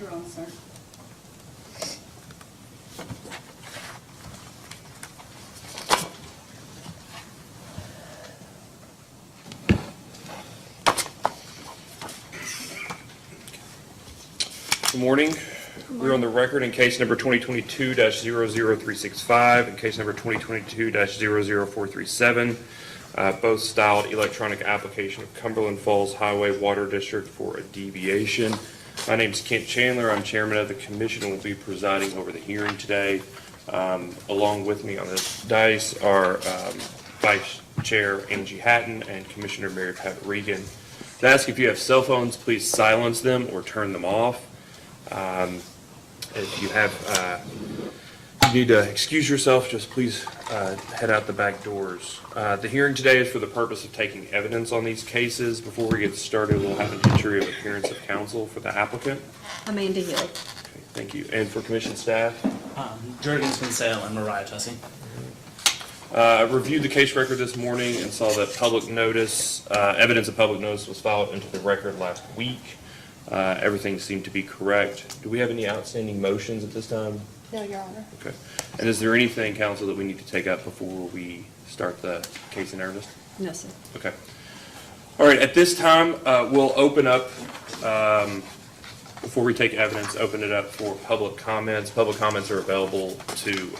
You're on, sir. Good morning. We're on the record in case number 2022-00365 and case number 2022-00437, both styled electronic application of Cumberland Falls Highway Water District for a deviation. My name is Kent Chandler. I'm chairman of the commission and will be presiding over the hearing today. Along with me on this dais are Vice Chair Angie Hatton and Commissioner Mary Pat Regan. To ask if you have cell phones, please silence them or turn them off. If you need to excuse yourself, just please head out the back doors. The hearing today is for the purpose of taking evidence on these cases. Before we get started, we'll have an entry of appearance of counsel for the applicant. Amanda Hill. Okay, thank you. And for commission staff? Jurgens Vincel and Mariah Tussey. I reviewed the case record this morning and saw that public notice, evidence of public notice was filed into the record last week. Everything seemed to be correct. Do we have any outstanding motions at this time? No, Your Honor. Okay. And is there anything, counsel, that we need to take up before we start the case in earnest? No, sir. Okay. All right, at this time, we'll open up, before we take evidence, open it up for public comments. Public comments are available to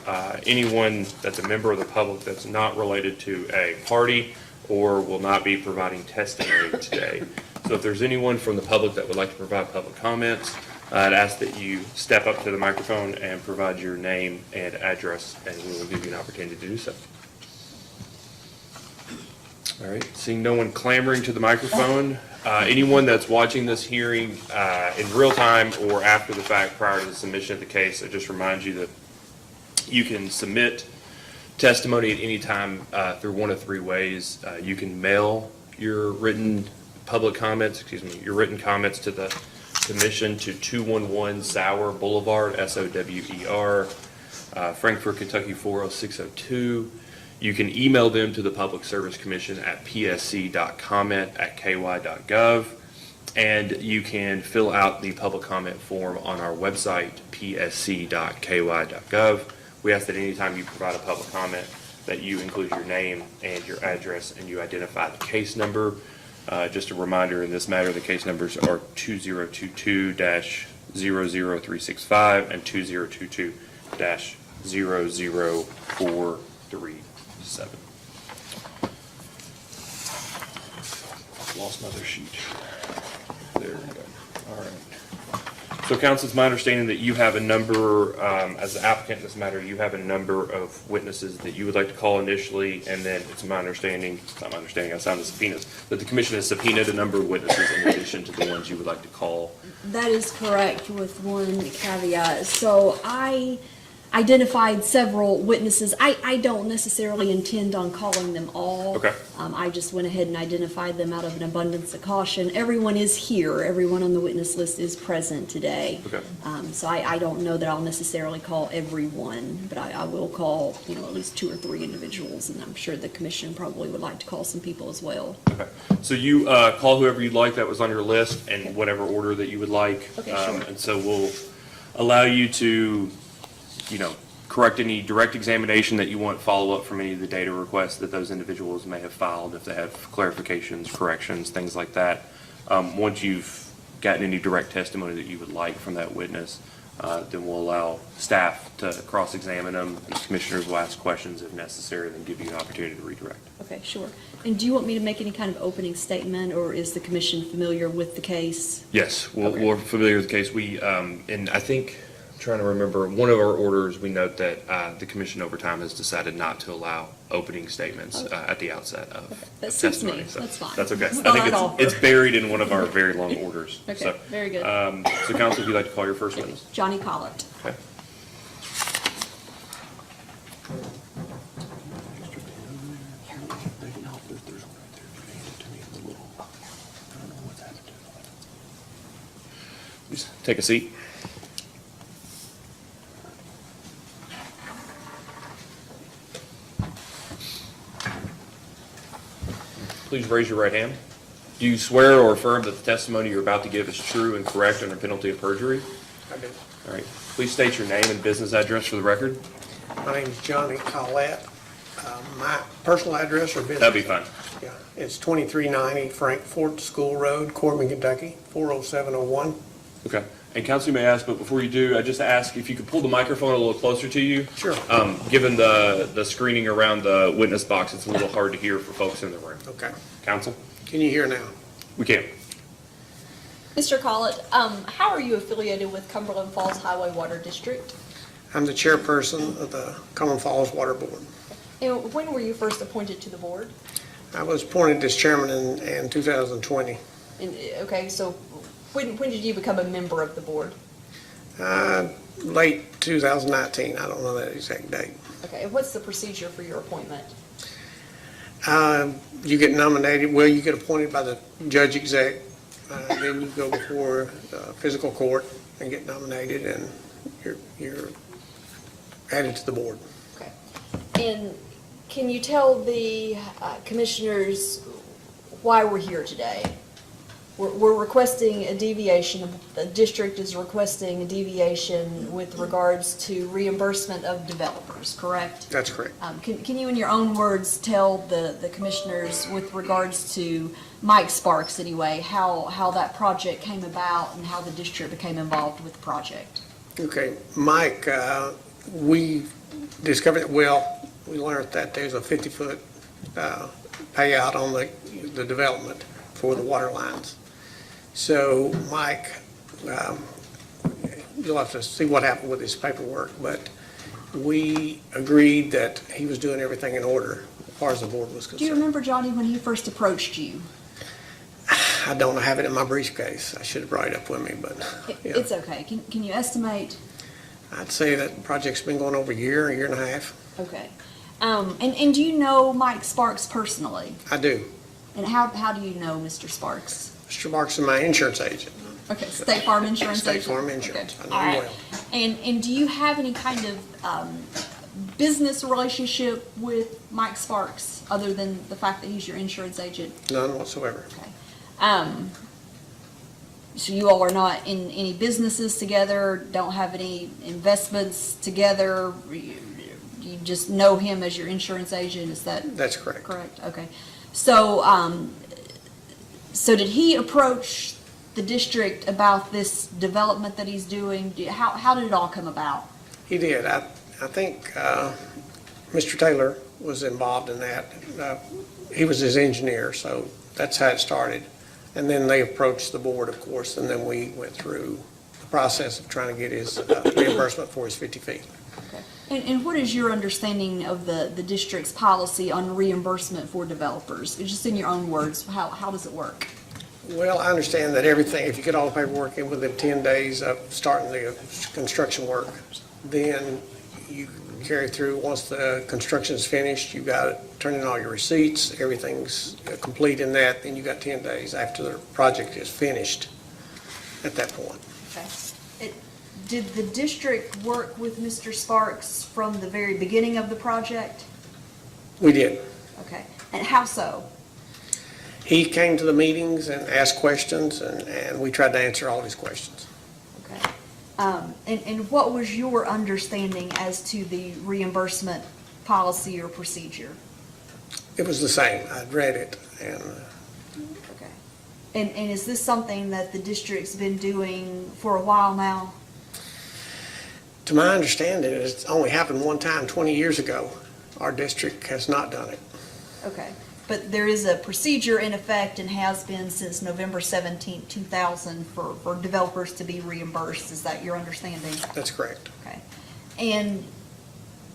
anyone that's a member of the public that's not related to a party or will not be providing testimony today. So if there's anyone from the public that would like to provide public comments, I'd ask that you step up to the microphone and provide your name and address, and we will give you an opportunity to do so. All right, seeing no one clamoring to the microphone, anyone that's watching this hearing in real time or after the fact prior to the submission of the case, I just remind you that you can submit testimony at any time through one of three ways. You can mail your written your written comments to the commission to 211 Sauer Boulevard, S-O-W-E-R, Frankfort, Kentucky 40602. You can email them to the Public Service Commission at psc.comment@ky.gov, and you can fill out the public comment form on our website, psc.ky.gov. We ask that anytime you provide a public comment that you include your name and your address and you identify the case number. Just a reminder, in this matter, the case numbers are 2022-00365 and 2022-00437. Lost my other sheet. There we go. All right. So, counsel, it's my understanding that you have a number, as the applicant in this matter, you have a number of witnesses that you would like to call initially, and then it's my understanding, I signed the subpoenas, that the commission has subpoenaed a number of witnesses in addition to the ones you would like to call. That is correct, with one caveat. So I identified several witnesses. I don't necessarily intend on calling them all. Okay. I just went ahead and identified them out of an abundance of caution. Everyone is here. Everyone on the witness list is present today. Okay. So I don't know that I'll necessarily call everyone, but I will call, at least 2 or 3 individuals, and I'm sure the commission probably would like to call some people as well. Okay. So you call whoever you'd like that was on your list in whatever order that you would like. Okay, sure. And so we'll allow you to correct any direct examination that you want, follow up from any of the data requests that those individuals may have filed, if they have clarifications, corrections, things like that. Once you've gotten any direct testimony that you would like from that witness, then we'll allow staff to cross-examine them, and commissioners will ask questions if necessary, then give you an opportunity to redirect. Okay, sure. And do you want me to make any kind of opening statement, or is the commission familiar with the case? Yes, Okay. we're familiar with the case. We, and I think, I'm trying to remember, one of our orders, we note that the commission over time has decided not to allow opening statements at the outset of That suits testimony. me. So That's fine. That's okay. It's I not think at all. it's buried in one of our very long orders. Okay, So, very good. So counsel, if you'd like to call your first witness. Johnny Collett. Okay. Please take a seat. Please raise your right hand. Do you swear or affirm that the testimony you're about to give is true and correct under penalty of perjury? I do. All right. Please state your name and business address for the record. My name's Johnny Collette. My personal address or business? That'd be fine. Yeah, it's 2390 Frankfort School Road, Corbin, Kentucky, 40701. Okay. And counsel, you may ask, but before you do, I just ask if you could pull the microphone a little closer to you. Sure. Given the screening around the witness box, it's a little hard to hear for folks in the room. Okay. Counsel? Can you hear now? We can. Mr. Collett, how are you affiliated with Cumberland Falls Highway Water District? I'm the chairperson of the Cumberland Falls Water Board. And when were you first appointed to the board? I was appointed as chairman in 2020. And, okay, so when did you become a member of the board? Late 2019, I don't know that exact date. Okay, and what's the procedure for your appointment? You get nominated, well, you get appointed by the judge exec, then you go before physical court and get nominated, and you're added to the board. Okay. And can you tell the commissioners why we're here today? We're requesting a deviation, the district is requesting a deviation with regards to reimbursement of developers, correct? That's correct. Can you, in your own words, tell the commissioners with regards to Mike Sparks anyway, how that project came about and how the district became involved with the project? Okay, Mike, we discovered, well, we learned that there's a 50-foot payout on the development for the water lines. So Mike, you'll have to see what happened with his paperwork, but we agreed that he was doing everything in order as far as the board was concerned. Do you remember, Johnny, when he first approached you? I don't have it in my briefcase. I should have brought it up with me, but yeah. It's okay. Can you estimate? I'd say that the project's been going over a year and a half. Okay. And do you know Mike Sparks personally? I do. And how do you know Mr. Sparks? Mr. Marks is my insurance agent. Okay, State Farm Insurance State agent? Farm Insurance. Okay. I know All him right. well. And do you have any kind of business relationship with Mike Sparks other than the fact that he's your insurance agent? None whatsoever. Okay. So you all are not in any businesses together, don't have any investments together? You just know him as your insurance agent, is that That's correct. correct? Okay. So, so did he approach the district about this development that he's doing? How did it all come about? He did. I think Mr. Taylor was involved in that. He was his engineer, so that's how it started. And then they approached the board, of course, and then we went through the process of trying to get his reimbursement for his 50 feet. Okay. And what is your understanding of the district's policy on reimbursement for developers? Just in your own words, how does it work? Well, I understand that everything, if you get all the paperwork in within 10 days of starting the construction work, then you carry through. Once the construction's finished, you've got to turn in all your receipts, everything's complete in that, then you've got 10 days after the project is finished at that point. Okay. Did the district work with Mr. Sparks from the very beginning of the project? We did. Okay. And how so? He came to the meetings and asked questions, and we tried to answer all of his questions. Okay. And what was your understanding as to the reimbursement policy or procedure? It was the same. I'd read it, and Okay. And is this something that the district's been doing for a while now? to my understanding, it's only happened one time 20 years ago. Our district has not done it. Okay. But there is a procedure in effect and has been since November 17, 2000 for developers to be reimbursed. Is that your understanding? That's correct. Okay. And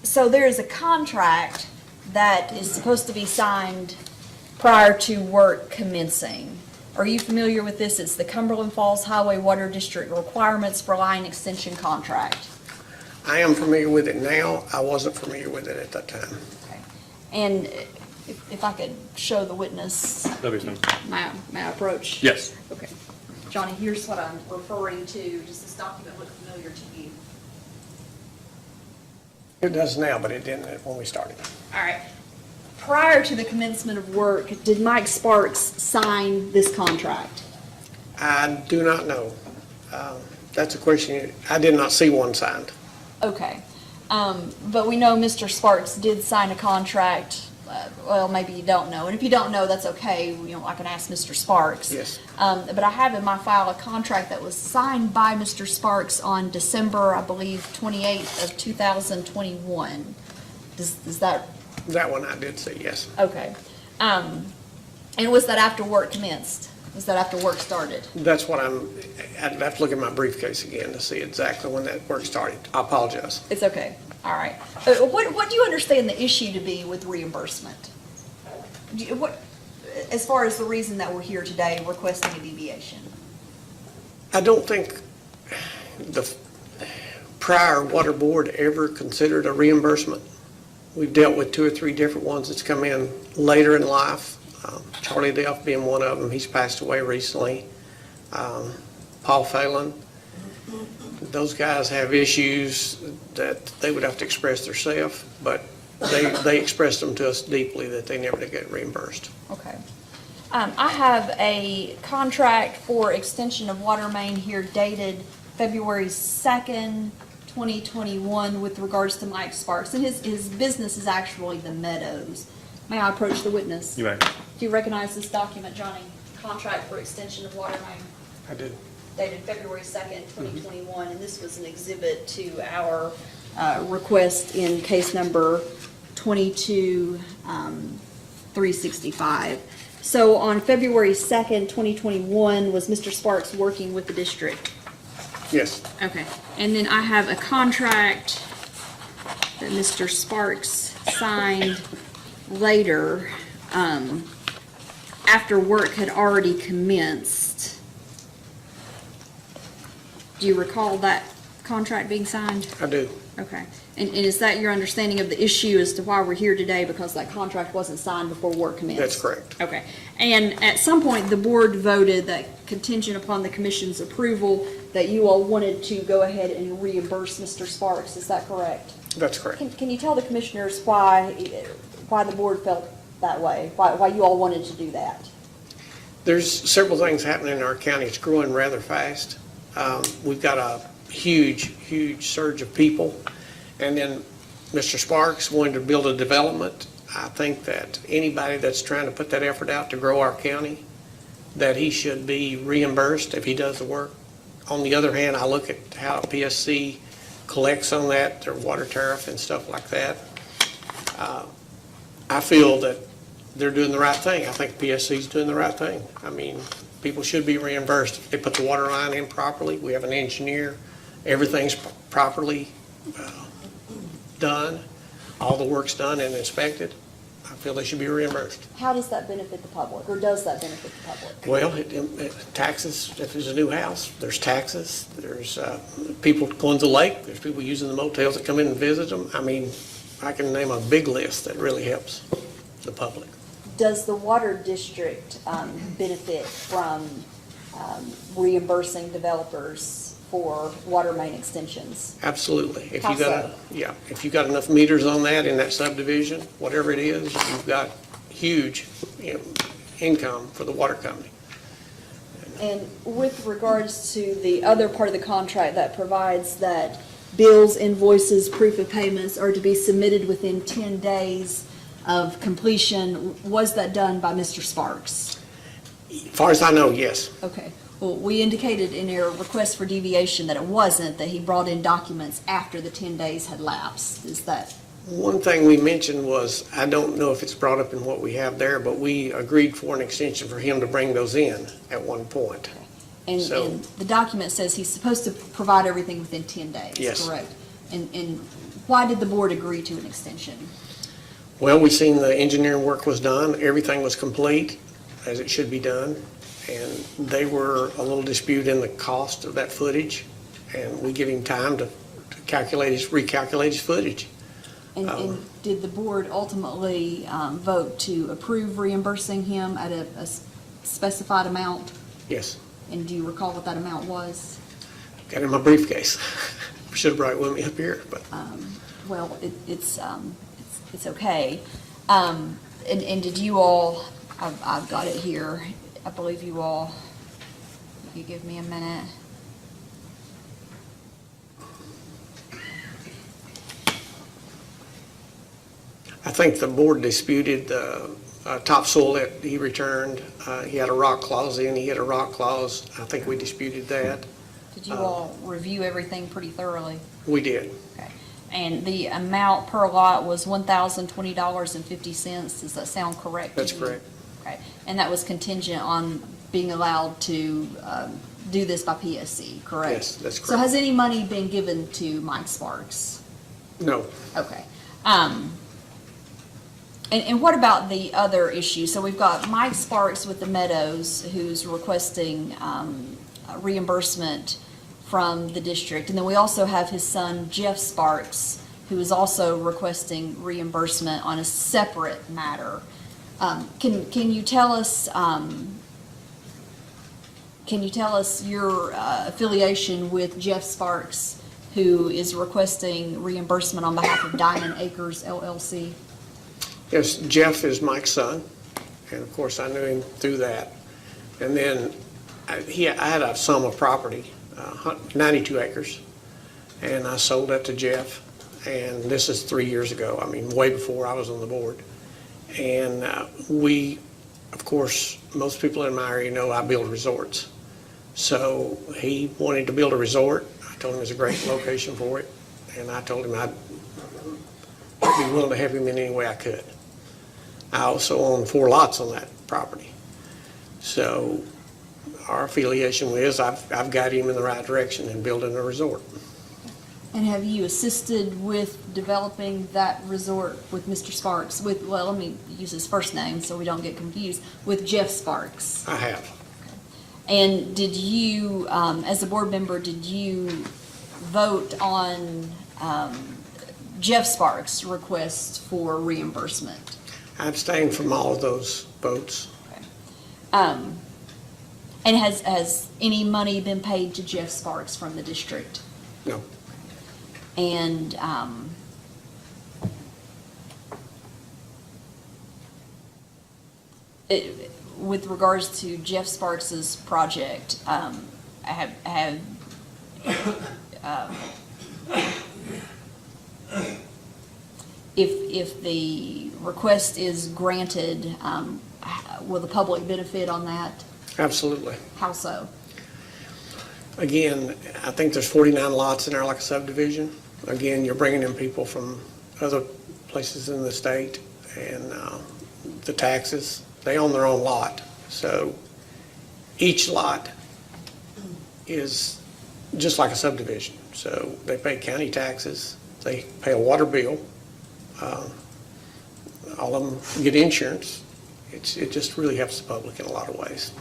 so there is a contract that is supposed to be signed prior to work commencing. Are you familiar with this? It's the Cumberland Falls Highway Water District Requirements for Line Extension Contract. I am familiar with it now. I wasn't familiar with it at that time. Okay. And if I could show the witness That'd be fine. my approach. Yes. Okay. Johnny, here's what I'm referring to. Does this document look familiar to you? It does now, but it didn't when we started. All right. Prior to the commencement of work, did Mike Sparks sign this contract? I do not know. That's a question, I did not see one signed. Okay. But we know Mr. Sparks did sign a contract, well, maybe you don't know, and if you don't know, that's okay, I can ask Mr. Sparks. Yes. But I have in my file a contract that was signed by Mr. Sparks on December, I believe, 28th of 2021. Does that, That one I did see, yes. okay. And was that after work commenced? Was that after work started? That's what I'd have to look at my briefcase again to see exactly when that work started. I apologize. It's okay, all right. What do you understand the issue to be with reimbursement? As far as the reason that we're here today requesting a deviation? I don't think the prior water board ever considered a reimbursement. We've dealt with 2 or 3 different ones that's come in later in life. Charlie Delph being one of them, he's passed away recently. Paul Phelan. Those guys have issues that they would have to express themselves, but they expressed them to us deeply that they never did get reimbursed. Okay. I have a contract for extension of water main here dated February 2nd, 2021 with regards to Mike Sparks, and his business is actually the Meadows. May I approach the witness? You may. Do you recognize this document, Johnny? Contract for extension of water main I do. dated February 2nd, 2021, and this was an exhibit to our request in case number 22-365. So on February 2nd, 2021, was Mr. Sparks working with the district? Yes. Okay. And then I have a contract that Mr. Sparks signed later, after work had already commenced. Do you recall that contract being signed? I do. Okay. And is that your understanding of the issue as to why we're here today, because that contract wasn't signed before work commenced? That's correct. Okay. And at some point, the board voted that contingent upon the commission's approval, that you all wanted to go ahead and reimburse Mr. Sparks. Is that correct? That's correct. Can you tell the commissioners why the board felt that way? Why you all wanted to do that? There's several things happening in our county. It's growing rather fast. We've got a huge surge of people. And then Mr. Sparks wanted to build a development. I think that anybody that's trying to put that effort out to grow our county, that he should be reimbursed if he does the work. On the other hand, I look at how PSC collects on that, their water tariff and stuff like that. I feel that they're doing the right thing. I think PSC's doing the right thing. I mean, people should be reimbursed. If they put the water line in properly, we have an engineer, everything's properly done, all the work's done and inspected, I feel they should be reimbursed. How does that benefit the public, or does that benefit the public? Well, taxes, if there's a new house, there's taxes, there's people going to the lake, there's people using the motels that come in and visit them. I mean, I can name a big list that really helps the public. Does the water district benefit from reimbursing developers for water main extensions? Absolutely. If How you got, so? yeah, if you got enough meters on that in that subdivision, whatever it is, you've got huge income for the water company. And with regards to the other part of the contract that provides that bills, invoices, proof of payments are to be submitted within 10 days of completion, was that done by Mr. Sparks? As far as I know, yes. Okay. Well, we indicated in your request for deviation that it wasn't, that he brought in documents after the 10 days had lapsed. Is that? One thing we mentioned was, I don't know if it's brought up in what we have there, but we agreed for an extension for him to bring those in at one point. And the document says he's supposed to provide everything within 10 days, Yes. correct? And why did the board agree to an extension? Well, we seen the engineering work was done, everything was complete as it should be done, and they were a little disputed in the cost of that footage, and we give him time to recalculate his footage. And did the board ultimately vote to approve reimbursing him at a specified amount? Yes, And do you recall what that amount was? got it in my briefcase. Should have brought it with me up here, but Well, it's okay. And did you all, I've got it here, I believe you all, if you give me a minute. I think the board disputed the topsoil that he returned. He had a rock clause in, he had a rock clause. I think we disputed that. Did you all review everything pretty thoroughly? We did. Okay. And the amount per lot was $1,020.50. Does that sound correct? to That's you? correct. Okay. And that was contingent on being allowed to do this by PSC, correct? Yes, that's So correct. has any money been given to Mike Sparks? No, Okay. And what about the other issue? So we've got Mike Sparks with the Meadows, who's requesting reimbursement from the district. And then we also have his son, Jeff Sparks, who is also requesting reimbursement on a separate matter. Can you tell us your affiliation with Jeff Sparks, who is requesting reimbursement on behalf of Diamond Acres LLC? yes, Jeff is Mike's son, and of course, I knew him through that. And then I had a sum of property, 92 acres, and I sold that to Jeff, and this is 3 years ago, I mean, way before I was on the board. And we, of course, most people in my area know I build resorts. So he wanted to build a resort. I told him it was a great location for it, and I told him I'd be willing to help him in any way I could. I also own 4 lots on that property. So our affiliation is I've got him in the right direction in building a resort. And have you assisted with developing that resort with Mr. Sparks, well, let me use his first name so we don't get confused, with Jeff Sparks? I have. And did you, as a board member, did you vote on Jeff Sparks' request for reimbursement? I abstained from all of those votes. And has any money been paid to Jeff Sparks from the district? No. And with regards to Jeff Sparks's project, if the request is granted, will the public benefit on that? Absolutely. How so? Again, I think there's 49 lots in there like a subdivision. Again, you're bringing in people from other places in the state, and the taxes, they own their own lot. So each lot is just like a subdivision. So they pay county taxes, they pay a water bill, all of them get insurance. It just really helps the public in a lot of ways.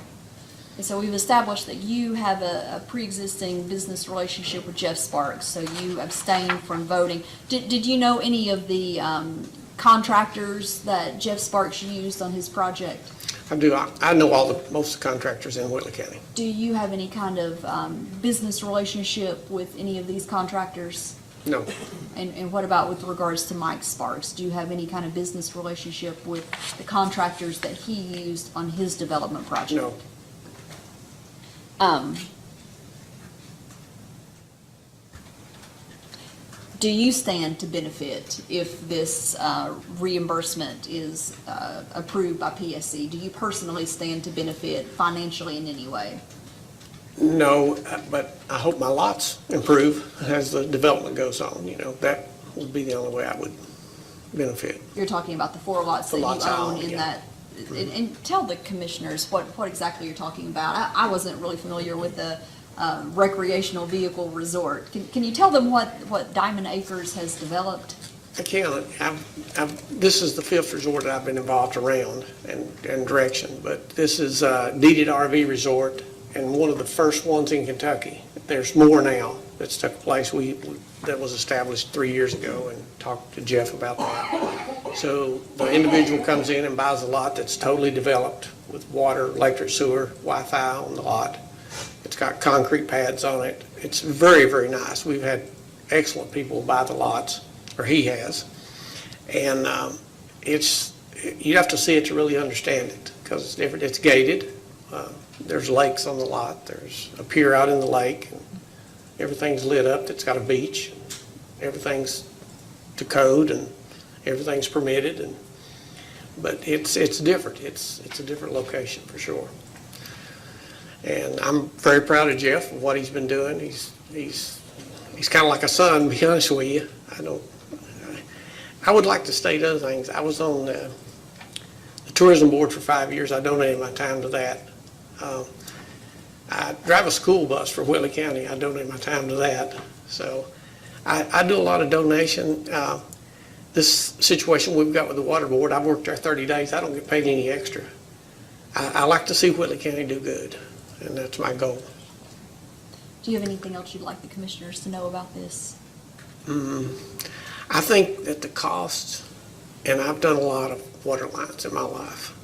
And so we've established that you have a pre-existing business relationship with Jeff Sparks, so you abstained from voting. Did you know any of the contractors that Jeff Sparks used on his project? I do. I know most of the contractors in Whitley County. Do you have any kind of business relationship with any of these contractors? No, And what about with regards to Mike Sparks? Do you have any kind of business relationship with the contractors that he used on his development project? no. Do you stand to benefit if this reimbursement is approved by PSC? Do you personally stand to benefit financially in any way? No, but I hope my lots improve as the development goes on. You know, that would be the only way I would benefit. You're talking about the 4 lots that you lots I own own, in yeah. that. And tell the commissioners what exactly you're talking about. I wasn't really familiar with the recreational vehicle resort. Can you tell them what Diamond Acres has developed? I can. This is the 5th resort that I've been involved around and direction, but this is a deeded RV resort and one of the first ones in Kentucky. There's more now that's took place. That was established 3 years ago, and talked to Jeff about that. So the individual comes in and buys a lot that's totally developed with water, electric, sewer, Wi-Fi on the lot. It's got concrete pads on it. It's very, very nice. We've had excellent people buy the lots, or he has. And you have to see it to really understand it, because it's different. It's gated. There's lakes on the lot. There's a pier out in the lake. Everything's lit up. It's got a beach. Everything's to code, and everything's permitted, but it's different. It's a different location for sure. And I'm very proud of Jeff of what he's been doing. He's kind of like a son, to be honest with you. I would like to state other things. I was on the tourism board for 5 years. I donated my time to that. I drive a school bus for Whitley County. I donate my time to that. So I do a lot of donation. This situation we've got with the water board, I've worked there 30 days. I don't get paid any extra. I like to see Whitley County do good, and that's my goal. Do you have anything else you'd like the commissioners to know about this? I think that the cost, and I've done a lot of water lines in my life,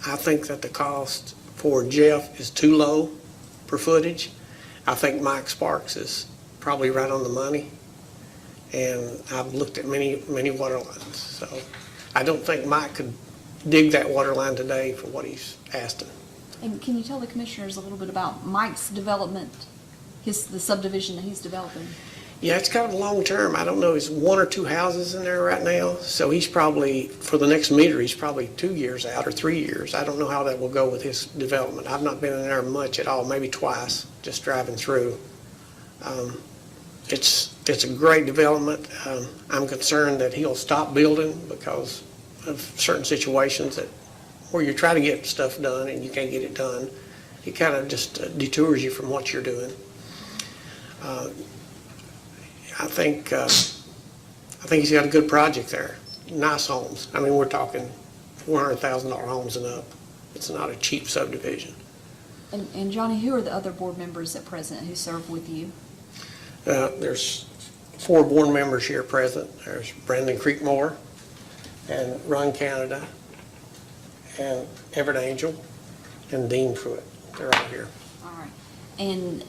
I think that the cost for Jeff is too low per footage. I think Mike Sparks is probably right on the money. And I've looked at many water lines. So I don't think Mike could dig that water line today for what he's asking. And can you tell the commissioners a little bit about Mike's development, the subdivision that he's developing? Yeah, it's kind of long-term. I don't know, it's 1 or 2 houses in there right now. So he's probably, for the next meter, he's probably 2 years out or 3 years. I don't know how that will go with his development. I've not been in there much at all, maybe twice, just driving through. It's a great development. I'm concerned that he'll stop building because of certain situations where you try to get stuff done and you can't get it done. It kind of just detours you from what you're doing. I think he's got a good project there. Nice homes. I mean, we're talking $400,000 homes and up. It's not a cheap subdivision. And Johnny, who are the other board members at present who serve with you? There's 4 board members here present. There's Brandon Creekmore and Ron Canada and Everett Angel and Dean Pruitt. They're all here. All right. And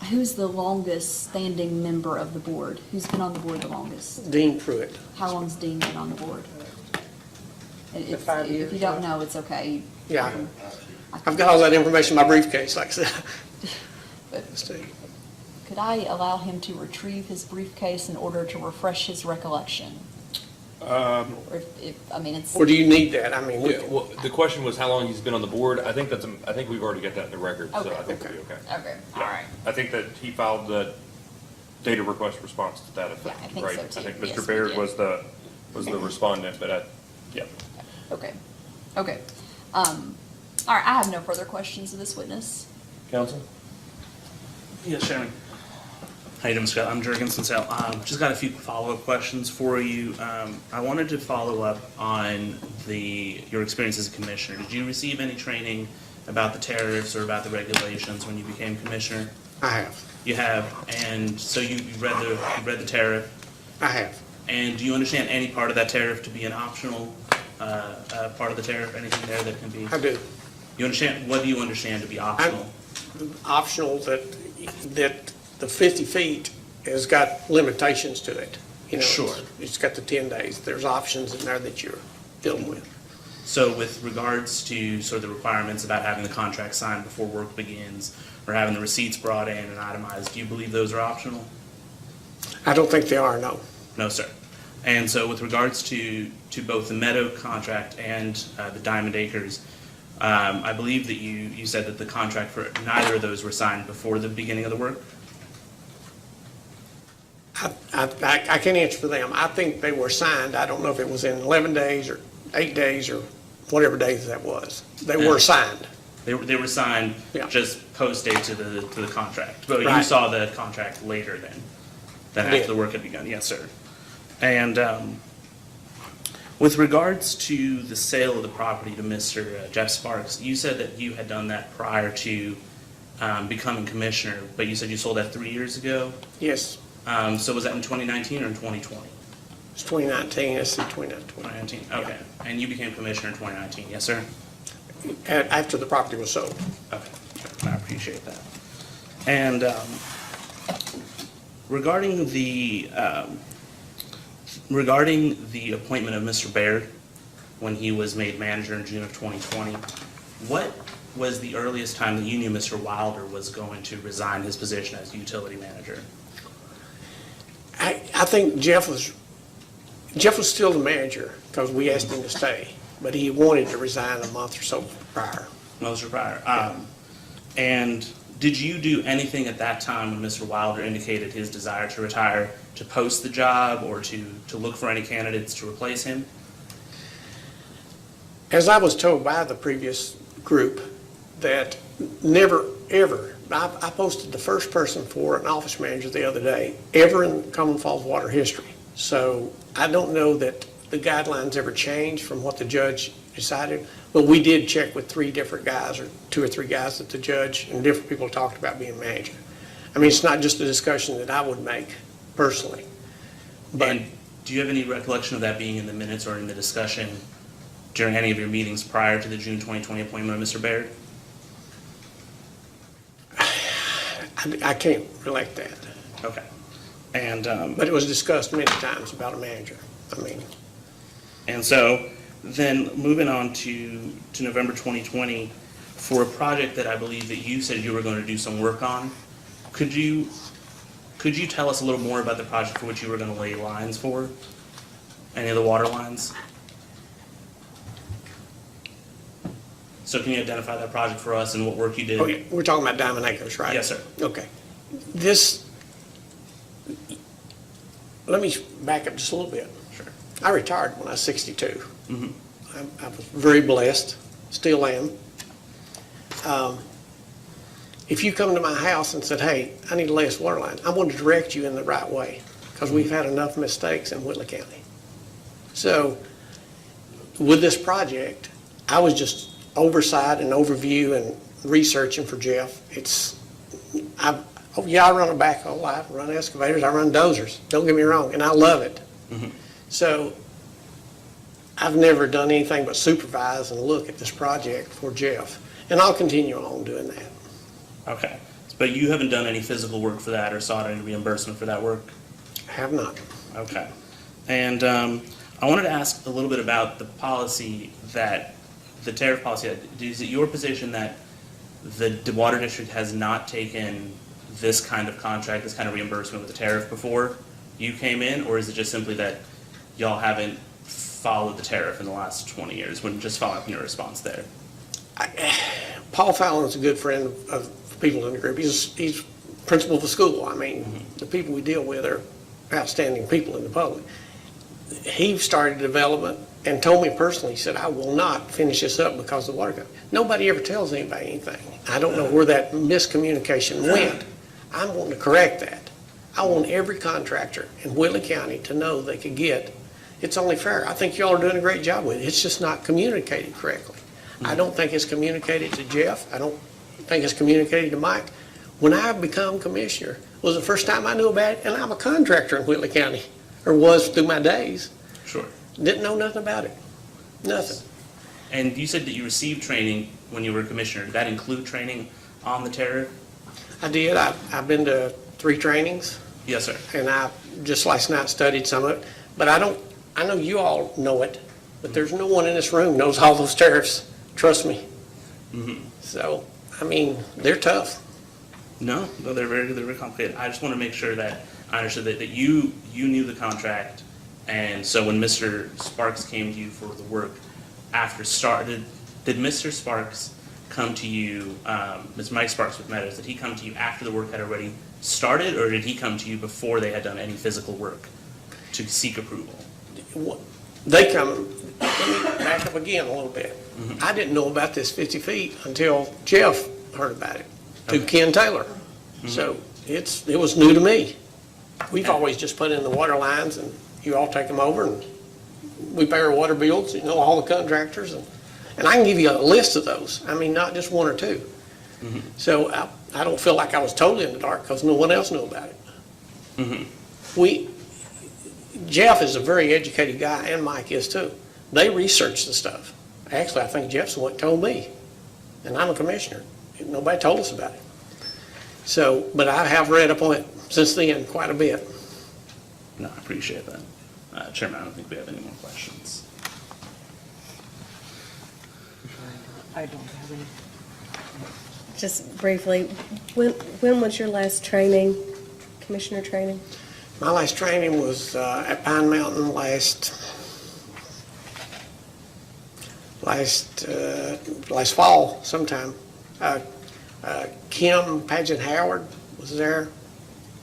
who's the longest standing member of the board? Who's been on the board the longest? Dean Pruitt. How long's Dean been on the board? If 5 years. you don't know, it's okay. Yeah. I've got all that information in my briefcase, like I said. Let's see. Could I allow him to retrieve his briefcase in order to refresh his recollection? Or it's. Or do you need that? I mean, Yeah, well, the question was how long he's been on the board. I think we've already got that in the record, so Okay. I think we'll be okay. Okay, all right. I think that he filed the data request response to that effect, Yeah, I think right? so, too. I think Yes, Mr. we Baird did. was the respondent, but yeah. Okay, okay. All right, I have no further questions of this witness. Counsel? Yes, Chairman. How you doing, Scott? I'm Jurgensen Sale. Just got a few follow-up questions for you. I wanted to follow up on your experience as a commissioner. Did you receive any training about the tariffs or about the regulations when you became commissioner? I have. You have, and so you read the tariff. I have. And do you understand any part of that tariff to be an optional part of the tariff? Anything there that can be? I do. You understand? What do you understand to be optional? Optional that the 50 feet has got limitations to it. You know, Sure. It's got the 10 days. There's options in there that you're dealing with. So with regards to sort of the requirements about having the contract signed before work begins, or having the receipts brought in and itemized, do you believe those are optional? I don't think they are, no. No, sir. And so with regards to both the Meadow contract and the Diamond Acres, I believe that you said that the contract for neither of those were signed before the beginning of the work? I can't answer for them. I think they were signed. I don't know if it was in 11 days or 8 days or whatever days that was. They were signed. They were signed Yeah. just post date to the contract, but you Right. saw the contract later than I after did. the work had begun. Yes, sir. And with regards to the sale of the property to Mr. Jeff Sparks, you said that you had done that prior to becoming commissioner, but you said you sold that 3 years ago. Yes, So was that in 2019 or in 2020? it's 2019, it's in 2019. 2019. Okay. And you became commissioner in 2019. Yes, sir. After the property was sold. Okay, I appreciate that. And regarding the appointment of Mr. Baird when he was made manager in June of 2020, what was the earliest time that you knew Mr. Wilder was going to resign his position as utility manager? I think Jeff was, Jeff was still the manager because we asked him to stay, but he wanted to resign a month or so prior. Mr. Pryor. And did you do anything at that time when Mr. Wilder indicated his desire to retire to post the job or to look for any candidates to replace him? As I was told by the previous group, that never, ever, I posted the first person for an office manager the other day, ever in Cumberland Falls water history. So I don't know that the guidelines ever changed from what the judge decided, but we did check with 3 different guys, or 2 or 3 guys that the judge and different people talked about being manager. I mean, it's not just a discussion that I would make personally. But And do you have any recollection of that being in the minutes or in the discussion during any of your meetings prior to the June 2020 appointment of Mr. Baird? I can't relate that. Okay. And, But it was discussed many times about a manager. I mean, and so then moving on to November 2020, for a project that I believe that you said you were going to do some work on, could you tell us a little more about the project for which you were going to lay lines for? Any of the water lines? So can you identify that project for us and what work you did? okay, we're talking about Diamond Acres, right? Yes, sir. Okay. Let me back up just a little bit. Sure. I retired when I was 62. Mm-hmm. I was very blessed, still am. If you come to my house and said, hey, I need to lay this water line, I'm going to direct you in the right way, because we've had enough mistakes in Whitley County. So with this project, I was just oversight and overview and researching for Jeff. I run a backhoe, I run excavators, I run dozers, don't get me wrong, and I love it. Mm-hmm. So I've never done anything but supervise and look at this project for Jeff, and I'll continue on doing that. Okay. But you haven't done any physical work for that or sought any reimbursement for that work? I have not. Okay. And I wanted to ask a little bit about the policy that, the tariff policy. Is it your position that the water district has not taken this kind of contract, this kind of reimbursement with the tariff before you came in? Or is it just simply that y'all haven't followed the tariff in the last 20 years? When just follow up on your response there. Paul Fallon's a good friend of people in the group. He's principal of the school. I mean, the people we deal with are outstanding people in the public. He started development and told me personally, he said, I will not finish this up because of the water company. Nobody ever tells anybody anything. I don't know where that miscommunication went. I'm wanting to correct that. I want every contractor in Whitley County to know they could get, it's only fair. I think y'all are doing a great job with it. It's just not communicated correctly. I don't think it's communicated to Jeff. I don't think it's communicated to Mike. When I become commissioner, was the first time I knew about it, and I'm a contractor in Whitley County, or was through my days. Sure. Didn't know nothing about it. Nothing. And you said that you received training when you were commissioner. Did that include training on the tariff? I did. I've been to 3 trainings, Yes, sir. and I just last night studied some of it. But I know you all know it, but there's no one in this room knows all those tariffs. Trust me. Mm-hmm. So, I mean, they're tough. No, they're very complicated. I just want to make sure that I understood that you knew the contract, and so when Mr. Sparks came to you for the work after did Mr. Sparks come to you, Mr. Mike Sparks with Meadows, did he come to you after the work had already started, or did he come to you before they had done any physical work to seek approval? They come, let me back up again a little bit. I didn't know about this 50 feet until Jeff heard about it, through Ken Taylor. So it was new to me. We've always just put in the water lines and you all take them over and we pay our water bills, you know, all the contractors. And I can give you a list of those. I mean, not just 1 or 2. So I don't feel like I was totally in the dark because no one else knew about it. Jeff is a very educated guy, and Mike is too. They research the stuff. Actually, I think Jeff's the one that told me, and I'm a commissioner. Nobody told us about it. So, but I have read up on it since then quite a bit. No, I appreciate that. Chairman, I don't think we have any more questions. I don't have any. Just briefly, when was your last training, commissioner training? My last training was at Pine Mountain last fall sometime. Kim Paget Howard was there.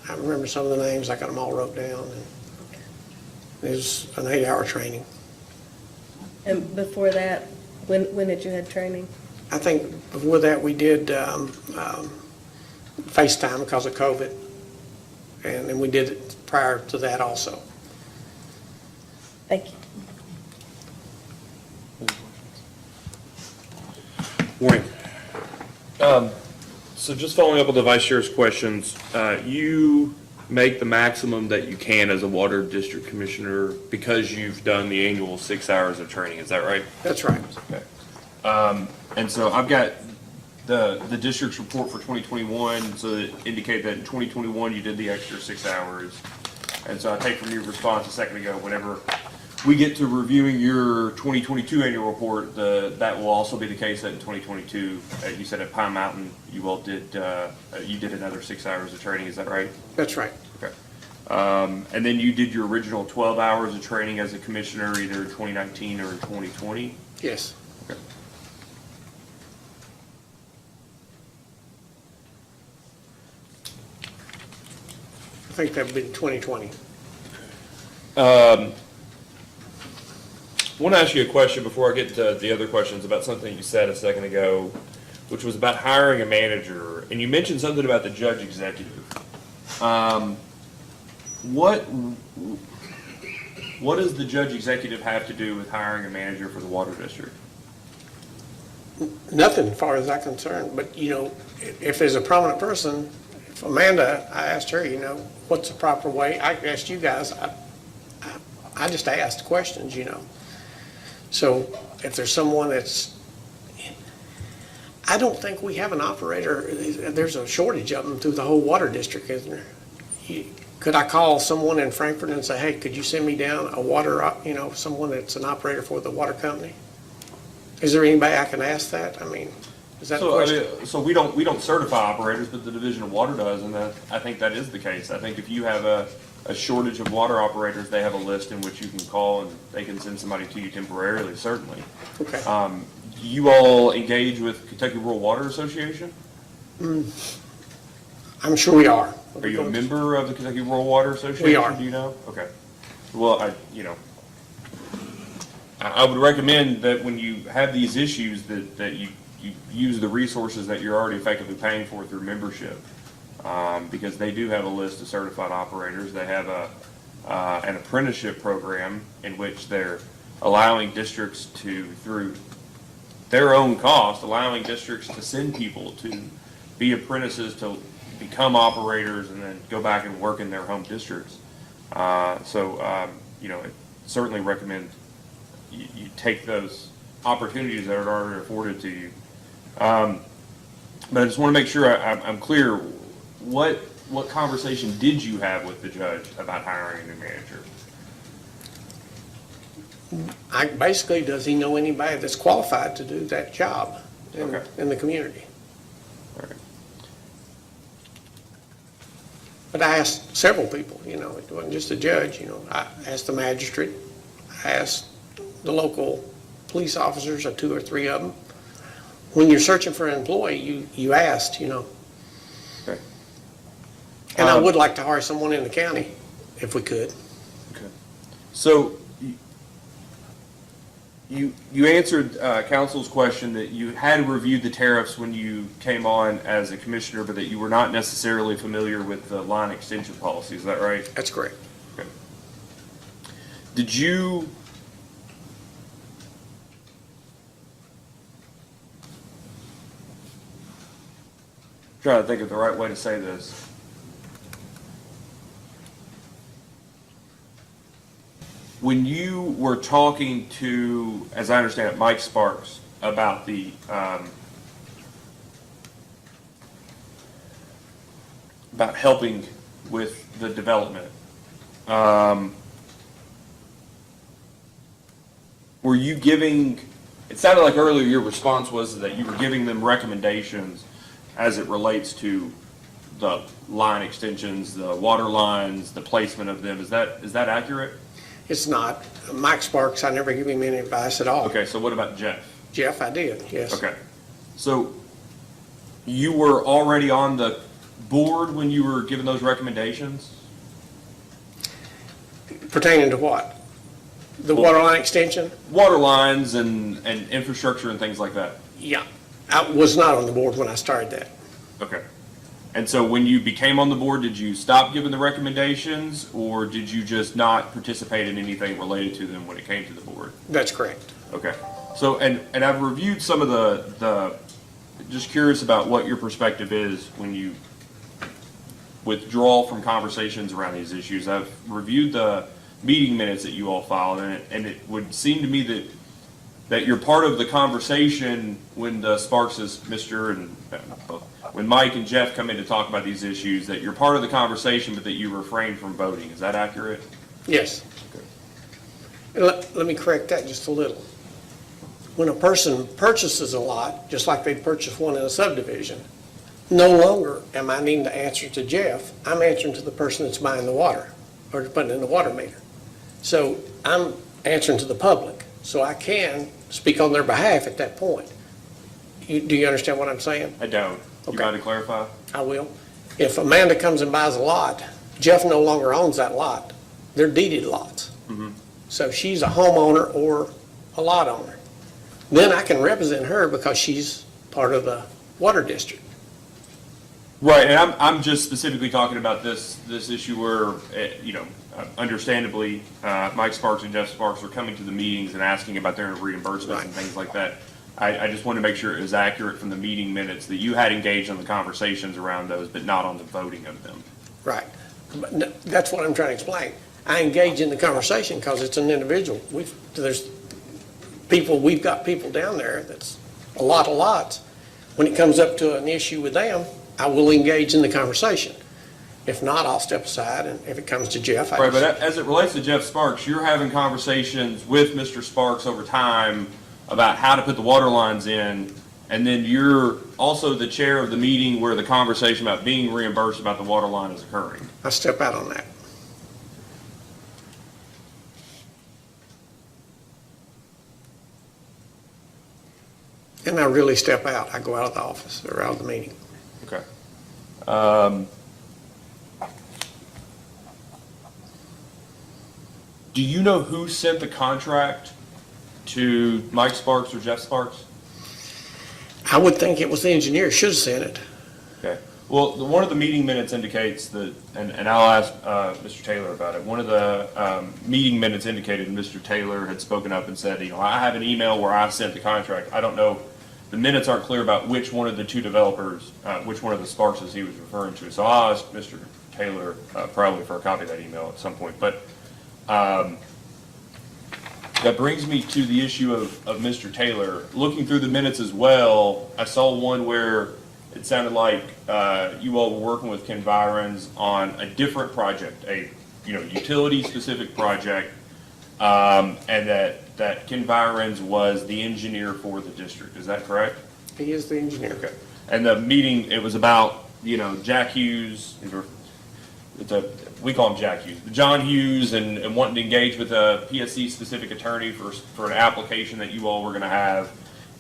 I remember some of the names. I got them all wrote down. It was an 8-hour training. And before that, when did you have training? I think before that we did FaceTime because of COVID, and then we did it prior to that also. Thank you. Morning. So just following up on the vice chair's questions, you make the maximum that you can as a water district commissioner because you've done the annual 6 hours of training, is that right? That's right. Okay. And so I've got the district's report for 2021, so that indicate that in 2021 you did the extra 6 hours. And so I take from your response a second ago, whenever we get to reviewing your 2022 annual report, that will also be the case that in 2022, you said at Pine Mountain, you all did, you did another 6 hours of training, is that right? That's right. Okay. And then you did your original 12 hours of training as a commissioner either in 2019 or in 2020? Yes. Okay. I think that would be 2020. I want to ask you a question before I get to the other questions about something you said a second ago, which was about hiring a manager. And you mentioned something about the judge executive. What does the judge executive have to do with hiring a manager for the water district? Nothing as far as I'm concerned, but if there's a prominent person, if Amanda, I asked her, what's the proper way? I asked you guys, I just asked questions, So if there's someone I don't think we have an operator, there's a shortage of them through the whole water district, isn't there? Could I call someone in Frankfurt and say, hey, could you send me down a water, someone that's an operator for the water company? Is there anybody I can ask that? I mean, is that the question? So we don't certify operators, but the Division of Water does, and I think that is the case. I think if you have a shortage of water operators, they have a list in which you can call and they can send somebody to you temporarily, certainly. Okay. Do you all engage with Kentucky Rural Water Association? I'm sure we are. Are you a member of the Kentucky Rural Water Association? We are. Do you know? Okay. Well, I would recommend that when you have these issues that you use the resources that you're already effectively paying for through membership, because they do have a list of certified operators. They have an apprenticeship program in which they're allowing districts to, through their own cost, allowing districts to send people to be apprentices to become operators and then go back and work in their home districts. I certainly recommend you take those opportunities that are already afforded to you. But I just want to make sure I'm clear. What conversation did you have with the judge about hiring a new manager? Basically, does he know anybody that's qualified to do that job Okay. in the community? All right. But I asked several people, it wasn't just the judge, I asked the magistrate, I asked the local police officers, or 2 or 3 of them. When you're searching for an employee, you asked, Okay. And I would like to hire someone in the county, if we could. Okay. So you answered council's question that you had reviewed the tariffs when you came on as a commissioner, but that you were not necessarily familiar with the line extension policy. Is that right? That's correct. Okay. Did you try to think of the right way to say this? When you were talking to, as I understand it, Mike Sparks about about helping with the development, were you giving, it sounded like earlier your response was that you were giving them recommendations as it relates to the line extensions, the water lines, the placement of them. Is that accurate? It's not. Mike Sparks, I never give him any advice at all. Okay, so what about Jeff? Jeff, I did, yes. Okay. So you were already on the board when you were given those recommendations? Pertaining to what? The water line extension? Water lines and infrastructure and things like that? Yeah. I was not on the board when I started that. Okay. And so when you became on the board, did you stop giving the recommendations, or did you just not participate in anything related to them when it came to the board? That's correct. Okay. So, and I've reviewed some of the, just curious about what your perspective is when you withdraw from conversations around these issues. I've reviewed the meeting minutes that you all filed, and it would seem to me that you're part of the conversation when the Sparks' when Mike and Jeff come in to talk about these issues, that you're part of the conversation, but that you refrain from voting. Is that accurate? Yes. And let me correct that just a little. When a person purchases a lot, just like they purchase one in a subdivision, no longer am I needing to answer to Jeff. I'm answering to the person that's buying the water or putting in the water meter. So I'm answering to the public, so I can speak on their behalf at that point. Do you understand what I'm saying? I don't. You Okay. mind to clarify? I will. If Amanda comes and buys a lot, Jeff no longer owns that lot. They're deeded lots. So she's a homeowner or a lot owner. Then I can represent her because she's part of the water district. Right, and I'm just specifically talking about this issue where, understandably, Mike Sparks and Jeff Sparks are coming to the meetings and asking about their reimbursements Right. and things like that. I just want to make sure it was accurate from the meeting minutes that you had engaged on the conversations around those, but not on the voting of them. Right. But that's what I'm trying to explain. I engage in the conversation because it's an individual. We've got people down there that's a lot of lots. When it comes up to an issue with them, I will engage in the conversation. If not, I'll step aside, and if it comes to Jeff, Right, but as it relates to Jeff Sparks, you're having conversations with Mr. Sparks over time about how to put the water lines in, and then you're also the chair of the meeting where the conversation about being reimbursed about the water line is occurring. I step out on that. And I really step out. I go out of the office or out of the meeting. Okay. Do you know who sent the contract to Mike Sparks or Jeff Sparks? I would think it was the engineer, should have sent it. Okay. Well, one of the meeting minutes indicates that, and I'll ask Mr. Taylor about it. One of the meeting minutes indicated Mr. Taylor had spoken up and said, I have an email where I sent the contract. I don't know, the minutes aren't clear about which one of the two developers, which one of the Sparkses he was referring to. So I'll ask Mr. Taylor probably for a copy of that email at some point. But that brings me to the issue of Mr. Taylor. Looking through the minutes as well, I saw one where it sounded like you all were working with Ken Virons on a different project, a utility-specific project, and that Ken Virons was the engineer for the district. Is that correct? He is the engineer. Okay. And the meeting, it was about Jack Hughes. We call him Jack Hughes, but John Hughes, and wanting to engage with a PSC-specific attorney for an application that you all were going to have,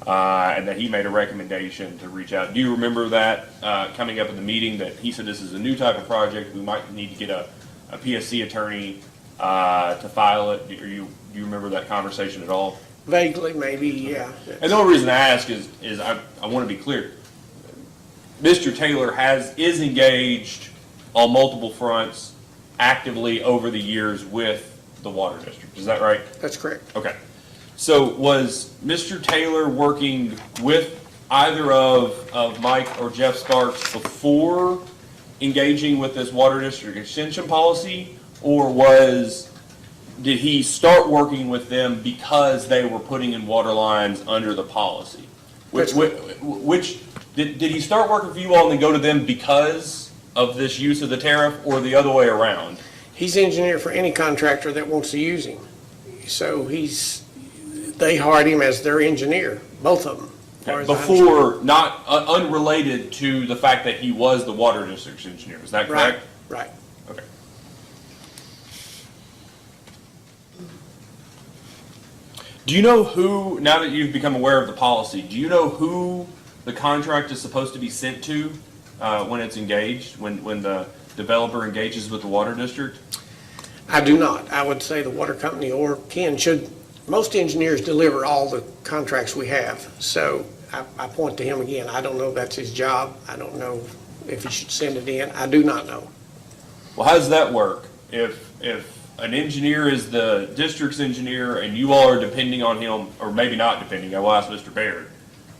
and that he made a recommendation to reach out. Do you remember that coming up in the meeting, that he said this is a new type of project, we might need to get a PSC attorney to file it? Do you remember that conversation at all? Vaguely, maybe, yeah. And the only reason I ask is I want to be clear. Mr. Taylor is engaged on multiple fronts actively over the years with the water district. Is that right? That's correct. Okay. So was Mr. Taylor working with either of Mike or Jeff Sparks before engaging with this water district extension policy, or did he start working with them because they were putting in water lines under the policy? Which did he start working for you all and then go to them because of this use of the tariff, or the other way around? He's the engineer for any contractor that wants to use him. So they hired him as their engineer, both of them. far as I understand. Before, not unrelated to the fact that he was the water district's engineer, is that Right, correct? right. Okay. Do you know who, now that you've become aware of the policy, do you know who the contract is supposed to be sent to when it's engaged, when the developer engages with the water district? I do not. I would say the water company or Ken should, most engineers deliver all the contracts we have. So I point to him again. I don't know if that's his job. I don't know if he should send it in. I do not know. Well, how does that work? If an engineer is the district's engineer and you all are depending on him, or maybe not depending, I will ask Mr. Baird,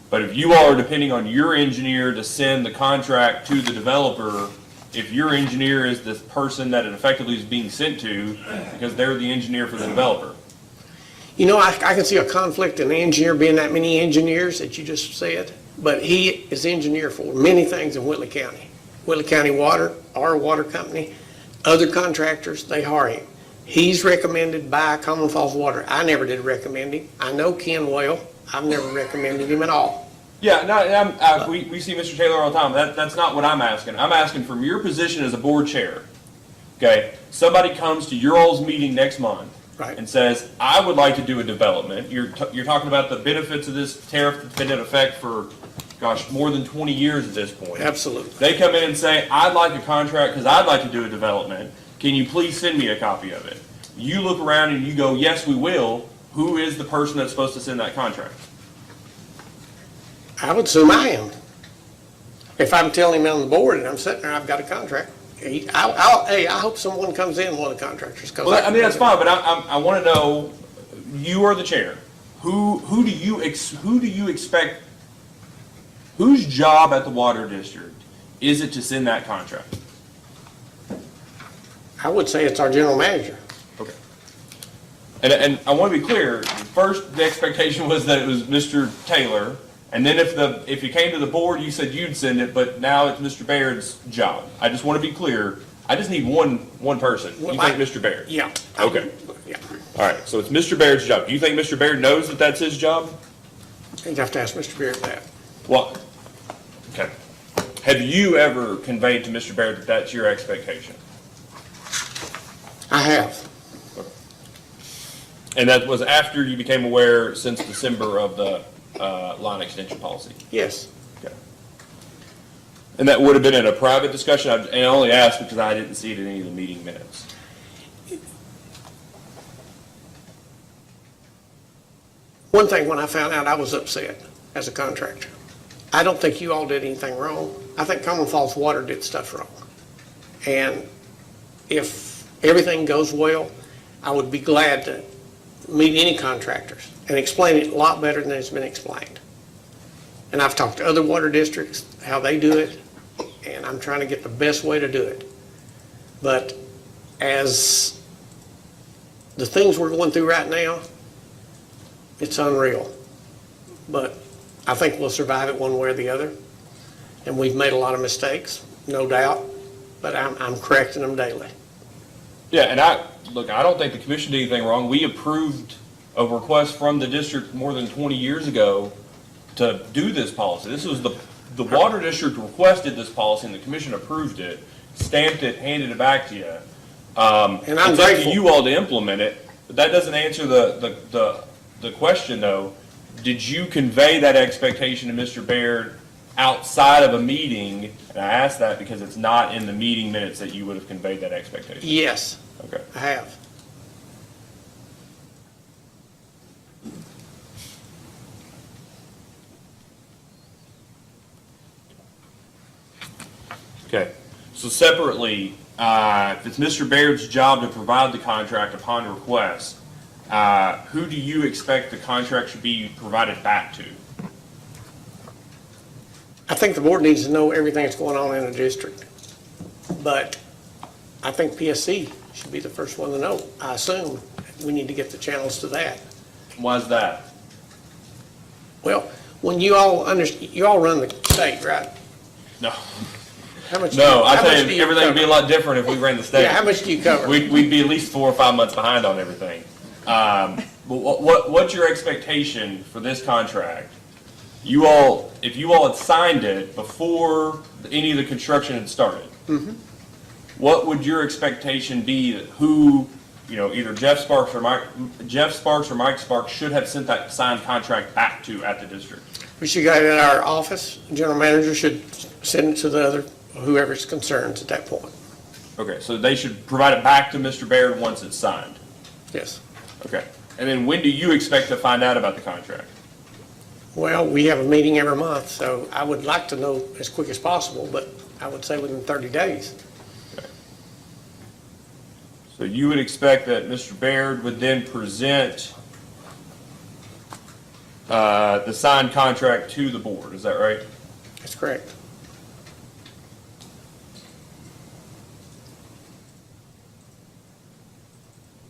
but if you all are depending on your engineer to send the contract to the developer, if your engineer is the person that it effectively is being sent to, because they're the engineer for the developer. You know, I can see a conflict in the engineer being that many engineers that you just said, but he is engineer for many things in Whitley County. Whitley County Water, our water company, other contractors, they hire him. He's recommended by Common Falls Water. I never did recommend him. I know Ken well. I've never recommended him at all. Yeah, no, we see Mr. Taylor all the time. That's not what I'm asking. I'm asking from your position as a board chair. Okay, somebody comes to your all's meeting next month. Right. And says, I would like to do a development. You're talking about the benefits of this tariff that's been in effect for, gosh, more than 20 years at this point. Absolutely. They come in and say, I'd like a contract because I'd like to do a development. Can you please send me a copy of it? You look around and you go, yes, we will. Who is the person that's supposed to send that contract? I would assume I am. If I'm telling him on the board and I'm sitting there, I've got a contract. Hey, I hope someone comes in, one of the contractors. Well, I mean, that's fine, but I want to know, you are the chair. Who do you expect, whose job at the water district is it to send that contract? I would say it's our general manager. Okay. And I want to be clear, first, the expectation was that it was Mr. Taylor, and then if you came to the board, you said you'd send it, but now it's Mr. Baird's job. I just want to be clear, I just need one person. You Well, think Mr. Baird? Yeah. Okay. Yeah. All right, so it's Mr. Baird's job. Do you think Mr. Baird knows that that's his job? You'd have to ask Mr. Beard that. What? Okay. Have you ever conveyed to Mr. Baird that that's your expectation? I have. And that was after you became aware since December of the line extension policy? Yes. Okay. And that would have been in a private discussion? And I only asked because I didn't see it in any of the meeting minutes. One thing, when I found out, I was upset as a contractor. I don't think you all did anything wrong. I think Common Falls Water did stuff wrong. And if everything goes well, I would be glad to meet any contractors and explain it a lot better than it's been explained. And I've talked to other water districts, how they do it, and I'm trying to get the best way to do it. But as the things we're going through right now, it's unreal. But I think we'll survive it one way or the other. And we've made a lot of mistakes, no doubt, but I'm correcting them daily. Yeah, and I don't think the commission did anything wrong. We approved a request from the district more than 20 years ago to do this policy. This was the water district requested this policy and the commission approved it, stamped it, handed it back to you. And I'm it's up to grateful. you all to implement it, but that doesn't answer the question though. Did you convey that expectation to Mr. Baird outside of a meeting? And I ask that because it's not in the meeting minutes that you would have conveyed that expectation. Yes, Okay. I have. Okay, so separately, if it's Mr. Baird's job to provide the contract upon request, who do you expect the contract should be provided back to? I think the board needs to know everything that's going on in the district. But I think PSC should be the first one to know. I assume we need to get the channels to that. Why is that? Well, when you all run the state, right? No. How much? No, I how tell much do you, everything would be a cover? lot different if we ran the state. Yeah, how much do you cover? We'd be at least 4 or 5 months behind on everything. But what's your expectation for this contract if you all had signed it before any of the construction had started, what would your expectation be that who, either Jeff Sparks or Mike Sparks should have sent that signed contract back to at the district? We should go in our office, general manager should send it to the other, whoever's concerned at that point. Okay, so they should provide it back to Mr. Baird once it's signed. Yes. Okay. And then when do you expect to find out about the contract? Well, we have a meeting every month, so I would like to know as quick as possible, but I would say within 30 days. So you would expect that Mr. Baird would then present the signed contract to the board, is that right? That's correct.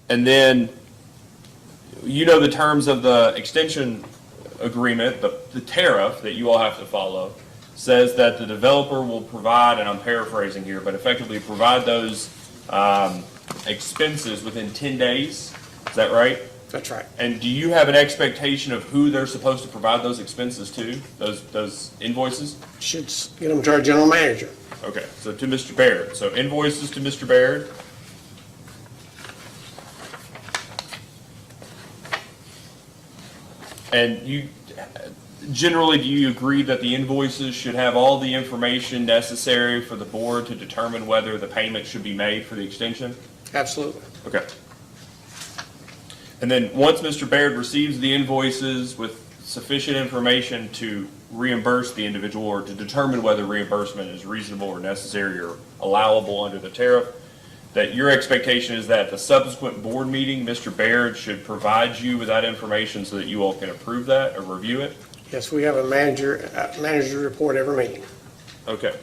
And then, the terms of the extension agreement, the tariff that you all have to follow, says that the developer will provide, and I'm paraphrasing here, but effectively provide those expenses within 10 days. Is that right? That's right. And do you have an expectation of who they're supposed to provide those expenses to, those invoices? Should get them to our general manager. Okay, so to Mr. Baird. So invoices to Mr. Baird. And generally, do you agree that the invoices should have all the information necessary for the board to determine whether the payment should be made for the extension? Absolutely. Okay. And then once Mr. Baird receives the invoices with sufficient information to reimburse the individual or to determine whether reimbursement is reasonable or necessary or allowable under the tariff, that your expectation is that at the subsequent board meeting, Mr. Baird should provide you with that information so that you all can approve that or review it? Yes, we have a manager report every meeting. Okay.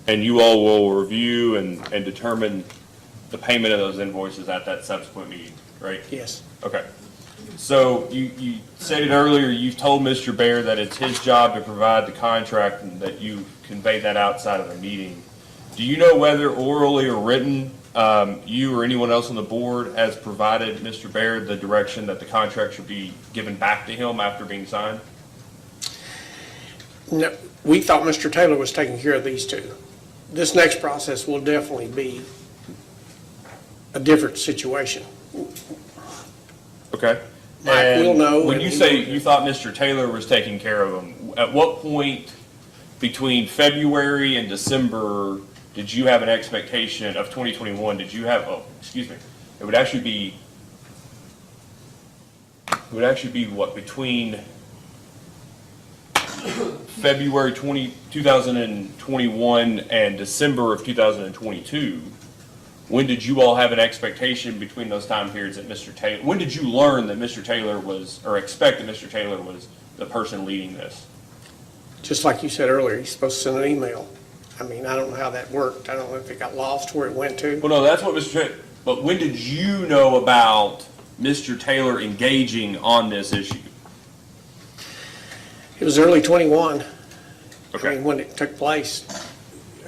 And you all will review and determine the payment of those invoices at that subsequent meeting, right? Yes. Okay. So you stated earlier, you've told Mr. Baird that it's his job to provide the contract and that you conveyed that outside of the meeting. Do you know whether orally or written, you or anyone else on the board has provided Mr. Baird the direction that the contract should be given back to him after being signed? No, we thought Mr. Taylor was taking care of these two. This next process will definitely be a different situation. Okay. Mike will know. When and you he say will- you thought Mr. Taylor was taking care of them, at what point between February and December did you have an expectation of 2021? Did you have, it would actually be what, between February 2021 and December of 2022, when did you all have an expectation between those time periods that Mr. Taylor, when did you learn that Mr. Taylor was, or expect that Mr. Taylor was the person leading this? Just like you said earlier, he's supposed to send an email. I mean, I don't know how that worked. I don't know if it got lost where it went to. Well, no, that's what Mr. Taylor, but when did you know about Mr. Taylor engaging on this issue? It was early 21. I Okay. mean, when it took place.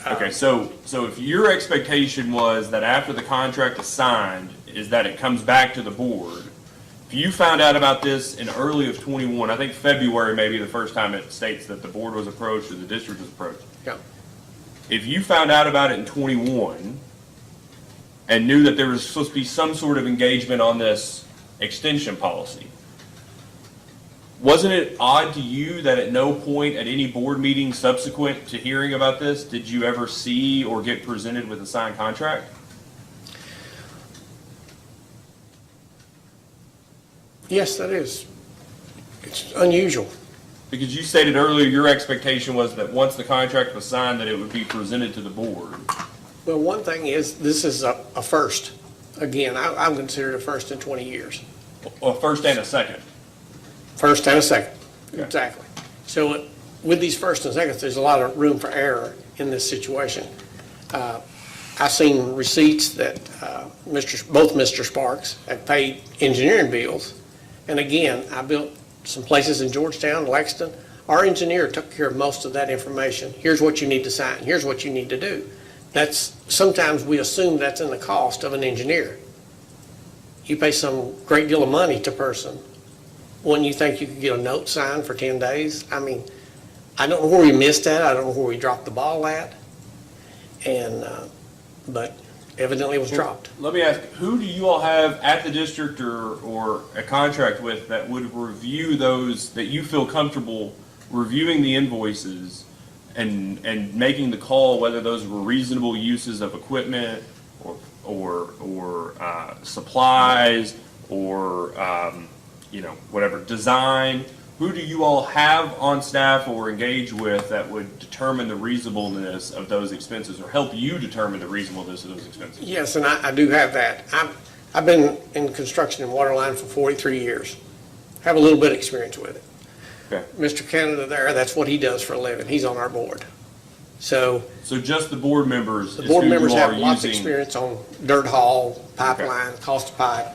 Okay, so if your expectation was that after the contract is signed, is that it comes back to the board, if you found out about this in early of 21, I think February may be the first time it states that the board was approached or the district was approached. Yeah. If you found out about it in 21 and knew that there was supposed to be some sort of engagement on this extension policy, wasn't it odd to you that at no point at any board meeting subsequent to hearing about this did you ever see or get presented with a signed contract? Yes, that is. It's unusual. Because you stated earlier your expectation was that once the contract was signed that it would be presented to the board. Well, one thing is, this is a first. Again, I'm considered a first in 20 years. A first and a second. First and a second. Okay. Exactly. So with these first and seconds, there's a lot of room for error in this situation. I've seen receipts that both Mr. Sparks have paid engineering bills. And again, I built some places in Georgetown, Lexington. Our engineer took care of most of that information. Here's what you need to sign. Here's what you need to do. sometimes we assume that's in the cost of an engineer. You pay some great deal of money to a person, wouldn't you think you could get a note signed for 10 days? I mean, I don't know where we missed at, I don't know where we dropped the ball at, but evidently it was dropped. Let me ask, who do you all have at the district or a contract with that would review those, that you feel comfortable reviewing the invoices and making the call whether those were reasonable uses of equipment or supplies or, whatever, design? Who do you all have on staff or engage with that would determine the reasonableness of those expenses or help you determine the reasonableness of those expenses? Yes, and I do have that. I've been in construction and water line for 43 years. Have a little bit of experience with it. Okay. Mr. Canada there, that's what he does for a living. He's on our board. So just the board members the is board who members you are have lots of using. experience on dirt haul, pipeline, cost of pipe.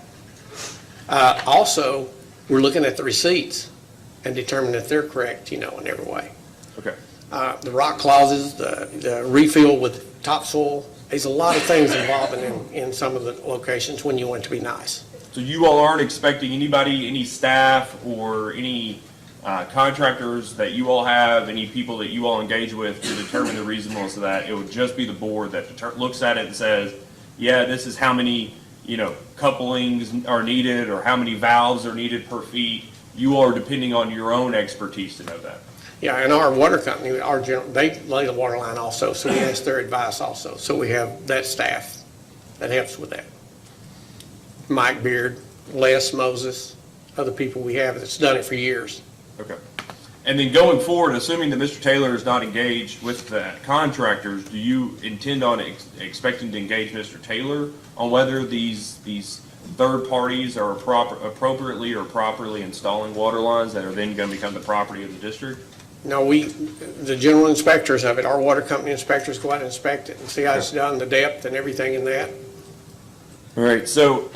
Also, we're looking at the receipts and determining if they're correct, in every way. Okay. The rock clauses, the refill with topsoil, there's a lot of things involving in some of the locations when you want it to be nice. So you all aren't expecting anybody, any staff or any contractors that you all have, any people that you all engage with to determine the reasonableness of that? It would just be the board that looks at it and says, yeah, this is how many, couplings are needed or how many valves are needed per feet. You are depending on your own expertise to know that. Yeah, and our water company, they lay the water line also, so we ask their advice also. So we have that staff that helps with that. Mike Beard, Les Moses, other people we have that's done it for years. Okay. And then going forward, assuming that Mr. Taylor is not engaged with the contractors, do you intend on expecting to engage Mr. Taylor on whether these third parties are appropriately or properly installing water lines that are then going to become the property of the district? No, the general inspectors of it, our water company inspectors go out and inspect it and see how it's done, the depth and everything in that. All right, so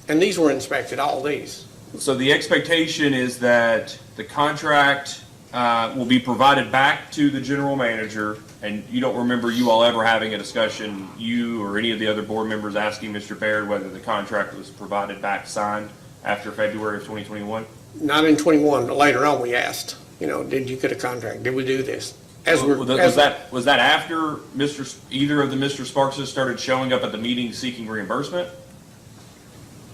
And these were inspected, all these. so the expectation is that the contract will be provided back to the general manager, and you don't remember you all ever having a discussion, you or any of the other board members asking Mr. Baird whether the contract was provided back signed after February of 2021? Not in 21, but later on we asked, did you get a contract? Did we do this? Was that after either of the Mr. Sparkses started showing up at the meeting seeking reimbursement?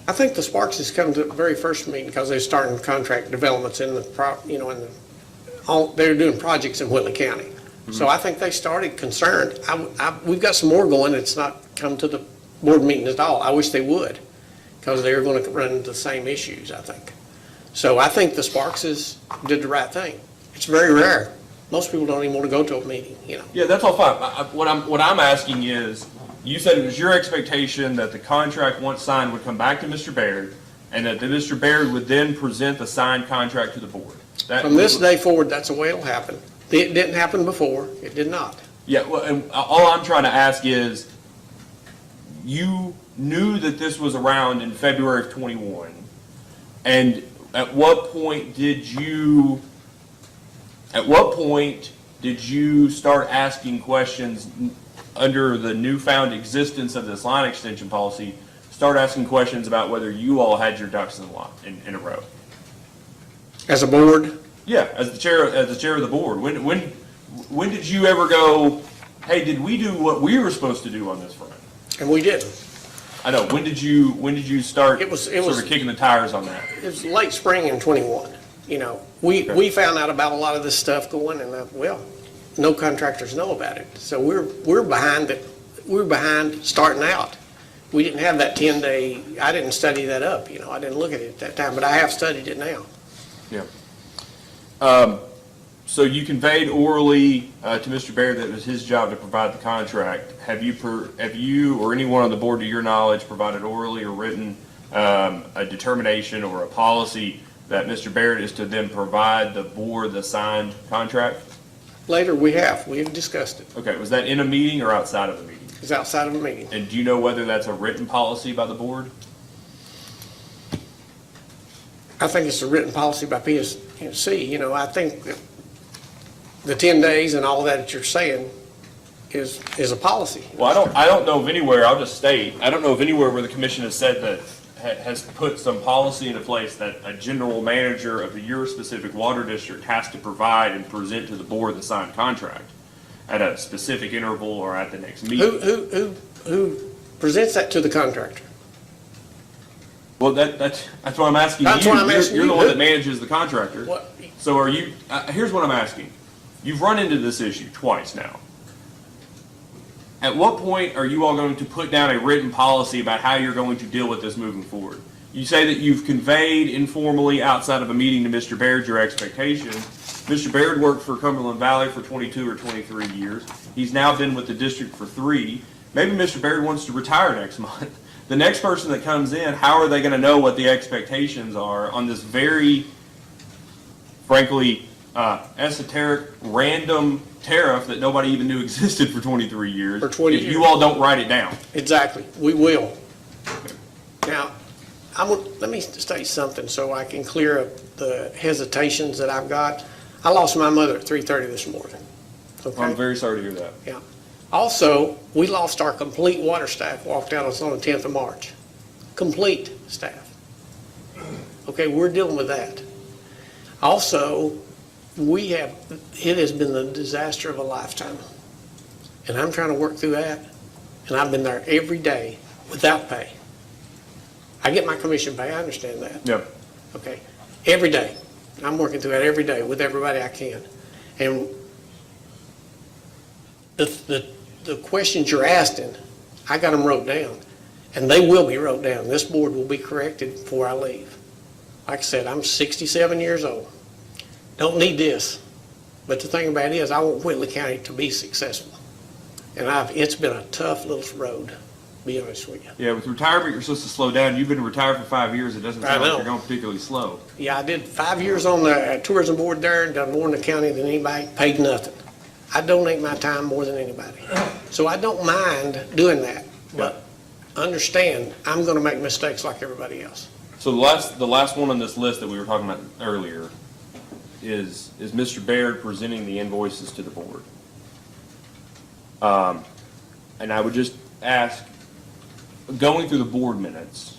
I think the Sparkses come to the very first meeting because they're starting contract developments in they're doing projects in Whitley County. So I think they started concerned. We've got some more going. It's not come to the board meeting at all. I wish they would, because they're going to run into the same issues, I think. So I think the Sparkses did the right thing. It's very rare. Most people don't even want to go to a meeting, Yeah, that's all fine. What I'm asking is, you said it was your expectation that the contract, once signed, would come back to Mr. Baird, and that Mr. Baird would then present the signed contract to the board. From this day forward, that's the way it'll happen. It didn't happen before. It did not. Yeah, well, and all I'm trying to ask is, you knew that this was around in February of 21, and at what point did you start asking questions under the newfound existence of this line extension policy, start asking questions about whether you all had your ducks in a row? As a board, Yeah, as the chair of the board, when did you ever go, hey, did we do what we were supposed to do on this front? and we didn't. I know, when did you start It was- sort of kicking the tires on that? It was late spring in 21. We found out about a lot of this stuff going, and no contractors know about it. So we're behind starting out. We didn't have that 10-day. I didn't study that up. I didn't look at it at that time, but I have studied it now. Yeah. So you conveyed orally to Mr. Baird that it was his job to provide the contract. Have you or anyone on the board, to your knowledge, provided orally or written a determination or a policy that Mr. Baird is to then provide the board the signed contract? Later, we have discussed it. Okay, was that in a meeting or outside of a meeting? It's outside of a meeting. And do you know whether that's a written policy by the board? I think it's a written policy by PSC. I think that the 10 days and all that you're saying is a policy. Well, I don't know of anywhere, I'll just state, I don't know of anywhere where the commission has said that, has put some policy into place that a general manager of your specific water district has to provide and present to the board the signed contract at a specific interval or at the next meeting. Who presents that to the contractor? Well, that's what I'm asking you. That's what I'm asking You're you. the one that manages the contractor. What? So are you, here's what I'm asking. You've run into this issue twice now. At what point are you all going to put down a written policy about how you're going to deal with this moving forward? You say that you've conveyed informally outside of a meeting to Mr. Baird your expectation. Mr. Baird worked for Cumberland Valley for 22 or 23 years. He's now been with the district for 3. Maybe Mr. Baird wants to retire next month. The next person that comes in, how are they going to know what the expectations are on this very, frankly, esoteric, random tariff that nobody even knew existed for 23 years? For 20 if years. you all don't write it down. Exactly, we will. Now, let me state something so I can clear up the hesitations that I've got. I lost my mother at 3:30 this morning. Okay? I'm very sorry to hear that. Yeah. Also, we lost our complete water staff, walked out on us on the 10th of March. Complete staff. Okay, we're dealing with that. Also, it has been the disaster of a lifetime. And I'm trying to work through that, and I've been there every day without pay. I get my commission pay, I understand that. Yep. Okay, every day. I'm working through that every day with everybody I can. And the questions you're asking, I got them wrote down, and they will be wrote down. This board will be corrected before I leave. Like I said, I'm 67 years old. Don't need this. But the thing about it is, I want Whitley County to be successful. And it's been a tough little road, to be honest with you. Yeah, with retirement, you're supposed to slow down. You've been retired for 5 years. It doesn't sound I like know. you're going particularly slow. Yeah, I did 5 years on the tourism board there, and done more in the county than anybody, paid nothing. I donate my time more than anybody. So I don't mind doing that, but understand, I'm gonna make mistakes like everybody else. So the last one on this list that we were talking about earlier is Mr. Baird presenting the invoices to the board. And I would just ask, going through the board minutes,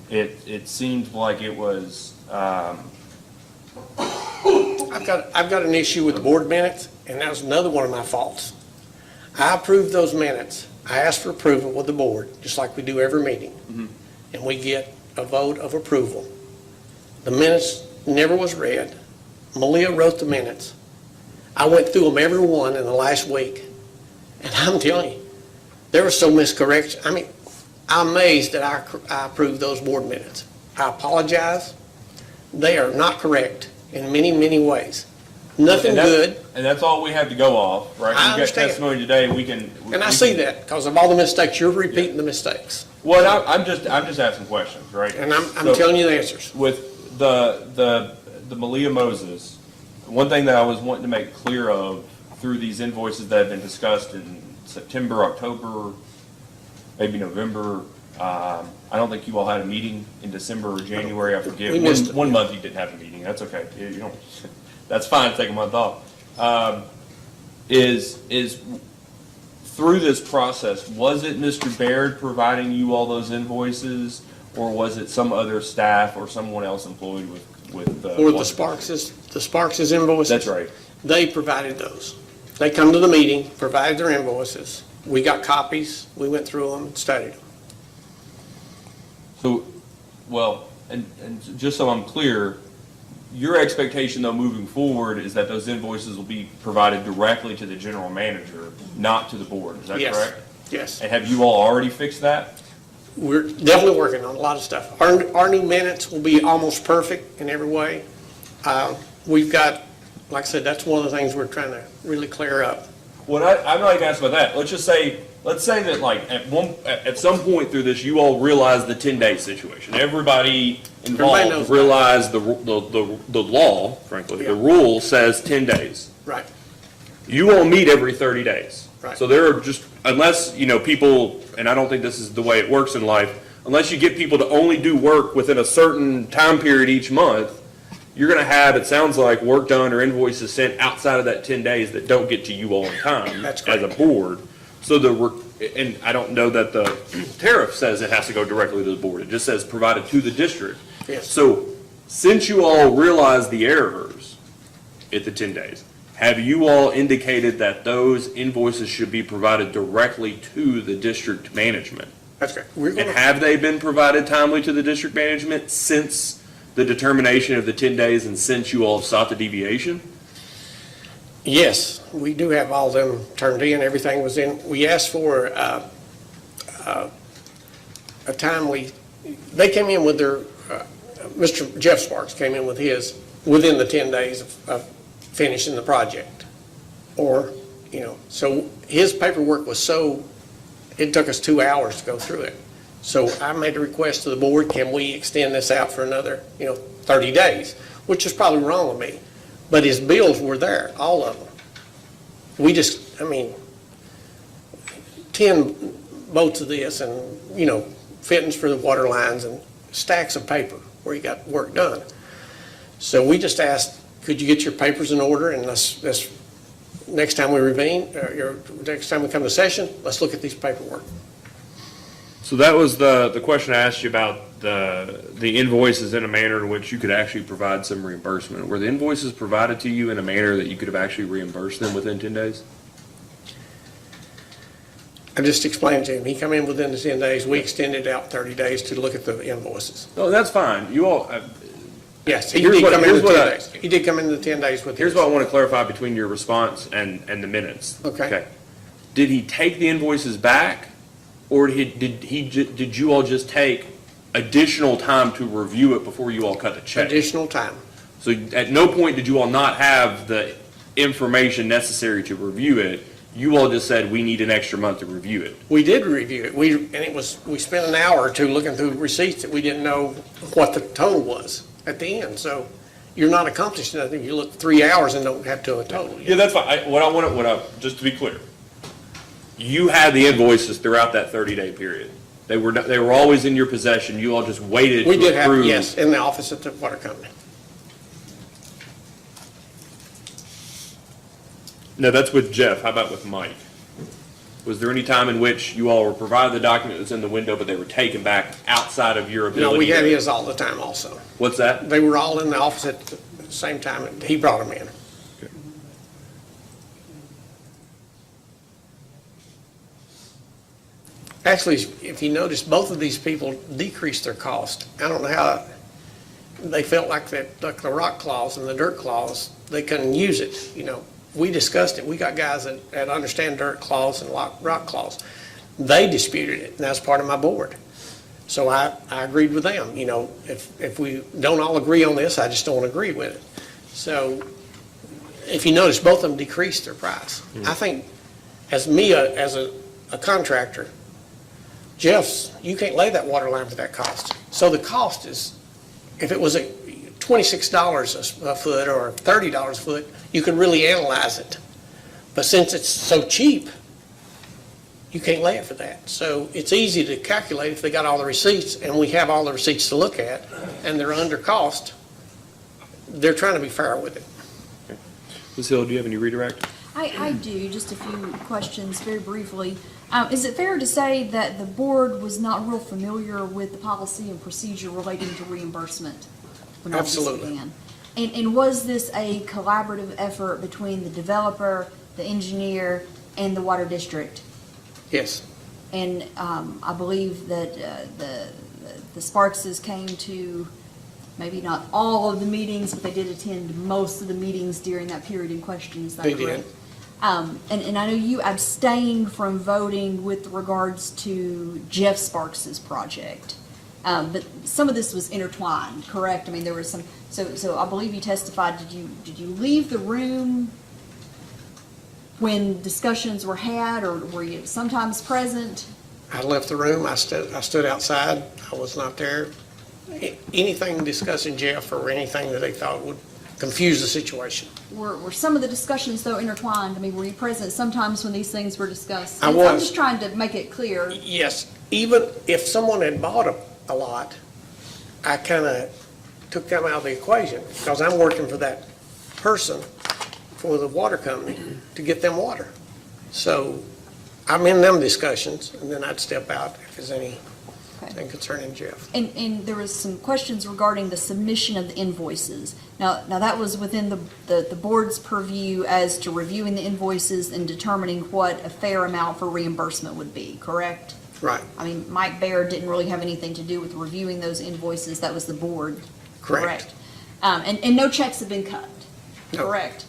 it seemed like it was, I've got an issue with the board minutes, and that was another one of my faults. I approved those minutes. I asked for approval with the board, just like we do every meeting. And we get a vote of approval. The minutes never was read. Malia wrote the minutes. I went through them every one in the last week. And I'm telling you, there were so miscorrections. I mean, I'm amazed that I approved those board minutes. I apologize. They are not correct in many, many ways. Nothing good. And that's all we have to go off, right? I We've got understand. testimony today, we can. And I see that because of all the mistakes. You're repeating the mistakes. Well, I'm just asking questions, right? And I'm So, telling you the answers. With the Malia Moses, one thing that I was wanting to make clear of through these invoices that have been discussed in September, October, maybe November, I don't think you all had a meeting in December or January, I forget. We missed it. One month you didn't have a meeting, that's okay. You don't, that's fine, take a month off. Is through this process, was it Mr. Baird providing you all those invoices, or was it some other staff or someone else employed with? Or the Sparks' invoices. That's right. They provided those. They come to the meeting, provided their invoices. We got copies. We went through them and studied them. So, well, and just so I'm clear, your expectation though moving forward is that those invoices will be provided directly to the general manager, not to the board, is that Yes. correct? Yes. And have you all already fixed that? We're definitely working on a lot of stuff. Our new minutes will be almost perfect in every way. We've got, like I said, that's one of the things we're trying to really clear up. Well, I'm not even asking about that. Let's say that like at some point through this, you all realize the 10-day situation. Everybody Everybody knows involved realized the law, frankly, Yeah. the rule says 10 days. Right. You all meet every 30 days. Right. So there are just, unless, people, and I don't think this is the way it works in life, unless you get people to only do work within a certain time period each month, you're gonna have, it sounds like, work done or invoices sent outside of that 10 days that don't get to you all in time. That's as a correct. board. So and I don't know that the tariff says it has to go directly to the board. It just says provided to the district. Yes. So since you all realized the errors at the 10 days, have you all indicated that those invoices should be provided directly to the district management? That's correct. We're And gonna, have they been provided timely to the district management since the determination of the 10 days and since you all sought the deviation? yes, we do have all them turned in, everything was in. We asked for a timely, they came in with their, Mr. Jeff Sparks came in with his within the 10 days of finishing the project. Or, so his paperwork was so, it took us 2 hours to go through it. So I made a request to the board, can we extend this out for another, 30 days? Which is probably wrong with me. But his bills were there, all of them. We just, 10 boats of this and, fittings for the water lines and stacks of paper where you got work done. So we just asked, could you get your papers in order and let's next time we next time we come to session, let's look at these paperwork. So that was the question I asked you about the invoices in a manner in which you could actually provide some reimbursement. Were the invoices provided to you in a manner that you could have actually reimbursed them within 10 days? I just explained to him, he come in within the 10 days, we extended out 30 days to look at the invoices. No, that's fine. You all, Yes, he Here's did what- come in here's the what 10 I- days. He did come in the 10 days with here's his. what I want to clarify between your response and the minutes. Okay. Did he take the invoices back, or did you all just take additional time to review it before you all cut the check? Additional time. So at no point did you all not have the information necessary to review it? You all just said, we need an extra month to review it. We did review it. We spent an hour or two looking through receipts that we didn't know what the total was at the end. So you're not accomplishing nothing. You look 3 hours and don't have to a total. Yeah, that's fine. Just to be clear, you had the invoices throughout that 30-day period. They were always in your possession. You all just waited We to did have, approve. yes, in the office at the water company. No, that's with Jeff. How about with Mike? Was there any time in which you all were provided the document that was in the window, but they were taken back outside of your ability? No, we had to- his all the time also. What's that? They were all in the office at the same time. And he brought them in. Actually, if you notice, both of these people decreased their cost. I don't know how, they felt like the rock clause and the dirt clause, they couldn't use it, We discussed it. We got guys that understand dirt clause and rock clause. They disputed it, and that's part of my board. So I agreed with them, if we don't all agree on this, I just don't agree with it. So if you notice, both of them decreased their price. I think as a contractor, Jeff's, you can't lay that water line for that cost. So the cost is, if it was $26 a foot or $30 a foot, you could really analyze it. But since it's so cheap, you can't lay it for that. So it's easy to calculate if they got all the receipts, and we have all the receipts to look at, and they're under cost. They're trying to be fair with it. Ms. Hill, do you have any redirect? I do, just a few questions very briefly. Is it fair to say that the board was not real familiar with the policy and procedure relating to reimbursement when all this Absolutely. began? And was this a collaborative effort between the developer, the engineer, and the water district? Yes, And I believe that the Sparkses came to maybe not all of the meetings, but they did attend most of the meetings during that period in question, is that They correct? did. And I know you abstained from voting with regards to Jeff Sparks's project. But some of this was intertwined, correct? I mean, there was some, so I believe you testified, did you leave the room when discussions were had, or were you sometimes present? I left the room. I stood outside. I was not there. Anything discussing Jeff or anything that they thought would confuse the situation. Were some of the discussions though intertwined? I mean, were you present sometimes when these things were discussed? I I'm was. just trying to make it clear. Yes, even if someone had bought a lot, I kind of took them out of the equation, because I'm working for that person, for the water company, to get them water. So I'm in them discussions, and then I'd step out if there's anything concerning Jeff. And there was some questions regarding the submission of the invoices. Now that was within the board's purview as to reviewing the invoices and determining what a fair amount for reimbursement would be, correct? Right, I mean, Mike Baer didn't really have anything to do with reviewing those invoices, that was the board, correct. correct? And no checks have been cut, No. correct?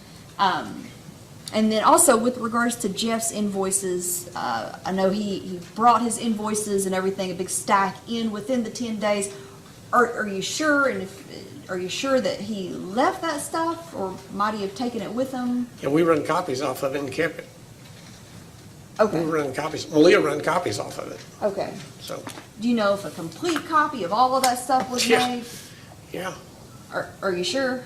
And then also with regards to Jeff's invoices, I know he brought his invoices and everything, a big stack in within the 10 days. Are you sure, and are you sure that he left that stuff, or might he have taken it with him? And we run copies off of it and kept it. We Okay, run copies, Malia run copies off of it, okay. so, Do you know if a complete copy of all of that stuff was Yeah. made? yeah. Are you sure?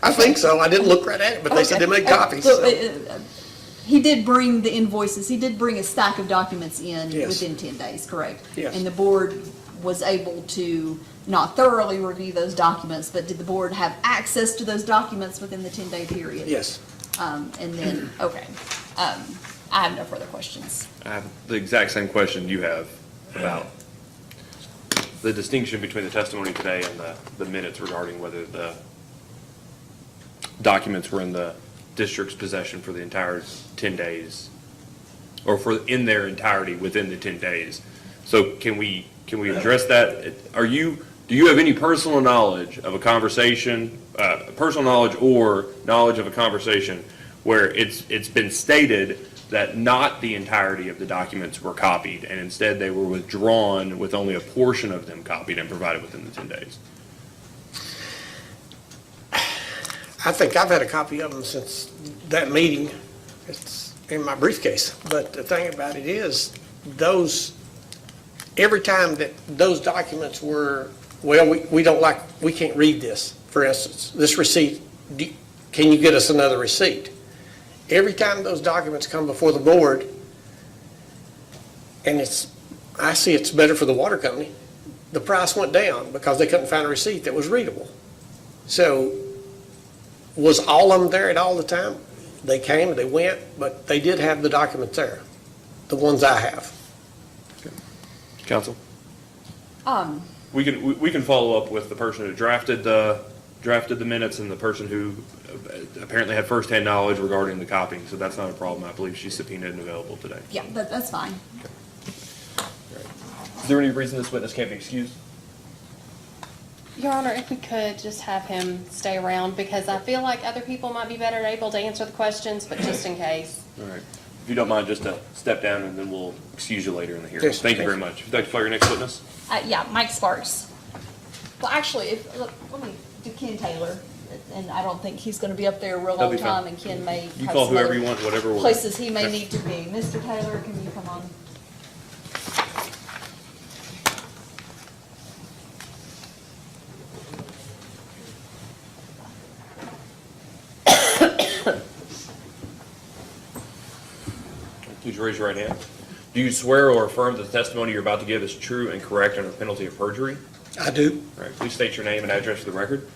I think so. I didn't look right at it, but they said they made copies. So, So. he did bring the invoices, he did bring a stack of documents in Yes. within 10 days, correct? Yes. And the board was able to not thoroughly review those documents, but did the board have access to those documents within the 10-day period? Yes. And then, okay. I have no further questions. I have the exact same question you have about the distinction between the testimony today and the minutes regarding whether the documents were in the district's possession for the entire 10 days, or in their entirety within the 10 days. So can we address that? Do you have any personal knowledge of a conversation, personal knowledge or knowledge of a conversation where it's been stated that not the entirety of the documents were copied, and instead they were withdrawn with only a portion of them copied and provided within the 10 days? I think I've had a copy of them since that meeting. It's in my briefcase. But the thing about it is, every time that those documents were, well, we can't read this, for instance, this receipt, can you get us another receipt? Every time those documents come before the board, and I see it's better for the water company, the price went down because they couldn't find a receipt that was readable. So, was all of them there at all the time? They came, they went, but they did have the documents there, the ones I have. Counsel? We can follow up with the person who drafted the minutes and the person who apparently had firsthand knowledge regarding the copying, so that's not a problem. I believe she's subpoenaed and available today. Yeah, that's fine. Is there any reason this witness can't be excused? Your Honor, if we could just have him stay around, because I feel like other people might be better able to answer the questions, but just in case. All right. If you don't mind, just to step down, and then we'll excuse you later in the hearing. Yes, Thank you yes. very much. If you'd like to call your next witness? Yeah, Mike Sparks. Well, actually, let me do Ken Taylor, and I don't think he's gonna be up there a real That'll long be fine. time, and Ken may You have call some whoever other you want, whatever order. places he may Okay. need to be. Mr. Taylor, can you come on? Please raise your right hand. Do you swear or affirm that the testimony you're about to give is true and correct under the penalty of perjury? I do. All right, please state your name and address for the record.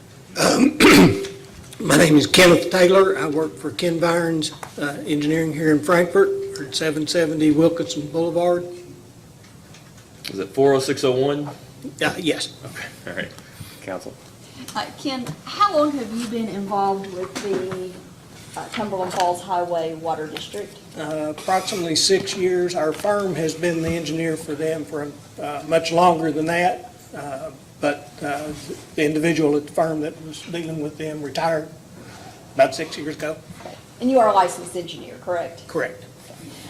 My name is Kenneth Taylor. I work for Ken Byron's Engineering here in Frankfort. We're at 770 Wilkinson Boulevard. Is it 40601? Yes. Okay, all right. Counsel. Ken, how long have you been involved with the Cumberland Falls Highway Water District? Approximately 6 years. Our firm has been the engineer for them for much longer than that. But the individual at the firm that was dealing with them retired about 6 years ago. And you are a licensed engineer, correct? Correct.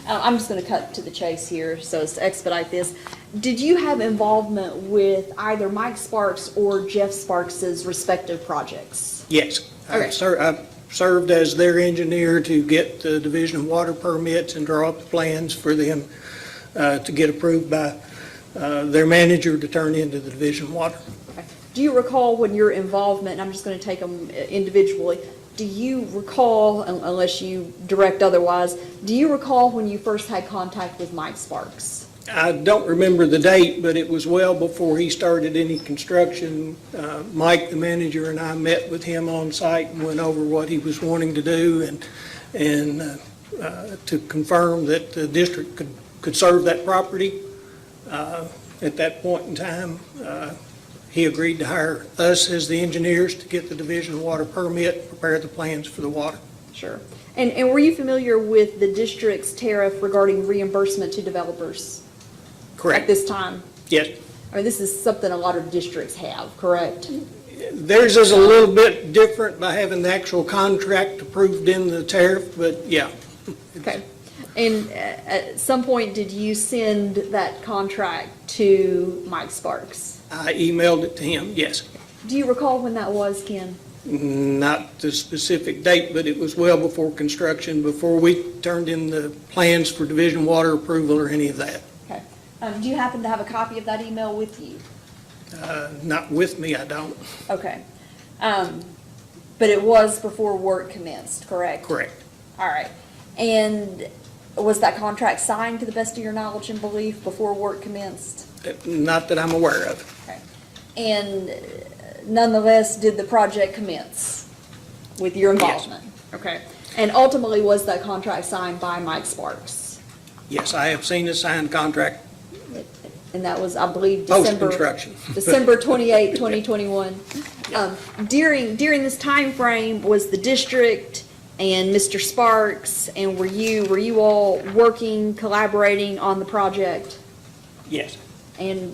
I'm just going to cut to the chase here so as to expedite this. Did you have involvement with either Mike Sparks or Jeff Sparks's respective projects? Yes. Okay. I've served as their engineer to get the Division of Water permits and draw up the plans for them to get approved by their manager to turn into the Division of Water. Okay. Do you recall when your involvement, and I'm just going to take them individually, do you recall, unless you direct otherwise, do you recall when you first had contact with Mike Sparks? I don't remember the date, but it was well before he started any construction. Mike, the manager, and I met with him on site and went over what he was wanting to do and to confirm that the district could serve that property. At that point in time, he agreed to hire us as the engineers to get the Division of Water permit, prepare the plans for the water. Sure. And were you familiar with the district's tariff regarding reimbursement to developers at Correct. this time? Yes. I mean, this is something a lot of districts have, correct? Theirs is a little bit different by having the actual contract approved in the tariff, but yeah. Okay. And at some point, did you send that contract to Mike Sparks? I emailed it to him, yes. Do you recall when that was, Ken? Not the specific date, but it was well before construction, before we turned in the plans for division water approval or any of that. Okay. Do you happen to have a copy of that email with you? Not with me, I don't. Okay. But it was before work commenced, correct? Correct. All right. And was that contract signed to the best of your knowledge and belief before work commenced? Not that I'm aware of. Okay. And nonetheless, did the project commence with your involvement? Okay. And ultimately, was that contract signed by Mike Sparks? Yes, I have seen a signed contract And that was, I believe, December. post-construction. December 28, 2021. During this time frame, was the district and Mr. Sparks, and were you all working, collaborating on the project? Yes, And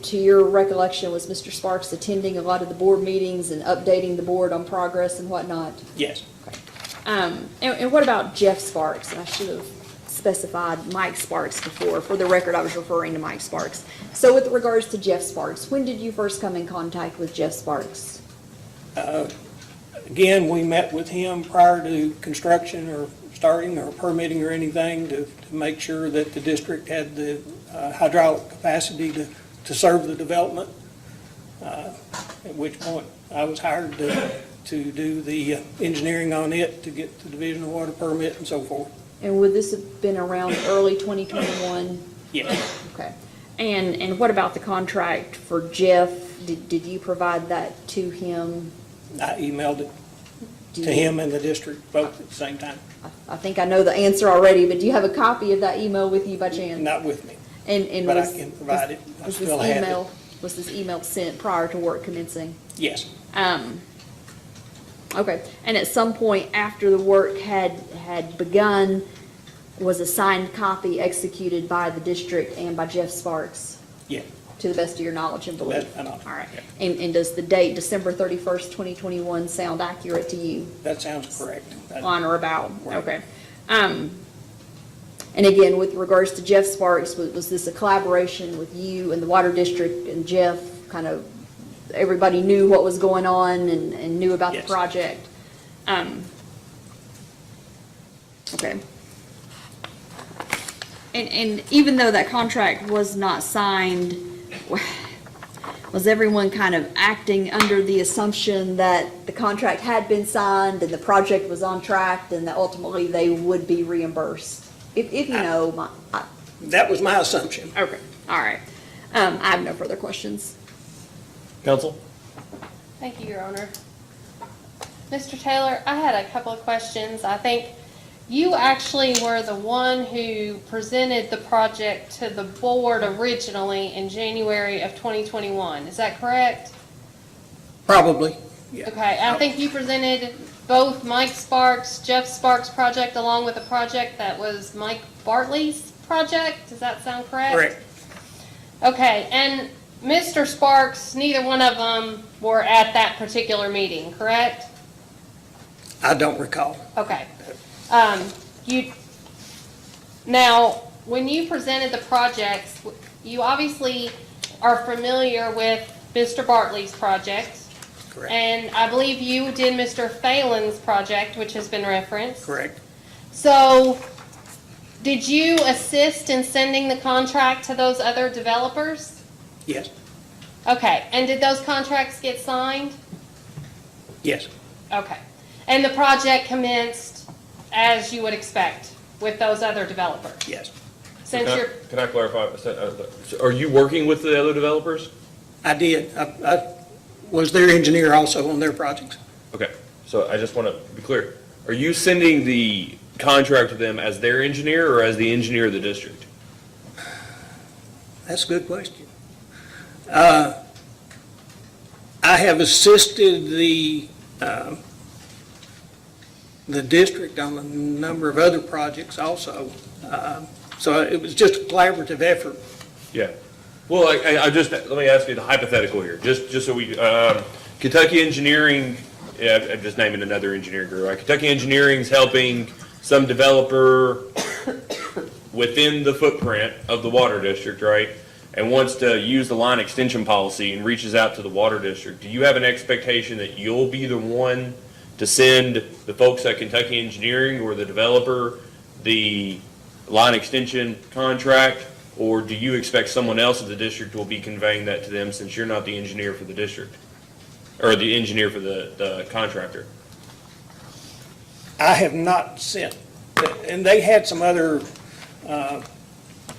to your recollection, was Mr. Sparks attending a lot of the board meetings and updating the board on progress and whatnot? yes. And what about Jeff Sparks? And I should have specified Mike Sparks before. For the record, I was referring to Mike Sparks. So with regards to Jeff Sparks, when did you first come in contact with Jeff Sparks? Again, we met with him prior to construction or starting or permitting or anything to make sure that the district had the hydraulic capacity to serve the development, at which point I was hired to do the engineering on it, to get the Division of Water permit and so forth. And would this have been around early 2021? Yes, Okay. And what about the contract for Jeff? Did you provide that to him? I emailed it Do to you- him and the district both at the same time. I think I know the answer already, but do you have a copy of that email with you by chance? Not with me, And but I was- can provide it. I Was this still have it. email, was this email sent prior to work commencing? Yes, Okay, and at some point after the work had begun, was a signed copy executed by the district and by Jeff Sparks, yeah. to the best of your knowledge and belief? Best of my knowledge, All right, yeah. and does the date, December 31st, 2021, sound accurate to you? That sounds correct. On or about, Right. okay. And again, with regards to Jeff Sparks, was this a collaboration with you and the water district and Jeff? Kind of, everybody knew what was going on and knew about the Yes. project? Okay. And even though that contract was not signed, was everyone kind of acting under the assumption that the contract had been signed and the project was on track and that ultimately they would be reimbursed? If you know, That was my assumption. okay, all right. I have no further questions. Counsel? Thank you, Your Honor. Mr. Taylor, I had a couple of questions. I think you actually were the one who presented the project to the board originally in January of 2021. Is that correct? Probably, yeah. Okay, I think you presented both Mike Sparks, Jeff Sparks' project, along with a project that was Mike Bartley's project. Does that sound correct? Correct. Okay, and Mr. Sparks, neither one of them were at that particular meeting, correct? I don't recall. Okay. Now, when you presented the projects, you obviously are familiar with Mr. Bartley's project. Correct. And I believe you did Mr. Phelan's project, which has been referenced. Correct. So, did you assist in sending the contract to those other developers? Yes, Okay, and did those contracts get signed? yes, Okay. And the project commenced as you would expect with those other developers? yes. since you're, Can I clarify? So are you working with the other developers? I did. I was their engineer also on their projects. Okay, so I just want to be clear. Are you sending the contract to them as their engineer or as the engineer of the district? That's a good question. I have assisted the district on a number of other projects also. So it was just a collaborative effort. Yeah. Well, I just, let me ask you the hypothetical here, just so we, Kentucky Engineering, yeah, I'm just naming another engineering group, right? Kentucky Engineering's helping some developer within the footprint of the water district, right? And wants to use the line extension policy and reaches out to the water district. Do you have an expectation that you'll be the one to send the folks at Kentucky Engineering or the developer the line extension contract? Or do you expect someone else at the district will be conveying that to them since you're not the engineer for the district? Or the engineer for the contractor? I have not sent, and they had some other,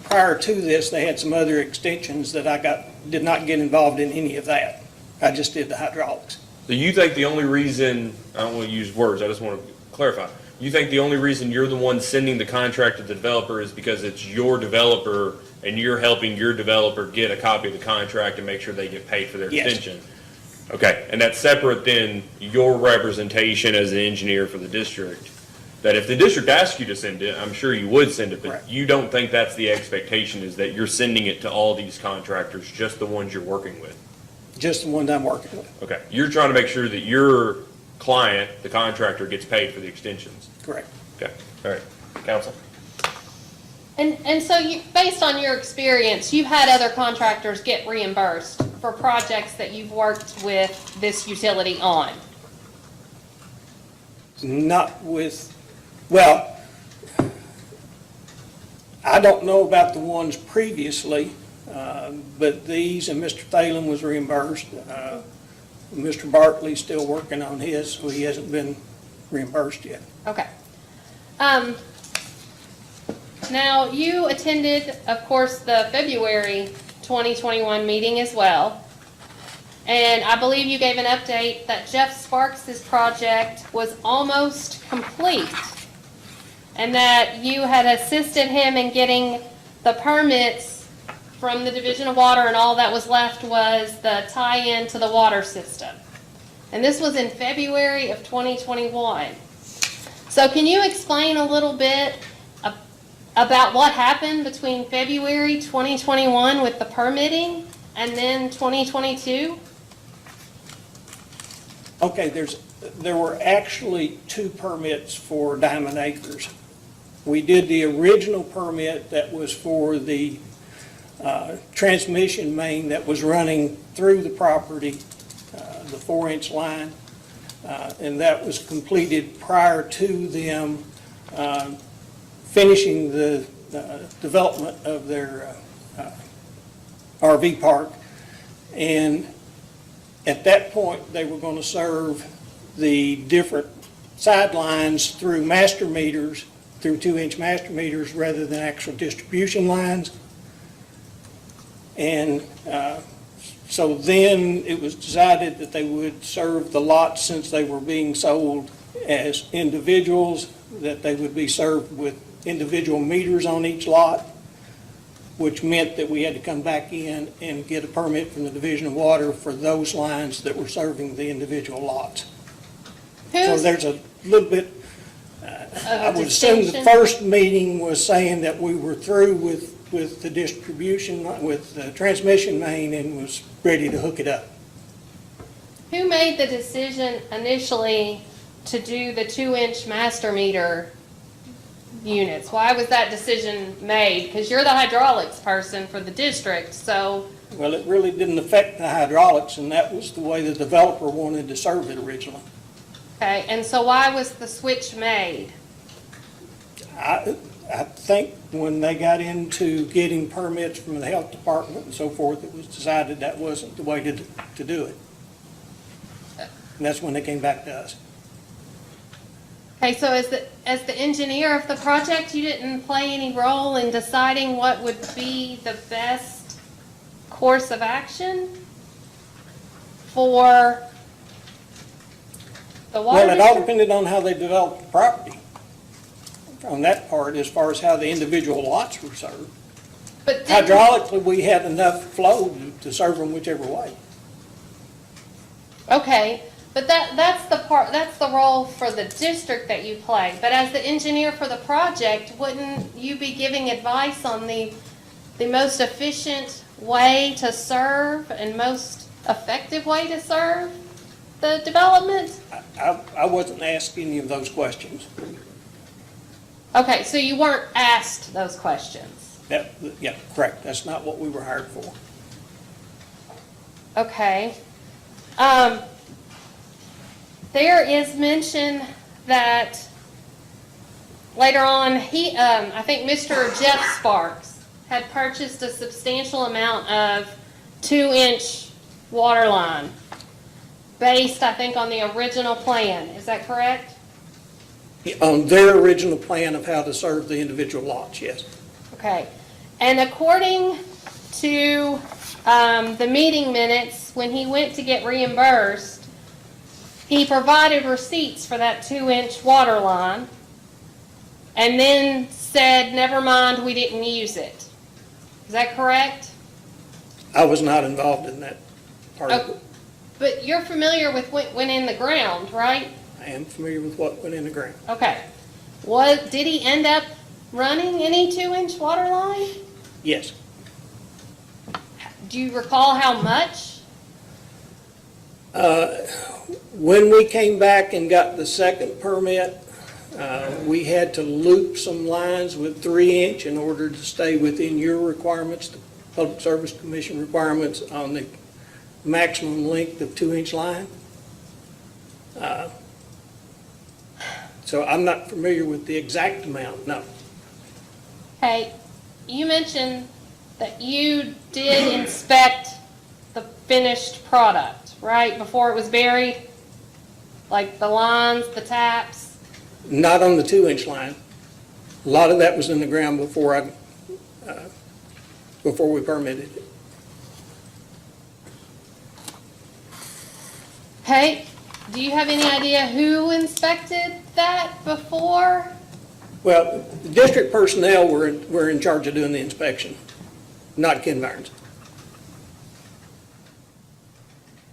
prior to this, they had some other extensions that did not get involved in any of that. I just did the hydraulics. So you think the only reason, I don't want to use words, I just want to clarify. You think the only reason you're the one sending the contract to the developer is because it's your developer and you're helping your developer get a copy of the contract and make sure they get paid for their Yes. extension? Okay, and that's separate than your representation as an engineer for the district. That if the district asked you to send it, I'm sure you would send it, but Correct. you don't think that's the expectation, is that you're sending it to all these contractors, just the ones you're working with? Just the one that I'm working with. Okay, you're trying to make sure that your client, the contractor, gets paid for the extensions. Correct. Okay, all right, counsel? and so you, based on your experience, you've had other contractors get reimbursed for projects that you've worked with this utility on? Not with, well, I don't know about the ones previously, but these, and Mr. Thalen was reimbursed. Mr. Bartley's still working on his, so he hasn't been reimbursed yet. Okay. Now, you attended, of course, the February 2021 meeting as well. And I believe you gave an update that Jeff Sparks' project was almost complete. And that you had assisted him in getting the permits from the Division of Water, and all that was left was the tie-in to the water system. And this was in February of 2021. So can you explain a little bit about what happened between February 2021 with the permitting and then 2022? Okay, there were actually two permits for Diamond Acres. We did the original permit that was for the transmission main that was running through the property, the 4-inch line, and that was completed prior to them finishing the development of their RV park. And at that point, they were going to serve the different sidelines through master meters, through 2-inch master meters rather than actual distribution lines. And so then it was decided that they would serve the lots, since they were being sold as individuals, that they would be served with individual meters on each lot, which meant that we had to come back in and get a permit from the Division of Water for those lines that were serving the individual lots. So Who's there's a little bit, I of a would assume the distinction? first meeting was saying that we were through with the distribution, with the transmission main, and was ready to hook it up. Who made the decision initially to do the 2-inch master meter units? Why was that decision made? Because you're the hydraulics person for the district, so, Well, it really didn't affect the hydraulics, and that was the way the developer wanted to serve it originally. okay, and so why was the switch made? I think when they got into getting permits from the health department and so forth, it was decided that wasn't the way to do it. And that's when they came back to us. Okay, so as the engineer of the project, you didn't play any role in deciding what would be the best course of action for the water Well, it all district? depended on how they developed the property. On that part, as far as how the individual lots were served. But didn't- Hydraulically, we had enough flow to serve them whichever way. Okay, but that's the part, that's the role for the district that you play. But as the engineer for the project, wouldn't you be giving advice on the most efficient way to serve and most effective way to serve the development? I wasn't asked any of those questions. Okay, so you weren't asked those questions. Yeah, correct. That's not what we were hired for. Okay. There is mention that later on, I think Mr. Jeff Sparks had purchased a substantial amount of 2-inch water line based, I think, on the original plan. Is that correct? On their original plan of how to serve the individual lots, yes. Okay. And according to the meeting minutes, when he went to get reimbursed, he provided receipts for that 2-inch water line and then said, never mind, we didn't use it. Is that correct? I was not involved in that part of it. But you're familiar with what went in the ground, right? I am familiar with what went in the ground. Okay. Did he end up running any 2-inch water line? Yes. Do you recall how much? When we came back and got the second permit, we had to loop some lines with 3-inch in order to stay within your requirements, the Public Service Commission requirements on the maximum length of 2-inch line. So I'm not familiar with the exact amount, no. Hey, you mentioned that you did inspect the finished product, right, before it was buried? Like the lines, the taps? Not on the 2-inch line. A lot of that was in the ground before we permitted it. Hey, do you have any idea who inspected that before? Well, the district personnel were in charge of doing the inspection, not Ken Barnes.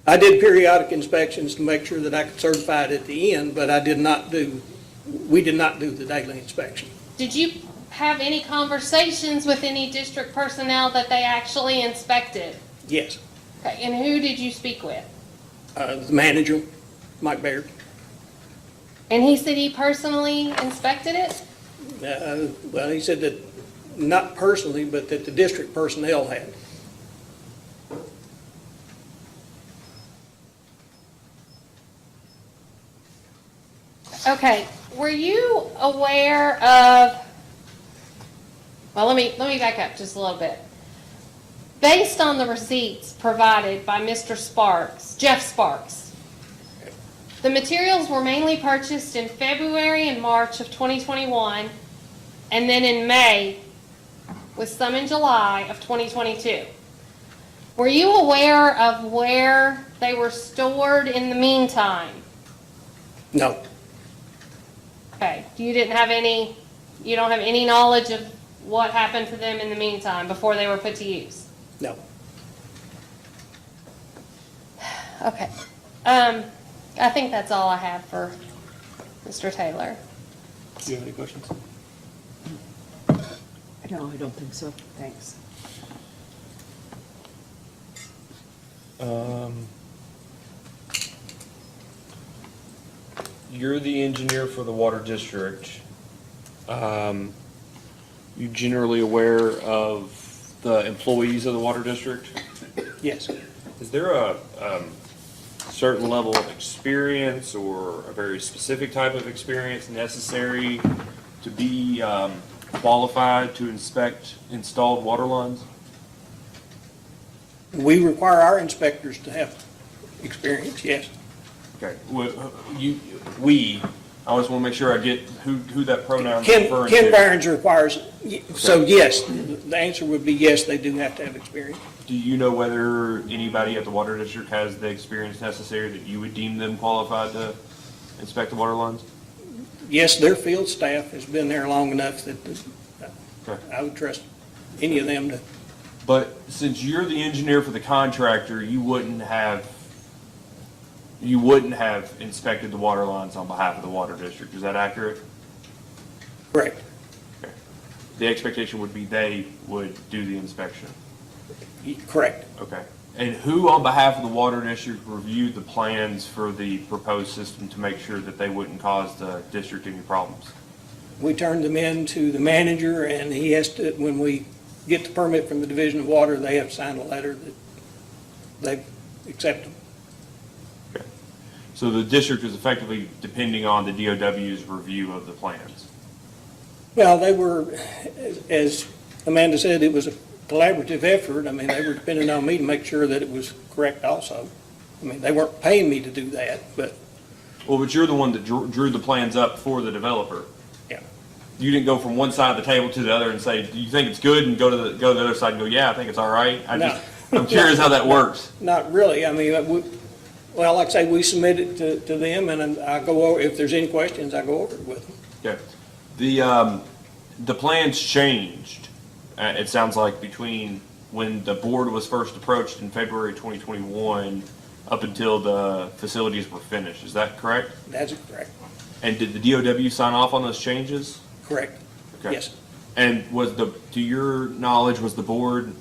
I did periodic inspections to make sure that I could certify it at the end, but we did not do the daily inspection. Did you have any conversations with any district personnel that they actually inspected? Yes. Okay, and who did you speak with? The manager, Mike Baird. And he said he personally inspected it? Well, he said that, not personally, but that the district personnel had. Okay, were you aware of, well, let me back up just a little bit. Based on the receipts provided by Mr. Sparks, Jeff Sparks, the materials were mainly purchased in February and March of 2021, and then in May, with some in July of 2022. Were you aware of where they were stored in the meantime? No, Okay, you don't have any knowledge of what happened to them in the meantime before they were put to use? no. Okay. I think that's all I have for Mr. Taylor. Do you have any questions? No, I don't think so. Thanks. You're the engineer for the water district. You generally aware of the employees of the water district? Yes. Is there a certain level of experience or a very specific type of experience necessary to be qualified to inspect installed water lines? We require our inspectors to have experience, yes. Okay, we, I just want to make sure I get who that pronoun is Ken referring to. Barron's requires, so yes, the answer would be yes, they do have to have experience. Do you know whether anybody at the water district has the experience necessary that you would deem them qualified to inspect the water lines? Yes, their field staff has been there long enough that Okay. I would trust any of them to, But since you're the engineer for the contractor, you wouldn't have inspected the water lines on behalf of the water district. Is that accurate? correct. Okay. The expectation would be they would do the inspection. Correct. Okay. And who on behalf of the water district reviewed the plans for the proposed system to make sure that they wouldn't cause the district any problems? We turned them in to the manager, and he has to, when we get the permit from the Division of Water, they have to sign a letter that they accept them. Okay. So the district is effectively depending on the DOW's review of the plans. Well, they were, as Amanda said, it was a collaborative effort. I mean, they were depending on me to make sure that it was correct also. I mean, they weren't paying me to do that, but Well, but you're the one that drew the plans up for the developer. yeah. You didn't go from one side of the table to the other and say, do you think it's good? And go to the other side and go, yeah, I think it's all right. No. I'm curious how that works. Not really. I mean, well, like I say, we submit it to them, and I go over, if there's any questions, I go over it with them. Okay. The plans changed, it sounds like, between when the board was first approached in February 2021 up until the facilities were finished. Is that correct? That's correct. And did the DOW sign off on those changes? Correct. Okay. Yes. And to your knowledge, was the board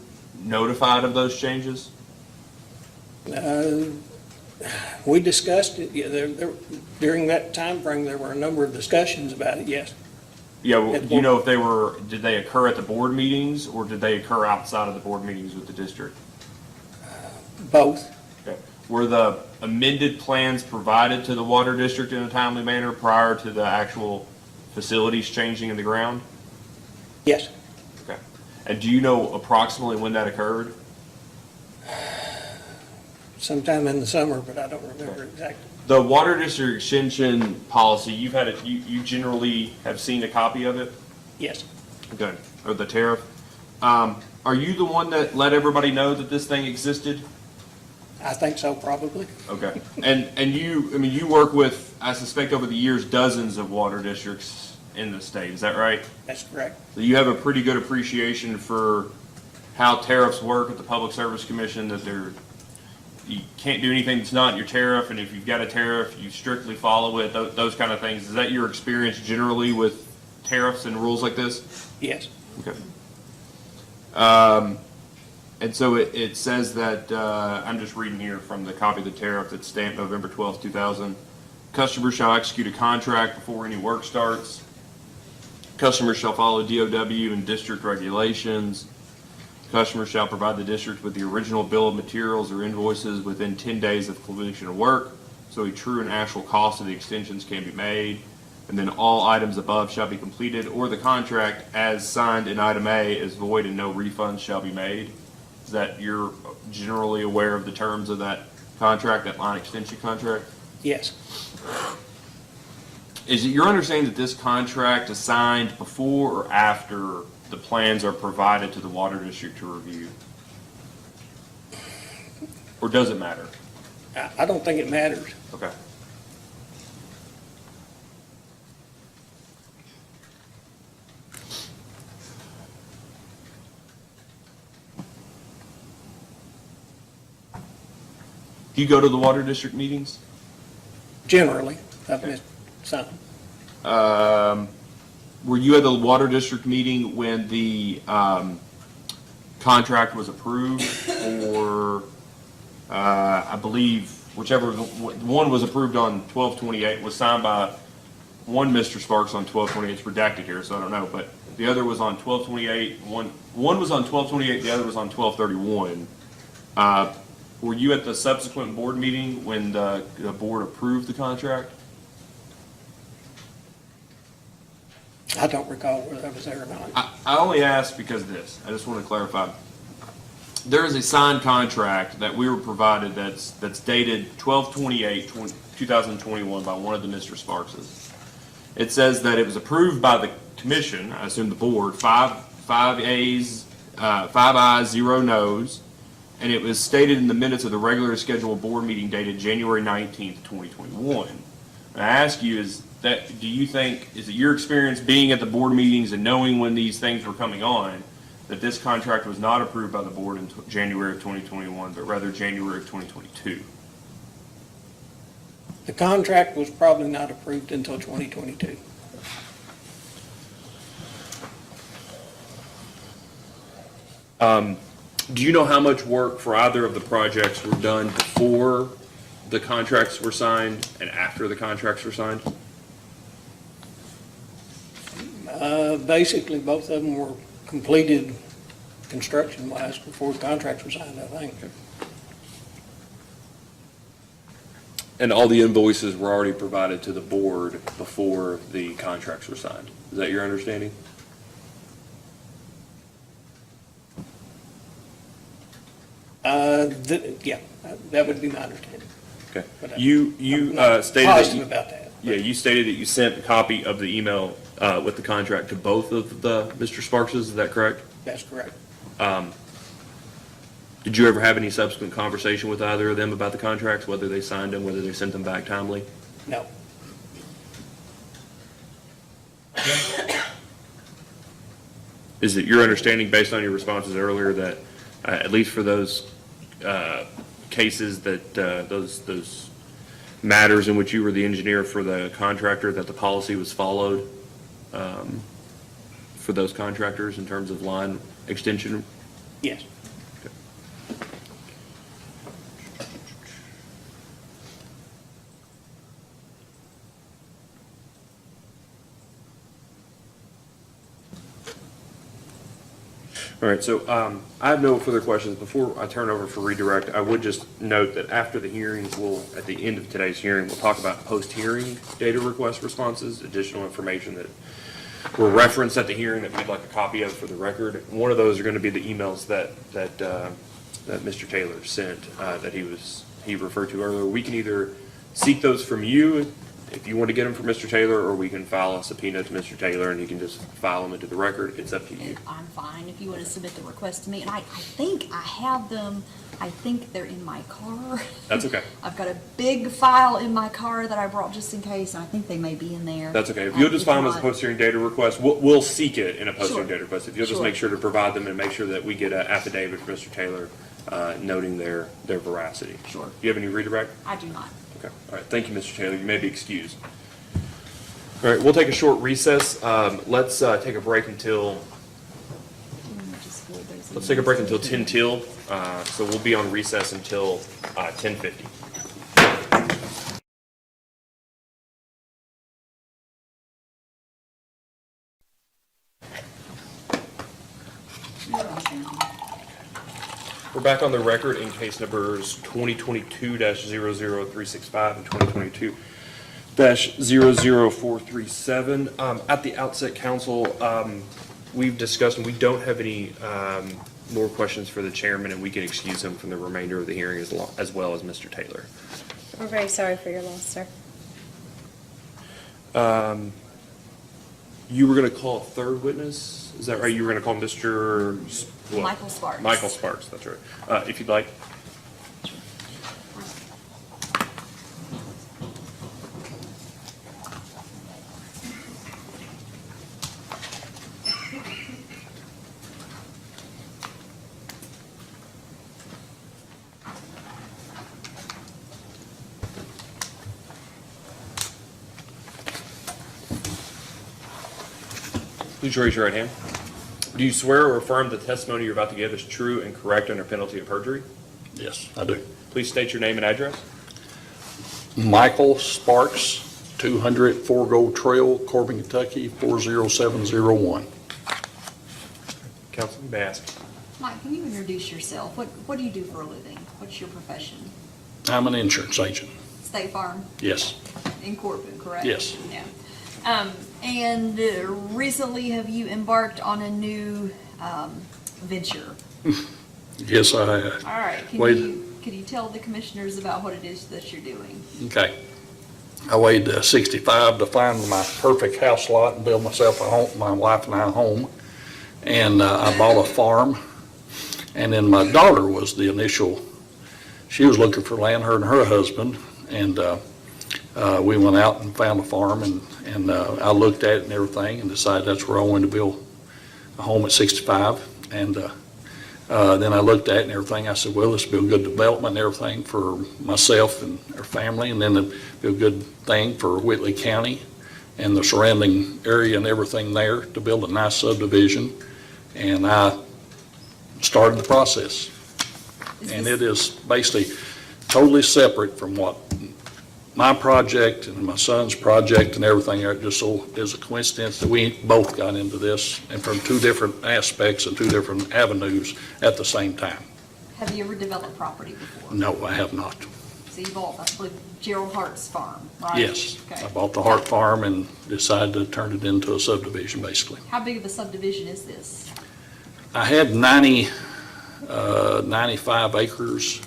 notified of those changes? We discussed it, yeah, during that time frame, there were a number of discussions about it, yes. Yeah, well, At the do you know if did they occur at the board meetings or did they occur outside of the board meetings with the district? Both. Okay. Were the amended plans provided to the water district in a timely manner prior to the actual facilities changing in the ground? Yes. Okay. And do you know approximately when that occurred? Sometime in the summer, but I don't remember exactly. The water district extension policy, you generally have seen a copy of it? Yes. Okay. Or the tariff? Are you the one that let everybody know that this thing existed? I think so, probably. Okay. And you work with, I suspect over the years, dozens of water districts in the state, is that right? That's correct. So you have a pretty good appreciation for how tariffs work at the Public Service Commission, that you can't do anything that's not your tariff, and if you've got a tariff, you strictly follow it, those kind of things. Is that your experience generally with tariffs and rules like this? Yes. Okay. And so it says that, I'm just reading here from the copy of the tariff that's stamped November 12th, 2000. Customers shall execute a contract before any work starts. Customers shall follow DOW and district regulations. Customers shall provide the district with the original bill of materials or invoices within 10 days of completion of work, so a true and actual cost of the extensions can be made. And then all items above shall be completed, or the contract as signed in item A is void and no refunds shall be made. Is that you're generally aware of the terms of that contract, that line extension contract? Yes. Is it your understanding that this contract is signed before or after the plans are provided to the water district to review? Or does it matter? I don't think it matters. Okay. Do you go to the water district meetings? Generally, I've missed some. Were you at the water district meeting when the contract was approved? Or, I believe, whichever, one was approved on 12/28, was signed by one Mr. Sparks on 12/28, it's redacted here, so I don't know, but the other was on 12/28, one was on 12/28, the other was on 12/31. Were you at the subsequent board meeting when the board approved the contract? I don't recall whether I was there or not. I only ask because of this. I just want to clarify. There is a signed contract that we were provided that's dated 12/28/2021 by one of the Mr. Sparkses. It says that it was approved by the commission, I assume the board, five ayes, 5 ayes, 0 noes, and it was stated in the minutes of the regular scheduled board meeting dated January 19th, 2021. And I ask you, is it your experience being at the board meetings and knowing when these things were coming on, that this contract was not approved by the board in January of 2021, but rather January of 2022? The contract was probably not approved until 2022. Do you know how much work for either of the projects were done before the contracts were signed and after the contracts were signed? Basically, both of them were completed construction-wise before the contracts were signed, I think. And all the invoices were already provided to the board before the contracts were signed. Is that your understanding? Yeah, that would be my understanding. Okay. But You I'm not stated that positive you, about that. yeah, you stated that you sent a copy of the email with the contract to both of the Mr. Sparkses, is that correct? That's correct. Did you ever have any subsequent conversation with either of them about the contracts, whether they signed them, whether they sent them back timely? No. Is it your understanding, based on your responses earlier, that at least for those cases, that those matters in which you were the engineer for the contractor, that the policy was followed for those contractors in terms of line extension? Yes. All right, so I have no further questions. Before I turn over for redirect, I would just note that after the hearings, at the end of today's hearing, we'll talk about post-hearing data request responses, additional information that were referenced at the hearing that we'd like a copy of for the record. One of those are going to be the emails that Mr. Taylor sent that he referred to earlier. We can either seek those from you if you want to get them from Mr. Taylor, or we can file a subpoena to Mr. Taylor and he can just file them into the record. It's up to you. I'm fine if you want to submit the request to me, and I think I have them, I think they're in my car. That's okay. I've got a big file in my car that I brought just in case, and I think they may be in there. That's okay. If you'll just file them as a not- post-hearing data request, we'll seek it in a post-hearing Sure. data request. If you'll just Sure. make sure to provide them and make sure that we get an affidavit from Mr. Taylor noting their veracity. Sure. Do you have any redirect? I do not. Okay. All right. Thank you, Mr. Taylor. You may be excused. All right. We'll take a short recess. Let's take a break until 10 till. So we'll be on recess until 10:50. We're back on the record in case numbers 2022-00365 and 2022-00437. At the outset, council, we've discussed, and we don't have any more questions for the chairman, and we can excuse him from the remainder of the hearing as well as Mr. Taylor. We're very sorry for your loss, sir. You were going to call a third witness? Is that right? You were going to call Mr. what? Michael Sparks. Michael Sparks, that's right. If you'd like. Please raise your right hand. Do you swear or affirm the testimony you're about to give is true and correct under penalty of perjury? Yes, I do. Please state your name and address. Michael Sparks, 200 Forgo Trail, Corbin, Kentucky, 40701. Counsel, you may ask. Mike, can you introduce yourself? What do you do for a living? What's your profession? I'm an insurance agent. State Farm Yes, in Corbin, correct? Yes. Yeah. And recently have you embarked on a new venture? yes, I have. All right, Wait. can you tell the commissioners about what it is that you're doing? Okay. I weighed 65 to find my perfect house lot and build myself a home, my wife and I a home. And I bought a farm. And then my daughter was the initial, she was looking for land, her and her husband. And we went out and found a farm, and I looked at it and everything and decided that's where I wanted to build a home at 65. And then I looked at it and everything. I said, well, this will be a good development and everything for myself and our family, and then it'll be a good thing for Whitley County and the surrounding area and everything there to build a nice subdivision. And I started the process. And it is basically totally separate from what my project and my son's project and everything. It just so is a coincidence that we both got into this, and from two different aspects and two different avenues at the same time. Have you ever developed property before? No, I have not. So you bought, I believe, Gerald Hart's farm, right? Yes, Okay. I bought the Hart Farm and decided to turn it into a subdivision, basically. How big of a subdivision is this? I had 95 acres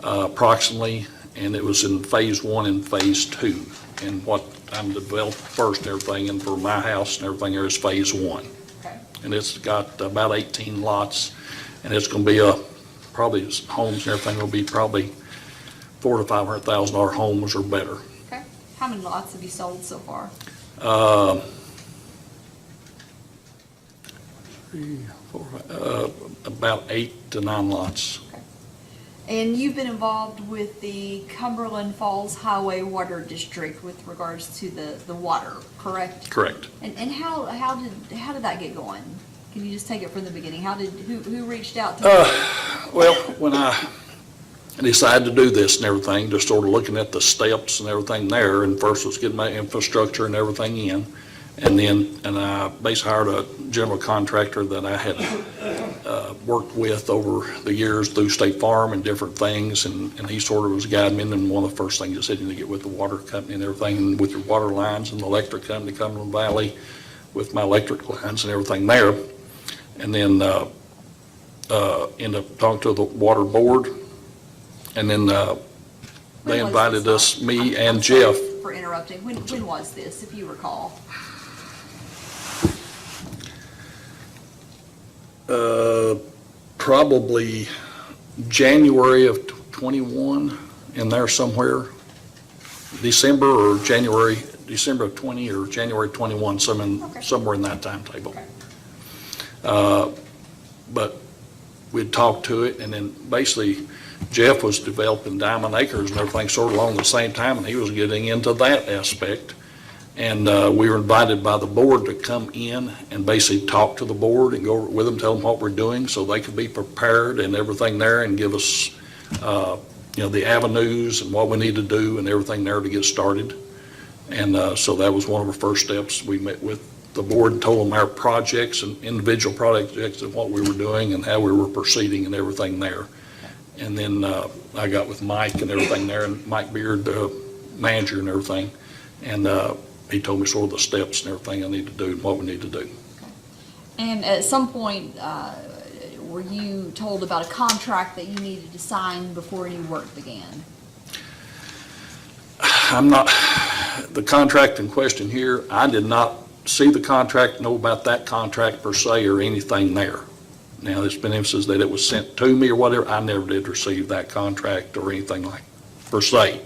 approximately, and it was in phase 1 and phase 2. And what I'm developed first and everything, and for my house and everything, there is phase 1. Okay. And it's got about 18 lots, and it's going to be probably homes and everything will be probably $400,000 to $500,000 homes or better. Okay. How many lots have you sold so far? About 8 to 9 lots. And you've been involved with the Cumberland Falls Highway Water District with regards to the water, correct? Correct. And how did that get going? Can you just take it from the beginning? Who reached out to? Well, when I decided to do this and everything, just sort of looking at the steps and everything there, and first was getting my infrastructure and everything in, and I basically hired a general contractor that I had worked with over the years through State Farm and different things, and he sort of was guiding me. And then one of the first things he said, you need to get with the water company and everything, and with your water lines and the electric company, Cumberland Valley, with my electric lines and everything there. And then ended up talking to the water board, and then they When was invited this, us, me I'm and sorry Jeff. For interrupting. When was this, if you recall? Probably January of 21, in there somewhere. December or January, December of 20 or January 21, Okay. somewhere in that timetable. Okay. But we'd talked to it, and then basically Jeff was developing Diamond Acres and everything sort of along the same time, and he was getting into that aspect. And we were invited by the board to come in and basically talk to the board and go with them, tell them what we're doing so they could be prepared and everything there, and give us, the avenues and what we need to do and everything there to get started. And so that was one of our first steps. We met with the board and told them our projects and individual projects and what we were doing and how we were proceeding and everything there. And then I got with Mike and everything there, and Mike Beard, the manager and everything. And he told me sort of the steps and everything I need to do and what we need to do. And at some point, were you told about a contract that you needed to sign before any work began? The contract in question here, I did not see the contract, know about that contract per se or anything there. Now, there's been instances that it was sent to me or whatever. I never did receive that contract or anything like per se.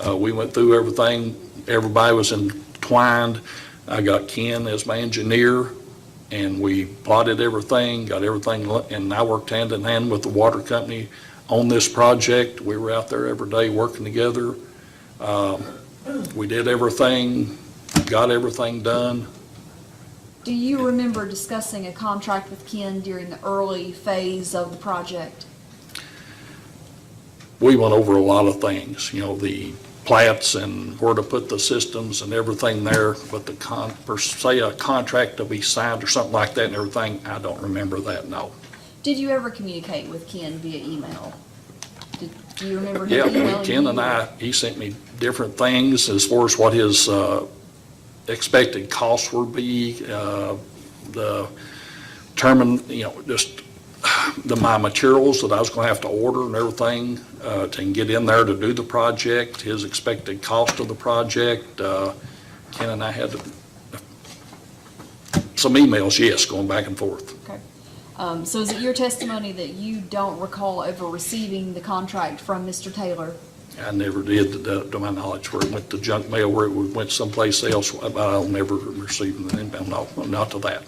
We went through everything. Everybody was entwined. I got Ken as my engineer, and we plotted everything, got everything, and I worked hand in hand with the water company on this project. We were out there every day working together. We did everything, got everything done. Do you remember discussing a contract with Ken during the early phase of the project? We went over a lot of things, the plats and where to put the systems and everything there, but per se a contract to be signed or something like that and everything, I don't remember that, no. Did you ever communicate with Ken via email? Do you remember him Yeah, emailing Ken you? and he sent me different things as far as what his expected costs would be, the just my materials that I was gonna have to order and everything, to get in there to do the project, his expected cost of the project. Ken and I had some emails, yes, going back and forth. Okay. So is it your testimony that you don't recall ever receiving the contract from Mr. Taylor? I never did, to my knowledge, where it went to junk mail, where it went someplace else. I'll never receive an inbound, not to that.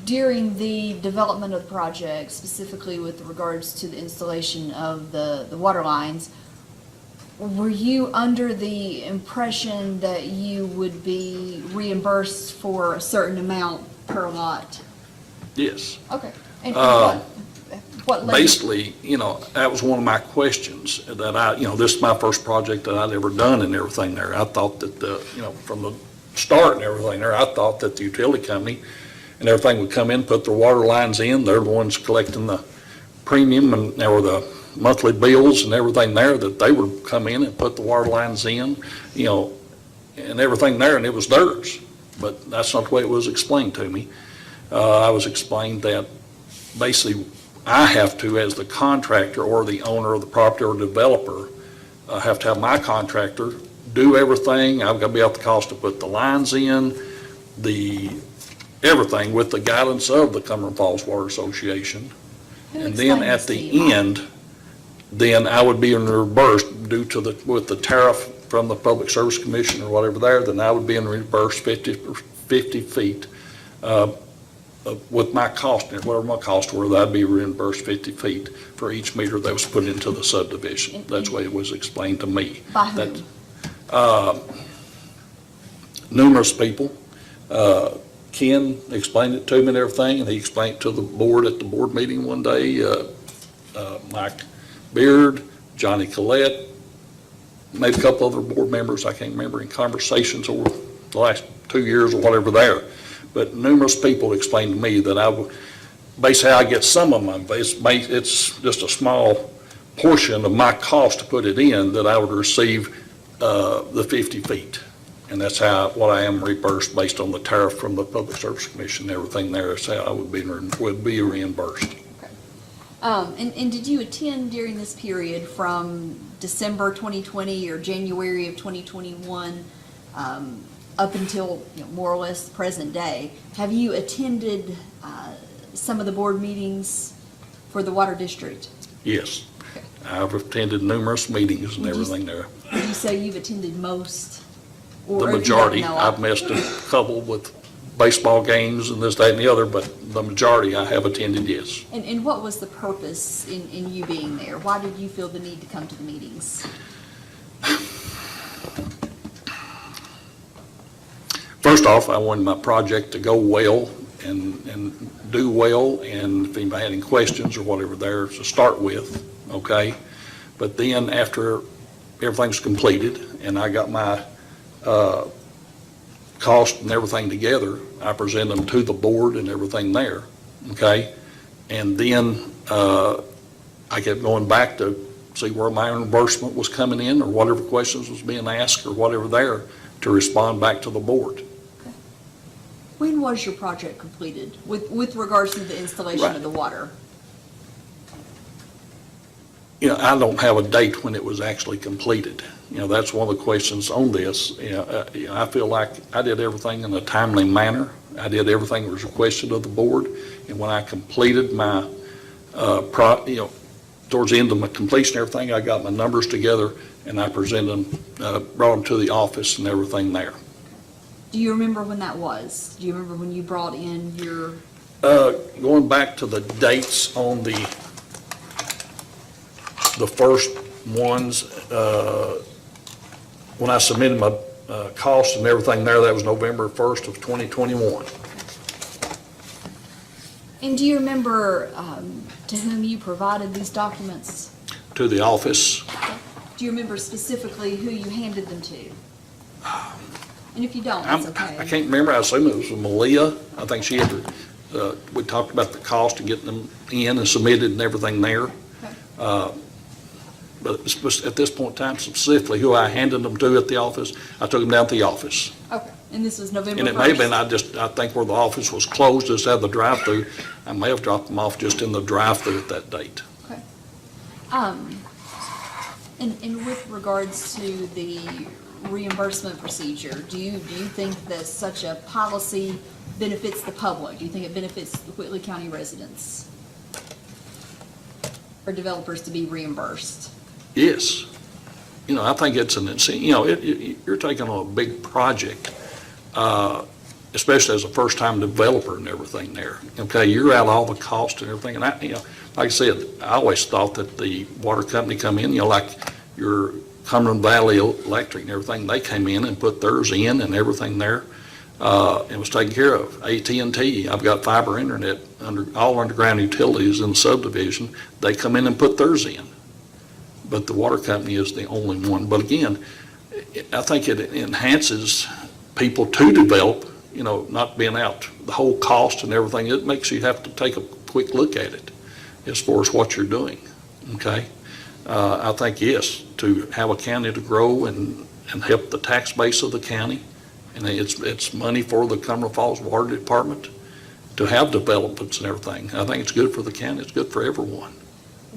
During the development of the project, specifically with regards to the installation of the water lines, were you under the impression that you would be reimbursed for a certain amount per lot? Yes. Okay. And what led? Basically, that was one of my questions that this is my first project that I'd ever done and everything there. I thought that from the start and everything there, I thought that the utility company and everything would come in, put their water lines in. They're the ones collecting the premium or the monthly bills and everything there, that they would come in and put the water lines in, and everything there, and it was theirs. But that's not the way it was explained to me. I was explained that basically I have to, as the contractor or the owner of the property or developer, have to have my contractor do everything. I've got to be out the cost to put the lines in, everything with the guidance of the Cumberland Falls Water Association. Who And then explained at this to the you, Mike? end, then I would be reimbursed with the tariff from the Public Service Commission or whatever there, then I would be reimbursed 50 feet with my cost, whatever my costs were, I'd be reimbursed 50 feet for each meter that was put into the subdivision. That's the way it was explained to me. By That- whom? Numerous people. Ken explained it to me and everything, and he explained it to the board at the board meeting one day. Mike Beard, Johnny Collette, maybe a couple other board members, I can't remember, in conversations over the last 2 years or whatever there. But numerous people explained to me that basically I get some of them, it's just a small portion of my cost to put it in that I would receive the 50 feet. And that's what I am reimbursed based on the tariff from the Public Service Commission and everything there. That's how I would be reimbursed. And did you attend during this period from December 2020 or January of 2021 up until more or less present day? Have you attended some of the board meetings for the Water District? Yes. I've attended numerous meetings and everything there. Would you say you've attended most? The Or if you don't majority. know, I've missed a couple with baseball games and this, that, and the other, but the majority I have attended, yes. And what was the purpose in you being there? Why did you feel the need to come to the meetings? First off, I wanted my project to go well and do well, and if anybody had any questions or whatever there to start with, okay? But then after everything's completed and I got my cost and everything together, I present them to the board and everything there, okay? And then I kept going back to see where my reimbursement was coming in or whatever questions was being asked or whatever there to respond back to the board. When was your project completed with regards to the installation Right. of the water? I don't have a date when it was actually completed. That's one of the questions on this. I feel like I did everything in a timely manner. I did everything that was requested of the board. And when I completed my, towards the end of my completion and everything, I got my numbers together and I presented them, brought them to the office and everything there. Do you remember when that was? Do you remember when you brought in your, Going back to the dates on the first ones, when I submitted my costs and everything there, that was November 1st of 2021. and do you remember to whom you provided these documents? To the office. Do you remember specifically who you handed them to? And if you don't, that's okay. I can't remember. I assume it was Malia. I think she had, we talked about the cost of getting them in and submitted and everything there. Okay. But at this point in time, specifically who I handed them to at the office, I took them down to the office. Okay. And this was November 1st? And it may have been, I think where the office was closed, just had the drive-through, I may have dropped them off just in the drive-through at that date. Okay. And with regards to the reimbursement procedure, do you think that such a policy benefits the public? Do you think it benefits the Whitley County residents? For developers to be reimbursed? Yes. You know, I think it's an incentive, you're taking on a big project, especially as a first-time developer and everything there. Okay, you're out all the cost and everything, and like I said, I always thought that the water company come in, like your Cumberland Valley Electric and everything, they came in and put theirs in and everything there. It was taken care of. AT&T, I've got fiber internet all underground utilities in the subdivision. They come in and put theirs in. But the water company is the only one. But again, I think it enhances people to develop, not being out the whole cost and everything. It makes you have to take a quick look at it as far as what you're doing, okay? I think, yes, to have a county to grow and help the tax base of the county, and it's money for the Cumberland Falls Water Department to have developments and everything. I think it's good for the county. It's good for everyone.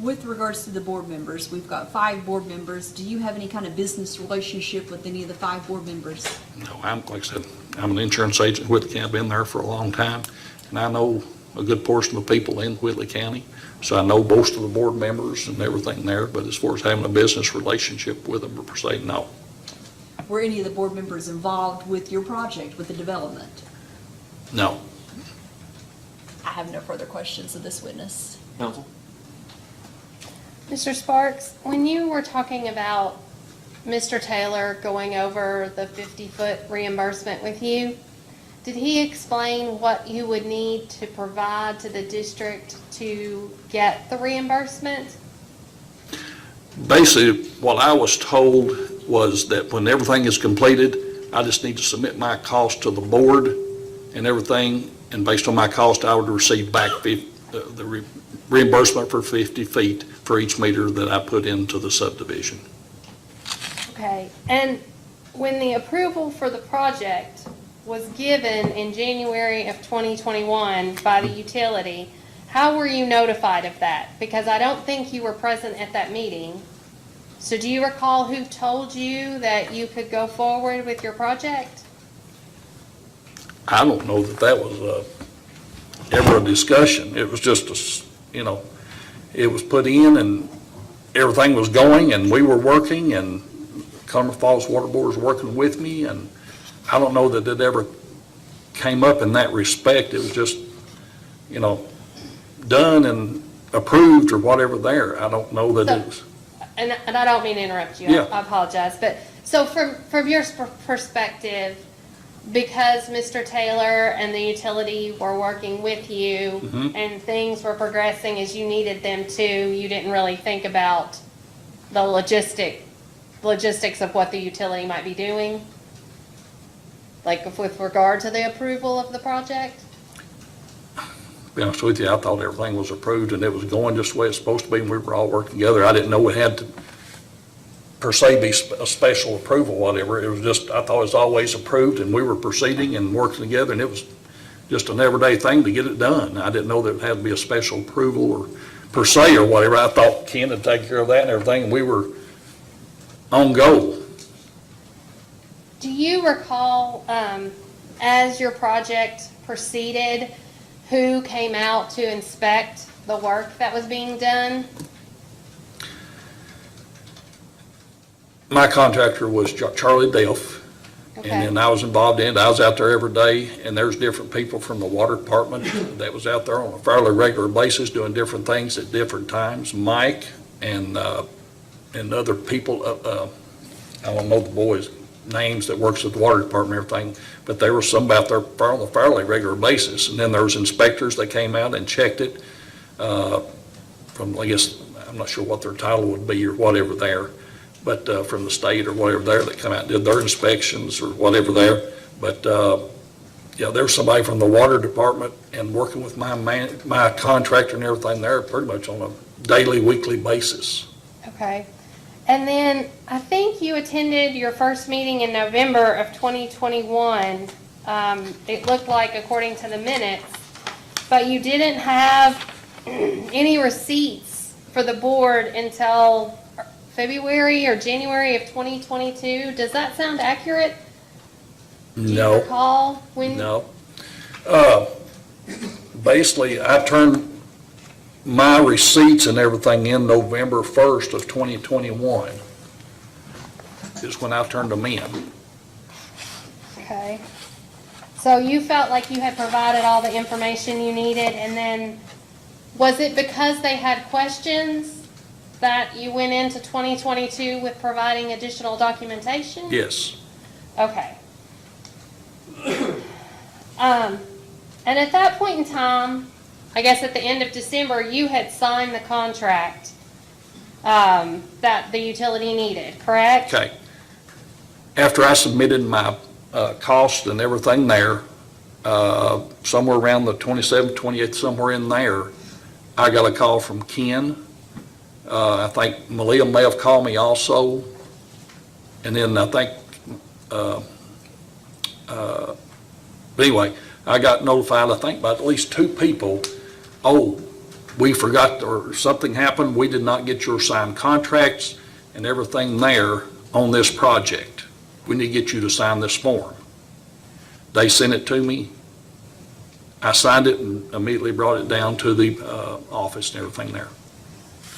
With regards to the board members, we've got 5 board members. Do you have any kind of business relationship with any of the 5 board members? No, like I said, I'm an insurance agent with the county. I've been there for a long time, and I know a good portion of the people in Whitley County. So I know most of the board members and everything there, but as far as having a business relationship with them per se, no. Were any of the board members involved with your project, with the development? No. I have no further questions of this witness. Counsel? Mr. Sparks, when you were talking about Mr. Taylor going over the 50-foot reimbursement with you, did he explain what you would need to provide to the district to get the reimbursement? Basically, what I was told was that when everything is completed, I just need to submit my cost to the board and everything, and based on my cost, I would receive back the reimbursement for 50 feet for each meter that I put into the subdivision. Okay, and when the approval for the project was given in January of 2021 by the utility, how were you notified of that? Because I don't think you were present at that meeting. So do you recall who told you that you could go forward with your project? I don't know that was ever a discussion. It was just, it was put in and everything was going and we were working and Cumberland Falls Water Board was working with me, and I don't know that it ever came up in that respect. It was just, done and approved or whatever there. I don't know that it was. And I don't mean to interrupt you. Yeah. I apologize. But so from your perspective, because Mr. Taylor and the utility were working with you and things were progressing as you needed them to, you didn't really think about the logistics of what the utility might be doing? Like with regard to the approval of the project? To be honest with you, I thought everything was approved and it was going just the way it's supposed to be, and we were all working together. I didn't know it had to per se be a special approval, whatever. It was just, I thought it was always approved and we were proceeding and working together, and it was just an everyday thing to get it done. I didn't know that it had to be a special approval or per se or whatever. I thought Ken had taken care of that and everything, and we were on go. Do you recall, as your project proceeded, who came out to inspect the work that was being done? My contractor was Charlie Delph, Okay. and then I was involved in it. I was out there every day, and there's different people from the water department that was out there on a fairly regular basis doing different things at different times. Mike and other people, I don't know the boys' names that works at the water department and everything, but there was some out there on a fairly regular basis. And then there was inspectors that came out and checked it from, I guess, I'm not sure what their title would be or whatever there, but from the state or whatever there that come out and did their inspections or whatever there. But yeah, there's somebody from the water department and working with my contractor and everything there pretty much on a daily, weekly basis. Okay. And then I think you attended your first meeting in November of 2021. It looked like according to the minutes, but you didn't have any receipts for the board until February or January of 2022. Does that sound accurate? Do you No, recall when? no. Basically, I turned my receipts and everything in November 1st of 2021 is when I turned them in. Okay. So you felt like you had provided all the information you needed, and then was it because they had questions that you went into 2022 with providing additional documentation? Yes, Okay. And at that point in time, I guess at the end of December, you had signed the contract that the utility needed, correct? okay. After I submitted my cost and everything there, somewhere around the 27th, 28th, somewhere in there, I got a call from Ken. I think Malia may have called me also. And then I think, but anyway, I got notified, I think, by at least 2 people, oh, we forgot, or something happened, we did not get your signed contracts and everything there on this project. We need to get you to sign this form. They sent it to me. I signed it and immediately brought it down to the office and everything there.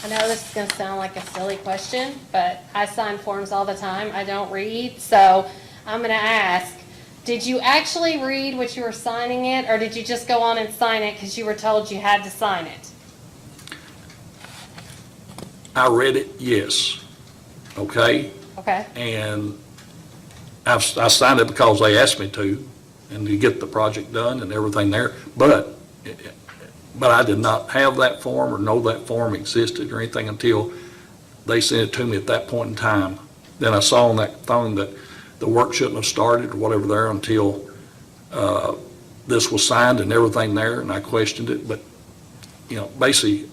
I know this is going to sound like a silly question, but I sign forms all the time. I don't read, so I'm going to ask, did you actually read what you were signing it, or did you just go on and sign it because you were told you had to sign it? I read it, yes, okay? Okay. And I signed it because they asked me to, and to get the project done and everything there. But I did not have that form or know that form existed or anything until they sent it to me at that point in time. Then I saw on that phone that the work shouldn't have started or whatever there until this was signed and everything there, and I questioned it. But, you know, basically,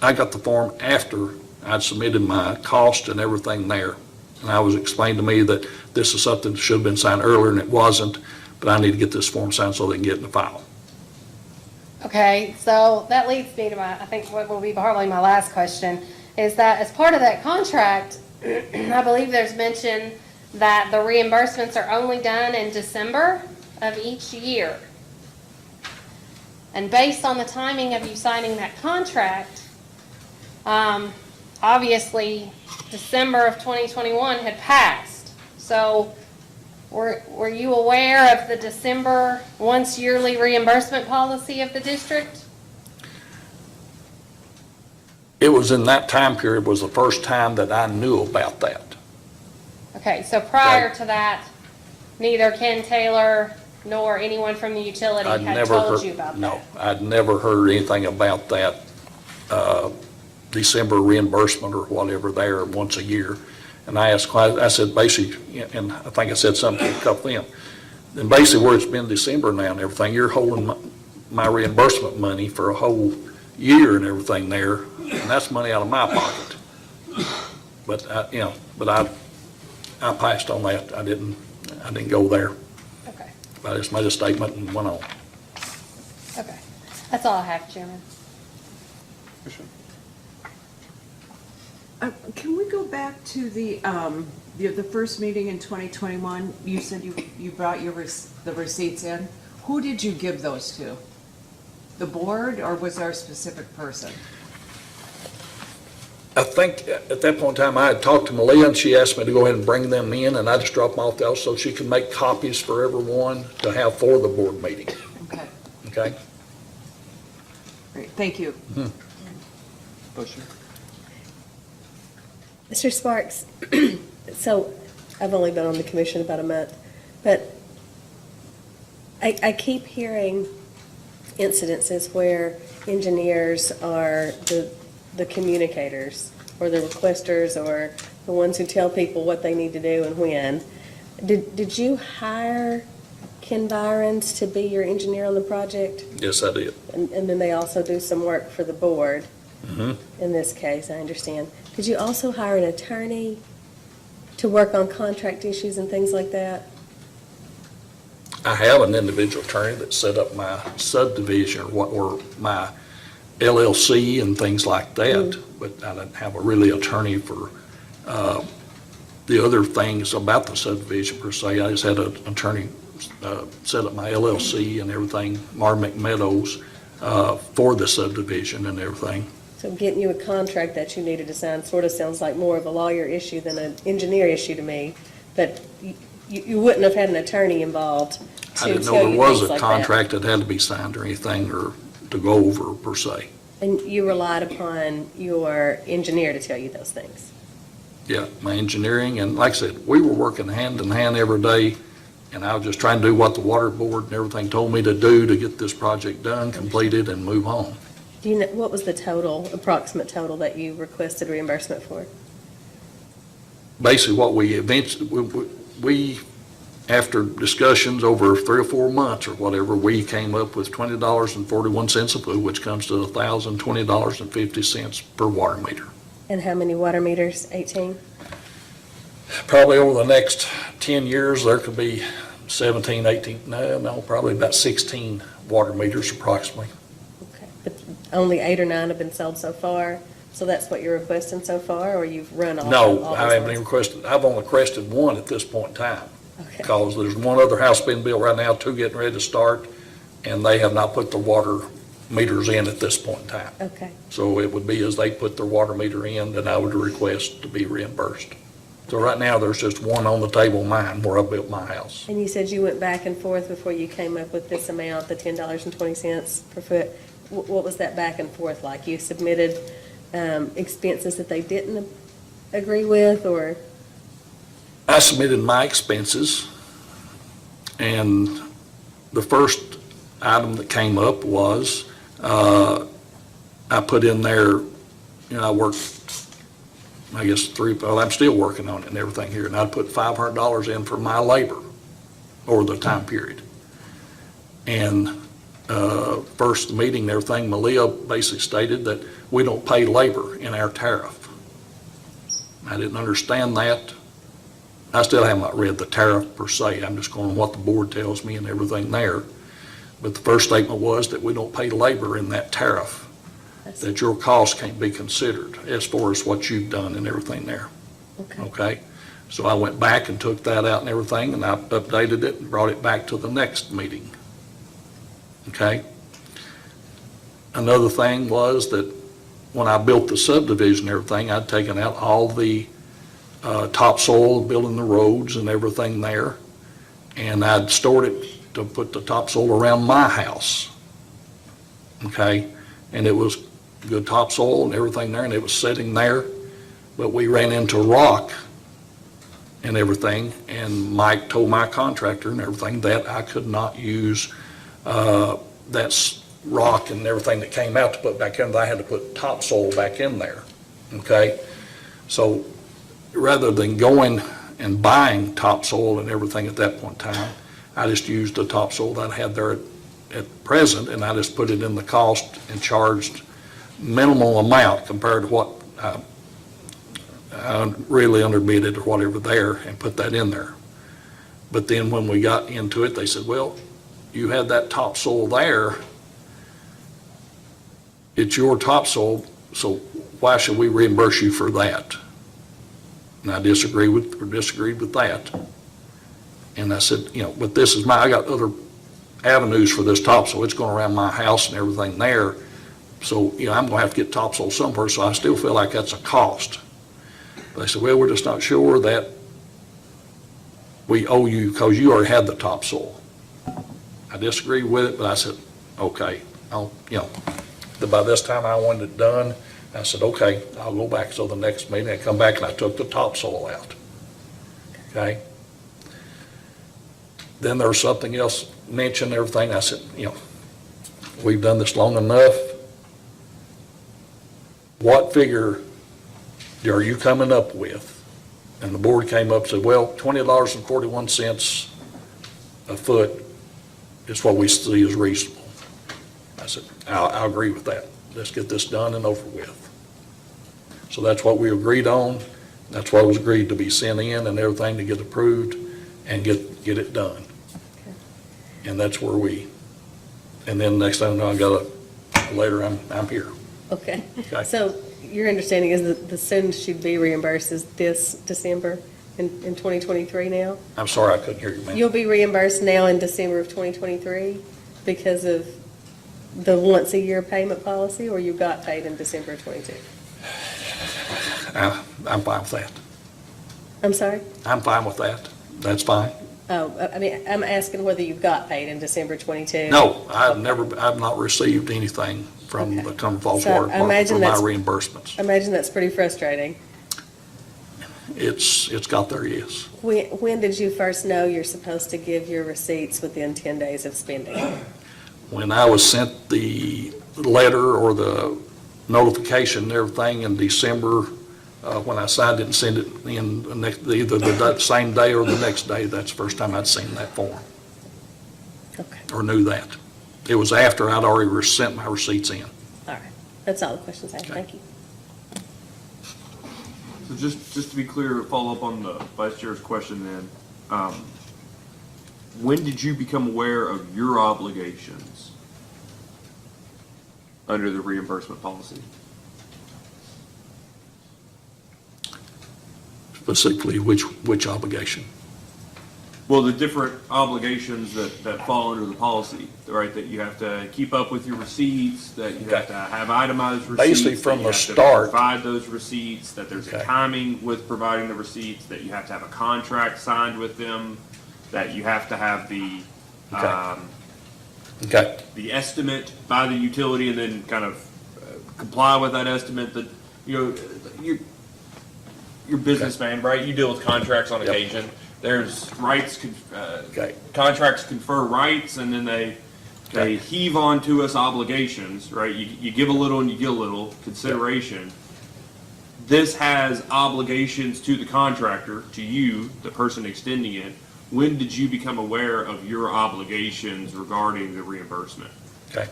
I got the form after I'd submitted my cost and everything there. And I was explained to me that this is something that should have been signed earlier, and it wasn't, but I need to get this form signed so they can get it in the file. Okay, so that leads me to I think what will be probably my last question, is that as part of that contract, I believe there's mention that the reimbursements are only done in December of each year. And based on the timing of you signing that contract, obviously, December of 2021 had passed. So were you aware of the December once yearly reimbursement policy of the district? It was in that time period was the first time that I knew about that. Okay, so prior to that, neither Ken Taylor nor anyone from the utility I'd had never told heard- you about that? No, I'd never heard anything about that December reimbursement or whatever there once a year. And I asked, I said basically, and I think I said something to a couple of them, and basically where it's been December now and everything, you're holding my reimbursement money for a whole year and everything there, and that's money out of my pocket. But I passed on that. I didn't go there. Okay, I just made a statement and went on. okay. That's all I have, Chairman. Can we go back to the first meeting in 2021? You said you brought the receipts in. Who did you give those to? The board, or was there a specific person? I think at that point in time, I had talked to Malia, and she asked me to go ahead and bring them in, and I just dropped them off there so she could make copies for everyone to have for the board meeting. Okay, Okay? great, thank you. Mr. Sparks, so I've only been on the commission about a month, but I keep hearing incidences where engineers are the communicators or the requesters or the ones who tell people what they need to do and when. Did you hire Ken Byrons to be your engineer on the project? Yes, I did. And then they also do some work for the board? in this case, I understand. Did you also hire an attorney to work on contract issues and things like that? I have an individual attorney that set up my subdivision or my LLC and things like that, but I didn't have a really attorney for the other things about the subdivision per se. I just had an attorney set up my LLC and everything, Marmac Meadows, for the subdivision and everything. So getting you a contract that you needed to sign sort of sounds like more of a lawyer issue than an engineer issue to me, but you wouldn't have had an attorney involved I to didn't know tell there you was things a like that. contract that had to be signed or anything or to go over per se. And you relied upon your engineer to tell you those things? Yeah, my engineering, and like I said, we were working hand in hand every day, and I was just trying to do what the water board and everything told me to do to get this project done, completed, and move on. Do you know, what was the total, approximate total that you requested reimbursement for? Basically, what we eventually, we, after discussions over 3 or 4 months or whatever, we came up with $20.41 a foot, which comes to $1,020.50 per water meter. And how many water meters? 18? Probably over the next 10 years, there could be 17, 18, no, probably about 16 water meters approximately. Okay. But only 8 or 9 have been sold so far? So that's what you're requesting so far, or you've run all? No, all I those haven't even ones? requested, I've only requested one at this point in time. Okay. Because there's one other house being built right now, 2 getting ready to start, and they have not put the water meters in at this point in time. Okay. So it would be as they put their water meter in, then I would request to be reimbursed. So right now, there's just one on the table, mine, where I built my house. And you said you went back and forth before you came up with this amount, the $10.20 per foot. What was that back and forth like? You submitted expenses that they didn't agree with, or? I submitted my expenses, and the first item that came up was, I put in there, I worked, I guess I'm still working on it and everything here, and I put $500 in for my labor over the time period. And first meeting and everything, Malia basically stated that we don't pay labor in our tariff. I didn't understand that. I still have not read the tariff per se. I'm just going on what the board tells me and everything there. But the first statement was that we don't pay labor in that tariff, that your cost can't be considered as far as what you've done and everything there. Okay. Okay? So I went back and took that out and everything, and I updated it and brought it back to the next meeting. Okay? Another thing was that when I built the subdivision and everything, I'd taken out all the topsoil, building the roads and everything there, and I'd stored it to put the topsoil around my house. Okay? And it was good topsoil and everything there, and it was sitting there, but we ran into rock and everything, and Mike told my contractor and everything that I could not use that rock and everything that came out to put back in. I had to put topsoil back in there. Okay? So rather than going and buying topsoil and everything at that point in time, I just used the topsoil that I had there at present, and I just put it in the cost and charged minimal amount compared to what I really underbid it or whatever there, and put that in there. But then when we got into it, they said, well, you had that topsoil there. It's your topsoil, so why should we reimburse you for that? And I disagreed with that. And I said, but this is I got other avenues for this topsoil. It's going around my house and everything there. So, I'm going to have to get topsoil somewhere, so I still feel like that's a cost. But they said, well, we're just not sure that we owe you because you already had the topsoil. I disagreed with it, but I said, okay, by this time I wanted it done. I said, okay, I'll go back. So the next meeting I come back and I took the topsoil out. Okay? Then there was something else mentioned, everything. I said, we've done this long enough. What figure are you coming up with? And the board came up and said, well, $20.41 a foot is what we see as reasonable. I said, I'll agree with that. let's get this done and over with. So that's what we agreed on. That's what was agreed to be sent in and everything to get approved and get it done. And that's where and then next thing I know, I got a letter, I'm here. Okay. Okay. So your understanding is that the soonest you'd be reimbursed is this December in 2023 now? I'm sorry, I couldn't hear you, ma'am. You'll be reimbursed now in December of 2023 because of the once-a-year payment policy, or you got paid in December of '22? I'm fine with that. I'm sorry? I'm fine with that. That's fine. Oh, I mean, I'm asking whether you got paid in December 22. No, I've not received anything from the Cumberland Falls So Water I Department for imagine my that's- reimbursements. I imagine that's pretty frustrating. It's got there, yes. When did you first know you're supposed to give your receipts within 10 days of spending? When I was sent the letter or the notification and everything in December, when I signed it and sent it in either the same day or the next day, that's the first time I'd seen that form Okay, or knew that. It was after I'd already sent my receipts in. all right. That's all the questions I have. Okay. Thank you. So just to be clear, follow up on the Vice Chair's question then. When did you become aware of your obligations under the reimbursement policy? Specifically, which obligation? Well, the different obligations that fall under the policy, right? That you have to keep up with your receipts, that you have to have itemized receipts. Basically, from that you the have to start. provide those receipts, that there's a Okay. timing with providing the receipts, that you have to have a contract signed with them, that you have to have Okay, the estimate by the utility and then kind of comply with that estimate, that, you're businessman, right? You deal with contracts on Yep. occasion. There's rights, Okay. contracts confer rights, and then they Okay. heave onto us obligations, right? You give a little and you get a little consideration. This has obligations to the contractor, to you, the person extending it. When did you become aware of your obligations regarding the reimbursement? okay.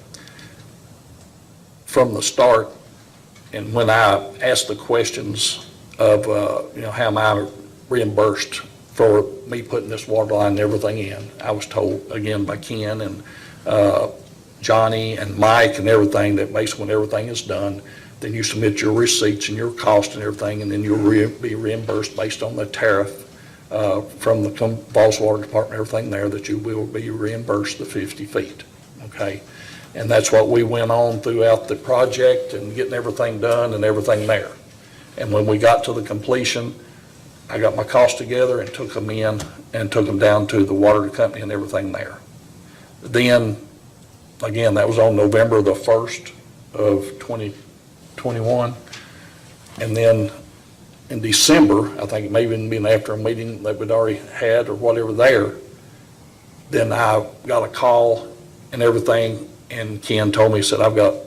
From the start, and when I asked the questions of, how am I reimbursed for me putting this water line and everything in, I was told, again, by Ken and Johnny and Mike and everything, that basically when everything is done, then you submit your receipts and your cost and everything, and then you'll be reimbursed based on the tariff from the Falls Water Department, everything there, that you will be reimbursed the 50 feet, okay? And that's what we went on throughout the project and getting everything done and everything there. And when we got to the completion, I got my costs together and took them in and took them down to the water company and everything there. Then, again, that was on November the 1st of 2021. And then in December, I think it may even been after a meeting that we'd already had or whatever there, then I got a call and everything, and Ken told me, he said,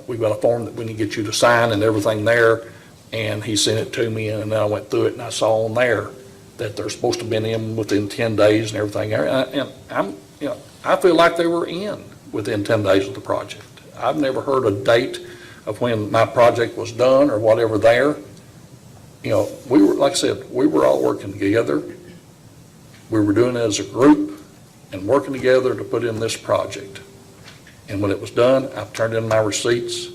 we've got a form that we need to get you to sign and everything there. And he sent it to me, and then I went through it, and I saw on there that they're supposed to have been in within 10 days and everything. And I feel like they were in within 10 days of the project. I've never heard a date of when my project was done or whatever there. We were, like I said, we were all working together. We were doing it as a group and working together to put in this project. And when it was done, I've turned in my receipts.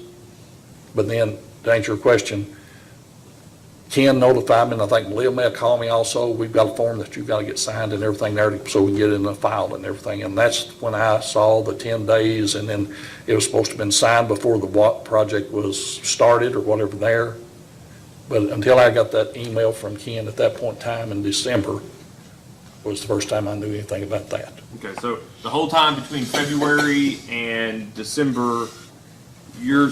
But then, to answer your question, Ken notified me, and I think Malia may have called me also. We've got a form that you've got to get signed and everything there so we can get it in the file and everything. And that's when I saw the 10 days, and then it was supposed to have been signed before the project was started or whatever there. But until I got that email from Ken at that point in time in December was the first time I knew anything about that. Okay, so the whole time between February and December, you're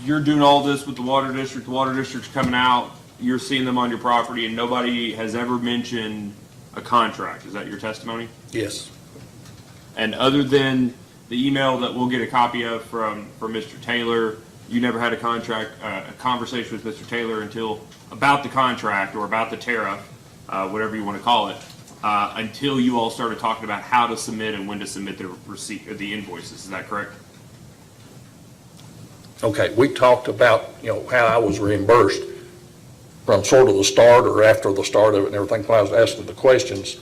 doing all this with the water district district's coming out, you're seeing them on your property, and nobody has ever mentioned a contract. Is that your testimony? Yes. And other than the email that we'll get a copy of from Mr. Taylor, you never had a conversation with Mr. Taylor about the contract or about the tariff, whatever you want to call it, until you all started talking about how to submit and when to submit the receipt or the invoices. Is that correct? Okay, we talked about, how I was reimbursed from sort of the start or after the start of it and everything, when I was asking the questions.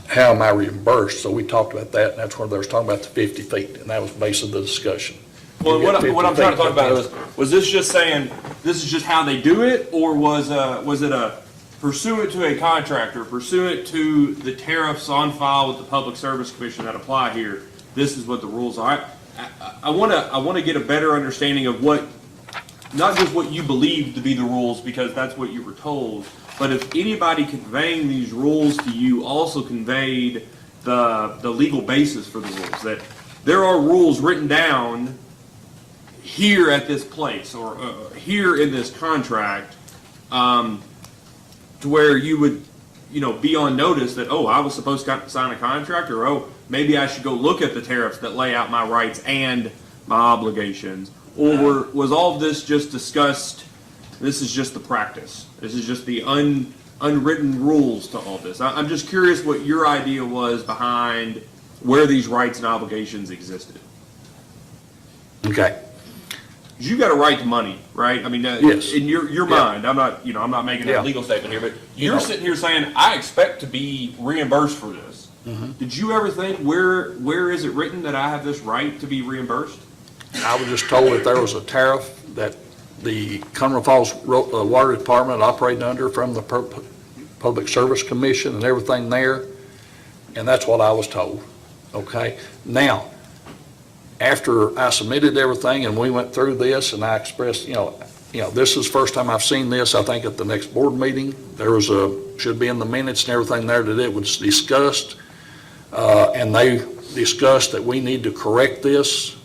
How am I reimbursed? So we talked about that, and that's where they was talking about the 50 feet, and that was basically the discussion. Well, You get what I'm 50 trying to talk feet, about was this just saying, this is just how they do it, or was it a pursuant to a contractor, pursuant to the tariffs on file with the Public Service Commission that apply here, this is what the rules are? I want to get a better understanding of what, not just what you believe to be the rules, because that's what you were told, but if anybody conveying these rules to you also conveyed the legal basis for the rules, that there are rules written down here at this place, or here in this contract, to where you would, be on notice that, oh, I was supposed to sign a contract, or, oh, maybe I should go look at the tariffs that lay out my rights and my obligations. Or was all of this just discussed, this is just the practice? This is just the unwritten rules to all this? I'm just curious what your idea was behind where these rights and obligations existed. Okay, You got a right to money, right? I mean, Yes. in your mind, I'm not making Yeah. a legal statement here, but you're sitting here saying, I expect to be reimbursed for this. Did you ever think, where is it written that I have this right to be reimbursed? I was just told that there was a tariff that the Cumberland Falls Water Department operating under from the Public Service Commission and everything there, and that's what I was told, okay? Now, after I submitted everything and we went through this and I expressed, this is the first time I've seen this, I think at the next board meeting, there was should be in the minutes and everything there that it was discussed, and they discussed that we need to correct this,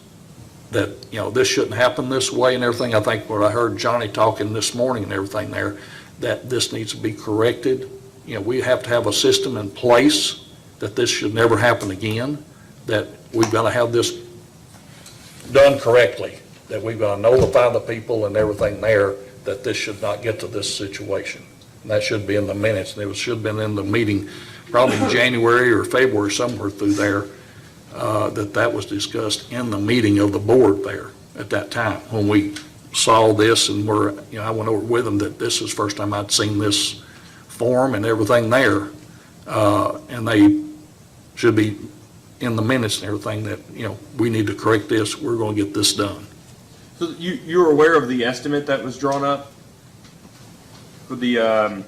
that, this shouldn't happen this way and everything. I think what I heard Johnny talking this morning and everything there, that this needs to be corrected. We have to have a system in place that this should never happen again, that we've got to have this done correctly, that we've got to notify the people and everything there that this should not get to this situation. And that should be in the minutes, and it should have been in the meeting probably in January or February, somewhere through there, that was discussed in the meeting of the board there at that time, when we saw this and I went over with them that this is the first time I'd seen this form and everything there. And they should be in the minutes and everything that, we need to correct this, we're going to get this done. So you're aware of the estimate that was drawn up for the,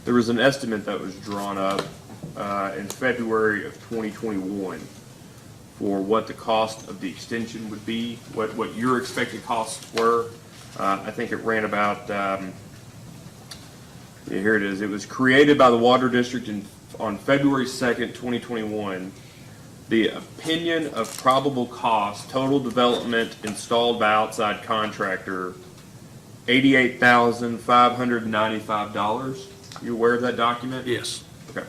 there was an estimate that was drawn up in February of 2021 for what the cost of the extension would be, what your expected costs were. I think it ran about, here it is. It was created by the Water District on February 2nd, 2021. The opinion of probable cost, total development installed by outside contractor, $88,595. You aware of that document? Yes. Okay.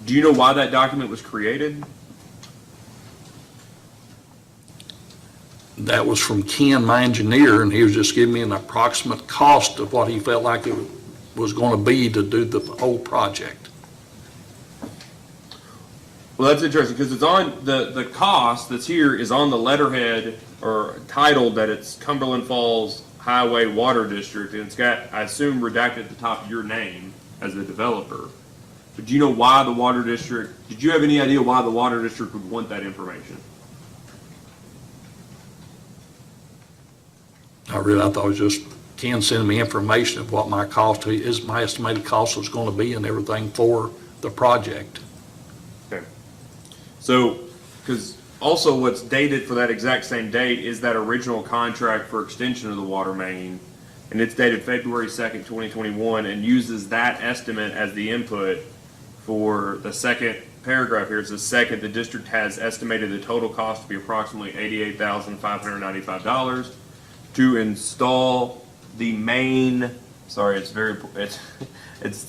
Do you know why that document was created? That was from Ken, my engineer, and he was just giving me an approximate cost of what he felt like it was going to be to do the whole project. Well, that's interesting, because it's on, the cost that's here is on the letterhead or titled that it's Cumberland Falls Highway Water District, and it's got, I assume, redacted at the top your name as the developer. But do you know why the water district, did you have any idea why the water district would want that information? I thought it was just Ken sending me information of what my estimated cost was going to be and everything for the project. Okay. So, because also what's dated for that exact same date is that original contract for extension of the water main, and it's dated February 2nd, 2021, and uses that estimate as the input for the second paragraph here. It says, second, the district has estimated the total cost to be approximately $88,595 to install the main, sorry, it's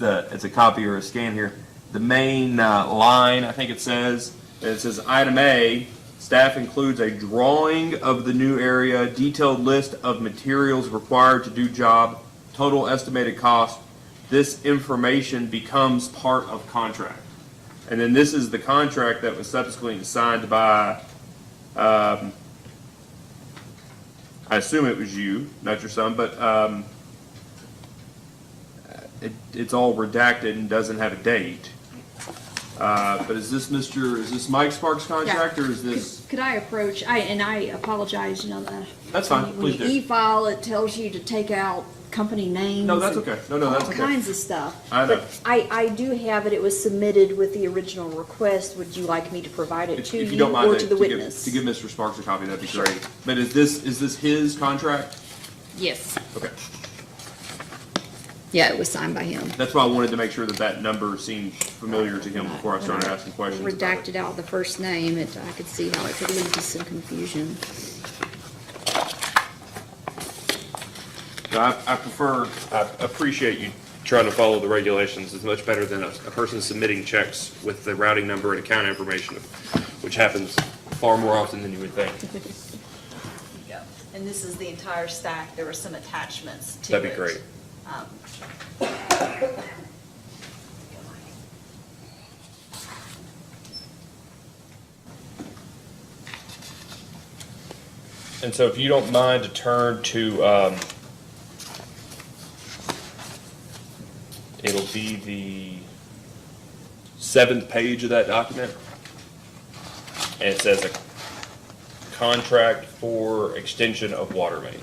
a copy or a scan here, the main line, I think it says, and it says item A, staff includes a drawing of the new area, detailed list of materials required to do job, total estimated cost. This information becomes part of contract. And then this is the contract that was subsequently signed by I assume it was you, not your son, but it's all redacted and doesn't have a date. But is this Mike Sparks' contract, or is this? Could I approach, and I apologize, That's fine, when please you do. e-file, it tells you to take out company names. No, that's and okay. No, that's All okay. kinds of stuff. I know. But I do have it, it was submitted with the original request. Would you like me to provide it If to you you don't mind or to to the give- witness? To give Mr. Sparks a copy, that'd be great. But is this his contract? Yes. Okay. Yeah, it was signed by him. That's why I wanted to make sure that number seemed familiar to him before I started asking questions about it. Redacted out the first name, I could see how it could lead to some confusion. No, I appreciate you trying to follow the regulations. It's much better than a person submitting checks with the routing number and account information, which happens far more often than you would think. Yeah. And this is the entire stack. There were some attachments to it. That'd be great. And so if you don't mind to turn to, it'll be the 7th page of that document. And it says a contract for extension of water main.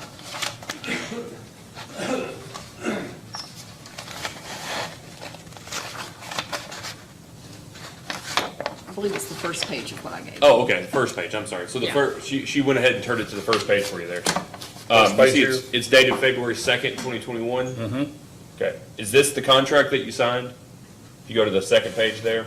I believe it's the first page of what I gave. Oh, okay, first page, I'm sorry. So the Yeah. first, she went ahead and turned it to the first page for you there. First You page see here? it's dated February 2nd, 2021? Mm-hmm. Okay, is this the contract that you signed? If you go to the second page there?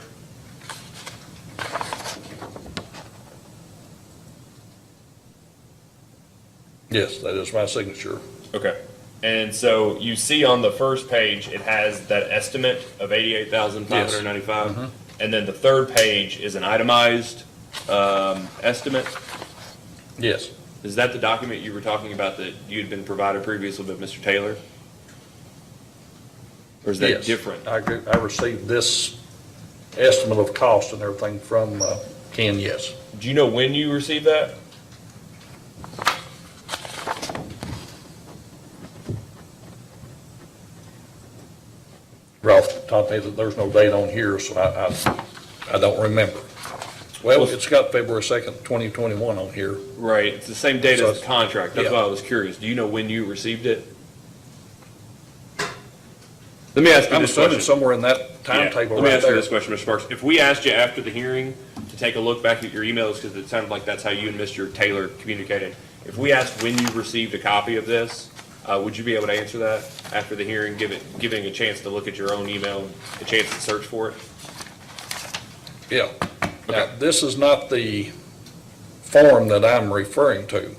Yes, that is my signature. Okay, and so you see on the first page, it has that estimate of $88,595? And then the third page is an itemized estimate? Yes. Is that the document you were talking about that you had been provided previously by Mr. Taylor? Or is that Yes. different? I received this estimate of cost and everything from Ken, yes. Do you know when you received that? Ralph taught me that there's no date on here, so I don't remember. Well, it's got February 2nd, 2021 on here. Right, it's the same date So as the contract, that's yeah. why I was curious. Do you know when you received it? Let me ask you I'm this assuming question. somewhere in that Yeah, timetable Let me right ask you there. this question, Mr. Sparks. If we asked you after the hearing to take a look back at your emails, because it sounded like that's how you and Mr. Taylor communicated, if we asked when you received a copy of this, would you be able to answer that after the hearing, giving a chance to look at your own email, a chance to search for it? Yeah. Now, this is not the form that I'm referring to.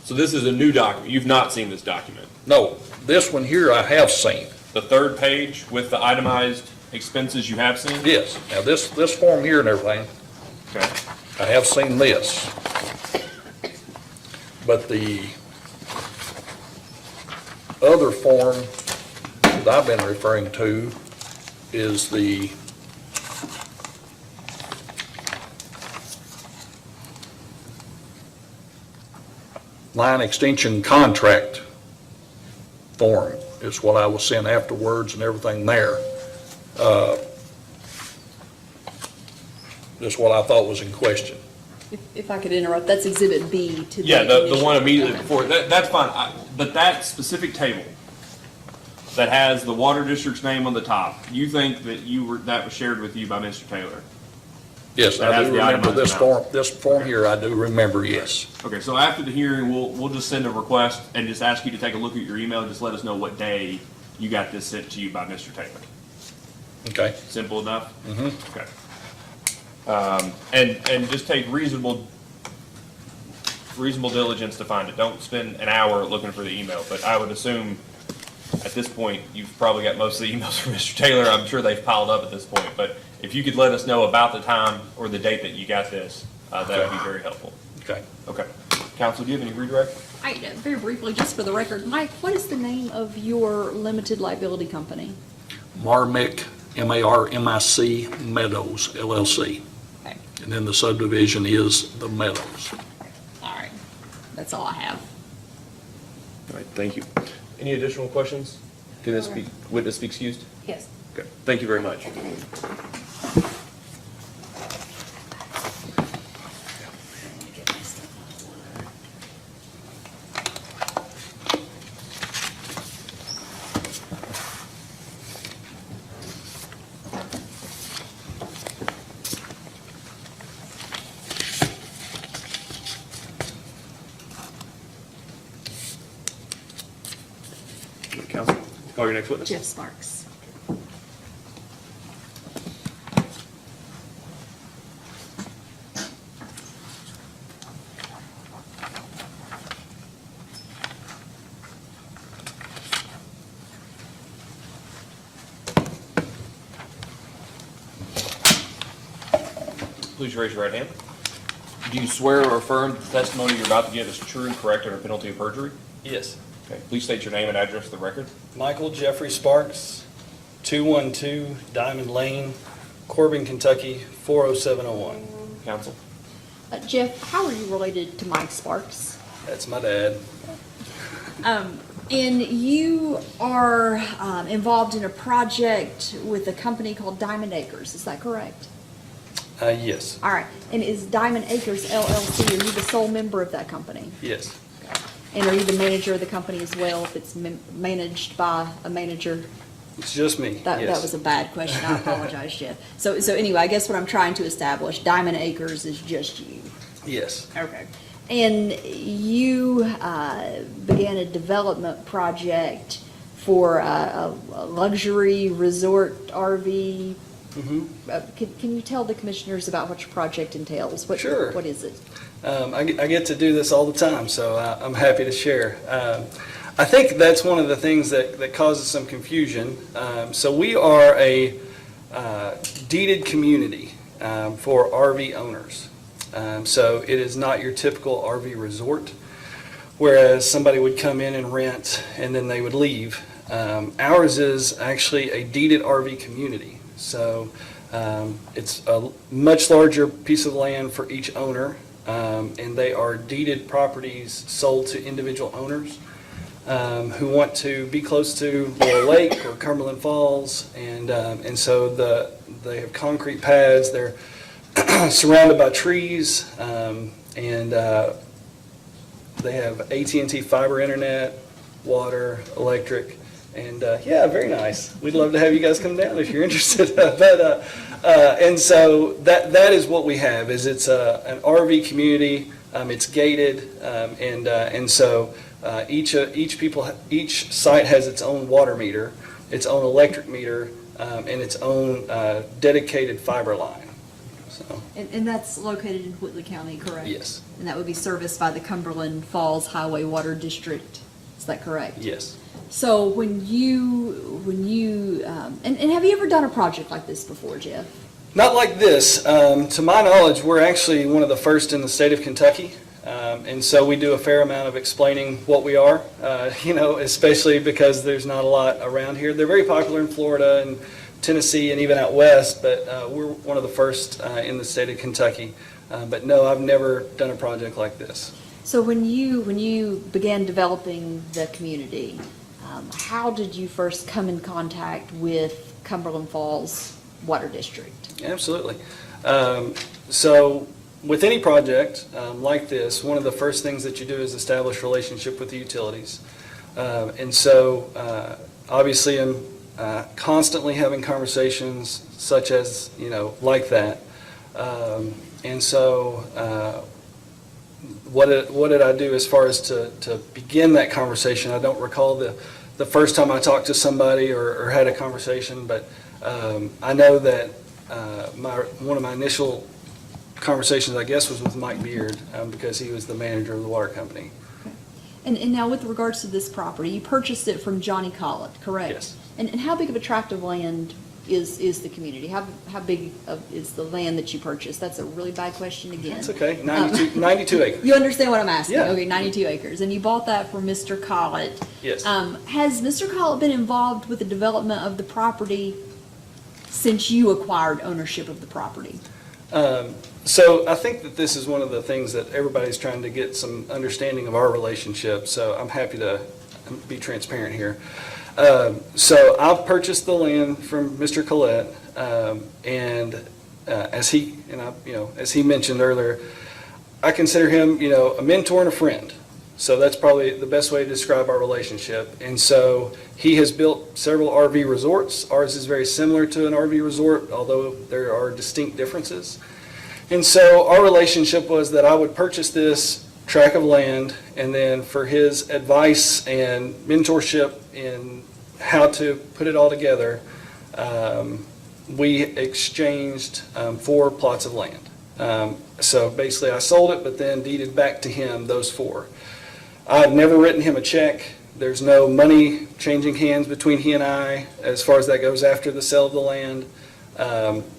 So this is a new document. You've not seen this document. No, this one here I have seen. The third page with the itemized expenses you have seen? Yes. Now, this form here and everything, Okay. I have seen this. But the other form that I've been referring to is the line extension contract form is what I was sent afterwards and everything there. Is what I thought was in question. If I could interrupt, that's Exhibit B to the. Yeah, the initial one immediately document. before, that's fine, but that specific table that has the water district's name on the top, you think that that was shared with you by Mr. Taylor? Yes, That I has do the remember itemized this form here, I do remember, yes. Okay, so after the hearing, we'll just send a request and just ask you to take a look at your email, just let us know what day you got this sent to you by Mr. Taylor. Okay, Simple enough? Mm-hmm. Okay. And just take reasonable diligence to find it. Don't spend an hour looking for the email, but I would assume at this point, you've probably got most of the emails from Mr. Taylor. I'm sure they've piled up at this point, but if you could let us know about the time or the date that you got this, that would be very helpful. okay. Okay. Counsel, do you have any redirect? Very briefly, just for the record, Mike, what is the name of your limited liability company? Marmic, M-A-R-M-I-C, Meadows, LLC. Okay, And then the subdivision is the Meadows. all right. That's all I have. All right, thank you. Any additional questions? Can this witness be excused? Yes. Okay, thank you very much. Counsel, call your next witness. Jeff Sparks. Please raise your right hand. Do you swear or affirm that the testimony you're about to give is true, correct, under penalty of perjury? Yes. Okay, please state your name and address for the record. Michael Jeffrey Sparks, 212 Diamond Lane, Corbin, Kentucky, 40701. Counsel. Jeff, how are you related to Mike Sparks? That's my dad. And you are involved in a project with a company called Diamond Acres, is that correct? Yes. All right, and is Diamond Acres LLC, are you the sole member of that company? Yes. And are you the manager of the company as well, if it's managed by a manager? It's just me. That Yes. was a bad question, I apologize, Jeff. So anyway, I guess what I'm trying to establish, Diamond Acres is just you. Yes. Okay. And you began a development project for a luxury resort RV. Can you tell the commissioners about what your project entails? Sure. What is it? I get to do this all the time, so I'm happy to share. I think that's one of the things that causes some confusion. So we are a deeded community for RV owners. So it is not your typical RV resort, whereas somebody would come in and rent and then they would leave. Ours is actually a deeded RV community. So it's a much larger piece of land for each owner, and they are deeded properties sold to individual owners who want to be close to Laurel Lake or Cumberland Falls, and so they have concrete pads. They're surrounded by trees, and they have AT&T fiber internet, water, electric, and yeah, very nice. We'd love to have you guys come down if you're interested. And so that is what we have. It's an RV community. It's gated, and so each site has its own water meter, its own electric meter, and its own dedicated fiber line. So And that's located in Whitley County, correct? yes, And that would be serviced by the Cumberland Falls Highway Water District, is that correct? yes. So when you, and have you ever done a project like this before, Jeff? Not like this. To my knowledge, we're actually one of the first in the state of Kentucky. And so we do a fair amount of explaining what we are, especially because there's not a lot around here. They're very popular in Florida and Tennessee and even out west, but we're one of the first in the state of Kentucky. But no, I've never done a project like this. So when you began developing the community, how did you first come in contact with Cumberland Falls Water District? Absolutely. So with any project like this, one of the first things that you do is establish relationship with the utilities. And so obviously I'm constantly having conversations such as, like that. And so what did I do as far as to begin that conversation? I don't recall the first time I talked to somebody or had a conversation, but I know that one of my initial conversations, I guess, was with Mike Beard because he was the manager of the water company. And now with regards to this property, you purchased it from Johnny Collett, correct? Yes. And how big of a tract of land is the community? How big is the land that you purchased? That's a really bad question again. It's okay, 92 acres. You understand what I'm asking? Yeah. Okay, 92 acres. And you bought that from Mr. Collett. Yes. Has Mr. Collett been involved with the development of the property since you acquired ownership of the property? So I think that this is one of the things that everybody's trying to get some understanding of our relationship, so I'm happy to be transparent here. So I've purchased the land from Mr. Collette, and as he mentioned earlier, I consider him, a mentor and a friend. So that's probably the best way to describe our relationship. And so he has built several RV resorts. Ours is very similar to an RV resort, although there are distinct differences. And so our relationship was that I would purchase this tract of land, and then for his advice and mentorship in how to put it all together, we exchanged 4 plots of land. So basically I sold it, but then deeded back to him those 4. I've never written him a check. There's no money changing hands between he and I as far as that goes after the sale of the land.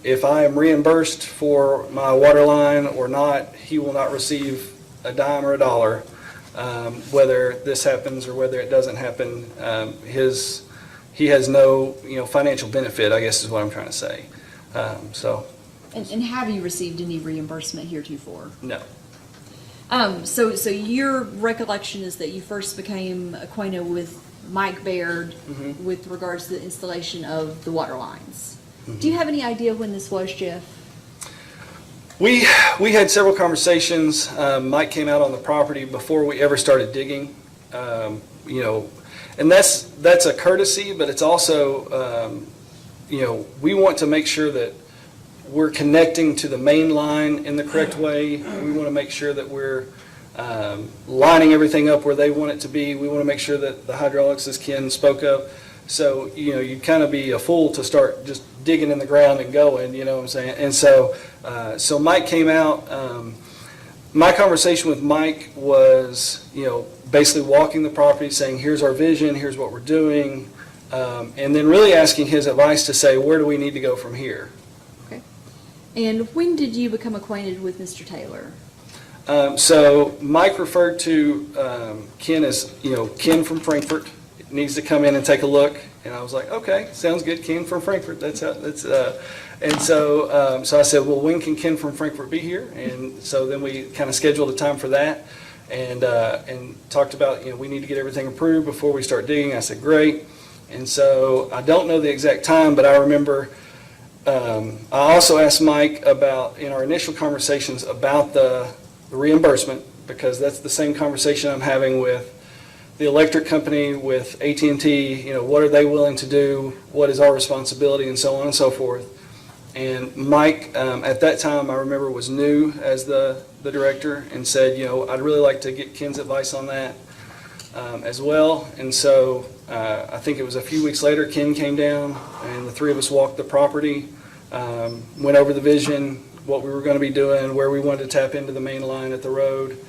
If I am reimbursed for my water line or not, he will not receive a dime or a dollar, whether this happens or whether it doesn't happen. He has no, financial benefit, I guess is what I'm trying to say. And have you received any reimbursement heretofore? No. So your recollection is that you first became acquainted with Mike Baird with regards to the installation of the water lines. Do you have any idea when this was, Jeff? We had several conversations. Mike came out on the property before we ever started digging. And that's a courtesy, but it's also, we want to make sure that we're connecting to the main line in the correct way. We want to make sure that we're lining everything up where they want it to be. We want to make sure that the hydraulics, as Ken spoke of. So, you'd kind of be a fool to start just digging in the ground and going, you know what I'm saying? And so Mike came out. My conversation with Mike was, basically walking the property, saying, here's our vision, here's what we're doing, and then really asking his advice to say, where do we need to go from here? Okay. And when did you become acquainted with Mr. Taylor? So Mike referred to Ken as, Ken from Frankfurt needs to come in and take a look. And I was like, okay, sounds good, Ken from Frankfurt. And so I said, well, when can Ken from Frankfurt be here? And so then we kind of scheduled a time for that and talked about, we need to get everything approved before we start digging. I said, great. And so I don't know the exact time, but I remember I also asked Mike about, in our initial conversations, about the reimbursement, because that's the same conversation I'm having with the electric company, with AT&T, what are they willing to do, what is our responsibility, and so on and so forth. And Mike, at that time, I remember, was new as the director and said, I'd really like to get Ken's advice on that as well. And so I think it was a few weeks later, Ken came down, and the 3 of us walked the property, went over the vision, what we were going to be doing, where we wanted to tap into the main line at the road,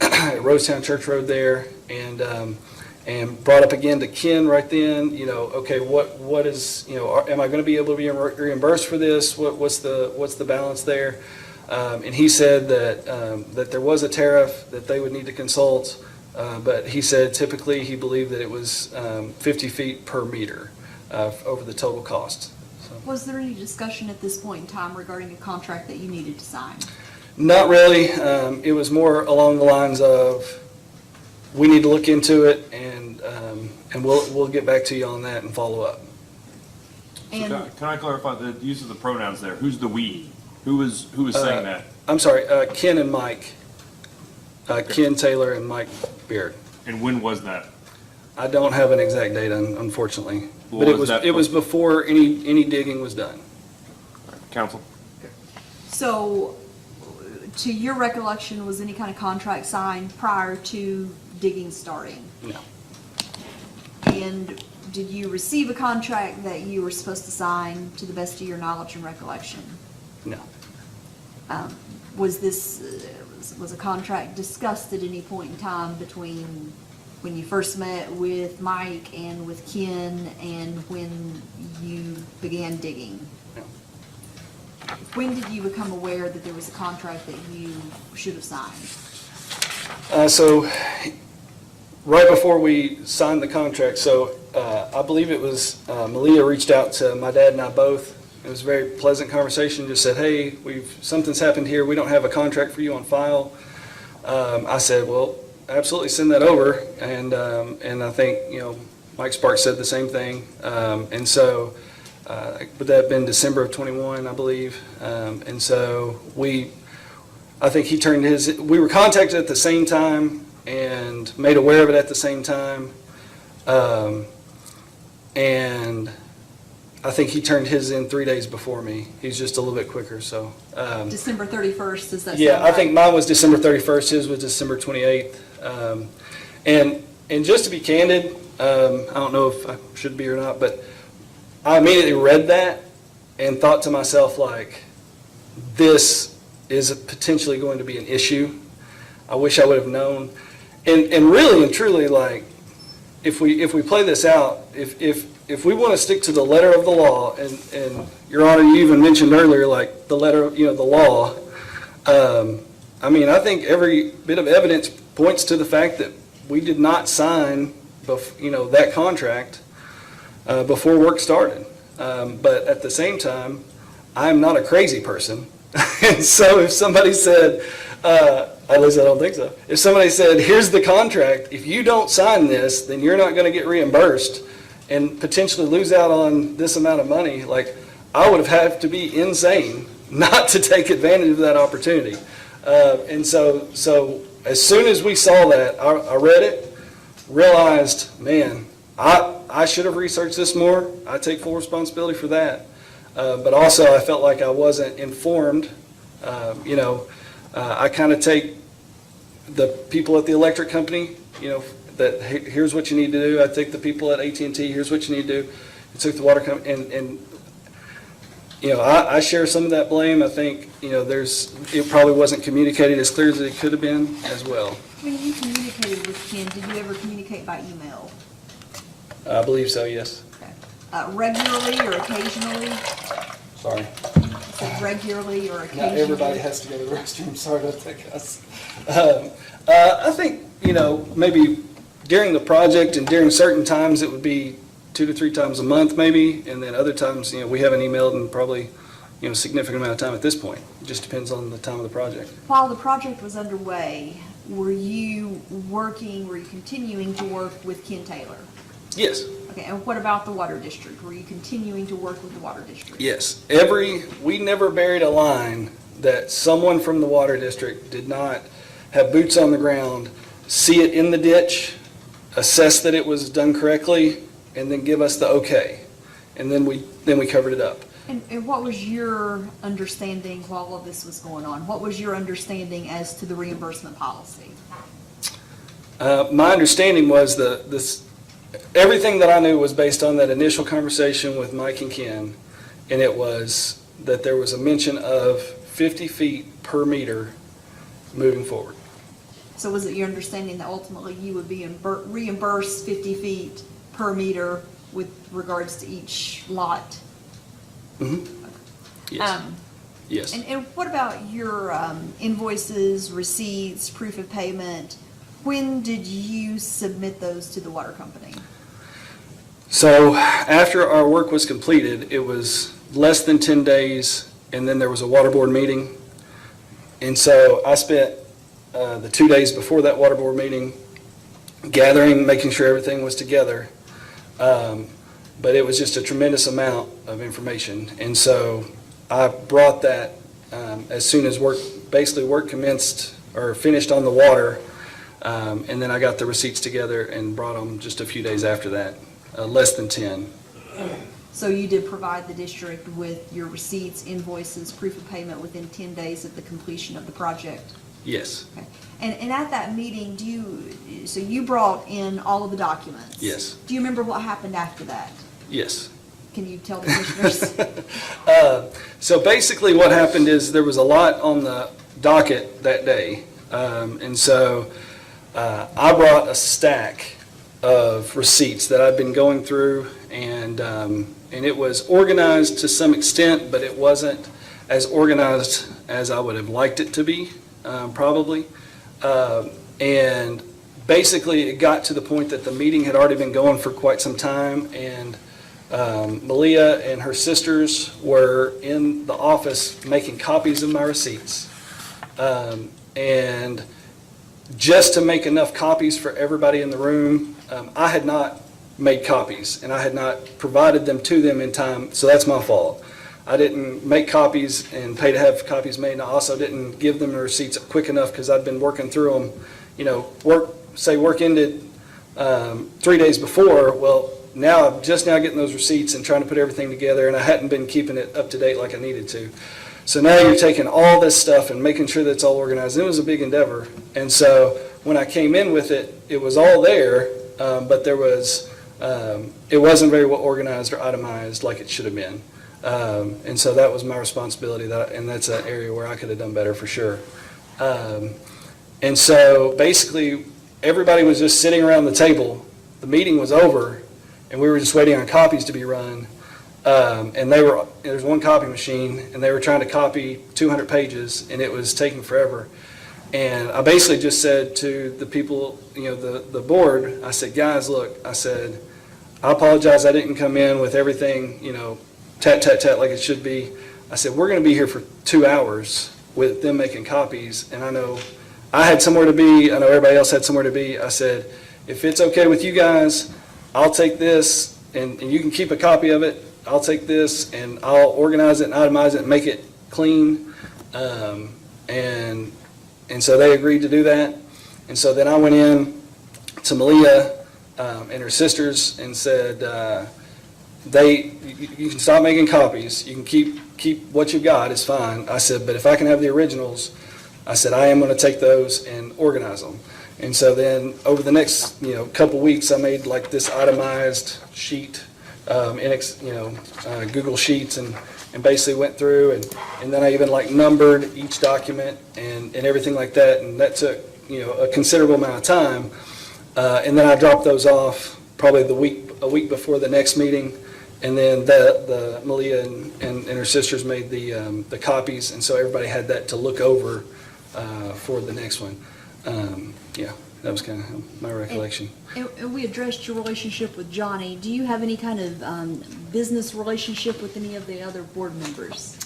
at Rosetown Church Road there, and brought up again to Ken right then, okay, what is, am I going to be able to be reimbursed for this? What's the balance there? And he said that there was a tariff that they would need to consult, but he said typically he believed that it was 50 feet per meter over the total cost. Was there any discussion at this point in time regarding a contract that you needed to sign? Not really. It was more along the lines of, we need to look into it, and we'll get back to you on that and follow up. And Can I clarify the use of the pronouns there? Who's the we? Who was saying that? I'm sorry, Ken and Mike. Ken Taylor and Mike Beard. And when was that? I don't have an exact date, unfortunately. Well, But it was before any digging was done. Council? so, to your recollection, was any kind of contract signed prior to digging starting? No. And did you receive a contract that you were supposed to sign to the best of your knowledge and recollection? No. Was this, was a contract discussed at any point in time between when you first met with Mike and with Ken and when you began digging? No. When did you become aware that there was a contract that you should have signed? So, right before we signed the contract, I believe it was, Malia reached out to my dad and I both It was a very pleasant conversation, just said, hey, something's happened here, we don't have a contract for you on file. I said, well, absolutely send that over, and I think, Mike Sparks said the same thing. And so, would that have been December of '21, I believe? And so I think he turned we were contacted at the same time and made aware of it at the same time. And I think he turned his in 3 days before me. He's just a little bit quicker, so. December 31st, does that sound Yeah, I think right? mine was December 31st, his was December 28th. And just to be candid, I don't know if I should be or not, but I immediately read that and thought to myself, like, this is potentially going to be an issue. I wish I would have known. And really and truly, like, if we play this out, if we want to stick to the letter of the law, and Your Honor, you even mentioned earlier, like, the letter, the law, I mean, I think every bit of evidence points to the fact that we did not sign, that contract before work started. But at the same time, I'm not a crazy person. And so if somebody said, at least I don't think so, if somebody said, here's the contract, if you don't sign this, then you're not going to get reimbursed and potentially lose out on this amount of money, like, I would have had to be insane not to take advantage of that opportunity. And so as soon as we saw that, I read it, realized, man, I should have researched this more. I take full responsibility for that. But also I felt like I wasn't informed. I kind of take the people at the electric company, that here's what you need to do. I take the people at AT&T, here's what you need to do. I took the water company, and I share some of that blame. I think, it probably wasn't communicated as clear as it could have been as well. When you communicated with Ken, did you ever communicate by email? I believe so, yes. Regularly or occasionally? Sorry. You said regularly or occasionally? Not everybody has to go to the restroom, sorry about that, guys. I think, maybe during the project and during certain times, it would be 2 to 3 times a month maybe, and then other times, we haven't emailed in probably, a significant amount of time at this point. It just depends on the time of the project. While the project was underway, were you continuing to work with Ken Taylor? Yes. Okay, and what about the water district? Were you continuing to work with the water district? Yes. We never buried a line that someone from the water district did not have boots on the ground, see it in the ditch, assess that it was done correctly, and then give us the okay. And then we covered it up. And what was your understanding while all of this was going on? What was your understanding as to the reimbursement policy? My understanding was everything that I knew was based on that initial conversation with Mike and Ken, and it was that there was a mention of 50 feet per meter moving forward. So was it your understanding that ultimately you would be reimbursed 50 feet per meter with regards to each lot? Mm-hmm. Yes. Yes. And what about your invoices, receipts, proof of payment? When did you submit those to the water company? So after our work was completed, it was less than 10 days, and then there was a water board meeting. And so I spent the 2 days before that water board meeting gathering, making sure everything was together. But it was just a tremendous amount of information. And so I brought that as soon as work commenced or finished on the water. And then I got the receipts together and brought them just a few days after that, less than 10. So you did provide the district with your receipts, invoices, proof of payment within 10 days of the completion of the project? Yes. Okay. And at that meeting, so you brought in all of the documents? Yes. Do you remember what happened after that? Yes. Can you tell the commissioners? So basically what happened is there was a lot on the docket that day. And so I brought a stack of receipts that I've been going through, and it was organized to some extent, but it wasn't as organized as I would have liked it to be, probably. And basically it got to the point that the meeting had already been going for quite some time, and Malia and her sisters were in the office making copies of my receipts. And just to make enough copies for everybody in the room, I had not made copies, and I had not provided them to them in time, so that's my fault. I didn't make copies and pay to have copies made, and I also didn't give them the receipts quick enough because I'd been working through them, work ended 3 days before. Well, now I'm just now getting those receipts and trying to put everything together, and I hadn't been keeping it up to date like I needed to. So now you're taking all this stuff and making sure that it's all organized. It was a big endeavor. And so when I came in with it, it was all there, but there was, it wasn't very well organized or itemized like it should have been. And so that was my responsibility, and that's an area where I could have done better for sure. And so basically, everybody was just sitting around the table. The meeting was over, and we were just waiting on copies to be run. And there's one copy machine, and they were trying to copy 200 pages, and it was taking forever. And I basically just said to the people, the board, I said, guys, look, I said, I apologize I didn't come in with everything, tat, tat, tat like it should be. I said, we're going to be here for 2 hours with them making copies, and I know I had somewhere to be, I know everybody else had somewhere to be. I said, if it's okay with you guys, I'll take this, and you can keep a copy of it. I'll take this, and I'll organize it and itemize it and make it clean. And so they agreed to do that. And so then I went in to Malia and her sisters and said, you can stop making copies. You can keep what you've got, it's fine. I said, but if I can have the originals, I said, I am going to take those and organize them. And so then over the next, couple weeks, I made like this itemized sheet, Google Sheets, and basically went through, and then I even like numbered each document and everything like that. And that took, a considerable amount of time. And then I dropped those off probably a week before the next meeting. And then the Malia and her sisters made the copies, and so everybody had that to look over for the next one. That was kind of my recollection. And we addressed your relationship with Johnny. Do you have any kind of business relationship with any of the other board members?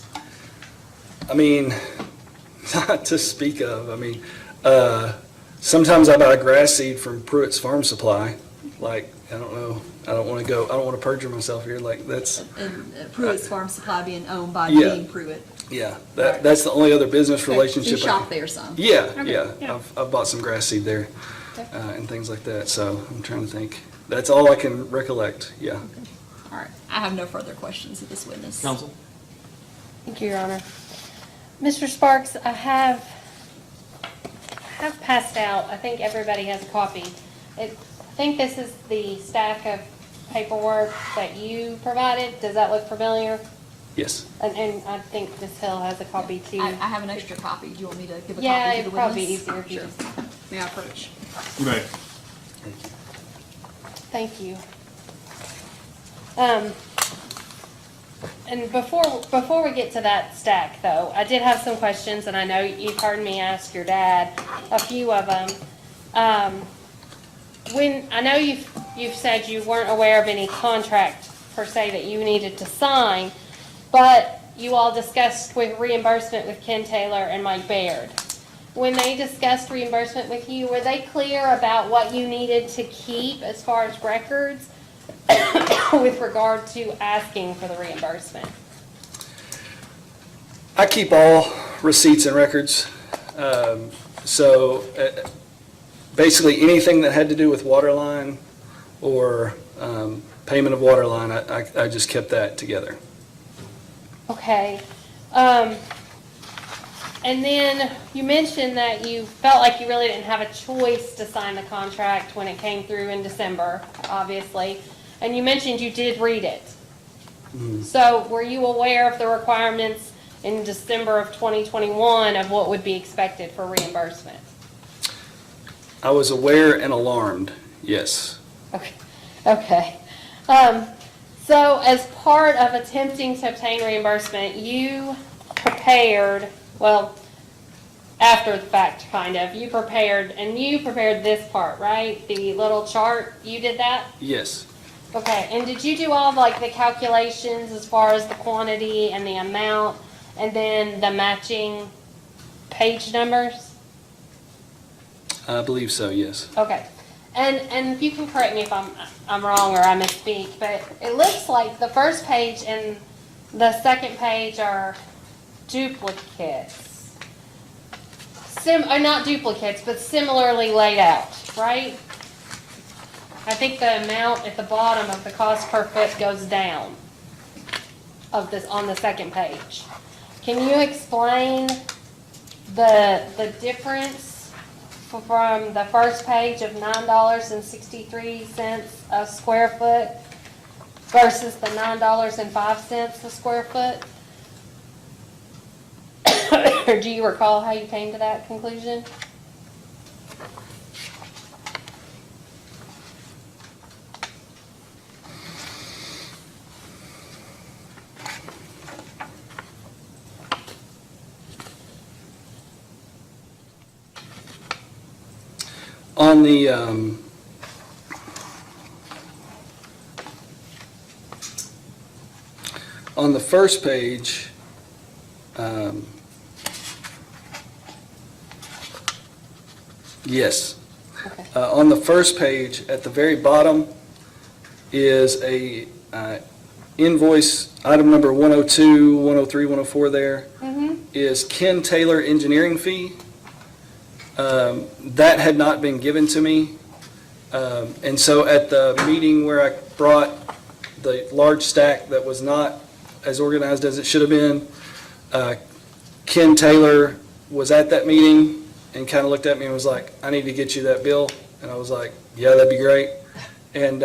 I mean, not to speak of. I mean, sometimes I buy grass seed from Pruitt's Farm Supply. Like, I don't know. I don't want to perjure myself here. Like, that's. And Pruitt's Farm Supply being owned by Yeah. Dean Pruitt. Yeah, that's the only other business relationship. You shop there some? Yeah, Okay, yeah. yeah. I've bought some grass seed there Okay. and things like that. So I'm trying to think. That's all I can recollect. Yeah. All right, I have no further questions of this witness. Counsel? Thank you, Your Honor. Mr. Sparks, I have passed out, I think everybody has a copy. I think this is the stack of paperwork that you provided. Does that look familiar? Yes. And I think Ms. Hill has a copy too. I have an extra copy. Do you want me to give a copy to the Yeah, witness? it'd probably be easier if you Sure. just, May I approach? You may. thank you. And before we get to that stack though, I did have some questions, and I know you've heard me ask your dad a few of them. I know you've said you weren't aware of any contract per se that you needed to sign, but you all discussed with reimbursement with Ken Taylor and Mike Baird. When they discussed reimbursement with you, were they clear about what you needed to keep as far as records with regard to asking for the reimbursement? I keep all receipts and records. So basically anything that had to do with water line or payment of water line, I just kept that together. Okay. And then you mentioned that you felt like you really didn't have a choice to sign the contract when it came through in December, obviously. And you mentioned you did read it. So were you aware of the requirements in December of 2021 of what would be expected for reimbursement? I was aware and alarmed, yes. Okay. Okay. So as part of attempting to obtain reimbursement, you prepared, well, after the fact, kind of, you prepared this part, right? The little chart, you did that? Yes. Okay, and did you do all like the calculations as far as the quantity and the amount, and then the matching page numbers? I believe so, yes. Okay, and you can correct me if I'm wrong or I misspeak, but it looks like the first page and the second page are duplicates. Not duplicates, but similarly laid out, right? I think the amount at the bottom of the cost per foot goes down of this on the second page. Can you explain the difference from the first page of $9.63 a square foot versus the $9.05 a square foot? Or do you recall how you came to that conclusion? On the, on the first page, yes. Okay. On the first page, at the very bottom, is a invoice, item number 102, 103, 104 there, is Ken Taylor engineering fee. That had not been given to me. And so at the meeting where I brought the large stack that was not as organized as it should have been, Ken Taylor was at that meeting and kind of looked at me and was like, I need to get you that bill. And I was like, yeah, that'd be great. And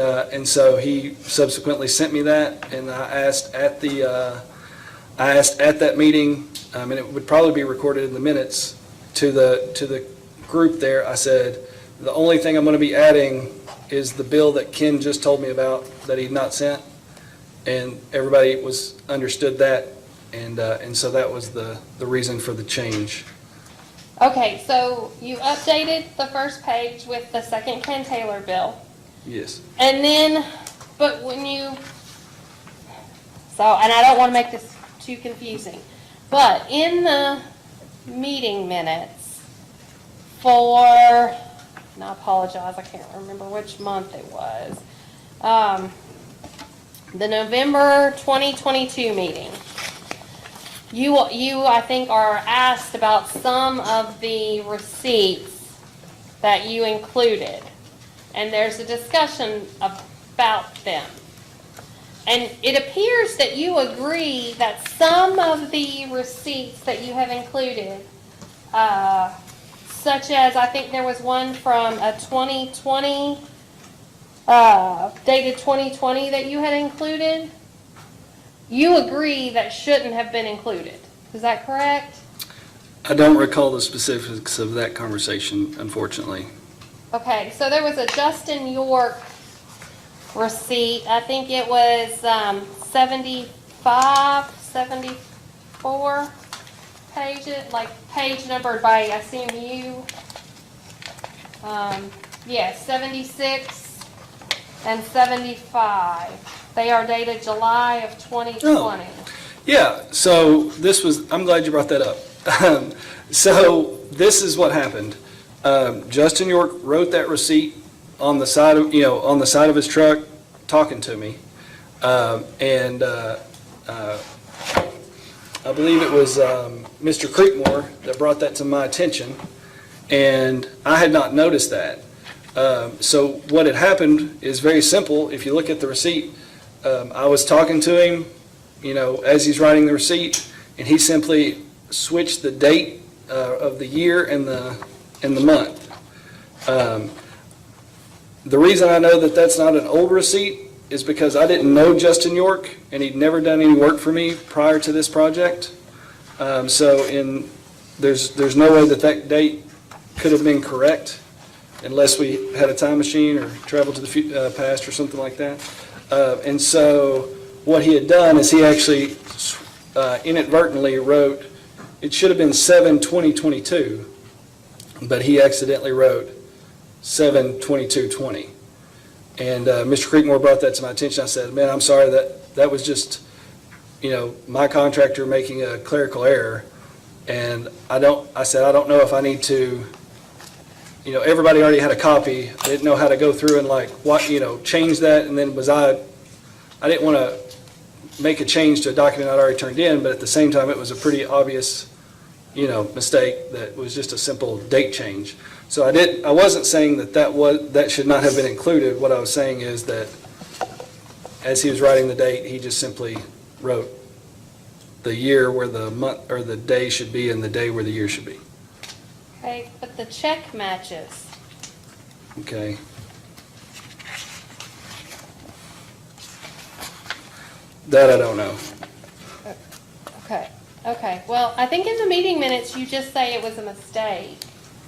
so he subsequently sent me that, and I asked at that meeting, and it would probably be recorded in the minutes, to the group there, I said, the only thing I'm going to be adding is the bill that Ken just told me about that he'd not sent. And everybody understood that, and so that was the reason for the change. Okay, so you updated the first page with the second Ken Taylor bill. Yes. And then, but when you, and I don't want to make this too confusing, but in the meeting minutes for, and I apologize, I can't remember which month it was, the November 2022 meeting, you, I think, are asked about some of the receipts that you included. And there's a discussion about them. And it appears that you agree that some of the receipts that you have included, such as, I think there was one from a 2020, dated 2020 that you had included, you agree that shouldn't have been included. Is that correct? I don't recall the specifics of that conversation, unfortunately. Okay, so there was a Justin York receipt. I think it was 75, 74 pages, like page numbered by, I assume you. Yes, 76 and 75. They are dated July of 2020. Yeah, so I'm glad you brought that up. So this is what happened. Justin York wrote that receipt on the side of his truck, talking to me, and I believe it was Mr. Creekmore that brought that to my attention, and I had not noticed that. So what had happened is very simple. If you look at the receipt, I was talking to him, as he's writing the receipt, and he simply switched the date of the year and the month. The reason I know that that's not an old receipt is because I didn't know Justin York, and he'd never done any work for me prior to this project. There's no way that date could have been correct unless we had a time machine or traveled to the past or something like that. And so what he had done is he actually inadvertently wrote, it should have been 7/20/22, but he accidentally wrote 7/22/20. And Mr. Creekmore brought that to my attention. I said, man, I'm sorry, that was just, my contractor making a clerical error. And I said, I don't know if I need to, everybody already had a copy. I didn't know how to go through and change that. And then I didn't want to make a change to a document I'd already turned in, but at the same time, it was a pretty obvious, mistake that was just a simple date change. So I wasn't saying that should not have been included. What I was saying is that as he was writing the date, he just simply wrote the year where the month or the day should be and the day where the year should be. Okay, but the check matches. Okay. That I don't know. Okay, well, I think in the meeting minutes, you just say it was a mistake.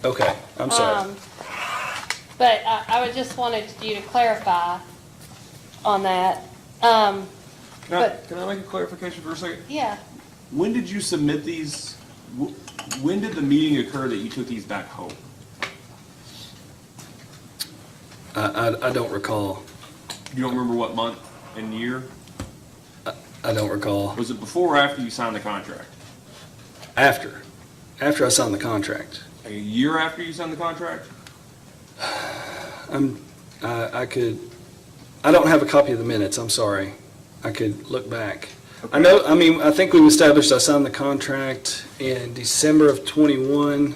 Okay, I'm sorry. But I would just wanted you to clarify on that. Can But- I make a clarification for a second? Yeah, When did you submit these? When did the meeting occur that you took these back home? I don't recall. You don't remember what month and year? I don't recall. Was it before or after you signed the contract? After I signed the contract. Like a year after you signed the contract? I don't have a copy of the minutes, I'm sorry. I could look back. I think we've established I signed the contract in December of '21.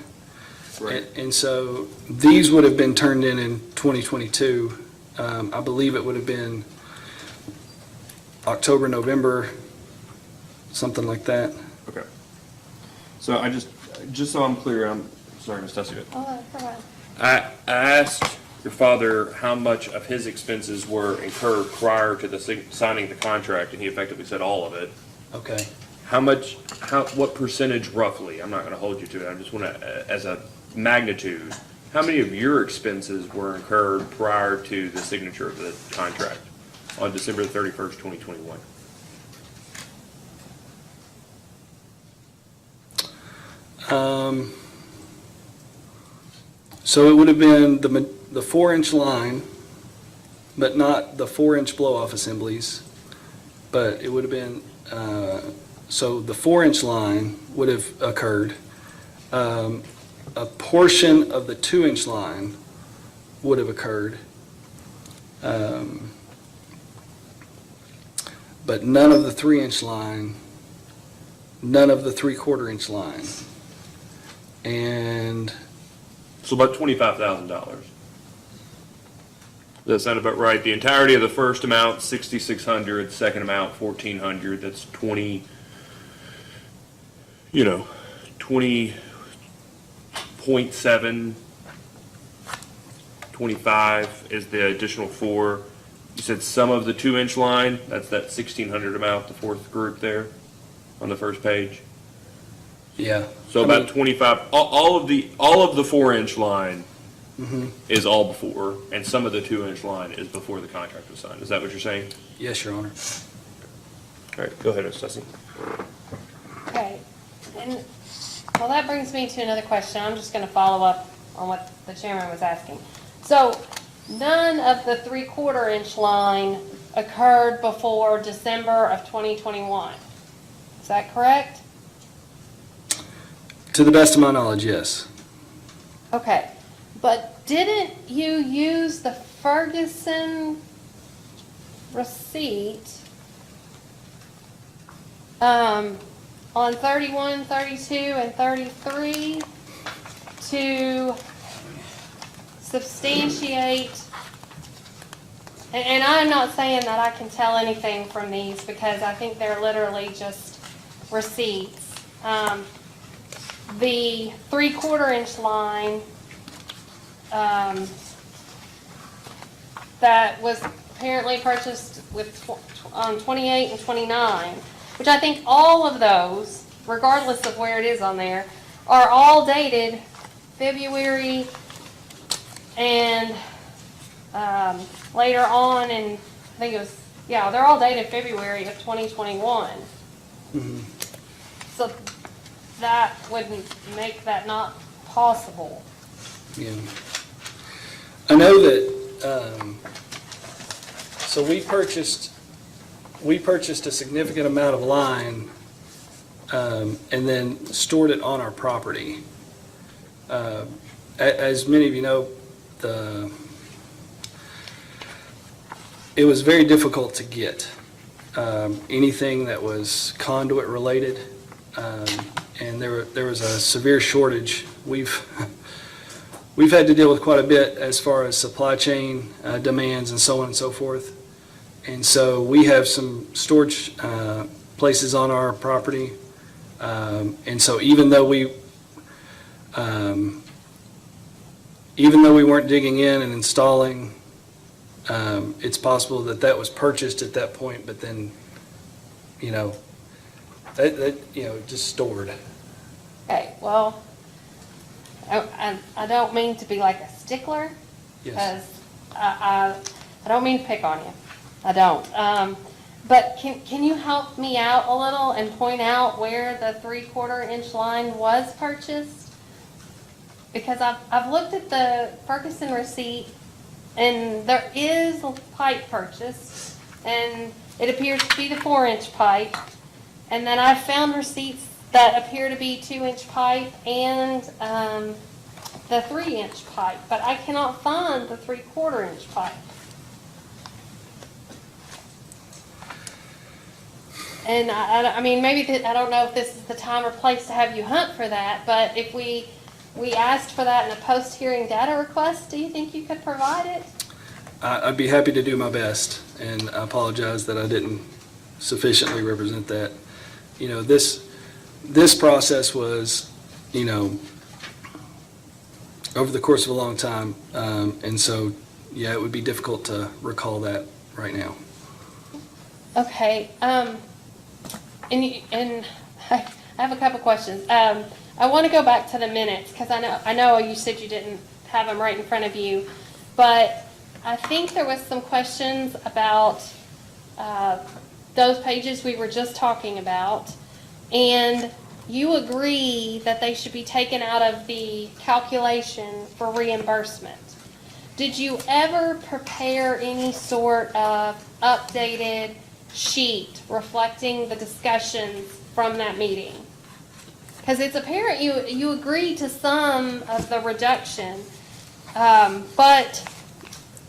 Right. And so these would have been turned in 2022. I believe it would have been October, November, something like that. Okay. So just so I'm clear, I'm sorry, Ms. Tessie. oh, that's all right. I asked your father how much of his expenses were incurred prior to the signing the contract, and he effectively said all of it. Okay. What percentage roughly? I'm not gonna hold you to it, I just wanna, as a magnitude, how many of your expenses were incurred prior to the signature of the contract on December 31st, 2021? So it would have been the 4-inch line, but not the 4-inch blow-off assemblies. But it would have been, so the 4-inch line would have occurred. A portion of the 2-inch line would have occurred. But none of the 3-inch line, none of the 3/4-inch line. And So about $25,000. Does that sound about right? The entirety of the first amount, $6,600, second amount, $1,400, that's 20.7, 25 is the additional 4. You said some of the 2-inch line, that's that 1,600 amount, the fourth group there on the first page. yeah. So I about mean, 25, all of the 4-inch line mhm. is all before, and some of the 2-inch line is before the contract was signed. Is that what you're saying? Yes, Your Honor. All right, go ahead, Ms. Tessie. Okay, and, well, that brings me to another question. I'm just gonna follow up on what the chairman was asking. So, none of the 3/4-inch line occurred before December of 2021. Is that correct? To the best of my knowledge, yes. Okay, but didn't you use the Ferguson receipt on 31, 32, and 33 to substantiate, and I'm not saying that I can tell anything from these because I think they're literally just receipts. The 3/4-inch line that was apparently purchased on 28 and 29, which I think all of those, regardless of where it is on there, are all dated February and later on, and I think it was, yeah, they're all dated February of 2021. So that wouldn't make that not possible. Yeah. I know that So we purchased a significant amount of line, and then stored it on our property. As many of you know, it was very difficult to get anything that was conduit related, and there was a severe shortage. We've had to deal with quite a bit as far as supply chain demands and so on and so forth. And so we have some storage places on our property. And so even though we weren't digging in and installing, it's possible that was purchased at that point, but then, just stored. Okay, well, I don't mean to be like a stickler, Yes. because I don't mean to pick on you. I don't. But can you help me out a little and point out where the 3/4 inch line was purchased? Because I've looked at the Ferguson receipt, and there is a pipe purchased, and it appears to be the 4-inch pipe. And then I found receipts that appear to be 2-inch pipe and the 3-inch pipe, but I cannot find the 3/4 inch pipe. And I mean, maybe, I don't know if this is the time or place to have you hunt for that, but if we asked for that in a post-hearing data request, do you think you could provide it? I'd be happy to do my best, and I apologize that I didn't sufficiently represent that. This process was, over the course of a long time, and so, yeah, it would be difficult to recall that right now. Okay, and I have a couple questions. I want to go back to the minutes, because I know you said you didn't have them right in front of you, but I think there was some questions about those pages we were just talking about, and you agree that they should be taken out of the calculation for reimbursement. Did you ever prepare any sort of updated sheet reflecting the discussions from that meeting? Because it's apparent you agreed to some of the reduction, but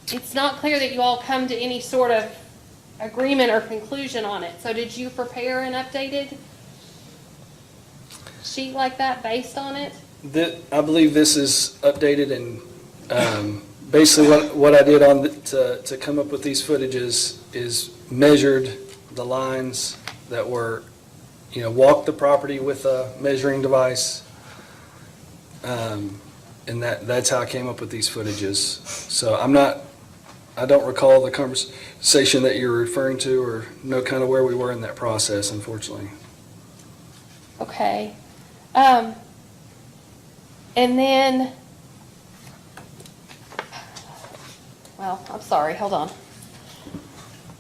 it's not clear that you all come to any sort of agreement or conclusion on it. So did you prepare an updated sheet like that based on it? I believe this is updated, and basically what I did to come up with these footages is measured the lines that were, walked the property with a measuring device, and that's how I came up with these footages. So I don't recall the conversation that you're referring to, or know kind of where we were in that process, unfortunately. Okay. And then, well, I'm sorry, hold on.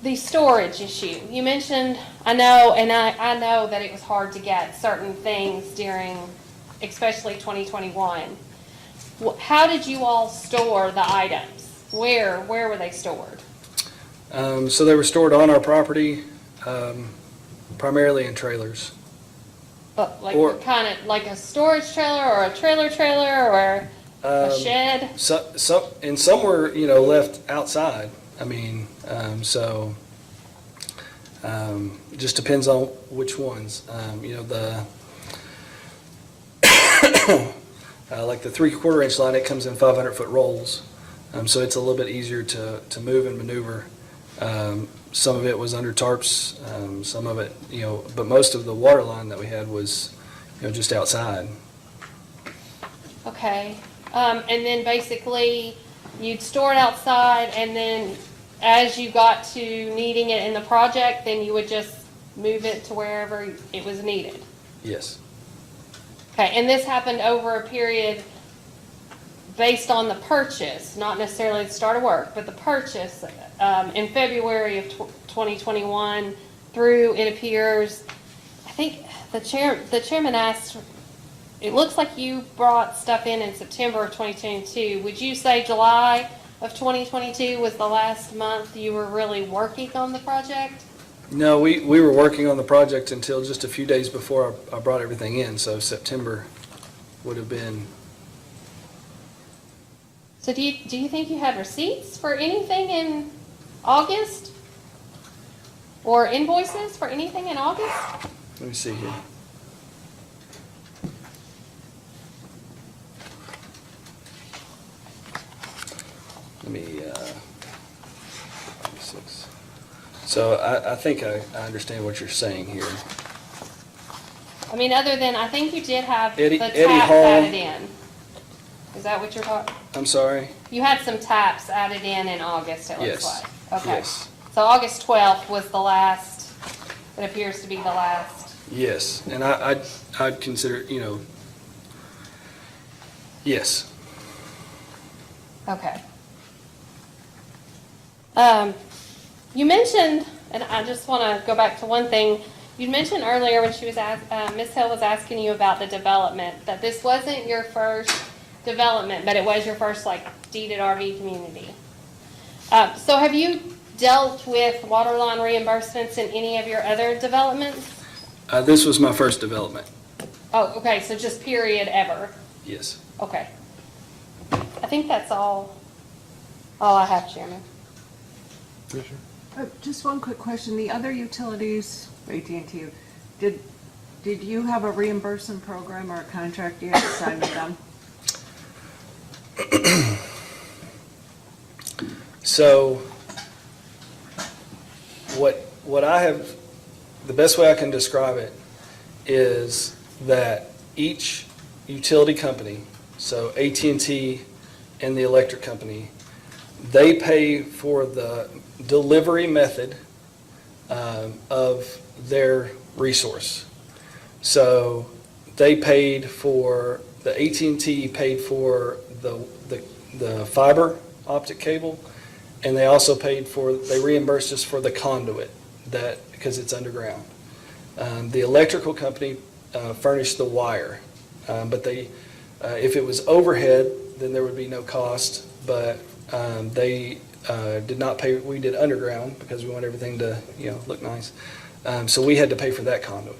The storage issue, you mentioned, I know that it was hard to get certain things during, especially 2021. How did you all store the items? Where were they stored? So they were stored on our property, primarily in trailers. Like Or- kind of like a storage trailer or a trailer or a shed? And some were, left outside. I mean, it just depends on which ones. Like the 3/4 inch line, it comes in 500-foot rolls. So it's a little bit easier to move and maneuver. Some of it was under tarps, some of it, but most of the water line that we had was, just outside. Okay, and then basically you'd store it outside, and then as you got to needing it in the project, then you would just move it to wherever it was needed. Yes. Okay, and this happened over a period based on the purchase, not necessarily the start of work, but the purchase in February of 2021 through, it appears, I think the chairman asked, it looks like you brought stuff in September of 2022. Would you say July of 2022 was the last month you were really working on the project? No, we were working on the project until just a few days before I brought everything in, so September would have been, So do you think you had receipts for anything in August? Or invoices for anything in August? let me see here. Let me, 26. So I think I understand what you're saying here. I mean, other than, I think you did have the Eddie taps Hall. added in. Is that what you're talking? I'm sorry? You had some taps added in August, it looks Yes. like. Okay. Yes. So August 12th was the last, it appears to be the last. Yes, and I'd consider, yes. Okay. You mentioned, and I just want to go back to one thing. You mentioned earlier when she was Ms. Hill was asking you about the development, that this wasn't your first development, but it was your first like deeded RV community. So have you dealt with water line reimbursements in any of your other developments? This was my first development, Oh, okay, so just period ever. yes. Okay. I think that's all I have, Chairman. Just one quick question. The other utilities, AT&T, did you have a reimbursement program or a contract you had to sign with them? So, what I have, the best way I can describe it is that each utility company, so AT&T and the electric company, they pay for the delivery method of their resource. So they paid for, the AT&T paid for the fiber optic cable, and they also paid for, they reimbursed us for the conduit, because it's underground. The electrical company furnished the wire, but if it was overhead, then there would be no cost, but they did not pay, we did underground because we want everything to, look nice. So we had to pay for that conduit.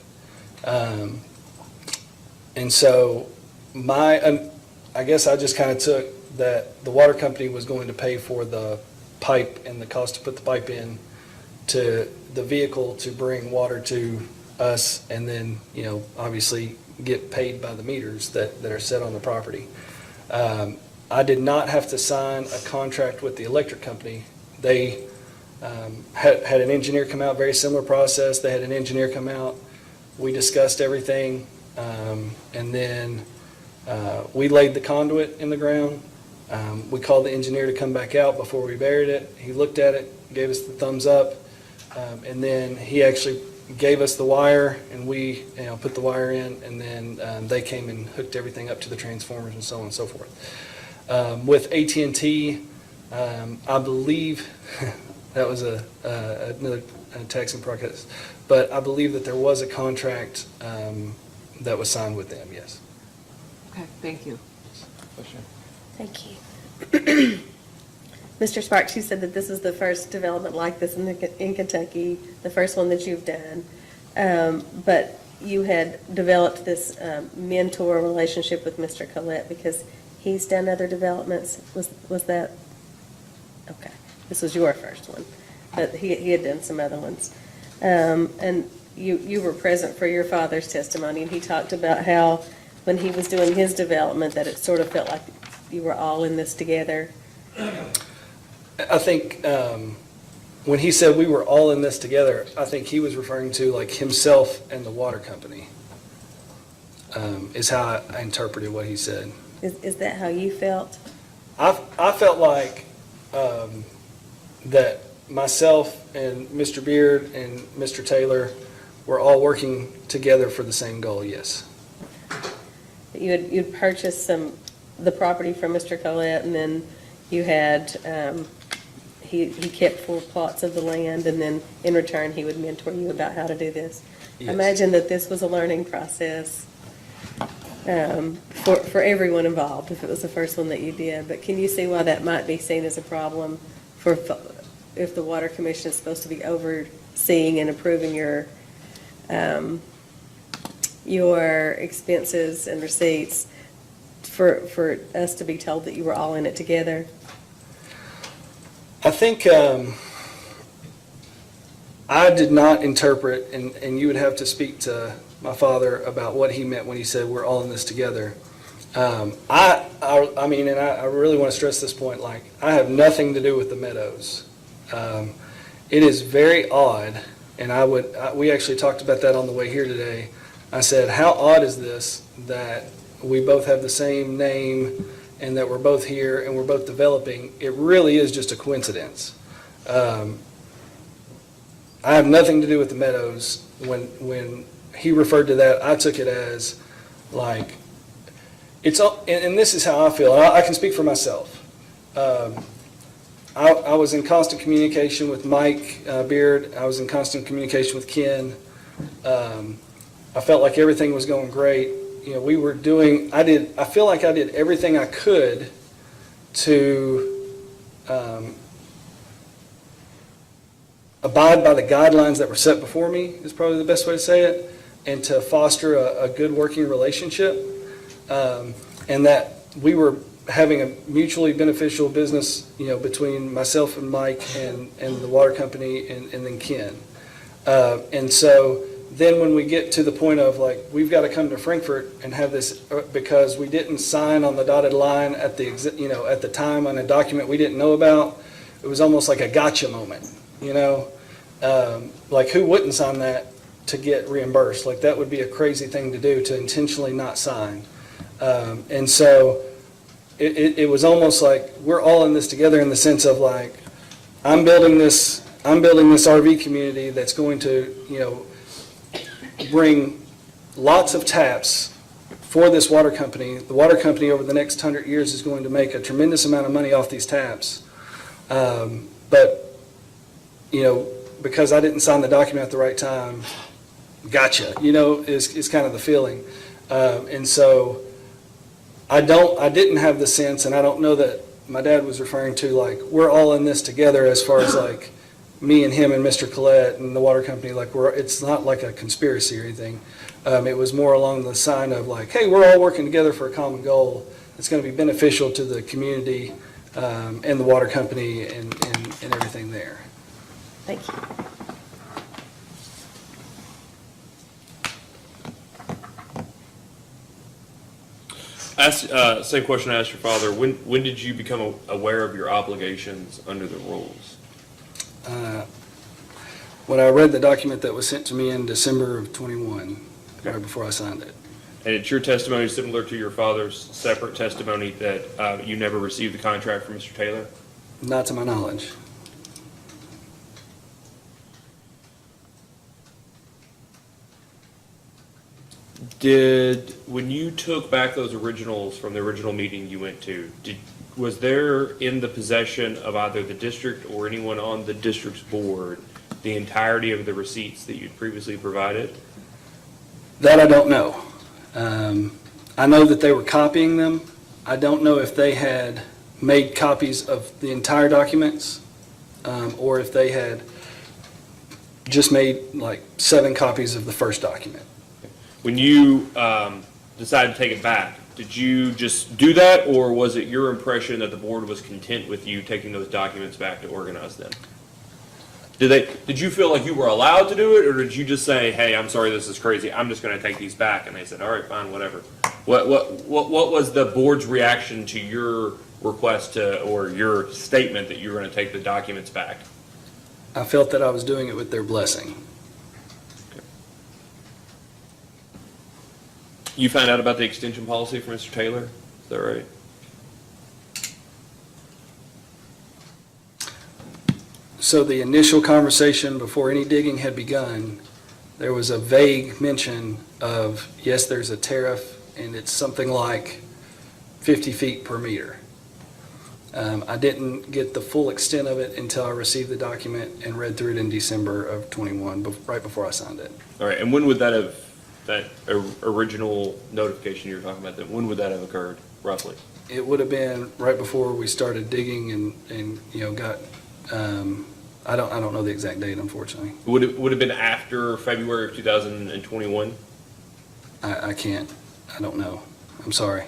And so I guess I just kind of took that the water company was going to pay for the pipe and the cost to put the pipe in to the vehicle to bring water to us, and then, obviously get paid by the meters that are set on the property. I did not have to sign a contract with the electric company. They had an engineer come out, very similar process. They had an engineer come out. We discussed everything, and then we laid the conduit in the ground. We called the engineer to come back out before we buried it. He looked at it, gave us the thumbs up, and then he actually gave us the wire, and we put the wire in, and then they came and hooked everything up to the transformers and so on and so forth. With AT&T, I believe that was another taxing process, but I believe that there was a contract that was signed with them, yes. Okay, thank you. Thank you. Mr. Sparks, you said that this is the first development like this in Kentucky, the first one that you've done. But you had developed this mentor relationship with Mr. Collette because he's done other developments. Was that? Okay. This was your first one, but he had done some other ones. And you were present for your father's testimony, and he talked about how when he was doing his development that it sort of felt like you were all in this together. I think when he said we were all in this together, I think he was referring to like himself and the water company, is how I interpreted what he said. Is that how you felt? I felt like that myself and Mr. Beard and Mr. Taylor were all working together for the same goal, yes. You'd purchased the property from Mr. Collette, and then you had, he kept 4 plots of the land, and then in return, he would mentor you about how to do this. Yes. I imagine that this was a learning process. for everyone involved if it was the first one that you did. But can you see why that might be seen as a problem for if the Water Commission is supposed to be overseeing and approving your expenses and receipts, for us to be told that you were all in it together? I think I did not interpret, and you would have to speak to my father about what he meant when he said we're all in this together. I mean, and I really want to stress this point, like, I have nothing to do with the Meadows. It is very odd, and we actually talked about that on the way here today. I said, how odd is this that we both have the same name and that we're both here and we're both developing? It really is just a coincidence. I have nothing to do with the Meadows. When he referred to that, I took it as like, it's all, and this is how I feel. I can speak for myself. I was in constant communication with Mike Beard. I was in constant communication with Ken. I felt like everything was going great. You know, I feel like I did everything I could to abide by the guidelines that were set before me, is probably the best way to say it, and to foster a good working relationship, and that we were having a mutually beneficial business, you know, between myself and Mike and the water company and then Ken. And so then when we get to the point of like, we've got to come to Frankfurt and have this, because we didn't sign on the dotted line at the time on a document we didn't know about, it was almost like a gotcha moment, you know? Like, who wouldn't sign that to get reimbursed? Like, that would be a crazy thing to do, to intentionally not sign. And so it was almost like we're all in this together, in the sense of like, I'm building this RV community that's going to, you know, bring lots of taps for this water company. The water company over the next 100 years is going to make a tremendous amount of money off these taps. But, you know, because I didn't sign the document at the right time, gotcha, you know, is kind of the feeling. And so I didn't have the sense, and I don't know that my dad was referring to, like, we're all in this together, as far as like me and him and Mr. Collette and the water company, like, it's not like a conspiracy or anything. It was more along the line of like, hey, we're all working together for a common goal that's going to be beneficial to the community and the water company and everything there. Thank you. Same question I asked your father. When did you become aware of your obligations under the rules? When I read the document that was sent to me in December of 21, right before I signed it. And it's your testimony, similar to your father's separate testimony, that you never received the contract from Mr. Taylor? Not to my knowledge. When you took back those originals from the original meeting you went to, was there in the possession of either the district or anyone on the district's board the entirety of the receipts that you'd previously provided? That I don't know. I know that they were copying them. I don't know if they had made copies of the entire documents, or if they had just made like 7 copies of the first document. When you decided to take it back, did you just do that, or was it your impression that the board was content with you taking those documents back to organize them? Did you feel like you were allowed to do it, or did you just say, hey, I'm sorry, this is crazy, I'm just going to take these back? And they said, all right, fine, whatever. What was the board's reaction to your request or your statement that you were going to take the documents back? I felt that I was doing it with their blessing. You found out about the extension policy from Mr. Taylor? Is that right? So the initial conversation before any digging had begun, there was a vague mention of, yes, there's a tariff, and it's something like 50 feet per meter. I didn't get the full extent of it until I received the document and read through it in December of 21, right before I signed it. All right, and when would that have that original notification you were talking about, then when would that have occurred, roughly? It would have been right before we started digging and got, I don't know the exact date, unfortunately. Would it have been after February of 2021? I can't, I don't know. I'm sorry.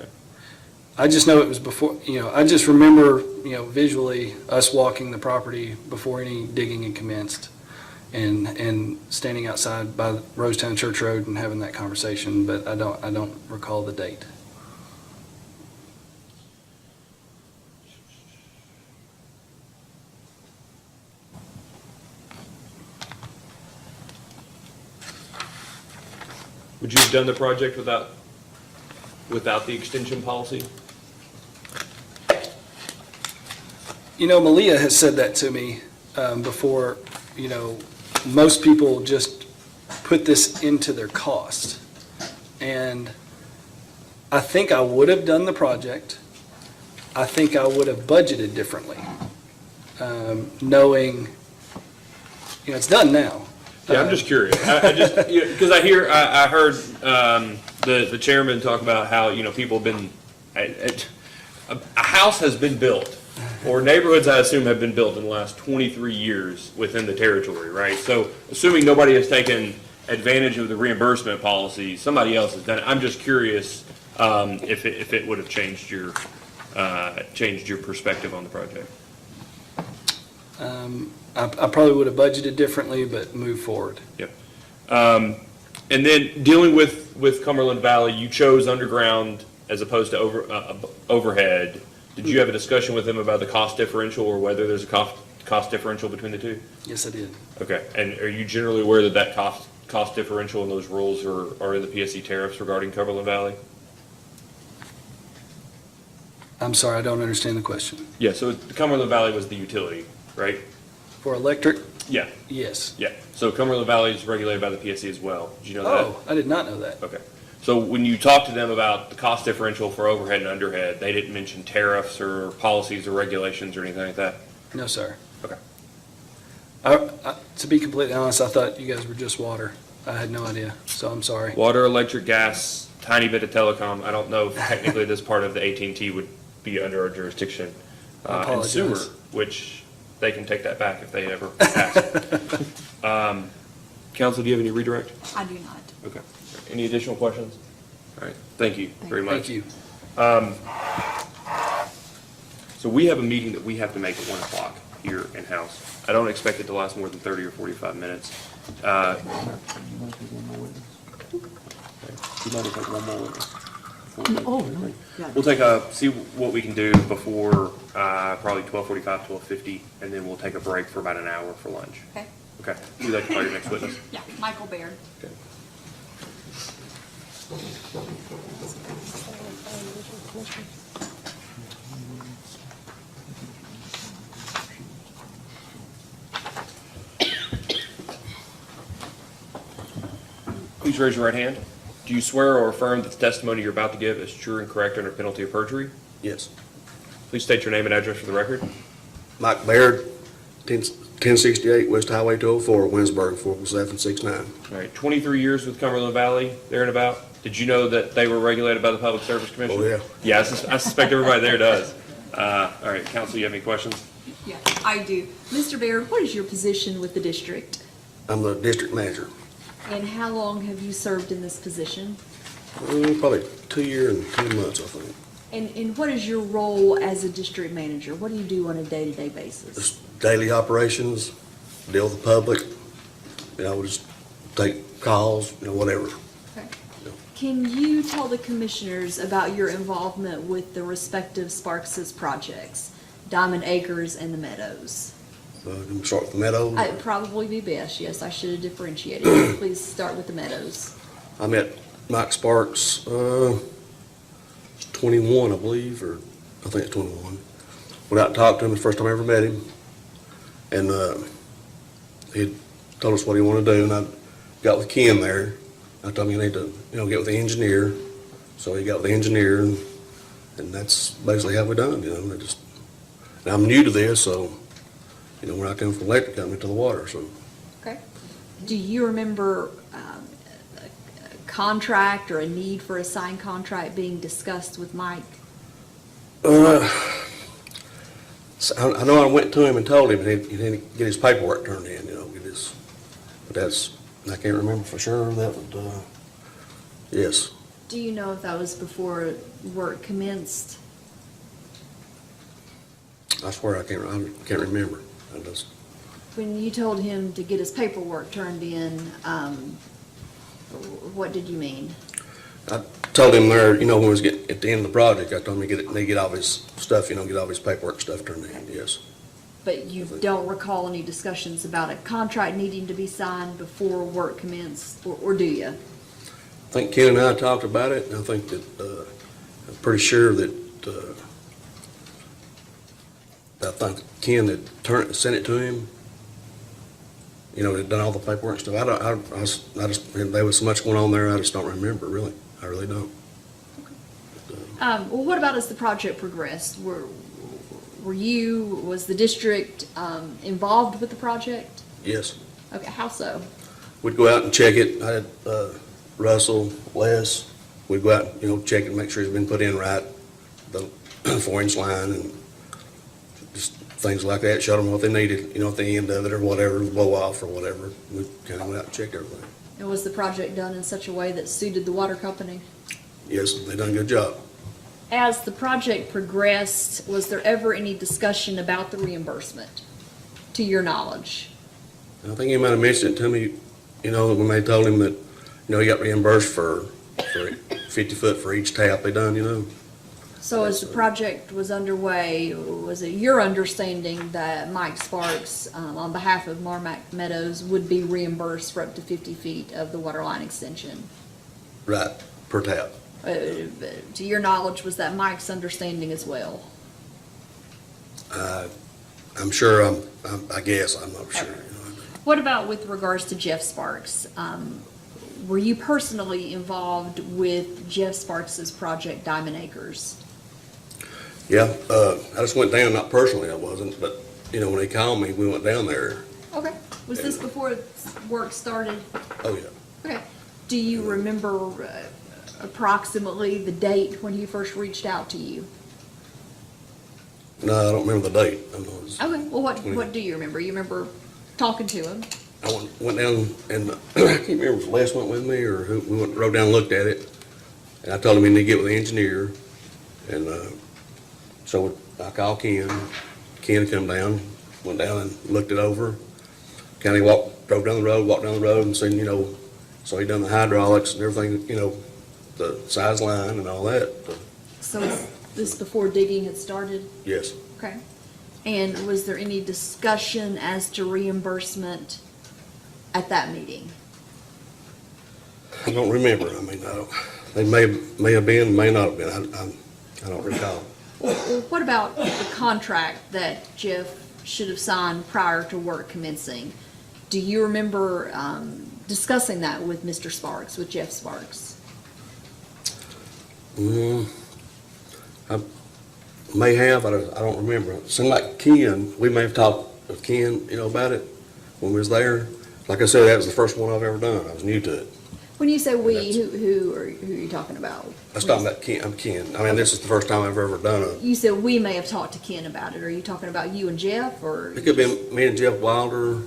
I just know it was before, I just remember, visually us walking the property before any digging had commenced and standing outside by Rosetown Church Road and having that conversation, but I don't recall the date. Would you have done the project without the extension policy? Malia has said that to me before, most people just put this into their cost. And I think I would have done the project. I think I would have budgeted differently, knowing, it's done now. Yeah, I'm just curious. I just, because I heard the chairman talk about how, people have been, a house has been built, or neighborhoods, I assume, have been built in the last 23 years within the territory, right? So assuming nobody has taken advantage of the reimbursement policy, somebody else has done it. I'm just curious if it would have changed your perspective on the project. I probably would have budgeted differently, but moved forward. Yep. And then dealing with Cumberland Valley, you chose underground as opposed to overhead. Did you have a discussion with them about the cost differential or whether there's a cost differential between the two? Yes, I did. Okay. And are you generally aware that cost differential and those rules are in the PSC tariffs regarding Cumberland Valley? I'm sorry, I don't understand the question. Yeah. So the Cumberland Valley was the utility, right? For electric? Yeah. Yes. Yeah. So Cumberland Valley is regulated by the PSC as well. Did you know that? Oh, I did not know that. Okay. So when you talked to them about the cost differential for overhead and underhead, they didn't mention tariffs or policies or regulations or anything like that? No, sir. Okay. To be completely honest, I thought you guys were just water. I had no idea, so I'm sorry. Water, electric, gas, tiny bit of telecom. I don't know if technically this part of the AT&T would be under our jurisdiction. I And apologize. sewer, which they can take that back if they ever ask. Council, do you have any redirect? I do not. Okay. Any additional questions? All right. Thank you very much. Thank you. So we have a meeting that we have to make at 1 o'clock here in-house. I don't expect it to last more than 30 or 45 minutes. You mind if I take one more witness? We'll take see what we can do before probably 12:45, 12:50, and then we'll take a break for about an hour for lunch. Okay. Okay. Would you like to call your next witness? Yeah, Michael Baird. Okay. Please raise your right hand. Do you swear or affirm that the testimony you're about to give is true and correct under penalty of perjury? Yes. Please state your name and address for the record. Mike Baird, 1068 West Highway 204, Winsburg, 41769. All right, 23 years with Cumberland Valley, there and about. Did you know that they were regulated by the Public Service Commission? Oh, yeah. Yeah, I suspect everybody there does. All right, counsel, you have any questions? Yeah, I do. Mr. Baird, what is your position with the district? I'm the district manager. And how long have you served in this position? Probably 2 years and 10 months, I think. And what is your role as a district manager? What do you do on a day-to-day basis? Just daily operations, deal with the public, just take calls, whatever. Okay. Can you tell the commissioners about your involvement with the respective Sparks' projects, Diamond Acres and the Meadows? Can we start with the Meadows? It'd probably be best, yes, I should have differentiated. Please start with the Meadows. I met Mike Sparks, 21, I believe, or I think it's 21. Went out and talked to him the first time I ever met him. And he told us what he wanted to do, and I got with Ken there. I told him you need to, get with the engineer. So he got with the engineer, and that's basically how we done, and I'm new to this, so, we're not coming from the electric company to the water, so. Okay. Do you remember contract or a need for a signed contract being discussed with Mike? So I know I went to him and told him he didn't get his paperwork turned in, but I can't remember for sure. That would, yes. Do you know if that was before work commenced? I swear I can't remember. I just, When you told him to get his paperwork turned in, what did you mean? I told him there, when we was getting at the end of the project, I told him to get all his stuff, get all his paperwork stuff turned in, yes. But you don't recall any discussions about a contract needing to be signed before work commenced, or do you? I think Ken and I talked about it, and I think that, I'm pretty sure that, I think Ken had sent it to him, had done all the paperwork and stuff. I just, there was so much going on there, I just don't remember, really. I really don't. Well, what about as the project progressed? Was the district involved with the project? Yes. Okay, how so? We'd go out and check it. I had Russell, Les, we'd go out, check it, make sure it's been put in right, the 4-inch line and just things like that, showed them what they needed, at the end of it or whatever, blow off or whatever. We kind of went out and checked everything. And was the project done in such a way that suited the water company? Yes, they done a good job. As the project progressed, was there ever any discussion about the reimbursement, to your knowledge? I think he might have mentioned it to me, when they told him that, he got reimbursed for 50 foot for each tap they done, So as the project was underway, was it your understanding that Mike Sparks, on behalf of Marmac Meadows, would be reimbursed for up to 50 feet of the water line extension? Right, per tap. To your knowledge, was that Mike's understanding as well? I'm sure, I guess, I'm not sure. What about with regards to Jeff Sparks? Were you personally involved with Jeff Sparks's project Diamond Acres? Yeah, I just went down, not personally, I wasn't, but, when he called me, we went down there. Okay. Was this before work started? Oh, yeah. Okay. Do you remember approximately the date when he first reached out to you? No, I don't remember the date. I know it was Okay. Well, what do you remember? You remember talking to him? I went down and I can't remember if Les went with me or who, rode down and looked at it. And I told him he needed to get with the engineer. And, so I called Ken. Ken come down, went down and looked it over. Drove down the road and seen, so he done the hydraulics and everything, the size line and all that. So is this before digging had started? Yes. Okay. And was there any discussion as to reimbursement at that meeting? I don't remember. I mean, they may have been, may not have been. I don't recall. Well, what about the contract that Jeff should have signed prior to work commencing? Do you remember discussing that with Mr. Sparks, with Jeff Sparks? I may have, I don't remember. It seemed like Ken, we may have talked with Ken, about it when we was there. Like I said, that was the first one I've ever done. I was new to it. When you say we, who are you talking about? I was talking about Ken. I'm Ken. I mean, this is the first time I've ever done it. You said we may have talked to Ken about it. Are you talking about you and Jeff, or? It could have been me and Jeff Wilder.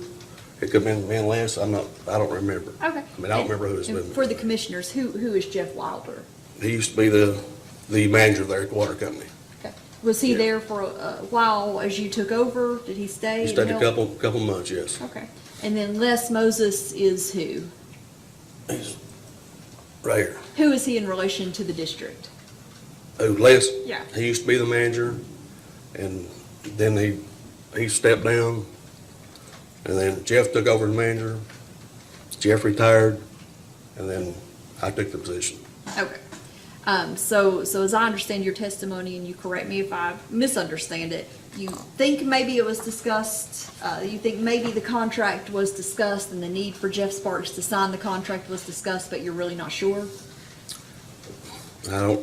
It could have been me and Les. I don't remember. Okay. I mean, I don't remember who was And with me. for the commissioners, who is Jeff Wilder? He used to be the manager there at the water company. Okay. Was he Yeah. there for a while as you took over? Did he stay? He and stayed a help? couple months, yes. Okay. And then Les Moses is who? He's right here. Who is he in relation to the district? Oh, Les? Yeah. He used to be the manager, and then he stepped down, and then Jeff took over as manager. Jeff retired, and then I took the position. Okay. So as I understand your testimony, and you correct me if I misunderstand it, you think maybe it was discussed, you think maybe the contract was discussed and the need for Jeff Sparks to sign the contract was discussed, but you're really not sure? I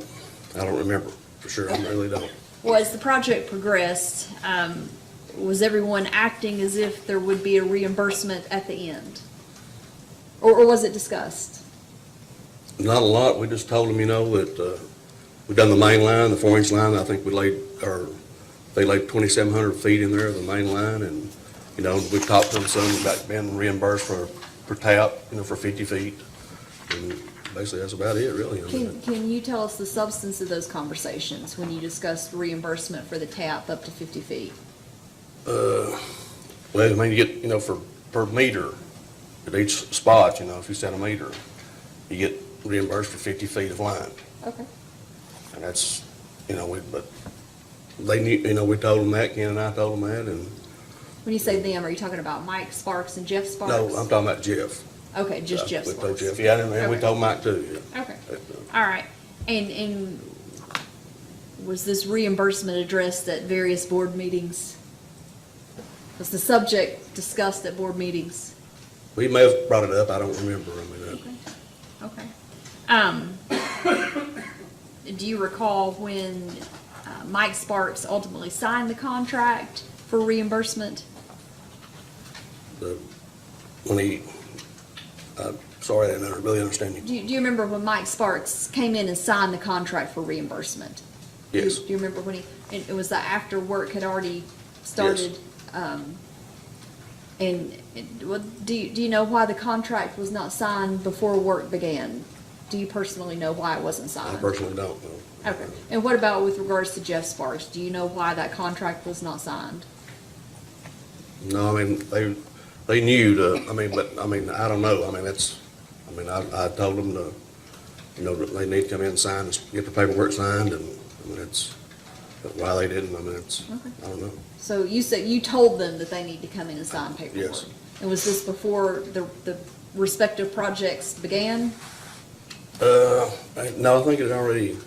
don't remember for sure. I really don't. Well, as the project progressed, was everyone acting as if there would be a reimbursement at the end? Or was it discussed? Not a lot, we just told them, that, we done the main line, the 4-inch line, I think they laid 2,700 feet in there, the main line, and, we talked to them some about being reimbursed for tap, for 50 feet. And basically, that's about it, really. Can you tell us the substance of those conversations when you discussed reimbursement for the tap up to 50 feet? Well, you get, per meter at each spot, if you set a meter, you get reimbursed for 50 feet of line. Okay. And that's, but they knew, we told them that, Ken and I told them that, and, When you say them, are you talking about Mike Sparks and Jeff Sparks? no, I'm talking about Jeff. Okay, just Jeff We told Sparks. Jeff, yeah, and we Okay. told Mike too, yeah. Okay, all right. And was this reimbursement addressed at various board meetings? Was the subject discussed at board meetings? We may have brought it up, I don't remember, Okay. Do you recall when Mike Sparks ultimately signed the contract for reimbursement? Sorry, I didn't really understand you. Do you remember when Mike Sparks came in and signed the contract for reimbursement? Yes. Do you remember when it was that after work had already started? Do you know why the contract was not signed before work began? Do you personally know why it wasn't I signed? personally don't know. Okay. And what about with regards to Jeff Sparks? Do you know why that contract was not signed? No, they knew I don't know, I told them that they need to come in and sign, get the paperwork signed, and, but why they didn't, I don't know. So you said, you told them that they need to come in and sign paperwork? Yes. And was this before the respective projects began? No, I think it already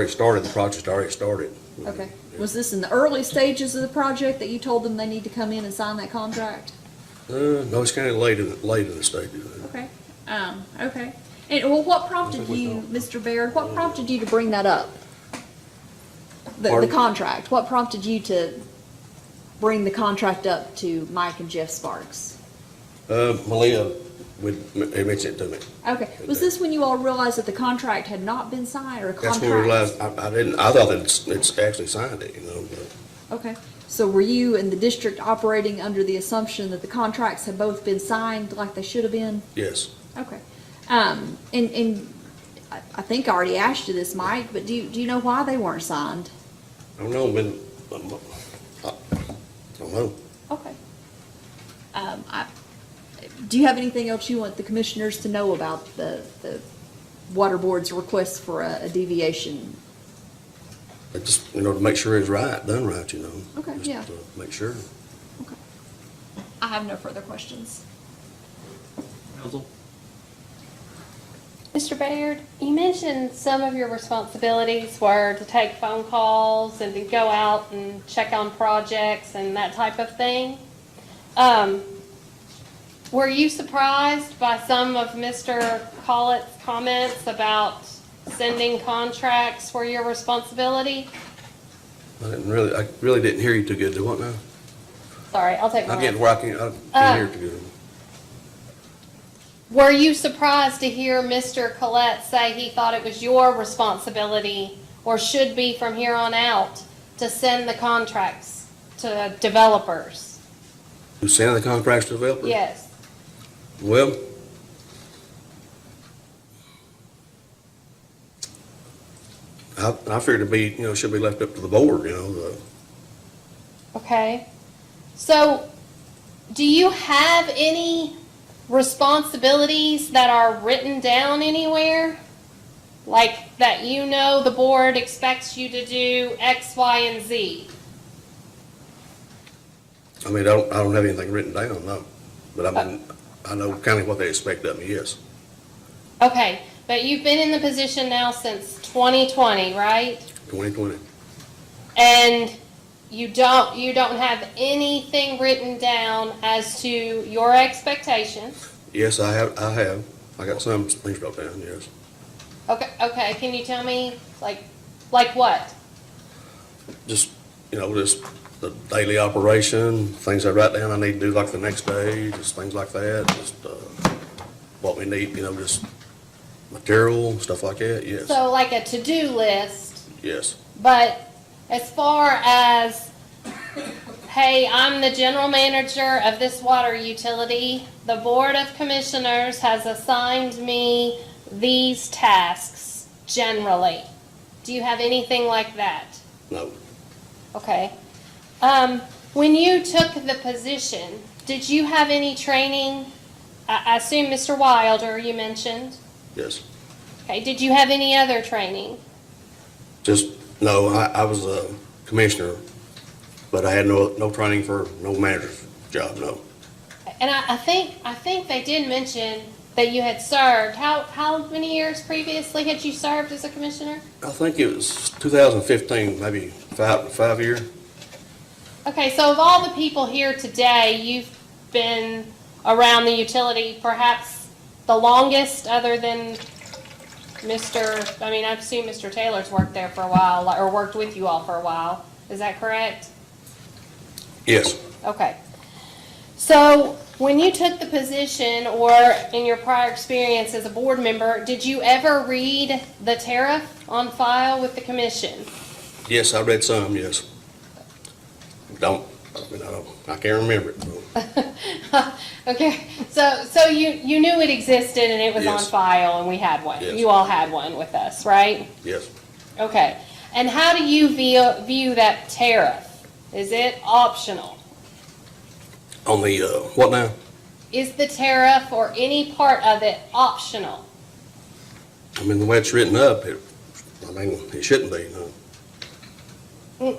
started, the project already started. Okay. Was this in the early stages of the project that you told them they need to come in and sign that contract? No, it's kind of late in the stages. Okay. Okay. And well, what prompted you, Mr. Baird, what prompted you to bring that up? The Pardon? contract, what prompted you to bring the contract up to Mike and Jeff Sparks? Malia mentioned it to me. Okay. Was this when you all realized that the contract had not been signed, or a contract? That's when we realized, I thought that it's actually signed it, but. Okay. So were you and the district operating under the assumption that the contracts had both been signed like they should have been? Yes. Okay. And I think I already asked you this, Mike, but do you know why they weren't signed? I don't know, I don't know. Okay. Do you have anything else you want the commissioners to know about the water board's request for a deviation? Just, to make sure it's right, done right, Okay, Just yeah. to make sure. Okay. I have no further questions. Council? Mr. Baird, you mentioned some of your responsibilities were to take phone calls and to go out and check on projects and that type of thing. Were you surprised by some of Mr. Collett's comments about sending contracts were your responsibility? I really didn't hear you too good. Do what now? Sorry, I'll take my. I'm getting where I can't hear too good. Were you surprised to hear Mr. Collette say he thought it was your responsibility, or should be from here on out, to send the contracts to developers? Who sent the contracts to developers? Yes. Well, I figured it'd be, should be left up to the board, Okay. So, do you have any responsibilities that are written down anywhere? Like that the board expects you to do X, Y, and Z? I don't have anything written down, no. But I know kind of what they expect of me, yes. Okay, but you've been in the position now since 2020, right? 2020. And you don't have anything written down as to your expectations? Yes, I have. I got some things wrote down, yes. Okay, can you tell me, like what? Just the daily operation, things I write down I need to do like the next day, just things like that, just what we need, just Material, stuff like that, yes, So like a to-do list, yes, but as far as, hey, I'm the general manager of this water utility, the Board of Commissioners has assigned me these tasks generally. Do you have anything like that? no, Okay. When you took the position, did you have any training? I assume Mr. Wilder, you mentioned. yes. Okay, did you have any other training? Just, no, I was a commissioner, but I had no training for no manager's job, no. And I think they did mention that you had served. How many years previously had you served as a commissioner? I think it was 2015, maybe 5 years. Okay, so of all the people here today, you've been around the utility perhaps the longest, other than I assume Mr. Taylor's worked there for a while, or worked with you all for a while. Is that correct? Yes, Okay. So when you took the position, or in your prior experience as a board member, did you ever read the tariff on file with the commission? yes, I read some, yes. I can't remember it. Okay, so you knew it existed and it was on Yes. file and we had one. Yes. You all had one with us, right? Yes, Okay. And how do you view that tariff? Is it optional? on the, what now? Is the tariff or any part of it optional? I mean, the way it's written up, it shouldn't be, no.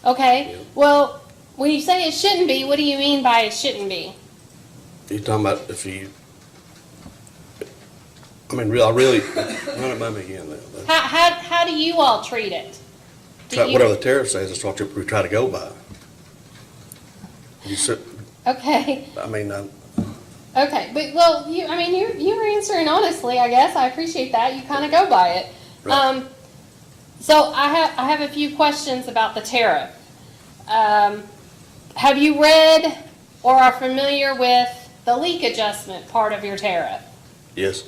Okay, Yeah. well, when you say it shouldn't be, what do you mean by it shouldn't be? You're talking about if you, I really, run it by me again now. How do you all treat it? Do you- Whatever the tariff says, that's what we try to go by. You said, Okay, okay, but, well, you're answering honestly, I guess, I appreciate that, you kind of go by it. Right. So I have a few questions about the tariff. Have you read or are familiar with the leak adjustment part of your tariff? yes,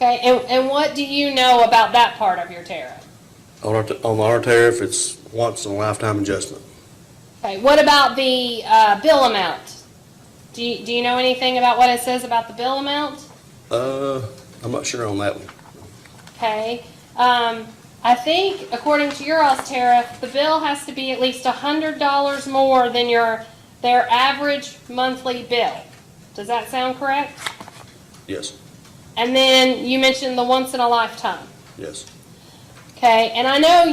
Okay, and what do you know about that part of your tariff? on our tariff, it's once in a lifetime adjustment. Okay, what about the bill amount? Do you know anything about what it says about the bill amount? I'm not sure on that one. Okay, I think according to your all's tariff, the bill has to be at least $100 more than their average monthly bill. Does that sound correct? Yes, And then you mentioned the once in a lifetime. yes, Okay, and I know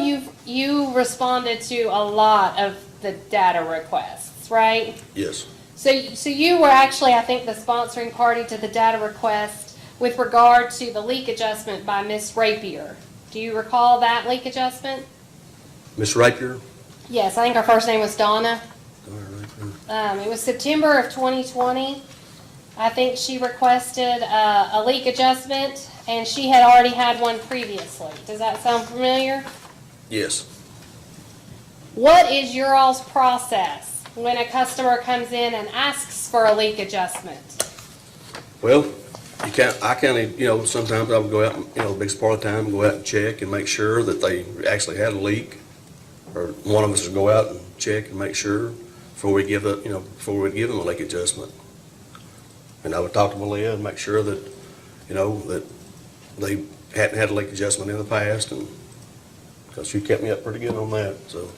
you responded to a lot of the data requests, right? yes, So you were actually, I think, the sponsoring party to the data request with regard to the leak adjustment by Ms. Rapier. Do you recall that leak adjustment? Ms. Rapier? Yes, I think her first name was Donna. All It was September of 2020. I think she requested a leak adjustment, and she had already had one previously. Does that sound familiar? Yes, What is your all's process when a customer comes in and asks for a leak adjustment? well, sometimes I would go out, and, the biggest part of the time, go out and check and make sure that they actually had a leak. Or one of us would go out and check and make sure before we give them a leak adjustment. And I would talk to Malia and make sure that, that they hadn't had a leak adjustment in the past, and, because she kept me up pretty good on that, so.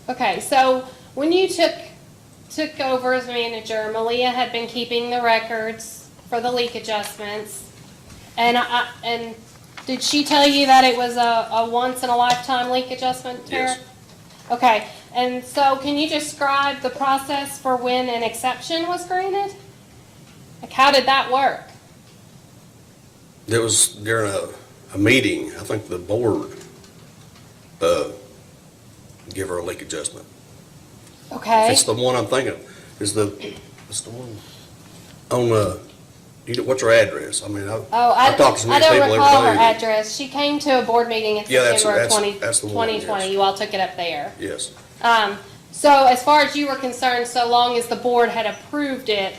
Okay, so when you took over as manager, Malia had been keeping the records for the leak adjustments. And did she tell you that it was a once in a lifetime leak adjustment, Tara? Yes. Okay, and so can you describe the process for when an exception was granted? Like, how did that work? There was during a meeting, I think the board, give her a leak adjustment. Okay. It's the one I'm thinking of, it's the one on, what's her address? I mean, I talk to so I many people don't recall her every day. address. She came to a board meeting in Yeah, September of that's the one, 2020. yes. You all took it up there. Yes, So as far as you were concerned, so long as the board had approved it,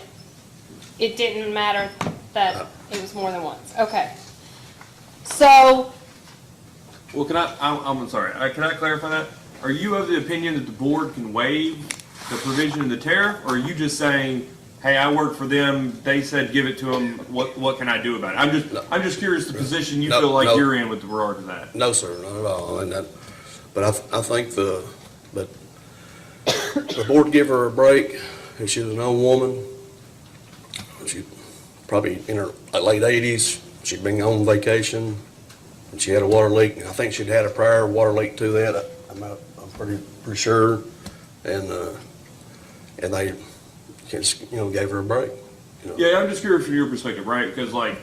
it didn't matter that, It was more than once, okay. So, Well, I'm sorry, can I clarify that? Are you of the opinion that the board can waive the provision in the tariff? Or are you just saying, hey, I work for them, they said give it to them, what can I do about it? I'm just curious the position you No, feel like no. you're in with regard to that. No, sir, not at all. And that, but I think the board give her a break. And she was an old woman. She probably in her late 80s. She'd been on vacation, and she had a water leak. And I think she'd had a prior water leak to that. I'm pretty sure. And they just, gave her a break. Yeah, I'm just curious from your perspective, right? Because like,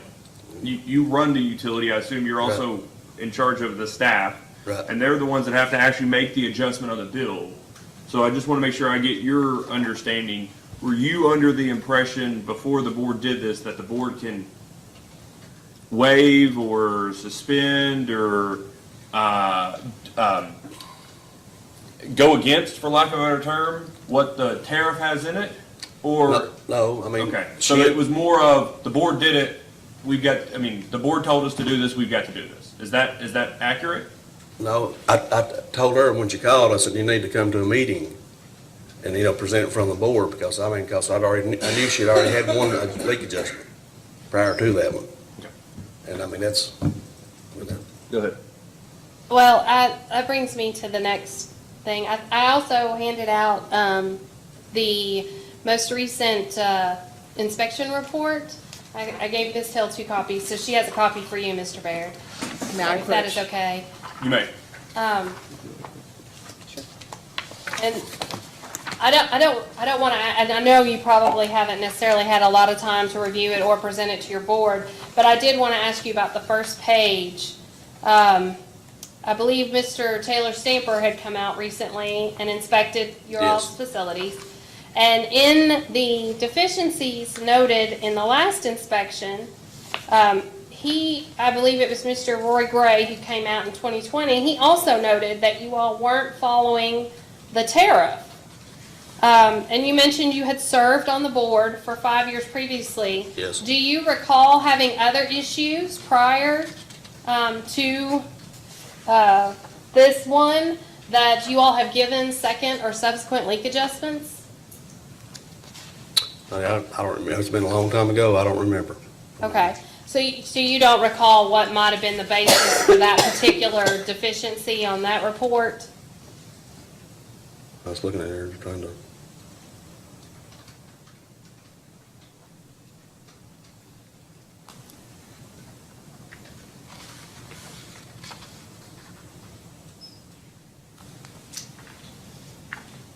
you run the utility, I assume you're also in charge of the staff. Right. And they're the ones that have to actually make the adjustment on the bill. So I just want to make sure I get your understanding. Were you under the impression before the board did this that the board can waive or suspend or go against, for lack of a better term, what the tariff has in it? Or No, I mean. okay, so it was more of the board did it. The board told us to do this. We've got to do this. Is that accurate? No, I told her when she called, I said, you need to come to a meeting and, present it from the board because I knew she'd already had one leak adjustment prior to that one. Okay. And that's. Go ahead. well, that brings me to the next thing. I also handed out the most recent inspection report. I gave Ms. Hill 2 copies, so she has a copy for you, Mr. Baird. If that is okay. You may. And I don't want to, and I know you probably haven't necessarily had a lot of time to review it or present it to your board, but I did want to ask you about the first page. I believe Mr. Taylor Stamper had come out recently and inspected your all's facilities. And in the deficiencies noted in the last inspection, I believe it was Mr. Roy Gray who came out in 2020, he also noted that you all weren't following the tariff. And you mentioned you had served on the board for 5 years previously. Yes. Do you recall having other issues prior to this one that you all have given second or subsequent leak adjustments? I don't remember. It's been a long time ago. I don't remember. Okay, so you don't recall what might have been the basis for that particular deficiency on that report? I was looking at her trying to.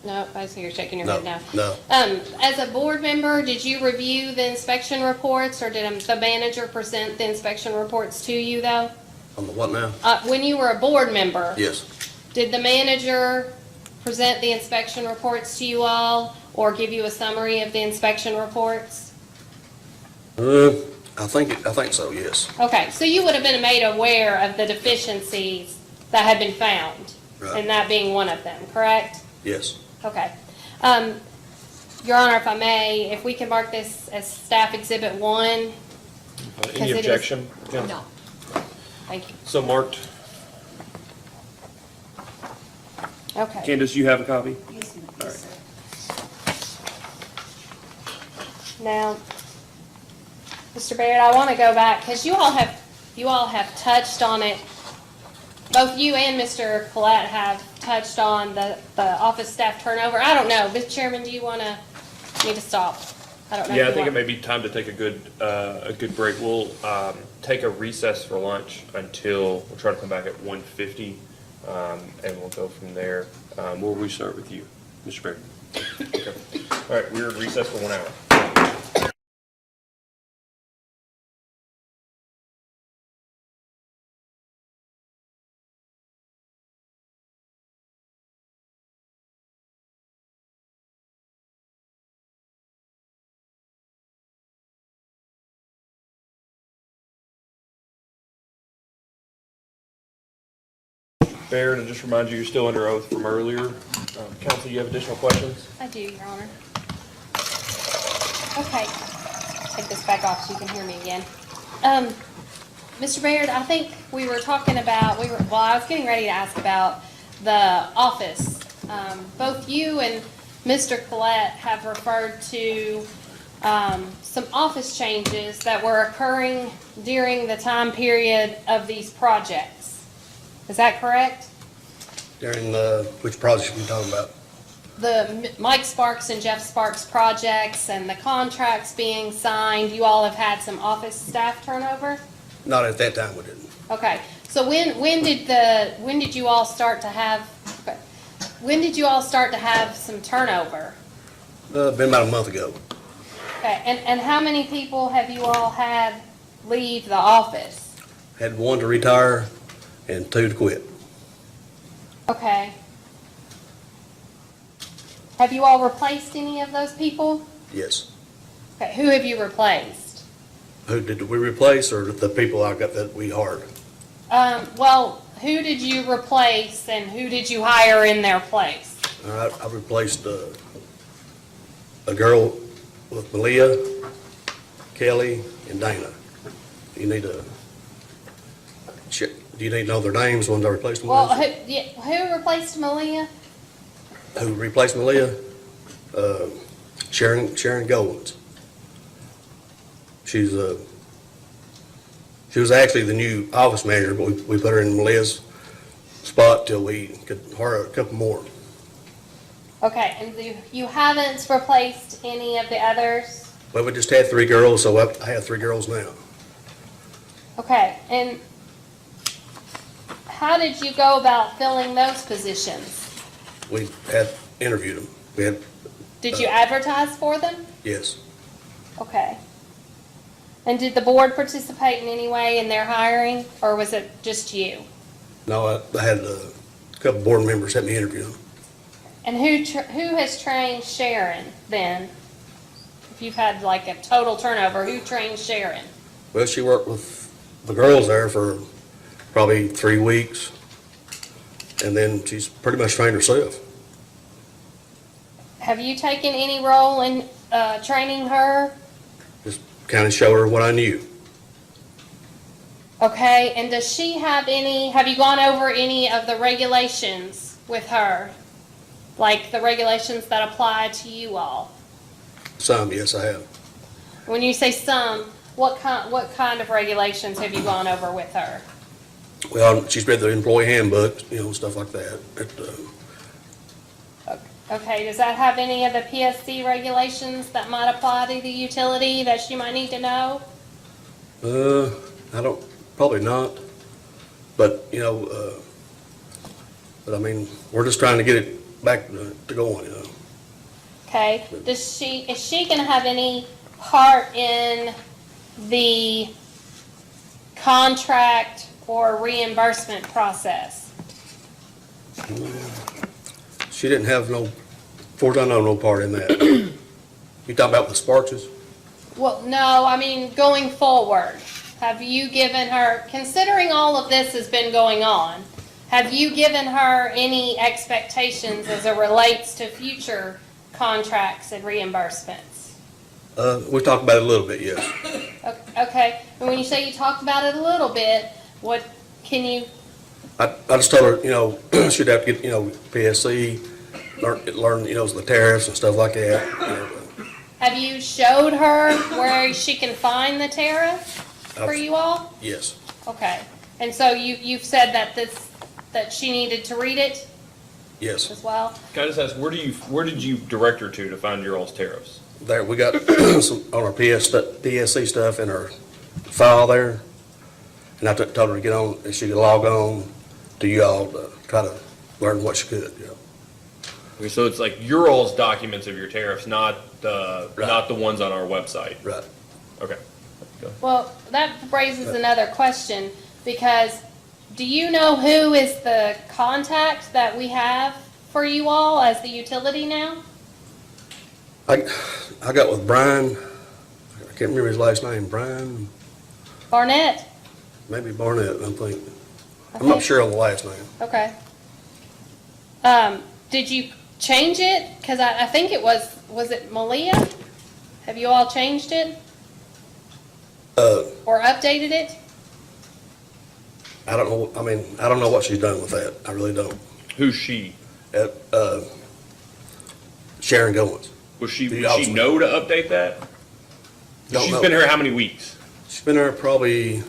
No, I see you're shaking your head now. No. As a board member, did you review the inspection reports, or did the manager present the inspection reports to you, though? On the what now? When you were a board member, Yes. did the manager present the inspection reports to you all, or give you a summary of the inspection reports? I think so, yes. Okay, so you would have been made aware of the deficiencies that had been found, Right. and that being one of them, correct? Yes. Okay. Your Honor, if I may, if we can mark this as Staff Exhibit 1. Because Any it is- objection? Yeah. No. Thank you. So marked. Okay. Candace, you have a copy? Yes, ma'am. All right. Now, Mr. Baird, I want to go back, because you all have touched on it. Both you and Mr. Collette have touched on the office staff turnover. I don't know, Mr. Chairman, do you want me to stop? I don't know. Yeah, I if you think it want- may be time to take a good break. We'll take a recess for lunch we'll try to come back at 1:50, and we'll go from there. We'll restart with you, Mr. Baird. Okay. All right, we're at recess for 1 hour. Baird, and just remind you, you're still under oath from earlier. Counsel, you have additional questions? I do, Your Honor. Okay. Take this back off so you can hear me again. Mr. Baird, I think we were talking about, I was getting ready to ask about the office. Both you and Mr. Collette have referred to some office changes that were occurring during the time period of these projects. Is that correct? During which project are you talking about? The Mike Sparks and Jeff Sparks projects and the contracts being signed, you all have had some office staff turnover? Not at that time, we didn't. Okay, so when did you all start to have, some turnover? Been about a month ago. Okay, and how many people have you all had leave the office? Had one to retire and two to quit. Okay. Have you all replaced any of those people? Yes. Okay, who have you replaced? Who did we replace, or the people I got that we hired? Well, who did you replace and who did you hire in their place? I replaced a girl with Malia, Kelly, and Dana. Do you need to know their names, ones I replaced them Well, with? who replaced Malia? Who replaced Malia? Sharon Goins. She was actually the new office manager, but we put her in Malia's spot till we could hire a couple more. Okay, and you haven't replaced any of the others? Well, we just had 3 girls, so I have 3 girls now. Okay, and how did you go about filling those positions? We had interviewed them. We had, Did you advertise for them? yes, Okay. And did the board participate in any way in their hiring, or was it just you? no, I had a couple board members help me interview them. And who has trained Sharon then? If you've had like a total turnover, who trained Sharon? Well, she worked with the girls there for probably 3 weeks, and then she's pretty much trained herself. Have you taken any role in training her? Just kind of showed her what I knew. Okay, and does she have you gone over any of the regulations with her? Like the regulations that apply to you all? Some, yes, I have. When you say some, what kind of regulations have you gone over with her? Well, she's read the employee handbook, stuff like that. Okay, does that have any of the PSC regulations that might apply to the utility that she might need to know? I don't, probably not. But, but I mean, we're just trying to get it back to going, Okay, is she gonna have any part in the contract or reimbursement process? She didn't have no part in that. You talking about the Sparkses? Well, no, I mean, going forward, have you given her, considering all of this has been going on, have you given her any expectations as it relates to future contracts and reimbursements? We talked about it a little bit, yes. Okay, and when you say you talked about it a little bit, what can you, I just told her, she'd have to get, PSC, learn, the tariffs and stuff like that. have you showed her where she can find the tariff for you all? Yes, Okay, and so you've said that she needed to read it yes. as well? Can I just ask, where did you direct her to find your all's tariffs? There, we got some on our PSC stuff in our file there. And I told her to get on, and she could log on to you all to try to learn what she could, Okay, so it's like your all's documents of your tariffs, not Right. not the ones on our website. Right. Okay. Well, that raises another question, because do you know who is the contact that we have for you all as the utility now? I got with Brian, I can't remember his last name, Brian, Barnett? maybe Barnett, I think. I'm not sure on the last name. Okay. Did you change it? Because I think it was it Malia? Have you all changed it? Or updated it? I don't know, I mean, I don't know what she's done with that. I really don't. Who's she? Sharon Goins. Would she The know to update that? Don't She's know. been here how many weeks? She's been there probably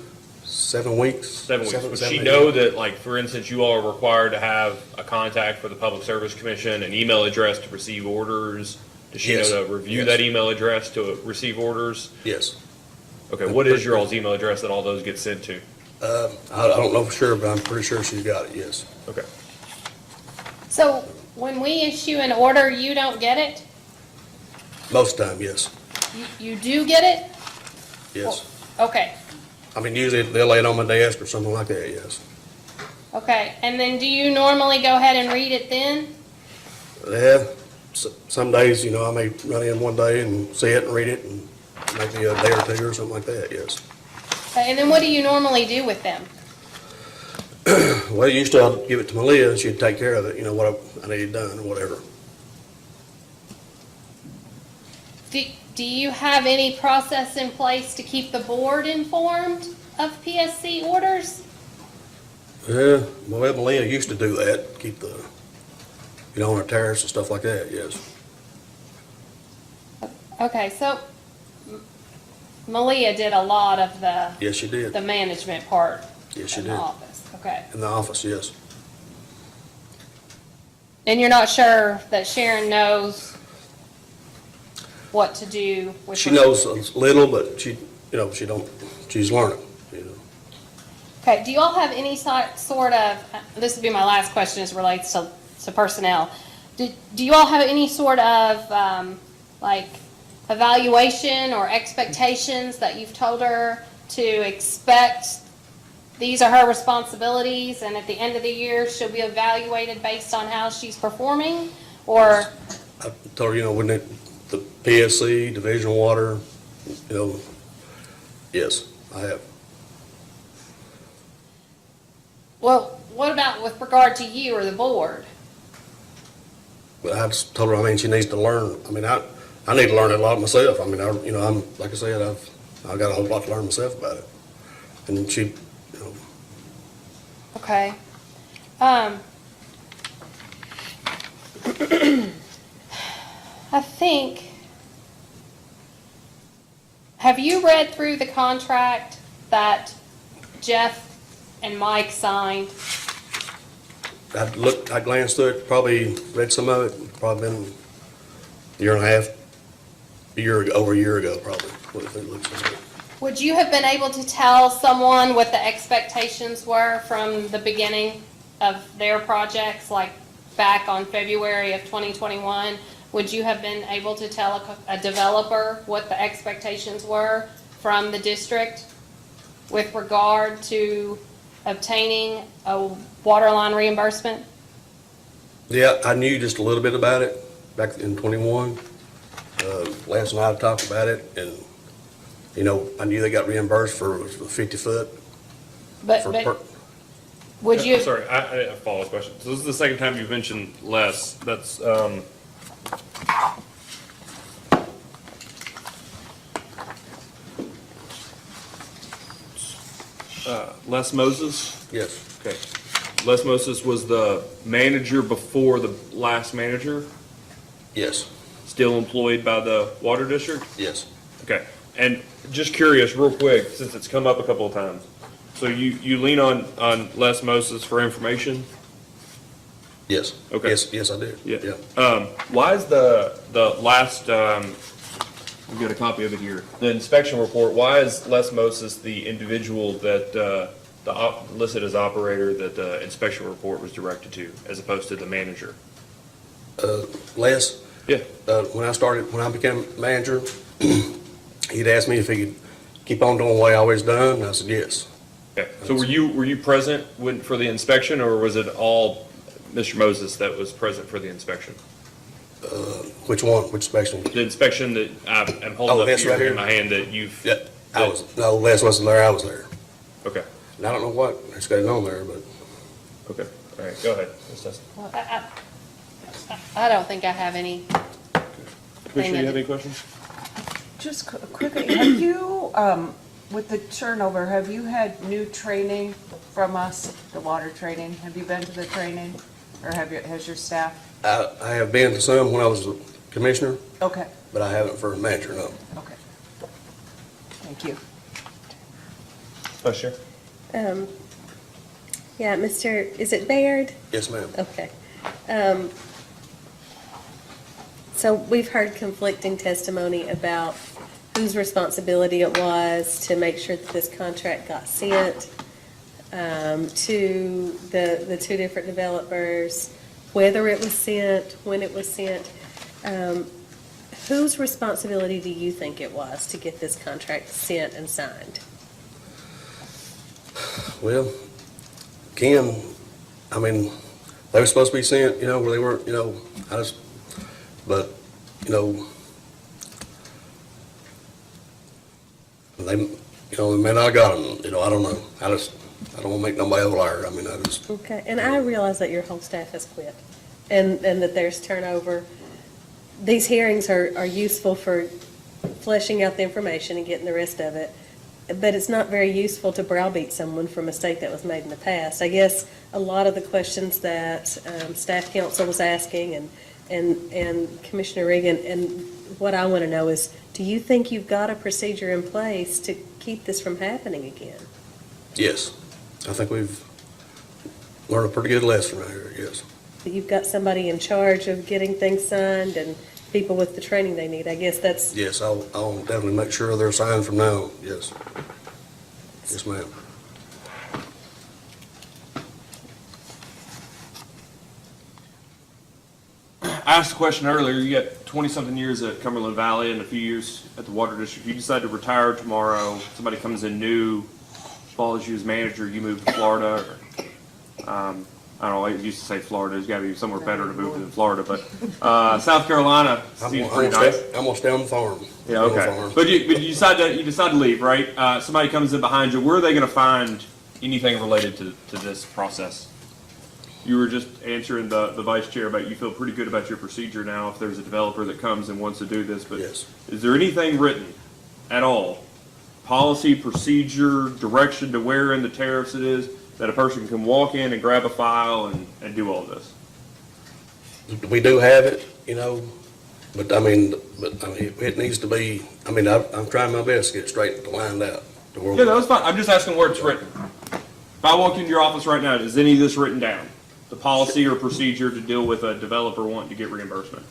7 weeks. 7 weeks. Would she 8 know weeks. that, like, for instance, you all are required to have a contact for the Public Service Commission, an email address to receive orders? Does she Yes. know to review Yes. that email address to receive orders? Yes. Okay, what is your all's email address that all those get sent to? I don't know for sure, but I'm pretty sure she's got it, yes. Okay. So when we issue an order, you don't get it? Most time, yes. You do get it? Yes. Okay, I mean, usually they'll lay it on my desk or something like that, yes. okay. And then do you normally go ahead and read it then? Yeah, some days, you know, I may run in one day and see it and read it, and maybe a day or two or something like that, yes. Okay, and then what do you normally do with them? Well, used to I'd give it to Malia, and she'd take care of it, you know, what I needed done or whatever. Do you have any process in place to keep the board informed of PSC orders? Yeah, well, Malia used to do that, keep the, you know, on our tariffs and stuff like that, yes. Okay, so Malia did a lot of Yes, she did. the management part Yes, she in the did. office, okay. In the office, yes. And you're not sure that Sharon knows what to do with? She knows a little, but she, you know, she's learning, you know. Okay, do you all have any sort of, this would be my last question as it relates to personnel. Do you all have any sort of, like, evaluation or expectations that you've told her to expect? These are her responsibilities, and at the end of the year, she'll be evaluated based on how she's performing? Or, I told her, you know, when the PSC, Division of Water, you know, yes, I have. well, what about with regard to you or the board? But I just told her, I mean, she needs to learn. I mean, I need to learn a lot myself. I mean, you know, I'm, like I said, I've got a whole lot to learn myself about it. And she, you know, Okay. I think, have you read through the contract that Jeff and Mike signed? I glanced through it, probably read some of it, probably been a year and a half, over a year ago, probably. What if it looks like. Would you have been able to tell someone what the expectations were from the beginning of their projects, like back on February of 2021? Would you have been able to tell a developer what the expectations were from the district with regard to obtaining a water line reimbursement? Yeah, I knew just a little bit about it back in '21. Lance and I talked about it, and, you know, I knew they got reimbursed for 50 foot. But would you? Sorry, I have a follow-up question. So this is the second time you've mentioned Les. That's, Les Moses? Yes, Okay. Les Moses was the manager before the last manager, yes, still employed by the water district? yes. Okay. And just curious, real quick, since it's come up a couple of times. So you lean on Les Moses for information? Yes. Okay. Yes, I did. Yeah. Why is the last, we've got a copy of it here, the inspection report, why is Les Moses the individual that, listed as operator that the inspection report was directed to, as opposed to the manager? Les, Yeah. when I became manager, he'd asked me if he could keep on doing what I always done, and I said, yes. Okay. So were you present for the inspection, or was it all Mr. Moses that was present for the inspection? Which one, which inspection? The inspection that I'm holding up this here right here? in my hand that you've. Yeah, no, Les wasn't there, I was there. Okay. And I don't know what, it's got it on there, but. Okay. All right. Go ahead. Ms. Tesson. I don't think I have any. Commissioner, you have any questions? Just quickly, have you with the turnover, have you had new training from us, the water training? Have you been to the training, or has your staff? I have been to some when I was a commissioner, Okay, but I haven't for a manager, no. okay. Thank you. Vice Chair? Yeah, Mr., is it Baird? Yes, ma'am. Okay. So we've heard conflicting testimony about whose responsibility it was to make sure that this contract got sent to the two different developers, whether it was sent, when it was sent. Whose responsibility do you think it was to get this contract sent and signed? Well, Kim, I mean, they were supposed to be sent, you know, where they weren't, you know, but, you know, they may not have got them, you know, I don't know. I don't want to make nobody a liar. I mean, I just, Okay, and I realize that your whole staff has quit and that there's turnover. These hearings are useful for fleshing out the information and getting the rest of it, but it's not very useful to browbeat someone for a mistake that was made in the past. I guess a lot of the questions that staff council was asking and Commissioner Regan, and what I want to know is, do you think you've got a procedure in place to keep this from happening again? yes. I think we've learned a pretty good lesson right here, yes. That you've got somebody in charge of getting things signed and people with the training they need? I guess that's, Yes, I'll definitely make sure they're signed from now, yes. Yes, ma'am. I asked a question earlier. You got 20-something years at Cumberland Valley and a few years at the Water District. You decide to retire tomorrow. Somebody comes in new, follows you as manager. You move to Florida. Or, I don't know. I used to say Florida. There's got to be somewhere better to move than Florida. But South Carolina seems pretty nice. I'm gonna stay on the farm. Yeah. On the Okay. farm. But you decide to leave, right? Somebody comes in behind you. Where are they going to find anything related to this process? You were just answering the vice chair about you feel pretty good about your procedure now if there's a developer that comes and wants to do this, but Yes. is there anything written at all? Policy, procedure, direction to where in the tariffs it is, that a person can walk in and grab a file and do all this? We do have it, you know, but I mean, it needs to be, I mean, I'm trying my best to get straight lined out. to where Yeah, that was fine. I'm just asking where it's written. If I walked into your office right now, is any of this written down? The policy or procedure to deal with a developer wanting to get reimbursement?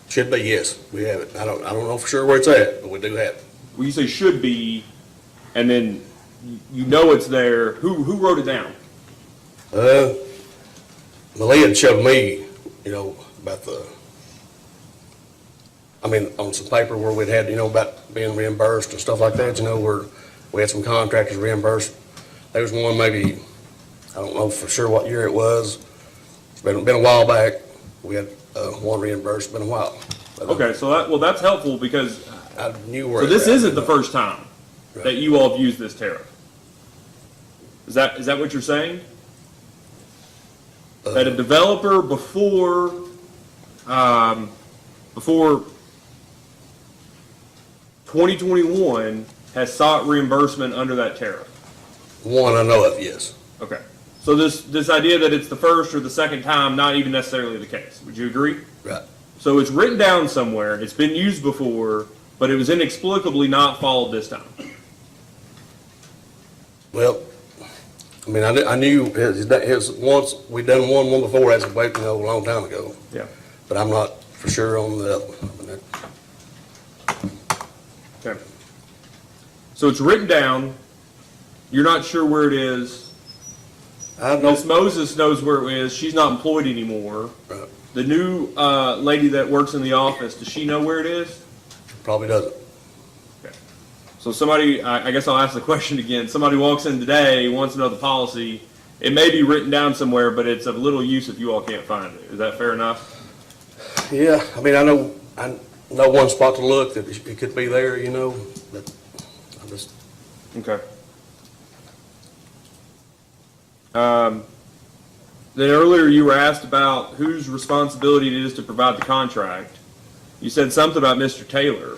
Should be, yes, we have it. I don't know for sure where it's at, but we do have it. Well, you say should be, and then you know it's there. Who wrote it down? Malia had showed me, you know, about on some paper where we'd had, you know, about being reimbursed and stuff like that, you know, where we had some contractors reimbursed. There was one maybe, I don't know for sure what year it was. It's been a while back. We had one reimbursed, been a while. But Okay, so that's helpful because, I knew where. so this it's at. isn't the first time that you all have used this tariff. Is that what you're saying? That a developer before 2021 has sought reimbursement under that tariff? One I know of, yes. Okay. So this idea that it's the first or the second time, not even necessarily the case. Would you agree? Right. So it's written down somewhere, it's been used before, but it was inexplicably not followed this time. Well, I mean, I knew his once, we'd done one before as a wait, you know, a long time ago, Yeah. but I'm not for sure on the other one. I mean, Okay. So it's written down, you're not sure where it is. I know, Miss Moses knows where it is, she's not employed anymore. Right. The new lady that works in the office, does she know where it is? probably doesn't. Okay. So somebody, I guess I'll ask the question again, somebody walks in today, wants to know the policy, it may be written down somewhere, but it's of little use if you all can't find it. Is that fair enough? Yeah, I mean, I know one spot to look, that it could be there, you know, but I just, Okay. Then earlier you were asked about whose responsibility it is to provide the contract. You said something about Mr. Taylor.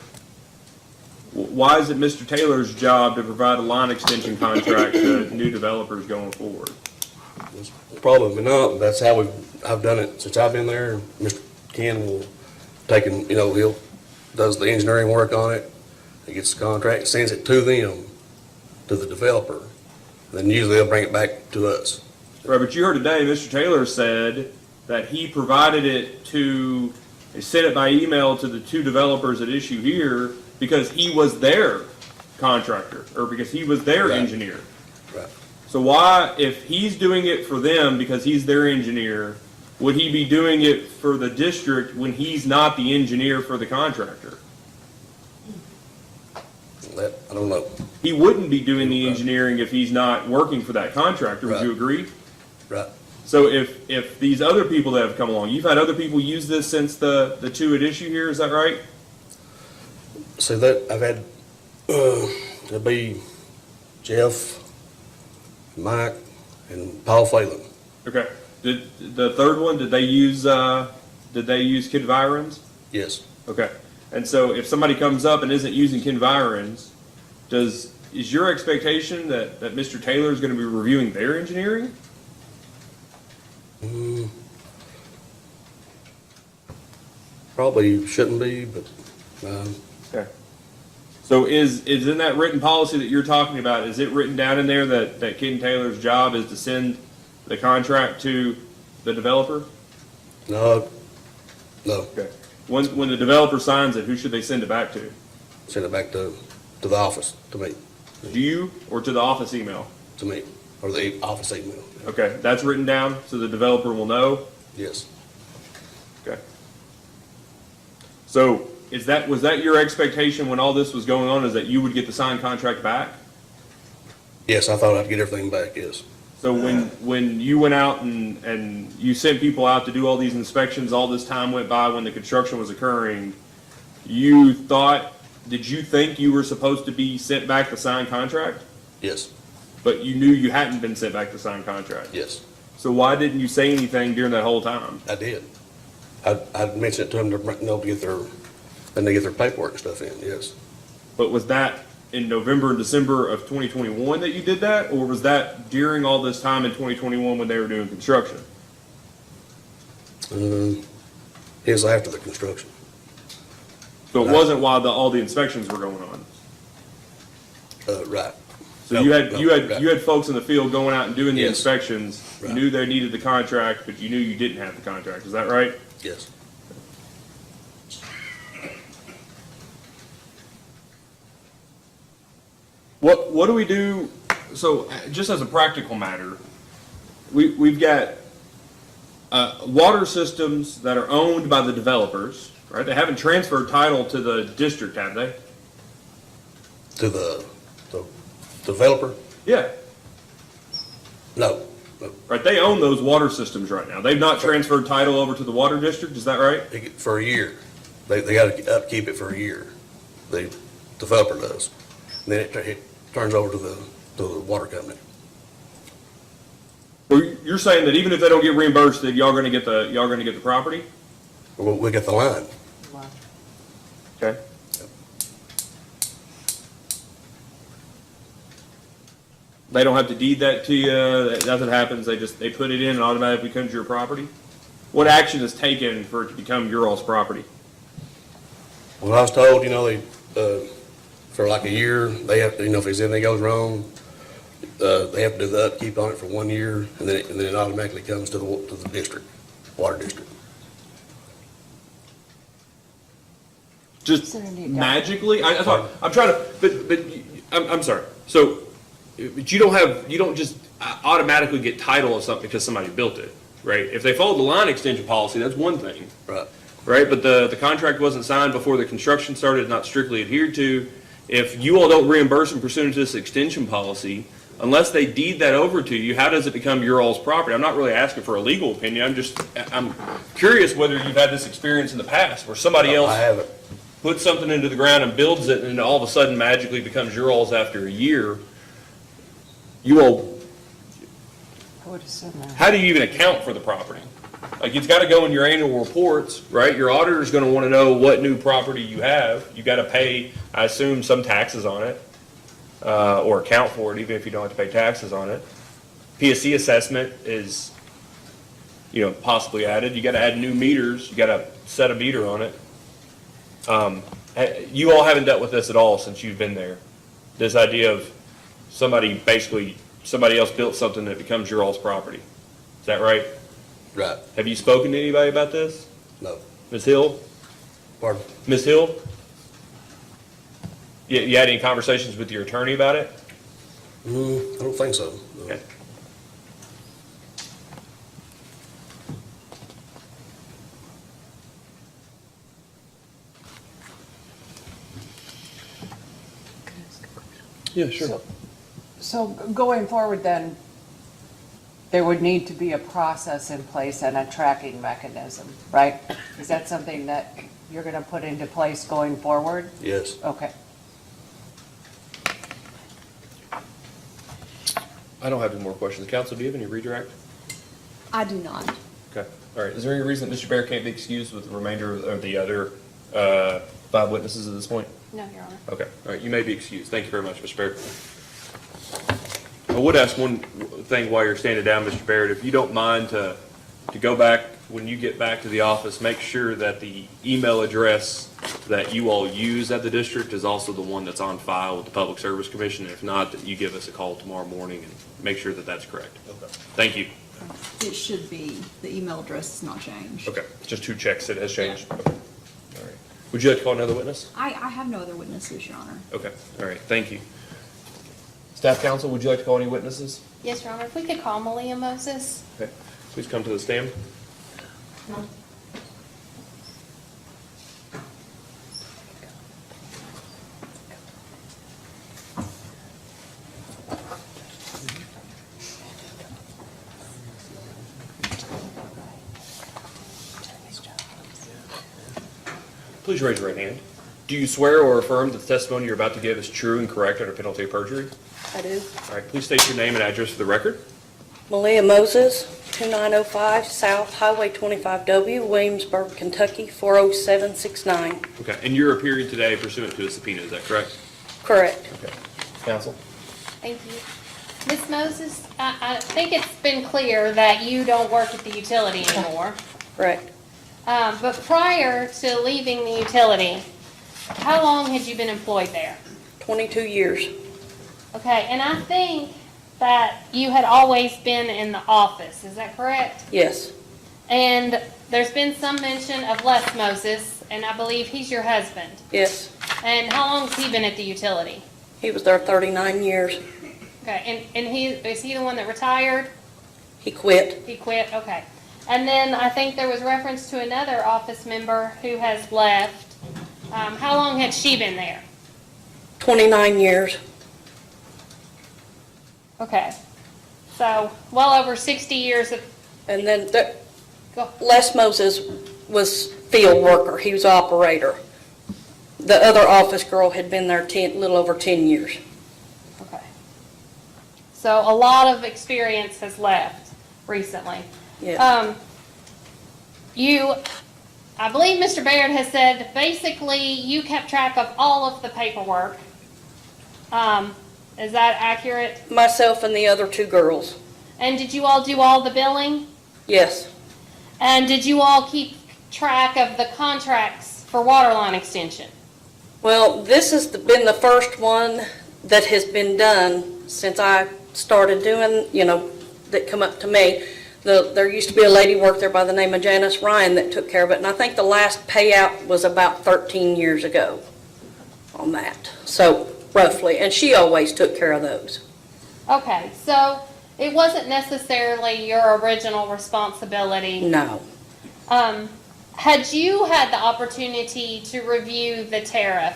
Why is it Mr. Taylor's job to provide a line extension contract to new developers going forward? Probably not, but that's how I've done it since I've been there. Mr. Ken will take and, he'll, does the engineering work on it. He gets the contract, sends it to them, to the developer. Then usually they'll bring it back to us. Right, but you heard today, Mr. Taylor said that he provided it he sent it by email to the two developers at issue here because he was their contractor, or because he was their Right. engineer. Right. So why, if he's doing it for them because he's their engineer, would he be doing it for the district when he's not the engineer for the contractor? That, I don't know. He wouldn't be doing the engineering if he's not working for that contractor, would you Right. agree? Right. So if these other people that have come along, you've had other people use this since the two at issue here, is that right? See, that, I've had, it'll be Jeff, Mike, and Paul Phelan. Okay. Did the third one, did they use Kidvirans? Yes. Okay. And so if somebody comes up and isn't using Kidvirans, is your expectation that Mr. Taylor is going to be reviewing their engineering? Probably shouldn't be, but, Okay. So is in that written policy that you're talking about, is it written down in there that Ken Taylor's job is to send the contract to the developer? no. Okay. When the developer signs it, who should they send it back to? Send it back to the office, to me, To you or to the office email? or the office email. Okay, that's written down so the developer will know? Yes. Okay. So was that your expectation when all this was going on, is that you would get the signed contract back? Yes, I thought I'd get everything back, yes. So when you went out and you sent people out to do all these inspections, all this time went by when the construction was occurring, did you think you were supposed to be sent back the signed contract? Yes, But you knew you hadn't been sent back the signed contract? yes, So why didn't you say anything during that whole time? I did. I'd mentioned it to them to get their paperwork and stuff in, yes. But was that in November and December of 2021 that you did that? Or was that during all this time in 2021 when they were doing construction? It was after the construction. So it wasn't while all the inspections were going on? Right. So you Right. had folks in the field going out and doing the Yes. inspections. You Right. knew they needed the contract, but you knew you didn't have the contract. Is that right? Yes. What do we do? So just as a practical matter, we've got water systems that are owned by the developers, right? They haven't transferred title to the district, have they? To the developer? Yeah. No. Right, they own those water systems right now. They've not transferred title over to the water district, is that right? For a year. They gotta upkeep it for a year. The developer does. And then it turns over to the water company. Well, you're saying that even if they don't get reimbursed, that y'all gonna get the property? We get the line. Okay. They don't have to deed that to you, nothing happens, they put it in and automatically becomes your property? What action is taken for it to become your all's property? Well, I was told, for like a year, they have, if there's anything goes wrong, they have to do the upkeep on it for 1 year, and then it automatically comes to the district, water district. Just magically? I'm trying to, I'm sorry. So, but you don't just automatically get title of something because somebody built it, right? If they followed the line extension policy, that's one thing. Right. Right, but the contract wasn't signed before the construction started, not strictly adhered to. If you all don't reimburse them pursuant to this extension policy, unless they deed that over to you, how does it become your all's property? I'm not really asking for a legal opinion, I'm curious whether you've had this experience in the past where somebody else I haven't. puts something into the ground and builds it and all of a sudden magically becomes your all's after a year. You all, I would assume that. how do you even account for the property? Like, it's gotta go in your annual reports, right? Your auditor's gonna wanna know what new property you have. You gotta pay, I assume, some taxes on it, or account for it, even if you don't have to pay taxes on it. PSC assessment is, possibly added. You gotta add new meters, you gotta set a meter on it. You all haven't dealt with this at all since you've been there. This idea of somebody else built something that becomes your all's property. Is that right? Right. Have you spoken to anybody about this? No. Ms. Hill? Pardon? Ms. Hill? You had any conversations with your attorney about it? I don't think so. No. Okay. Yeah, sure. So going forward then, there would need to be a process in place and a tracking mechanism, right? Is that something that you're going to put into place going forward? Yes. Okay. I don't have any more questions. Council, do you have any redirect? I do not. Okay, all right. Is there any reason that Mr. Bear can't be excused with the remainder of the other 5 witnesses at this point? No, Your Honor. Okay, all right, you may be excused. Thank you very much, Mr. Barrett. I would ask one thing while you're standing down, Mr. Barrett, if you don't mind to go back, when you get back to the office, make sure that the email address that you all use at the district is also the one that's on file with the Public Service Commission. If not, that you give us a call tomorrow morning and make sure that that's correct. Okay. Thank you. It should be, the email address is not changed. Okay, just 2 checks, it has changed? Okay, all right. Would you like to call another witness? I have no other witnesses, Your Honor. Okay, all right, thank you. Staff counsel, would you like to call any witnesses? Yes, Your Honor. If we could call Malia Moses. Okay, please come to the stand. Please raise your right hand. Do you swear or affirm that the testimony you're about to give is true and correct under penalty of perjury? I do. All right, please state your name and address for the record. Malia Moses, 2905 South Highway 25W, Williamsburg, Kentucky, 40769. Okay, and you're appearing today pursuant to a subpoena, is that correct? Correct. Okay. Counsel? Thank you. Ms. Moses, I think it's been clear that you don't work at the utility anymore. Correct. But prior to leaving the utility, how long had you been employed there? 22 years. Okay, and I think that you had always been in the office, is that correct? Yes. And there's been some mention of Les Moses, and I believe he's your husband. Yes. And how long has he been at the utility? He was there 39 years. Okay, and is he the one that retired? He quit. He quit, okay. And then I think there was reference to another office member who has left. How long had she been there? 29 years. Okay. So, well over 60 years of, And then go. Les Moses was field worker. He was operator. The other office girl had been there little over 10 years. Okay. So a lot of experience has left recently. Yeah. I believe Mr. Baird has said, basically, you kept track of all of the paperwork. Is that accurate? Myself and the other 2 girls. And did you all do all the billing? Yes. And did you all keep track of the contracts for water line extension? Well, this has been the first one that has been done since I started doing, that come up to me. There used to be a lady worked there by the name of Janice Ryan that took care of it, and I think the last payout was about 13 years ago on that, so roughly, and she always took care of those. Okay, so it wasn't necessarily your original responsibility. No. Had you had the opportunity to review the tariff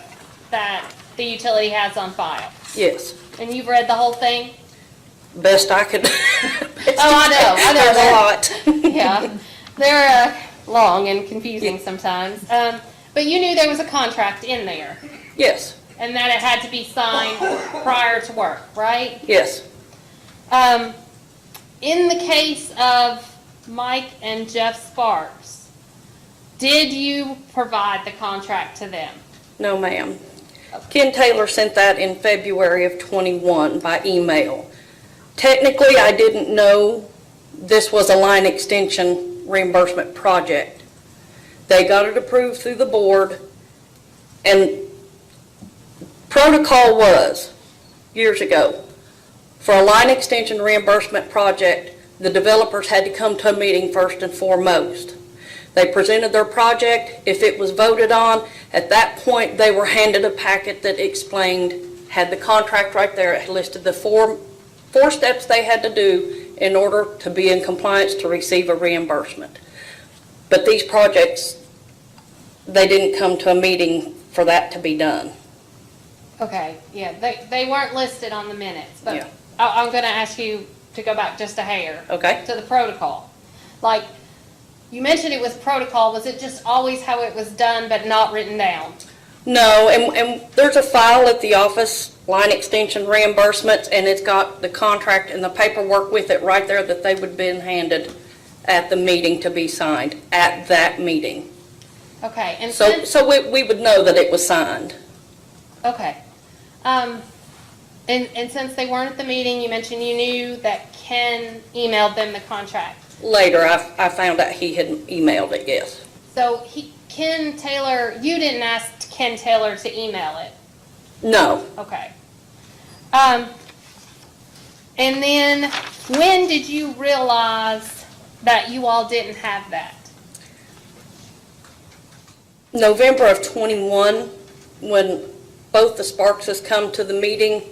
that the utility has on file? Yes, And you've read the whole thing? best I could. I know. There's a lot. Yeah, they're long and confusing sometimes. But you knew there was a contract in there Yes, and that it had to be signed prior to work, right? yes. In the case of Mike and Jeff Sparks, did you provide the contract to them? No, ma'am. Ken Taylor sent that in February of '21 by email. Technically, I didn't know this was a line extension reimbursement project. They got it approved through the board, and protocol was, years ago, for a line extension reimbursement project, the developers had to come to a meeting first and foremost. They presented their project. If it was voted on, at that point, they were handed a packet that explained, had the contract right there. It listed the four steps they had to do in order to be in compliance to receive a reimbursement. But these projects, they didn't come to a meeting for that to be done. Okay, yeah, they weren't listed on the minutes, Yeah. but I'm gonna ask you to go back just a hair. Okay. To the protocol. Like, you mentioned it was protocol, was it just always how it was done but not written down? No, and there's a file at the office, line extension reimbursements, and it's got the contract and the paperwork with it right there that they would have been handed at the meeting to be signed, at that meeting. Okay, and So we would know that it was signed. okay. And since they weren't at the meeting, you mentioned you knew that Ken emailed them the contract. Later, I found out he had emailed it, yes. So Ken Taylor, you didn't ask Ken Taylor to email it? No. Okay. And then, when did you realize that you all didn't have that? November of '21, when both the Sparkses come to the meeting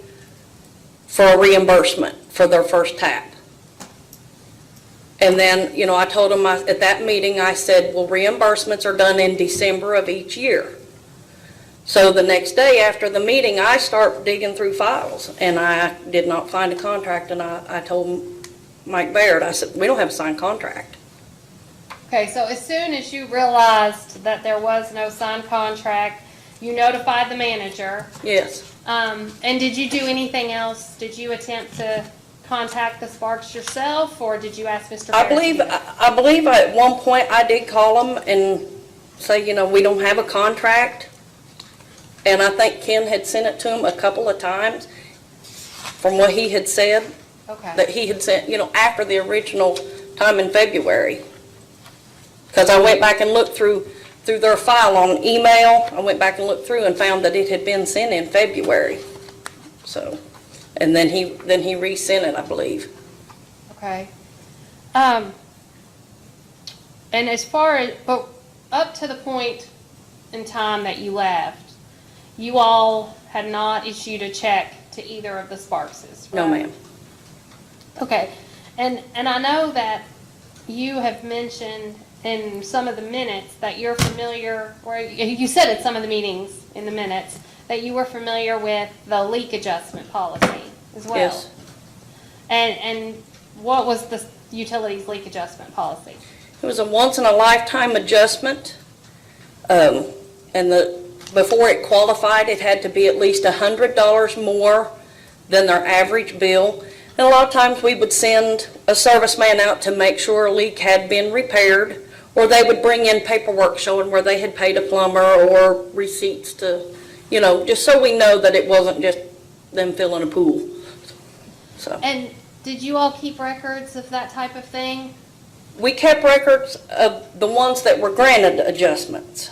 for a reimbursement for their first tap. And then, I told them at that meeting, I said, well, reimbursements are done in December of each year. So the next day after the meeting, I start digging through files, and I did not find a contract, and I told Mike Baird, I said, we don't have a signed contract. Okay, so as soon as you realized that there was no signed contract, you notified the manager. Yes. And did you do anything else? Did you attempt to contact the Sparks yourself, or did you ask Mr. I Barrett to believe, do that? I believe at one point I did call them and say, we don't have a contract. And I think Ken had sent it to him a couple of times from what he had said, Okay. that he had sent, after the original time in February. Because I went back and looked through their file on email. I went back and looked through and found that it had been sent in February. So, and then he resent it, I believe. Okay. And as far as, but up to the point in time that you left, you all had not issued a check to either of the Sparkses, No, right? ma'am. Okay. And I know that you have mentioned in some of the minutes that you're familiar, or you said at some of the meetings in the minutes, that you were familiar with the leak adjustment policy as well. Yes. And what was the utilities leak adjustment policy? It was a once-in-a-lifetime adjustment, and before it qualified, it had to be at least $100 more than their average bill. And a lot of times, we would send a serviceman out to make sure a leak had been repaired, or they would bring in paperwork showing where they had paid a plumber, or receipts to, just so we know that it wasn't just them filling a pool. So. And did you all keep records of that type of thing? We kept records of the ones that were granted adjustments.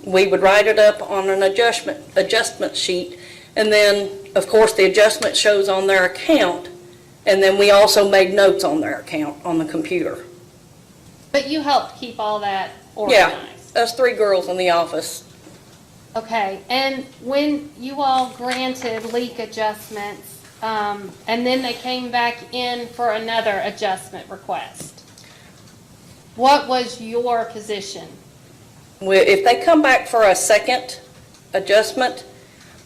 We would write it up on an adjustment sheet, and then, of course, the adjustment shows on their account, and then we also made notes on their account on the computer. But you helped keep all that Yeah, organized? us three girls in the office. Okay, and when you all granted leak adjustments, and then they came back in for another adjustment request, what was your position? If they come back for a second adjustment,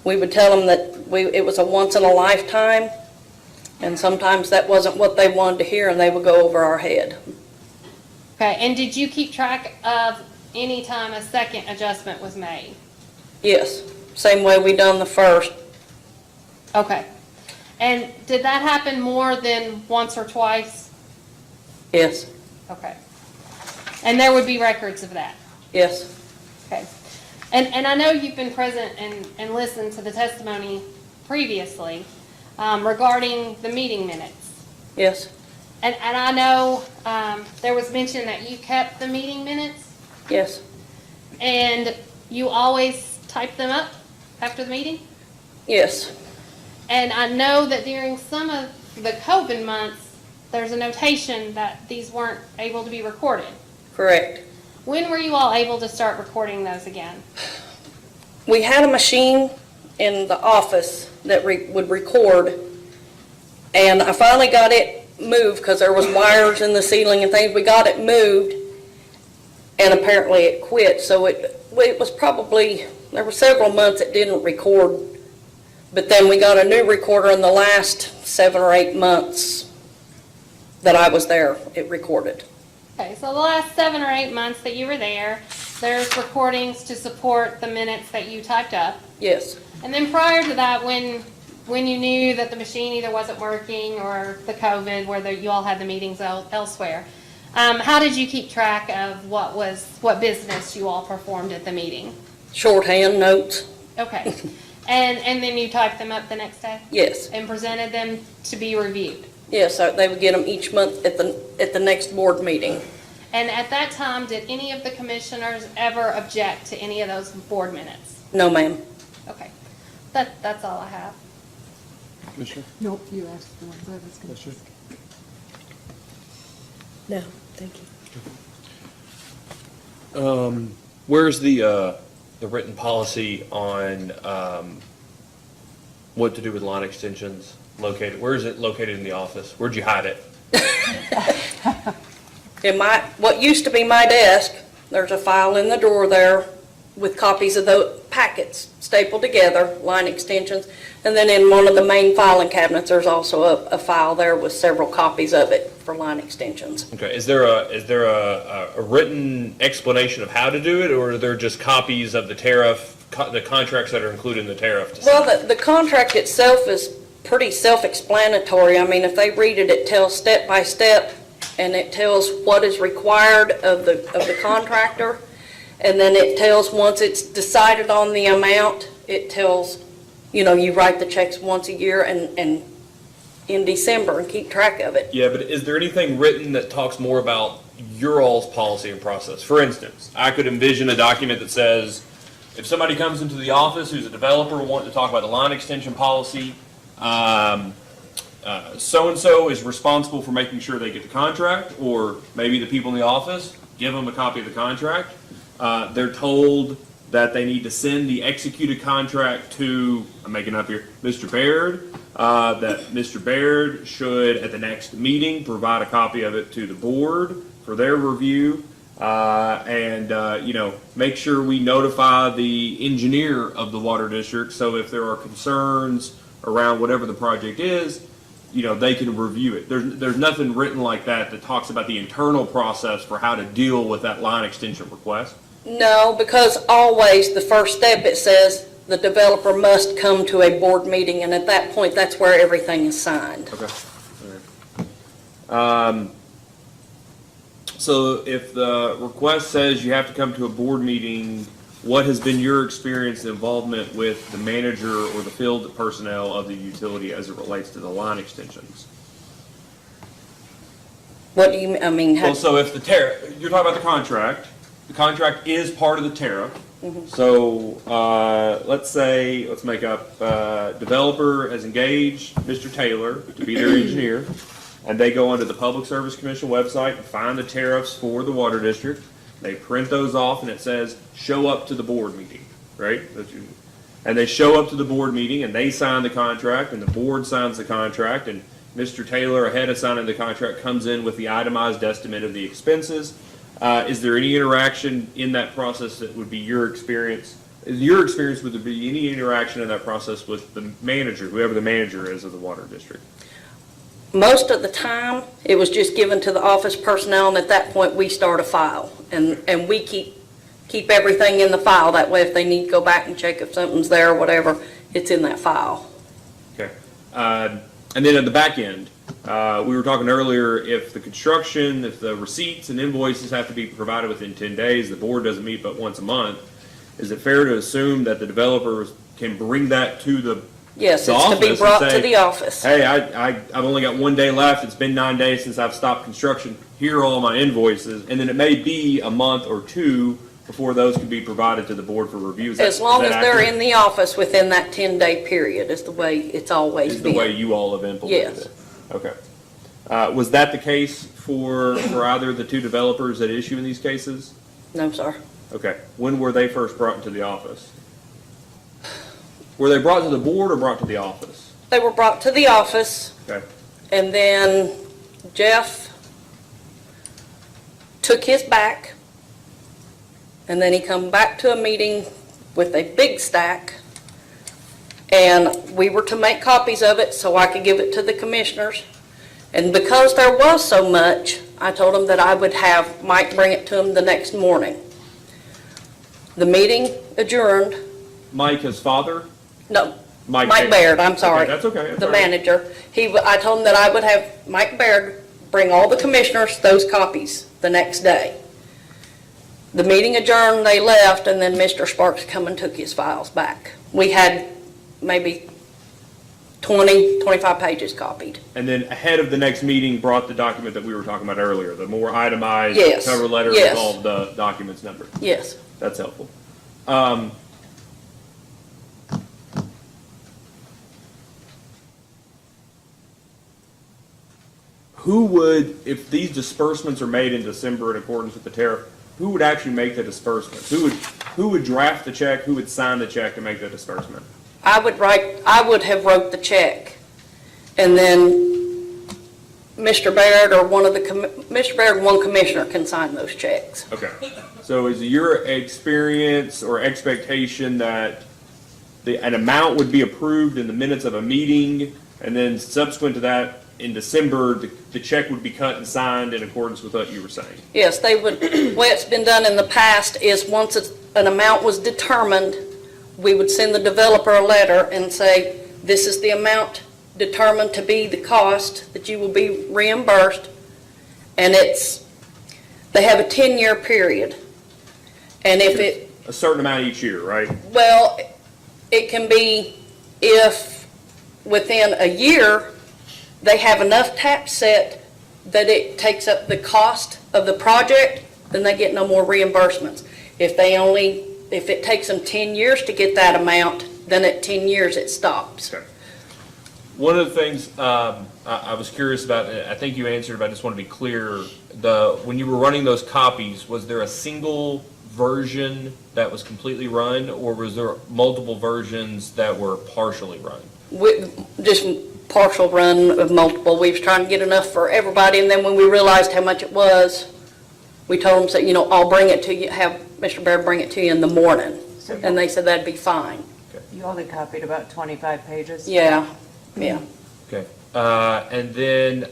we would tell them that it was a once-in-a-lifetime, and sometimes that wasn't what they wanted to hear, and they would go over our head. Okay, and did you keep track of any time a second adjustment was made? Yes, same way we done the first. Okay. And did that happen more than once or twice? Yes. Okay. And there would be records of that? Yes, Okay. And I know you've been present and listened to the testimony previously regarding the meeting minutes. yes, And I know there was mention that you kept the meeting minutes yes, and you always type them up after the meeting? yes, And I know that during some of the COVID months, there's a notation that these weren't able to be recorded. correct. When were you all able to start recording those again? We had a machine in the office that would record, and I finally got it moved because there was wires in the ceiling and things. We got it moved, and apparently it quit. So it was probably, there were several months it didn't record, but then we got a new recorder in the last 7 or 8 months that I was there, it recorded. Okay, so the last 7 or 8 months that you were there, there's recordings to support the minutes that you typed up. Yes. And then prior to that, when you knew that the machine either wasn't working or the COVID, where you all had the meetings elsewhere, how did you keep track of what business you all performed at the meeting? Shorthand notes, Okay. And then you typed them up the next day? yes. And presented them to be reviewed? Yes, they would get them each month at the next board meeting. And at that time, did any of the commissioners ever object to any of those board minutes? No, ma'am. Okay. That's all I have. Commissioner? Nope, you asked the ones I was going to ask. No, thank you. Where's the written policy on what to do with line extensions located? Where is it located in the office? Where'd you hide it? In what used to be my desk, there's a file in the drawer there with copies of the packets stapled together, line extensions. And then in one of the main filing cabinets, there's also a file there with several copies of it for line extensions. Okay, is there a written explanation of how to do it, or are there just copies of the tariff, the contracts that are included in the tariff? To sign? Well, the contract itself is pretty self-explanatory. I mean, if they read it, it tells step by step, and it tells what is required of the contractor. And then it tells, once it's decided on the amount, it tells, you write the checks once a year and in December and keep track of it. Yeah, but is there anything written that talks more about your all's policy and process? For instance, I could envision a document that says, if somebody comes into the office who's a developer wanting to talk about the line extension policy, so-and-so is responsible for making sure they get the contract, or maybe the people in the office give them a copy of the contract. They're told that they need to send the executed contract to, I'm making up here, Mr. Baird, that Mr. Baird should, at the next meeting, provide a copy of it to the board for their review, and make sure we notify the engineer of the water district, so if there are concerns around whatever the project is, they can review it. There's nothing written like that talks about the internal process for how to deal with that line extension request. No, because always the first step, it says the developer must come to a board meeting, and at that point, that's where everything is signed. Okay. All right. So if the request says you have to come to a board meeting, what has been your experience and involvement with the manager or the field personnel of the utility as it relates to the line extensions? What do you, I mean, Well, so if the tariff, you're talking about the contract is part of the tariff. So, let's make up, developer has engaged Mr. Taylor to be their engineer, and they go onto the Public Service Commission website and find the tariffs for the water district. They print those off, and it says, show up to the board meeting, right? And they show up to the board meeting, and they sign the contract, and the board signs the contract, and Mr. Taylor, ahead of signing the contract, comes in with the itemized estimate of the expenses. Is there any interaction in that process that would be your experience? In your experience, would there be any interaction in that process with the manager, whoever the manager is of the water district? Most of the time, it was just given to the office personnel, and at that point, we start a file. And we keep everything in the file. That way, if they need to go back and check if something's there or whatever, it's in that file. Okay. And then at the back end, We were talking earlier, if the receipts and invoices have to be provided within 10 days, the board doesn't meet but once a month, is it fair to assume that the developers can bring that to the Yes, the it's to office be and brought say, to the office. hey, I've only got 1 day left, it's been 9 days since I've stopped construction, here are all my invoices, and then it may be a month or two before those can be provided to the board for review. As long as they're in the office within that 10-day period is the way it's always Is the way been. you all have implemented Yes. it? Okay. Was that the case for either of the two developers at issue in these cases? No, sir. Okay. When were they first brought into the office? Were they brought to the board or brought to the office? They were brought to the office, Okay. and then Jeff took his back, and then he come back to a meeting with a big stack, and we were to make copies of it so I could give it to the commissioners. And because there was so much, I told him that I would have Mike bring it to him the next morning. The meeting adjourned. Mike, his father? No, Mike Mike Baird, I'm Okay, sorry. that's okay. That's The all right. manager. I told him that I would have Mike Baird bring all the commissioners those copies the next day. The meeting adjourned, they left, and then Mr. Sparks come and took his files back. We had maybe 20, 25 pages copied. And then ahead of the next meeting, brought the document that we were talking about earlier, the more itemized Yes, cover letter with yes. all of the documents numbered. Yes. That's helpful. Who would, if these disbursements are made in December in accordance with the tariff, who would actually make the disbursements? Who would draft the check? Who would sign the check to make the disbursement? I would have wrote the check, and then Mr. Baird or Mr. Baird and one commissioner can sign those checks. Okay. So is it your experience or expectation that an amount would be approved in the minutes of a meeting, and then subsequent to that, in December, the check would be cut and signed in accordance with what you were saying? Yes, they would, the way it's been done in the past is once an amount was determined, we would send the developer a letter and say, this is the amount determined to be the cost that you will be reimbursed. And they have a 10-year period. And if it, A certain amount each year, right? well, it can be if within a year, they have enough taps set that it takes up the cost of the project, then they get no more reimbursements. If it takes them 10 years to get that amount, then at 10 years it stops. Okay. One of the things I was curious about, and I think you answered, but I just want to be clear, when you were running those copies, was there a single version that was completely run, or was there multiple versions that were partially run? Just partial run of multiple. We was trying to get enough for everybody, and then when we realized how much it was, we told them, I'll bring it to you, have Mr. Baird bring it to you in the morning. And they said that'd be fine. You only copied about 25 pages? Yeah, yeah. Okay. And then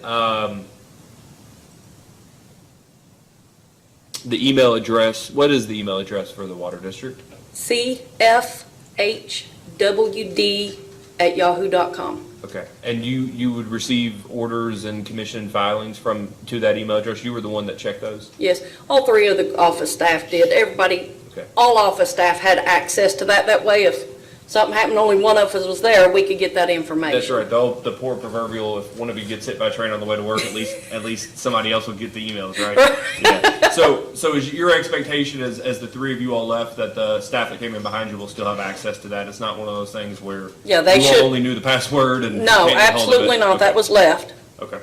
the email address, what is the email address for the water district? cfhwd@yahoo.com. Okay. And you would receive orders and commission filings to that email address? You were the one that checked those? Yes, all three of the office staff did. Everybody, Okay. all office staff had access to that. That way, if something happened, only one of us was there, we could get that information. That's right. The poor proverbial, if one of you gets hit by a train on the way to work, at least somebody else would get the emails, right? Yeah. So is your expectation as the three of you all left that the staff that came in behind you will still have access to that? It's not one of those things where Yeah, they you all should. only knew the password and No, can't get hold of absolutely it? not. That Okay. was left. Okay.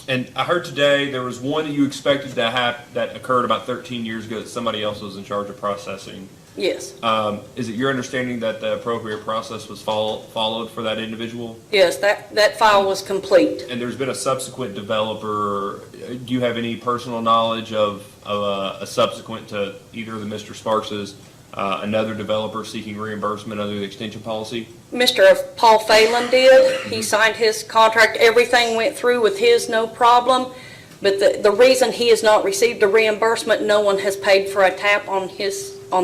And I heard today there was one that you expected to have that occurred about 13 years ago that somebody else was in charge of processing. Yes, Is it your understanding that the appropriate process was followed for that individual? yes, that file was complete. And there's been a subsequent developer, do you have any personal knowledge of a subsequent to either of the Mr. Sparkses, another developer seeking reimbursement under the extension policy? Mr. Paul Phelan did. He signed his contract. Everything went through with his, no problem. But the reason he has not received a reimbursement, no one has paid for a tap on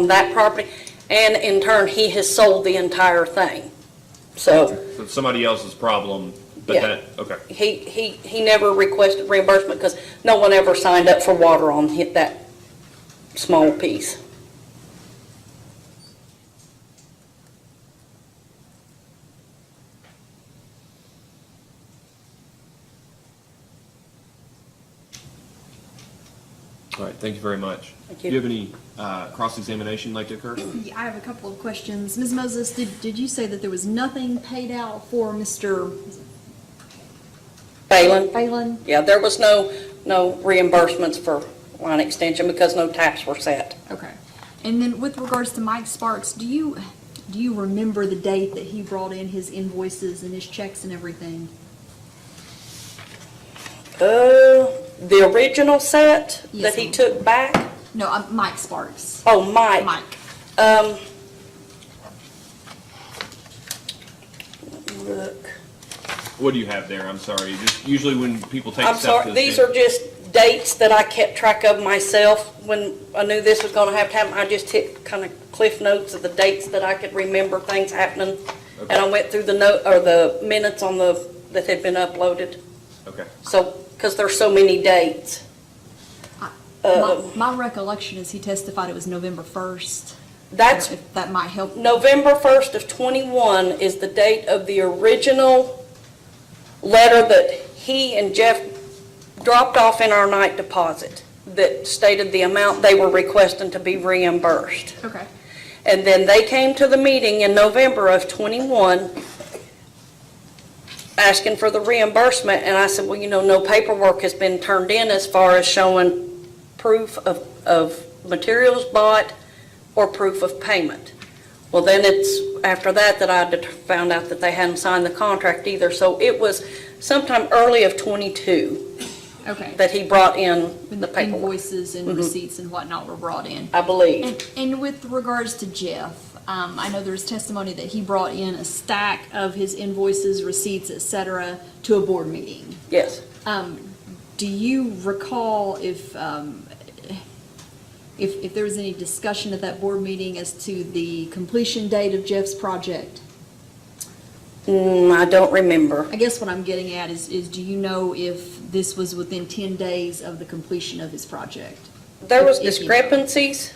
that property. and in turn, he has sold the entire thing. So So it's somebody else's problem, but Yeah. that, okay. he never requested reimbursement because no one ever signed up for water on that small piece. All right, thank you very much. Thank Do you. you have any cross-examination like to occur? Yeah, I have a couple of questions. Ms. Moses, did you say that there was nothing paid out for Mr. Phelan? Phelan? Yeah, there was no reimbursements for line extension because no taps were set. Okay. And then with regards to Mike Sparks, do you remember the date that he brought in his invoices and his checks and everything? The original set Yes, that he ma'am. took back? No, Mike Sparks. Oh, Mike. Mike. Look. What do you have there? I'm sorry. Just usually when people take I'm stuff to sorry, the these city- are just dates that I kept track of myself. When I knew this was gonna have to happen, I just hit kind of cliff notes of the dates that I could remember things happening. And I went through the note, or the minutes on that had been uploaded. Okay. So, because there's so many dates. My recollection is he testified it was November 1st. That's If that might help. November 1st of '21 is the date of the original letter that he and Jeff dropped off in our night deposit that stated the amount they were requesting to be reimbursed. Okay. And then they came to the meeting in November of '21 asking for the reimbursement, and I said, well, no paperwork has been turned in as far as showing proof of materials bought or proof of payment. Well, then it's after that I found out that they hadn't signed the contract either, so it was sometime early of '22 Okay. that he brought in When the the paperwork, invoices and receipts and whatnot were brought in. I believe. And with regards to Jeff, I know there's testimony that he brought in a stack of his invoices, receipts, et cetera, to a board meeting. Yes. Do you recall if there was any discussion at that board meeting as to the completion date of Jeff's project? I don't remember. I guess what I'm getting at is do you know if this was within 10 days of the completion of his project? There was If you know. discrepancies.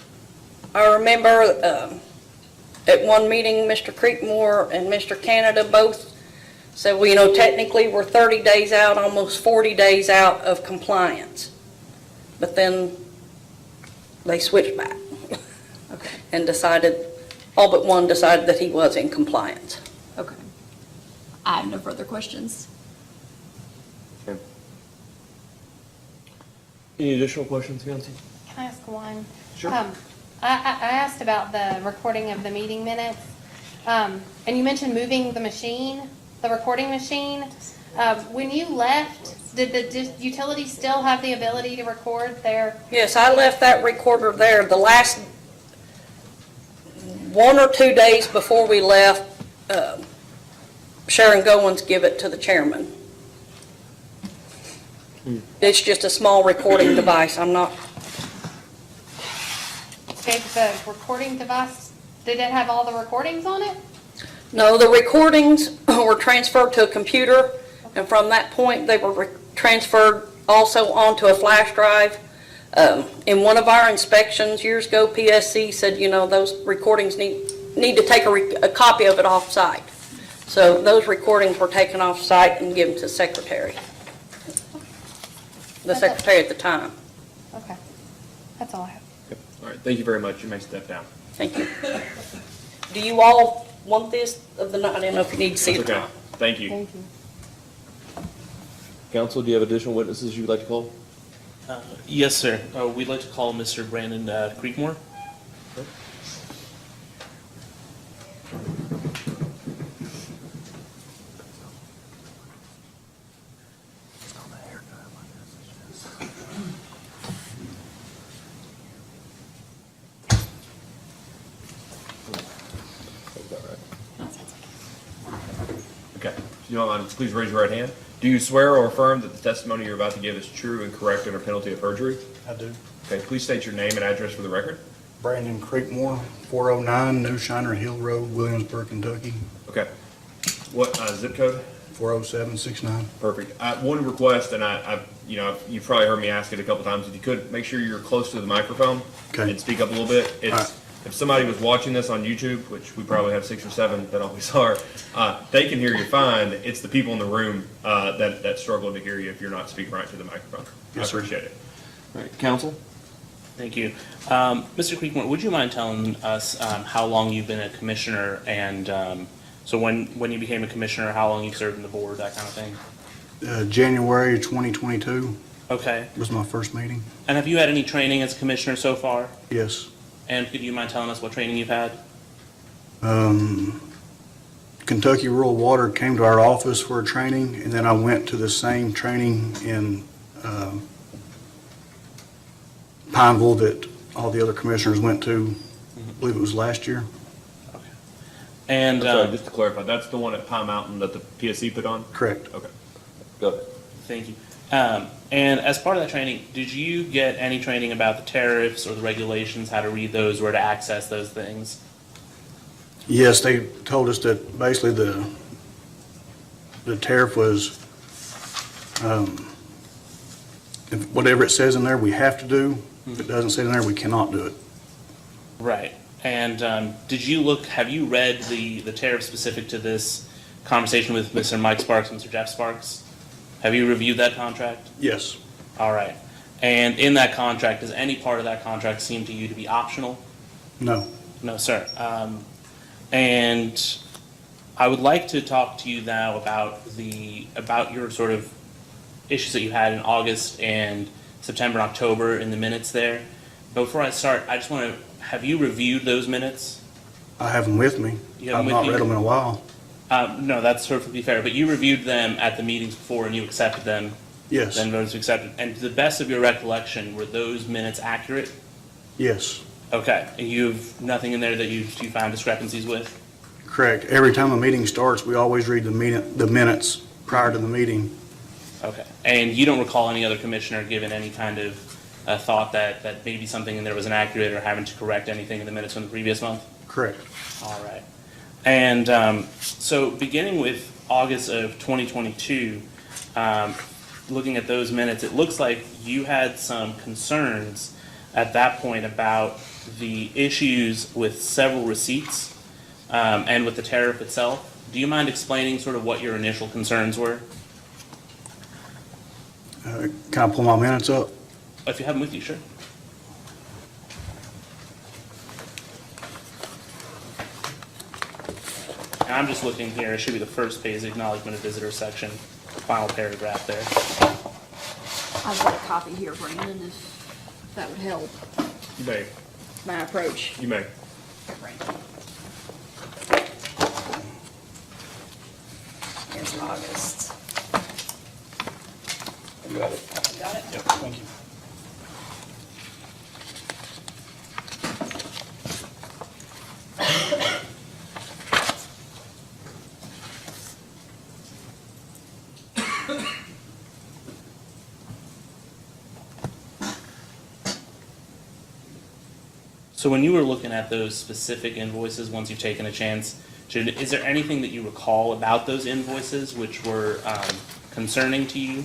I remember at one meeting, Mr. Creekmore and Mr. Canada both said, well, technically we're 30 days out, almost 40 days out of compliance. But then they switched back Okay, and decided, all but one decided that he was in compliance. okay. I have no further questions. Any additional questions, Council? Can I ask one? Sure. I asked about the recording of the meeting minutes, and you mentioned moving the machine, the recording machine. When you left, did the utility still have the ability to record their? Yes, I left that recorder there the last 1 or 2 days before we left. Sharon Goins give it to the chairman. It's just a small recording device. I'm not, Did the recording device, did it have all the recordings on it? no, the recordings were transferred to a computer, and from that point, they were transferred also onto a flash drive. In one of our inspections years ago, PSC said, those recordings need to take a copy of it off-site. So those recordings were taken off-site and given to the secretary at the time. Okay, that's all I have. Yep. All right, thank you very much. You may step down. Thank you. Do you all want this of the night? I don't know if you need to see That's it. okay. Thank you. Thank you. Council, do you have additional witnesses you would like to call? Yes, sir. We'd like to call Mr. Brandon Creekmore. Okay. If you don't mind, please raise your right hand. Do you swear or affirm that the testimony you're about to give is true and correct under penalty of perjury? I do. Okay, please state your name and address for the record. Brandon Creekmore, 409 New Shiner Hill Road, Williamsburg, Kentucky, Okay. What, zip code? 40769. Perfect. One request, and you've probably heard me ask it a couple times, if you could, make sure you're close to the microphone. Okay. And speak up a little bit. Alright. If somebody was watching this on YouTube, which we probably have 6 or 7 that always are, they can hear you fine. It's the people in the room, that struggle to hear you if you're not speaking right to the microphone. Yes, sir. I appreciate it. All right, counsel? Thank you. Mr. Creekmore, would you mind telling us how long you've been a commissioner, and so when you became a commissioner, how long you've served in the board, that kind of thing? January 2022 Okay. was my first meeting. And have you had any training as a commissioner so far? Yes. And could you mind telling us what training you've had? Kentucky Rural Water came to our office for a training, and then I went to the same training in Pineville that all the other commissioners went to, I believe it was last year. And I'm sorry, just to clarify, that's the one at Pine Mountain that the PSC put on? Correct. Okay. Go ahead. thank you. And as part of that training, did you get any training about the tariffs or the regulations, how to read those, where to access those things? Yes, they told us that basically the tariff was, if whatever it says in there, we have to do. If it doesn't say in there, we cannot do it. Right. And have you read the tariff specific to this conversation with Mr. Mike Sparks and Mr. Jeff Sparks? Have you reviewed that contract? Yes. All right. And in that contract, does any part of that contract seem to you to be optional? No. No, sir. And I would like to talk to you now about your sort of issues that you had in August and September and October in the minutes there. But before I start, I just want to, have you reviewed those minutes? I have them with me. You have I've them not with you? read them in a while. No, that's perfectly fair, but you reviewed them at the meetings before and you accepted them, Yes. then voted to accept it. And to the best of your recollection, were those minutes accurate? Yes. Okay, and you have nothing in there that you found discrepancies with? Correct. Every time a meeting starts, we always read the minutes prior to the meeting. Okay, and you don't recall any other commissioner giving any kind of thought that maybe something in there was inaccurate or having to correct anything in the minutes from the previous month? Correct. All right. And so beginning with August of 2022, looking at those minutes, it looks like you had some concerns at that point about the issues with several receipts and with the tariff itself. Do you mind explaining sort of what your initial concerns were? Can I pull my minutes up? If you have them with you, sure. And I'm just looking here, it should be the first page, acknowledgement of visitor section, final paragraph there. I've got a copy here, Brandon, if that would help You may. my approach. You may. Here's August. You got it. Got it? Yep, thank you. So when you were looking at those specific invoices, once you've taken a chance, is there anything that you recall about those invoices which were concerning to you?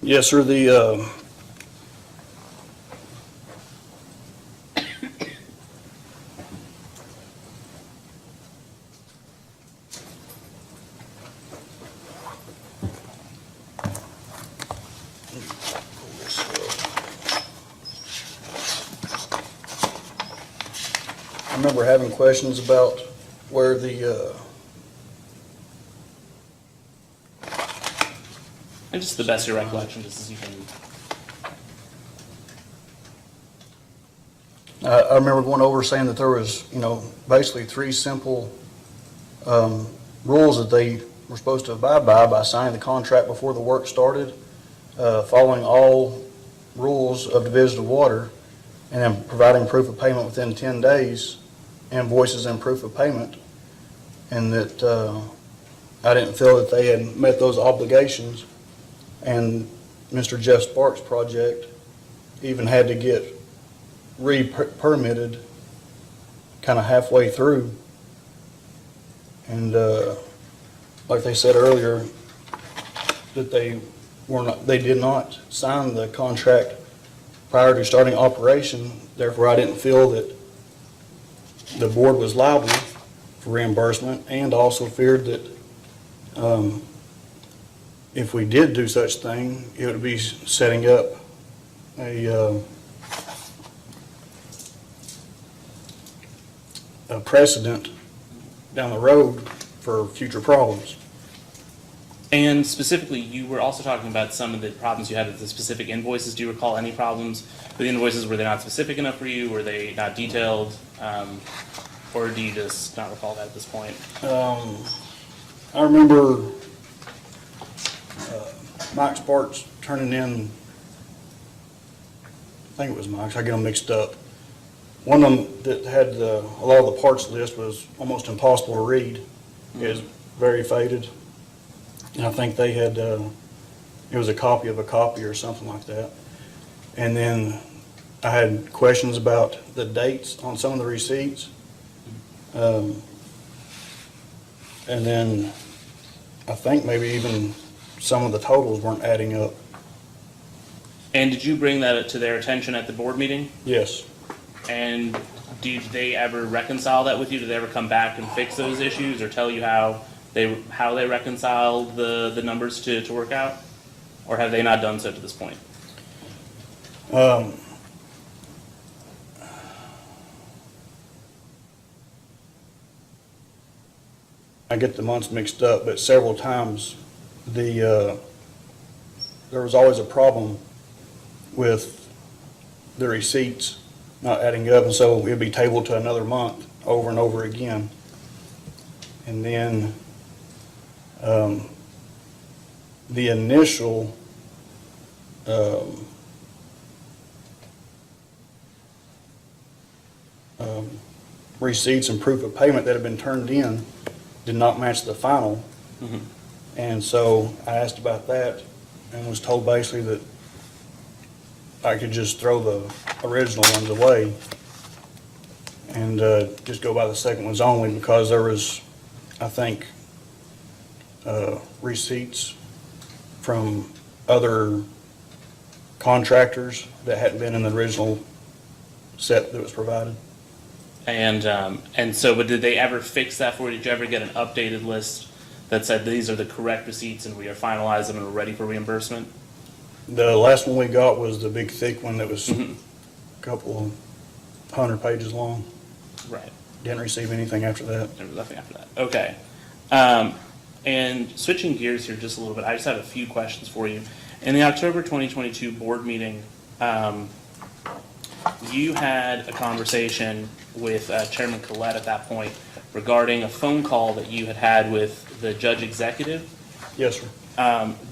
Yes, sir. I remember having questions about where And just the best of your recollection, just as you can. I remember going over saying that there was, basically 3 simple rules that they were supposed to abide by signing the contract before the work started, following all rules of Division of Water, and then providing proof of payment within 10 days, invoices and proof of payment, and that I didn't feel that they had met those obligations And Mr. Jeff Sparks' project even had to get re-permitted kind of halfway through. And like they said earlier, that they did not sign the contract prior to starting operation. Therefore, I didn't feel that the board was liable for reimbursement, and also feared that if we did do such thing, it would be setting up a precedent down the road for future problems. And specifically, you were also talking about some of the problems you had with the specific invoices. Do you recall any problems with the invoices? Were they not specific enough for you? Were they not detailed? Or do you just not recall that at this point? I remember Mike Sparks turning in, I think it was Mike's, I get them mixed up. One of them that had a lot of the parts list was almost impossible to read. It was very faded. And I think they had, it was a copy of a copy or something like that. And then I had questions about the dates on some of the receipts. And then I think maybe even some of the totals weren't adding up. And did you bring that to their attention at the board meeting? Yes. And did they ever reconcile that with you? Did they ever come back and fix those issues, or tell you how they reconciled the numbers to work out? Or have they not done so to this point? I get the months mixed up, but several times there was always a problem with the receipts not adding up, and so it'd be tabled to another month over and over again. And then the initial receipts and proof of payment that had been turned in did not match the final. And so I asked about that and was told basically that I could just throw the original ones away and just go by the second ones only, because there was, I think, receipts from other contractors that hadn't been in the original set that was provided. And so, but did they ever fix that for you? Did you ever get an updated list that said these are the correct receipts and we are finalizing them and we're ready for reimbursement? The last one we got was the big thick one that was a couple of 100 pages long. Right. Didn't receive anything after that. There was nothing after that. Okay. And switching gears here just a little bit, I just have a few questions for you. In the October 2022 board meeting, you had a conversation with Chairman Collette at that point regarding a phone call that you had with the judge executive. Yes, sir.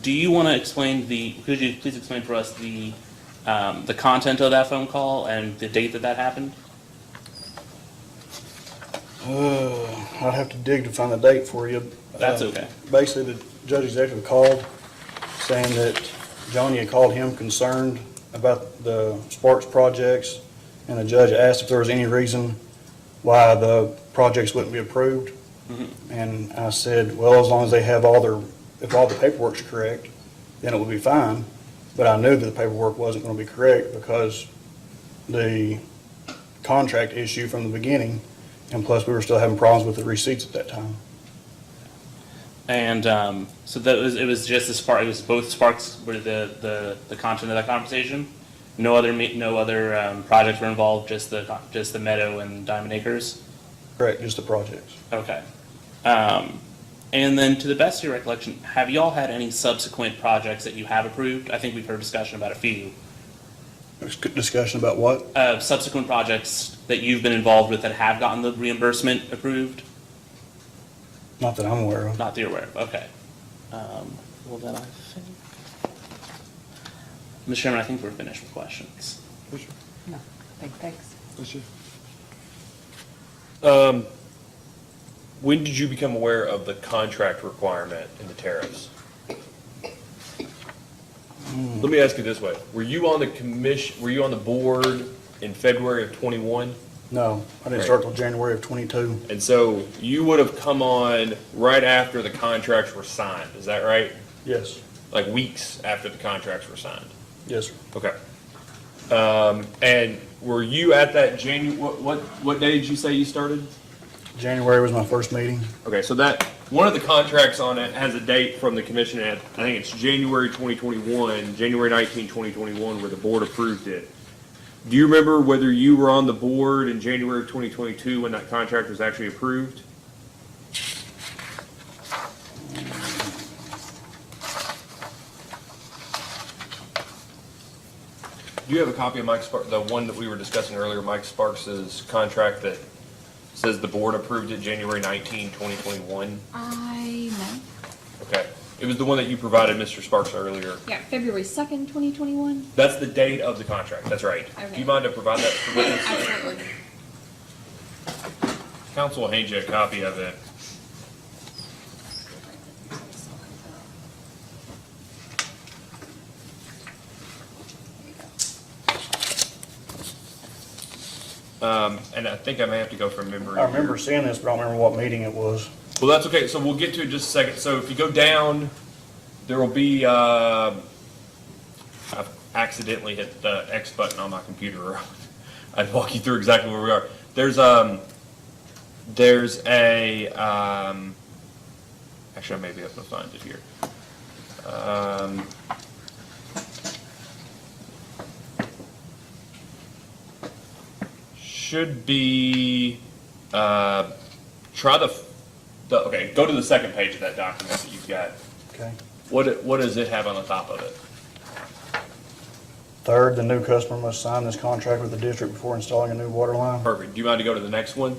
Do you want to explain could you please explain for us the content of that phone call and the date that happened? I'd have to dig to find the date for you. That's okay. Basically, the judge executive called saying that Johnny had called him concerned about the Sparks projects, and the judge asked if there was any reason why the projects wouldn't be approved. And I said, well, as long as they have if all the paperwork's correct, then it would be fine. But I knew that the paperwork wasn't going to be correct because the contract issue from the beginning, and plus we were still having problems with the receipts at that time. And so it was just the Sparks. It was both Sparks were the content of that conversation. No other projects were involved. Just the Meadow and Diamond Acres. Correct, just the projects. Okay. And then, to the best of your recollection, have you all had any subsequent projects that you have approved? I think we've heard discussion about a few. Discussion about what? Subsequent projects that you've been involved with that have gotten the reimbursement approved? Not that I'm aware of. Not that you're aware of, okay. Well then I think, Mr. Chairman, I think we're finished with questions. No, thanks. When did you become aware of the contract requirement in the tariffs? Let me ask you this way. Were you on the commission, were you on the board in February of '21? No, I didn't start till January of '22. And so you would have come on right after the contracts were signed, is that right? Yes, Like weeks after the contracts were signed? yes, sir. Okay. And were you at that what day did you say you started? January was my first meeting. Okay, so that, one of the contracts on it has a date from the commission at, I think it's January 2021, January 19, 2021, where the board approved it. Do you remember whether you were on the board in January of 2022 when that contract was actually approved? Do you have a copy of Mike Sparks, the one that we were discussing earlier, Mike Sparks's contract that says the board approved it January 19, 2021? I know. Okay. It was the one that you provided Mr. Sparks earlier. Yeah, February 2nd, 2021. That's the date of the contract. That's right. Okay. Do you mind to provide that for witness? Absolutely. Council will hand you a copy of it. And I think I may have to go from memory. I remember seeing this, but I don't remember what meeting it was. Well, that's okay. So we'll get to it in just a second. So if you go down, there will be, I've accidentally hit the X button on my computer. I'd walk you through exactly where we are. There's a, actually I may be able to find it here. Should be, try okay, go to the second page of that document that you've got. Okay. What does it have on the top of it? Third, the new customer must sign this contract with the district before installing a new water line. Perfect. Do you mind to go to the next one?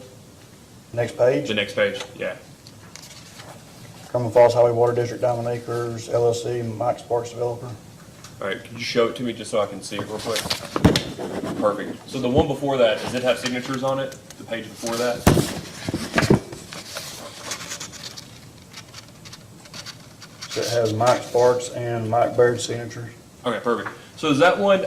Next page, The next page, yeah. Cumberland Falls Highway Water District Diamond Acres LLC, Mike Sparks developer. All right, could you show it to me just so I can see it real quick? Perfect. So the one before that, does it have signatures on it? The page before that? So it has Mike Sparks and Mike Baird's signatures. Okay, perfect. So does that one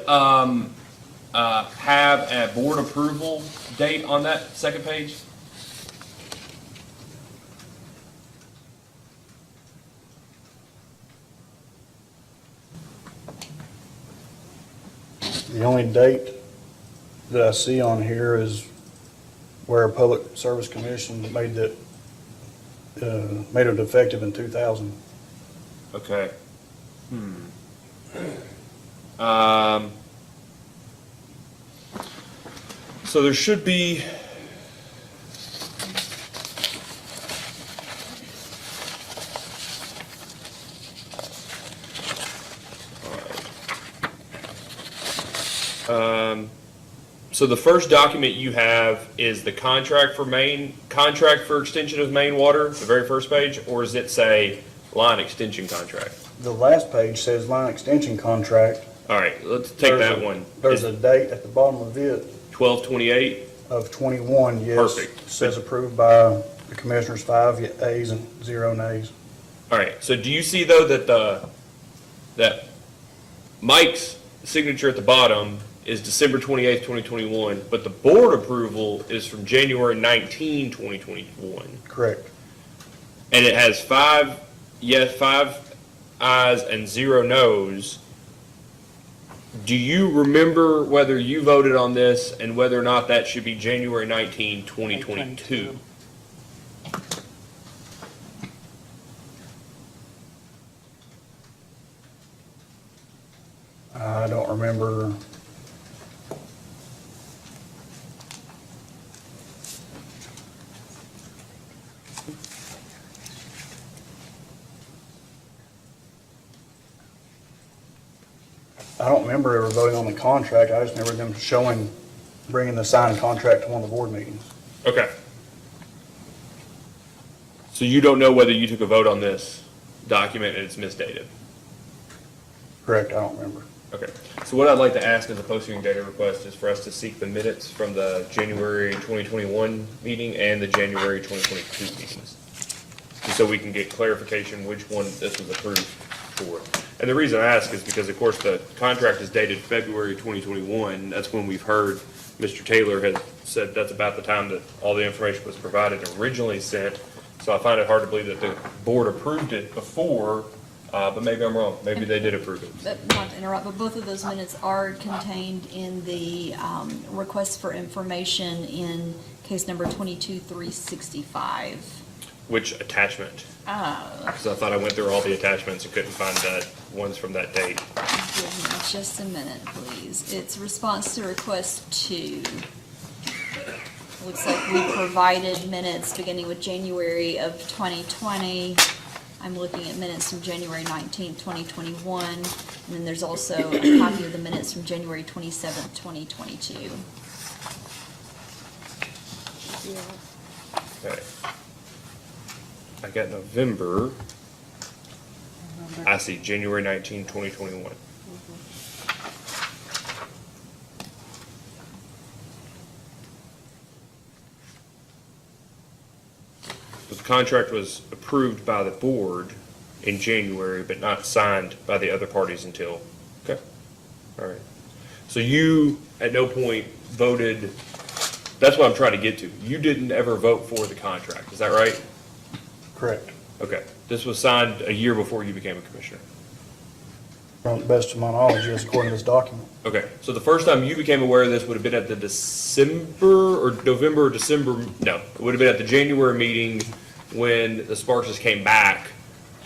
have a board approval date on that second page? The only date that I see on here is where a Public Service Commission made it effective in 2000. Okay. So there should be. So the first document you have is the contract for extension of main water, the very first page, or does it say line extension contract? The last page says line extension contract. All right, let's take that one. There's a date at the bottom of it 12/28. of 21, yes. Perfect. Says approved by the commissioners, 5 ayes and 0 nays. All right, so do you see though that Mike's signature at the bottom is December 28th, 2021, but the board approval is from January 19, 2021. Correct. And it has 5 ayes and 0 noes. Do you remember whether you voted on this and whether or not that should be January 19, 2022? I don't remember. I don't remember ever voting on the contract. I just remember them bringing the signed contract to one of the board meetings. Okay. So you don't know whether you took a vote on this document and it's misdated? Correct, I don't remember. Okay. So what I'd like to ask as a post-hearing data request is for us to seek the minutes from the January 2021 meeting and the January 2022 meetings, just so we can get clarification which one this was approved for. And the reason I ask is because, of course, the contract is dated February 2021. That's when we've heard Mr. Taylor has said that's about the time that all the information was provided and originally sent. So I find it hard to believe that the board approved it before, but maybe I'm wrong. Maybe they did approve it. Not to interrupt, but both of those minutes are contained in the request for information in case number 22365. Which attachment? Because I thought I went through all the attachments and couldn't find that ones from that date. Give me just a minute, please. It's response to request 2. Looks like we provided minutes beginning with January of 2020. I'm looking at minutes from January 19th, 2021. And then there's also a copy of the minutes from January 27th, 2022. Okay. I got November. I see, January 19, 2021. But the contract was approved by the board in January, but not signed by the other parties until, okay, all right. So you, at no point, voted, that's what I'm trying to get to. You didn't ever vote for the contract, is that right? Correct. Okay. This was signed a year before you became a commissioner. From the best of my knowledge, yes, according to this document. Okay, so the first time you became aware of this would have been at the December or November or December, no, it would have been at the January meeting when the Sparkses came back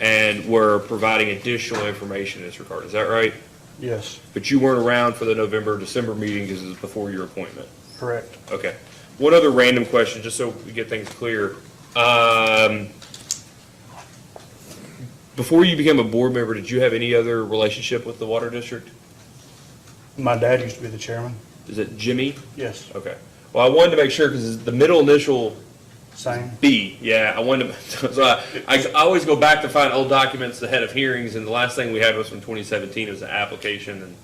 and were providing additional information in this regard. Is that right? Yes, But you weren't around for the November, December meeting because it was before your appointment. correct. Okay. One other random question, just so we get things clear. Before you became a board member, did you have any other relationship with the water district? My dad used to be the chairman. Is it Jimmy? Yes, Okay. Well, I wanted to make sure because the middle initial same. B, yeah, I wanted to, so I always go back to find old documents ahead of hearings, and the last thing we had was from 2017. It was an application, and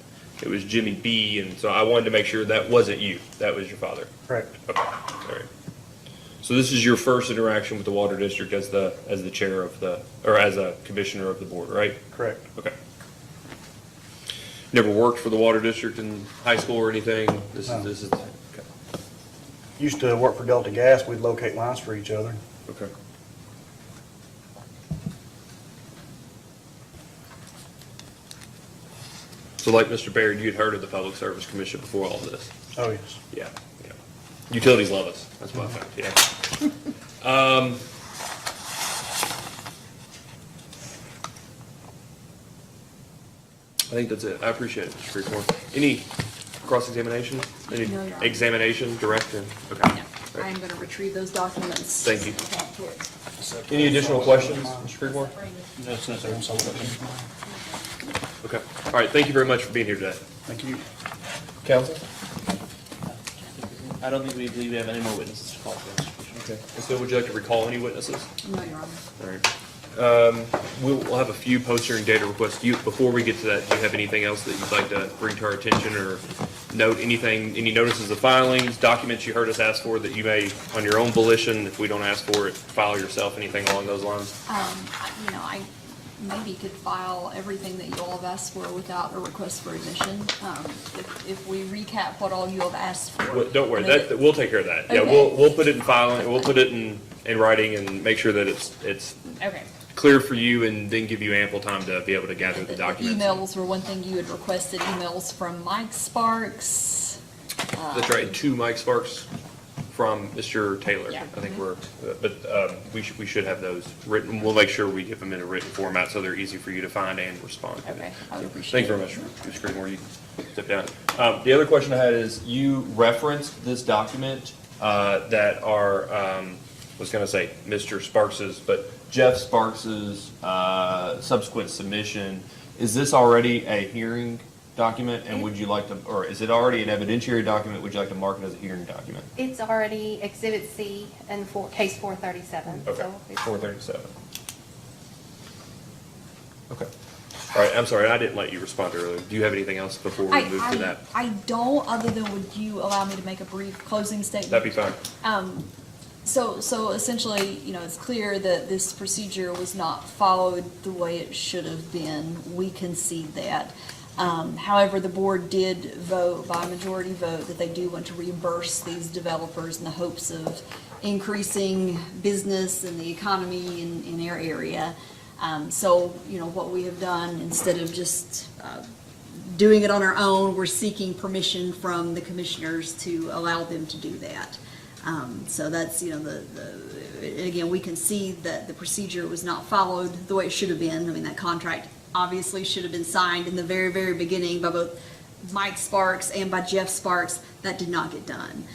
it was Jimmy B, and so I wanted to make sure that wasn't you. That was your father. Correct. Okay, all right. So this is your first interaction with the water district as the chair of the, or as a commissioner of the board, right? Correct. Okay. Never worked for the water district in high school or anything? No. This is, okay. Used to work for Delta Gas. We'd locate lines for each other. Okay. So like Mr. Baird, you'd heard of the Public Service Commission before all of this? Oh, yes. Yeah, yeah. Utilities love us, that's what I found, yeah. I think that's it. I appreciate it, Mr. Freeform. Any cross-examination? Any No, Your Honor. examination, direction? Okay. No, I am going to retrieve those documents. Thank you. Any additional questions, Mr. Freeform? Okay. All right, thank you very much for being here today. Thank you. Counsel? I don't think we believe we have any more witnesses to call for. Okay. And so would you like to recall any witnesses? No, Your Honor. All right. We'll have a few post-hearing data requests. Before we get to that, do you have anything else that you'd like to bring to our attention or note anything, any notices of filings, documents you heard us ask for that you may, on your own volition, if we don't ask for it, file yourself, anything along those lines? I maybe could file everything that you all have asked for without a request for admission. If we recap what all you have asked for. Well, don't worry, we'll take care of that. Yeah, Okay. we'll put it in filing, we'll put it in writing and make sure that it's Okay. clear for you and then give you ample time to be able to gather the documents. Emails were one thing you had requested, emails from Mike Sparks. That's right, and 2 Mike Sparks from Mr. Taylor. Yeah. I think we should have those written. We'll make sure we give them in a written format so they're easy for you to find and respond to. Okay, I would appreciate it. Thanks very much, Ms. Creedmoor. You can step down. The other question I had is, you referenced this document that are, was gonna say Mr. Sparks's, but Jeff Sparks's subsequent submission. Is this already a hearing document, and would you like to, or is it already an evidentiary document? Would you like to mark it as a hearing document? It's already Exhibit C and case 437. Okay, so it's- 437. Okay. All right, I'm sorry, I didn't let you respond earlier. Do you have anything else before we move to that? I don't, other than would you allow me to make a brief closing statement? That'd be fine. So essentially, it's clear that this procedure was not followed the way it should have been. We concede that. However, the board did vote by majority vote that they do want to reimburse these developers in the hopes of increasing business and the economy in their area. So, what we have done, instead of just doing it on our own, we're seeking permission from the commissioners to allow them to do that. So that's, again, we concede that the procedure was not followed the way it should have been. I mean, that contract obviously should have been signed in the very, very beginning by both Mike Sparks and by Jeff Sparks. That did not get done.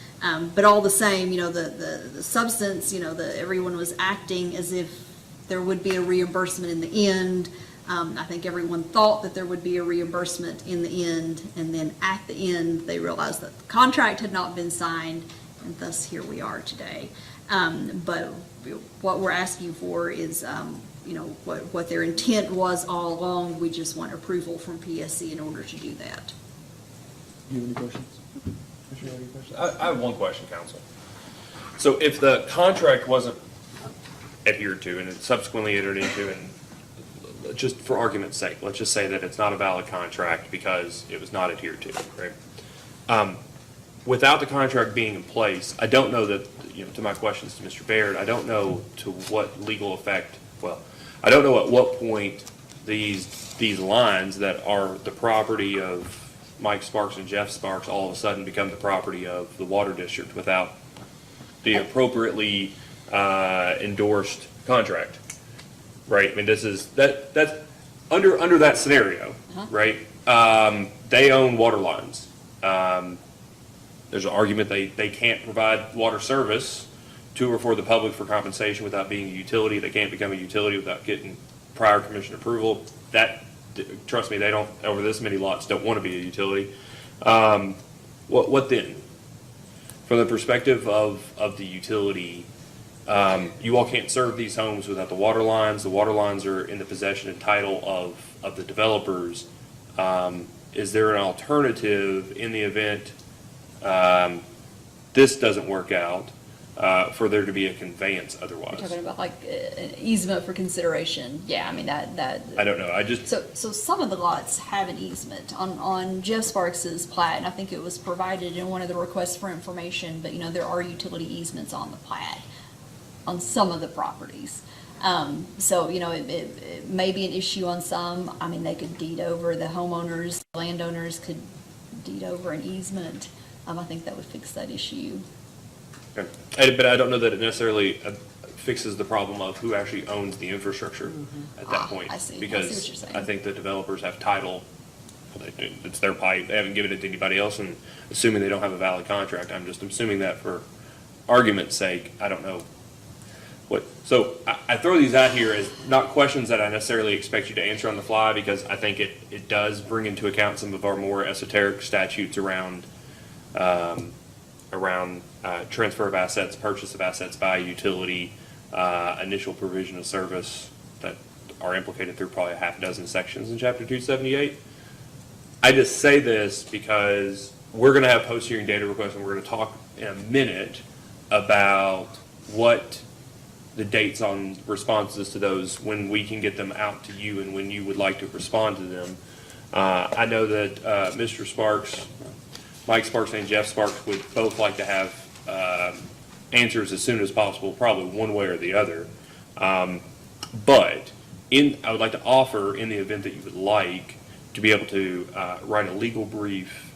But all the same, the substance, everyone was acting as if there would be a reimbursement in the end. I think everyone thought that there would be a reimbursement in the end, and then at the end, they realized that the contract had not been signed, and thus here we are today. But what we're asking for is, what their intent was all along. We just want approval from PSC in order to do that. Do you have any questions? I have one question, counsel. So if the contract wasn't adhered to and it's subsequently entered into, and just for argument's sake, let's just say that it's not a valid contract because it was not adhered to, right? Without the contract being in place, I don't know that, to my questions to Mr. Baird, I don't know to what legal effect, I don't know at what point these lines that are the property of Mike Sparks and Jeff Sparks all of a sudden become the property of the water district without the appropriately endorsed contract, right? I mean, that's under that scenario, right? They own water lines. There's an argument they can't provide water service to or for the public for compensation without being a utility. They can't become a utility without getting prior commission approval. That, trust me, they don't, over this many lots, don't want to be a utility. What then? From the perspective of the utility, you all can't serve these homes without the water lines. The water lines are in the possession and title of the developers. Is there an alternative in the event this doesn't work out, for there to be a conveyance otherwise? You're talking about like an easement for consideration. Yeah, I mean, that. I don't know, So some of the lots have an easement on Jeff Sparks's plat, and I think it was provided in one of the requests for information, but there are utility easements on the plat on some of the properties. So, it may be an issue on some. I mean, they could deed over, the homeowners, landowners could deed over an easement. I think that would fix that issue. Okay. But I don't know that it necessarily fixes the problem of who actually owns the infrastructure at that point. I see. Because I see what you're saying. I think the developers have title, it's their pipe, they haven't given it to anybody else, and assuming they don't have a valid contract, I'm just assuming that for argument's sake. I don't know what, so I throw these out here as not questions that I necessarily expect you to answer on the fly, because I think it does bring into account some of our more esoteric statutes around transfer of assets, purchase of assets by utility, initial provision of service that are implicated through probably a half dozen sections in Chapter 278. I just say this because we're going to have post-hearing data requests, and we're going to talk in a minute about what the dates on responses to those, when we can get them out to you and when you would like to respond to them. I know that Mr. Sparks, Mike Sparks and Jeff Sparks would both like to have answers as soon as possible, probably one way or the other. But I would like to offer, in the event that you would like, to be able to write a legal brief,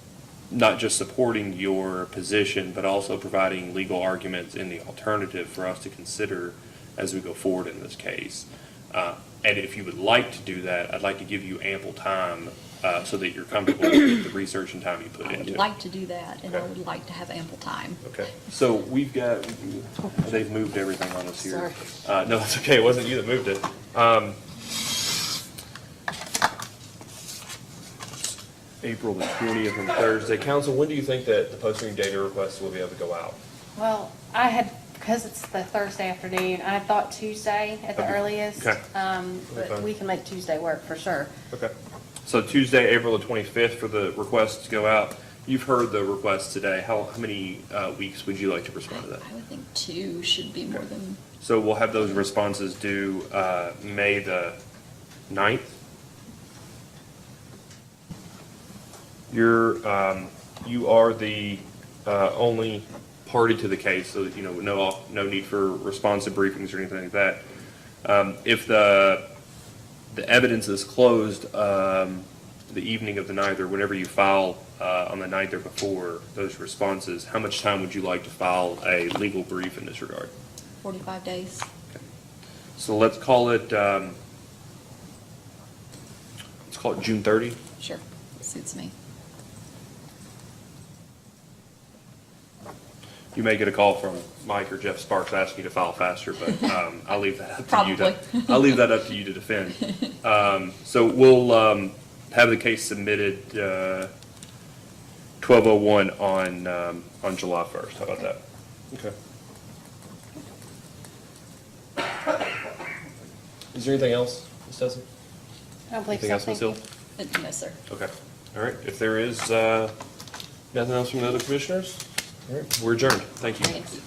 not just supporting your position, but also providing legal arguments in the alternative for us to consider as we go forward in this case. And if you would like to do that, I'd like to give you ample time so that you're comfortable with the research and time you put I into would it. like to do that, and I would like to have ample time. Okay, so we've got, they've moved everything on us here. Sorry. No, that's okay, it wasn't you that moved it. April the 20th and Thursday. Council, when do you think that the post-hearing data requests will be able to go out? Well, because it's the Thursday afternoon, I thought Tuesday at the Okay. earliest. Okay. But we can make Tuesday work for sure. Okay. So Tuesday, April the 25th for the requests to go out. You've heard the request today. How many weeks would you like to respond to that? I would think 2 should be more than, So we'll have those responses due May the 9th. You are the only party to the case, so, you know, no need for responsive briefings or anything like that. If the evidence is closed the evening of the 9th, or whenever you file on the 9th or before those responses, how much time would you like to file a legal brief in this regard? 45 days. So let's call it June 30. Sure, suits me. You may get a call from Mike or Jeff Sparks asking you to file faster, but I'll leave that up to you. Probably. I'll leave that up to you to defend. So we'll have the case submitted 12:01 on July 1st. How about that? Okay. Is there anything else, Ms. Tessie? I don't believe Anything so, else, Ms. thank Hill? you. No, sir. Okay. All right. If there is nothing else from the other commissioners, all right, we're adjourned. Thank you. Thanks.